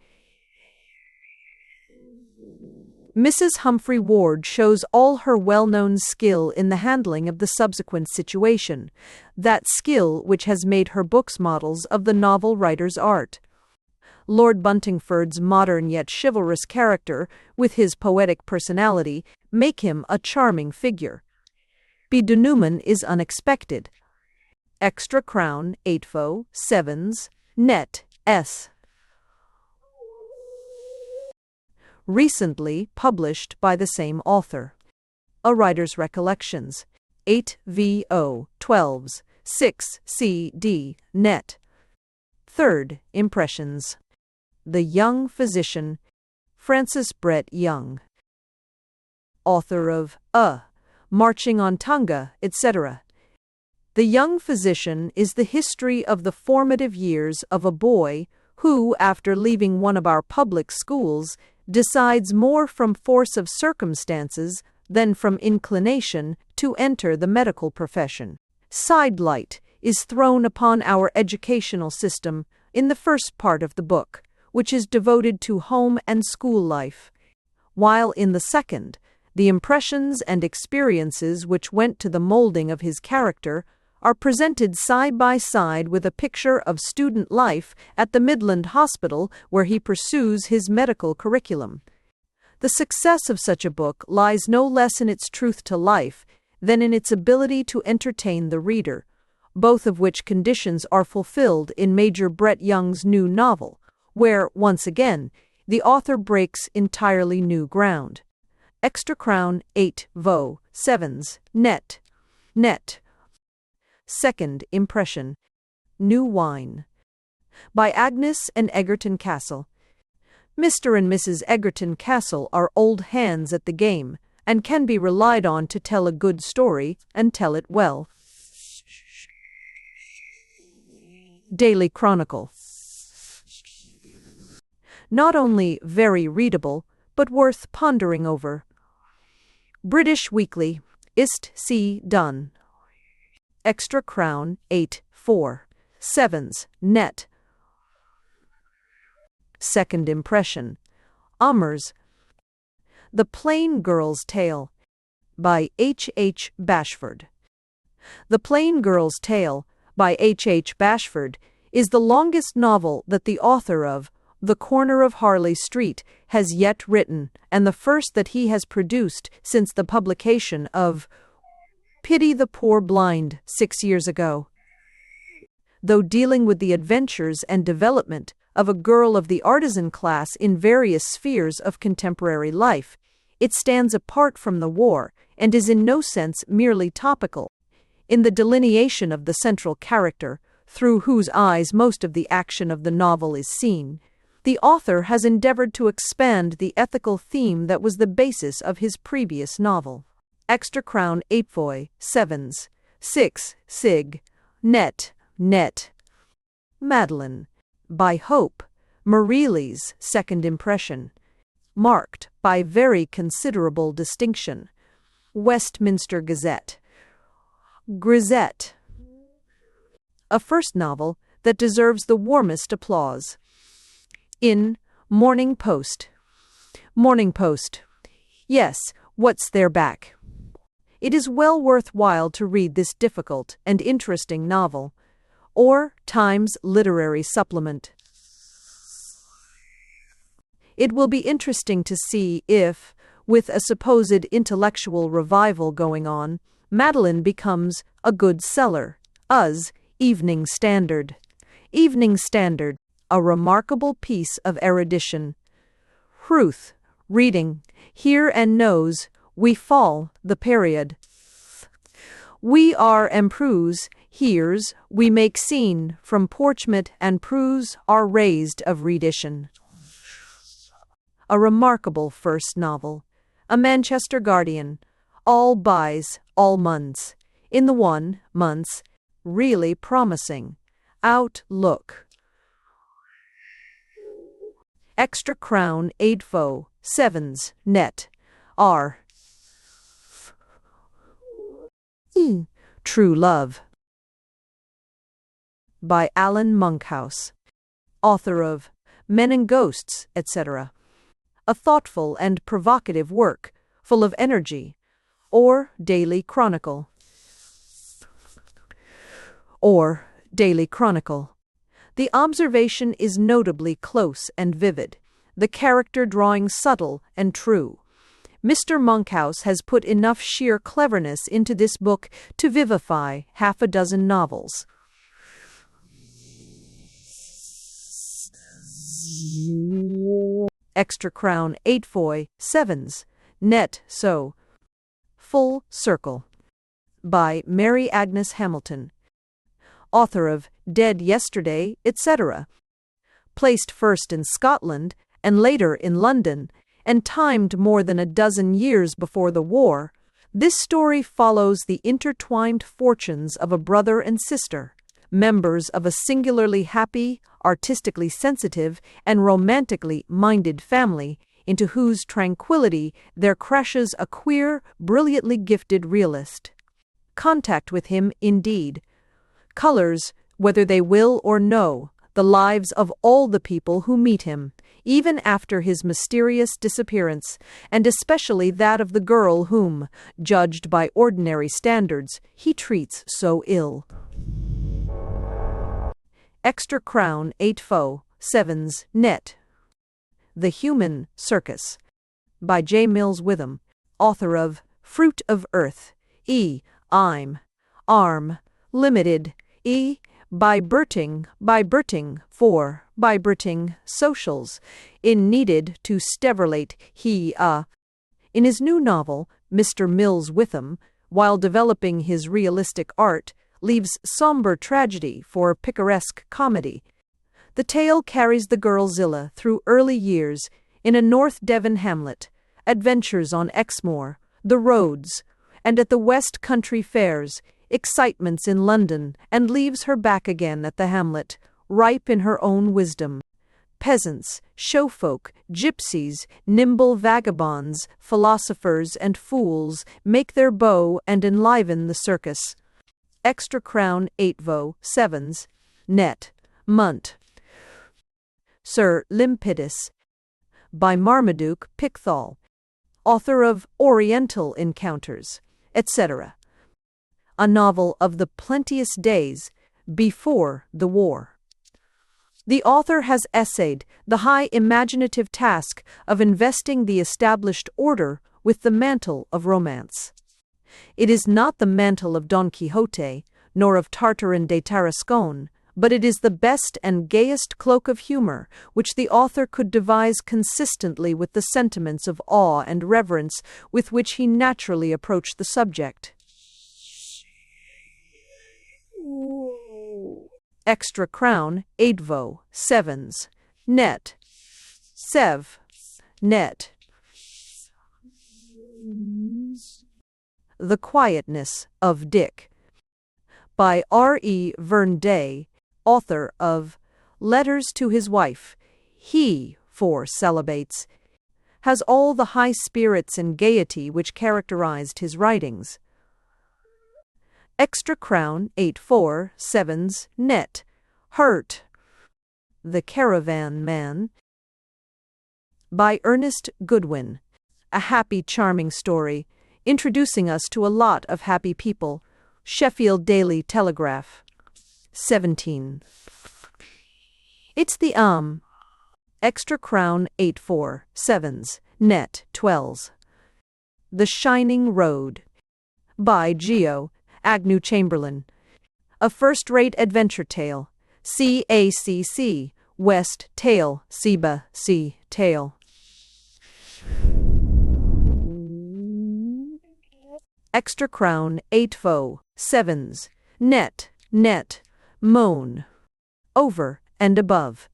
Mrs. Humphrey Ward shows all her well-known skill in the handling of the subsequent situation, that skill which has made her books models of the novel writer's art. Lord Buntingford's modern yet chivalrous character, with his poetic personality, make him a charming figure. The denouement is unexpected. Extra Crown 8 sevens, net, s. Recently published by the same author. A Writer's Recollections, 8 vo. 12s, 6 cd, net. Third Impressions. The Young Physician, Francis Brett Young. Author of Marching on Tonga, etc. The Young Physician is the history of the formative years of a boy who, after leaving one of our public schools, decides more from force of circumstances than from inclination to enter the medical profession. Sidelight is thrown upon our educational system in the first part of the book, which is devoted to home and school life, while in the second, the impressions and experiences which went to the molding of his character are presented side by side with a picture of student life at the Midland Hospital where he pursues his medical curriculum. The success of such a book lies no less in its truth to life than in its ability to entertain the reader, both of which conditions are fulfilled in Major Brett Young's new novel, where, once again, the author breaks entirely new ground. Extra Crown 8 vo. 7s, net. Second Impression. New Wine. By Agnes and Egerton Castle. Mr. and Mrs. Egerton Castle are old hands at the game, and can be relied on to tell a good story, and tell it well. Daily Chronicle. Not only very readable, but worth pondering over. British Weekly. Ist C. Dunn. Extra Crown 8/4/7s net. Second Impression. Aumers. The Plain Girl's Tale. By H. H. Bashford. The Plain Girl's Tale, by H. H. Bashford, is the longest novel that the author of The Corner of Harley Street has yet written, and the first that he has produced since the publication of Pity the Poor Blind 6 years ago. Though dealing with the adventures and development of a girl of the artisan class in various spheres of contemporary life, it stands apart from the war and is in no sense merely topical. In the delineation of the central character, through whose eyes most of the action of the novel is seen, the author has endeavored to expand the ethical theme that was the basis of his previous novel. Extra Crown 8/7s 6 sig net. Madeline. By Hope Marelli's Second Impression. Marked by very considerable distinction. Westminster Gazette. Grisette. A first novel that deserves the warmest applause. In Morning Post. Morning Post. Yes, what's their back? It is well worth while to read this difficult and interesting novel, or Times Literary Supplement. It will be interesting to see if, with a supposed intellectual revival going on, Madeline becomes a good seller. Us, Evening Standard. Evening Standard, a remarkable piece of erudition. Ruth, reading, Hear and Knows, We Fall, the period. We are emprus, hears, we make scene, from Porchmont and prus are raised of redition. A remarkable first novel. A Manchester Guardian. All buys, all months. In the one, months, really promising. Outlook. Extra Crown 8/7s net. R. True Love. By Alan Monkhouse, author of Men and Ghosts, etc. A thoughtful and provocative work, full of energy. Or Daily Chronicle. Or Daily Chronicle. The observation is notably close and vivid, the character drawing subtle and true. Mr. Monkhouse has put enough sheer cleverness into this book to vivify half a dozen novels. Extra Crown 8/7s net. So Full Circle. By Mary Agnes Hamilton, author of Dead Yesterday, etc. Placed first in Scotland and later in London, and timed more than a dozen years before the war, this story follows the intertwined fortunes of a brother and sister, members of a singularly happy, artistically sensitive, and romantically minded family, into whose tranquility there crashes a queer, brilliantly gifted realist. Contact with him, indeed, colors, whether they will or no, the lives of all the people who meet him, even after his mysterious disappearance, and especially that of the girl whom, judged by ordinary standards, he treats so ill. Extra Crown 8/7s net. The Human Circus. By J. Mills Witham, author of Fruit of Earth, I'm, Arm, Limited, by Berting, for, by Berting, Socials, in needed to steverlate In his new novel, Mr. Mills Witham, while developing his realistic art, leaves somber tragedy for picaresque comedy. The tale carries the girl Zillah through early years in a North Devon hamlet, adventures on Exmoor, the roads, and at the West Country fairs, excitements in London, and leaves her back again at the hamlet, ripe in her own wisdom. Peasants, showfolk, gypsies, nimble vagabonds, philosophers, and fools make their bow and enliven the circus. Extra Crown 8vo, 7s, net, Munt. Sir Limpidus, by Marmaduke Pickthall, author of Oriental Encounters, etc. A novel of the plenteous days before the war. The author has essayed the high imaginative task of investing the established order with the mantle of romance. It is not the mantle of Don Quixote, nor of Tartarin de Tarascon, but it is the best and gayest cloak of humor which the author could devise consistently with the sentiments of awe and reverence with which he naturally approached the subject. Extra Crown 8vo, 7s, net, sev, net. The Quietness of Dick, by R.E. Verne Day, author of Letters to His Wife. He, for celibates, has all the high spirits and gaiety which characterized his writings. Extra Crown 8/4, 7s, net, hurt. The Caravan Man, by Ernest Goodwin. A happy, charming story, introducing us to a lot of happy people. Sheffield Daily Telegraph. 17. It's the Extra Crown 8/4, 7s, net, 12s. The Shining Road, by Geo. Agnew Chamberlain. A first-rate adventure tale. CACC, West Tale, Seba, C. Tale. Extra Crown 8vo, 7s, net, moan. Over and Above,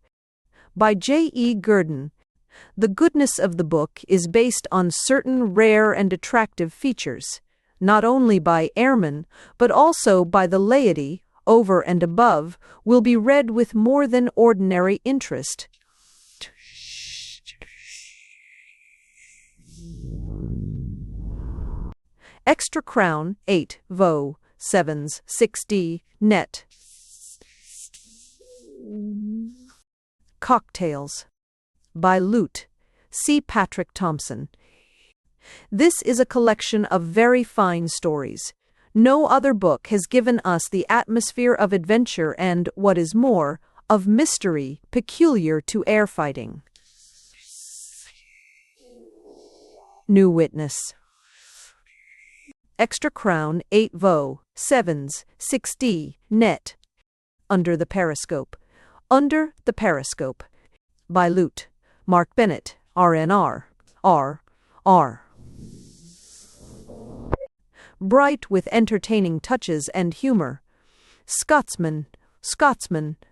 by J. E. Gurdon. The goodness of the book is based on certain rare and attractive features, not only by airmen, but also by the laity. Over and Above will be read with more than ordinary interest. Extra Crown 8vo, 7s, 6d, net. Cocktails, by Lute, C. Patrick Thompson. This is a collection of very fine stories. No other book has given us the atmosphere of adventure and, what is more, of mystery peculiar to air fighting. New Witness. Extra Crown 8vo, 7s, 6d, net. Under the Periscope. Under the Periscope, by Lute, Mark Bennett, RNR, R. Bright with entertaining touches and humor. Scotsman,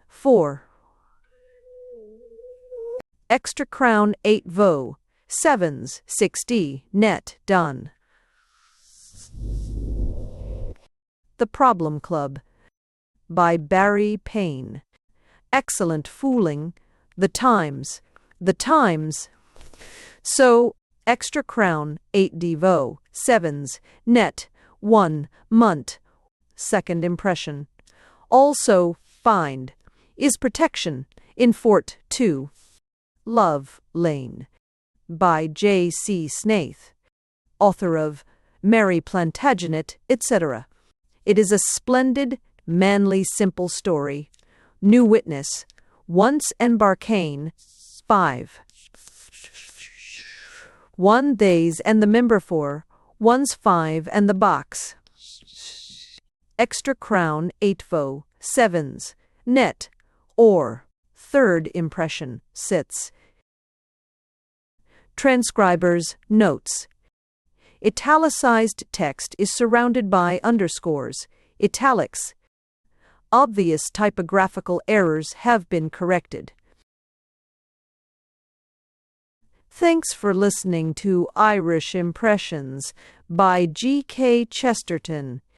4. Extra Crown 8vo, 7s, 6d, net, done. The Problem Club, by Barry Payne. Excellent fooling. The Times. So, Extra Crown 8dvo, 7s, net, 1, Munt. Second impression. Also, find. Is protection. In Fort 2. Love Lane, by J. C. Snaith, author of Mary Plantagenet, etc. It is a splendid, manly, simple story. New Witness. Once Embarkane. 5. One theys and the member for. One's 5 and the box. Extra Crown 8vo, 7s, net, or. Third impression, sits. Transcriber's notes. Italicized text is surrounded by underscores, italics, Obvious typographical errors have been corrected. Thanks for listening to Irish Impressions by G.K. Chesterton.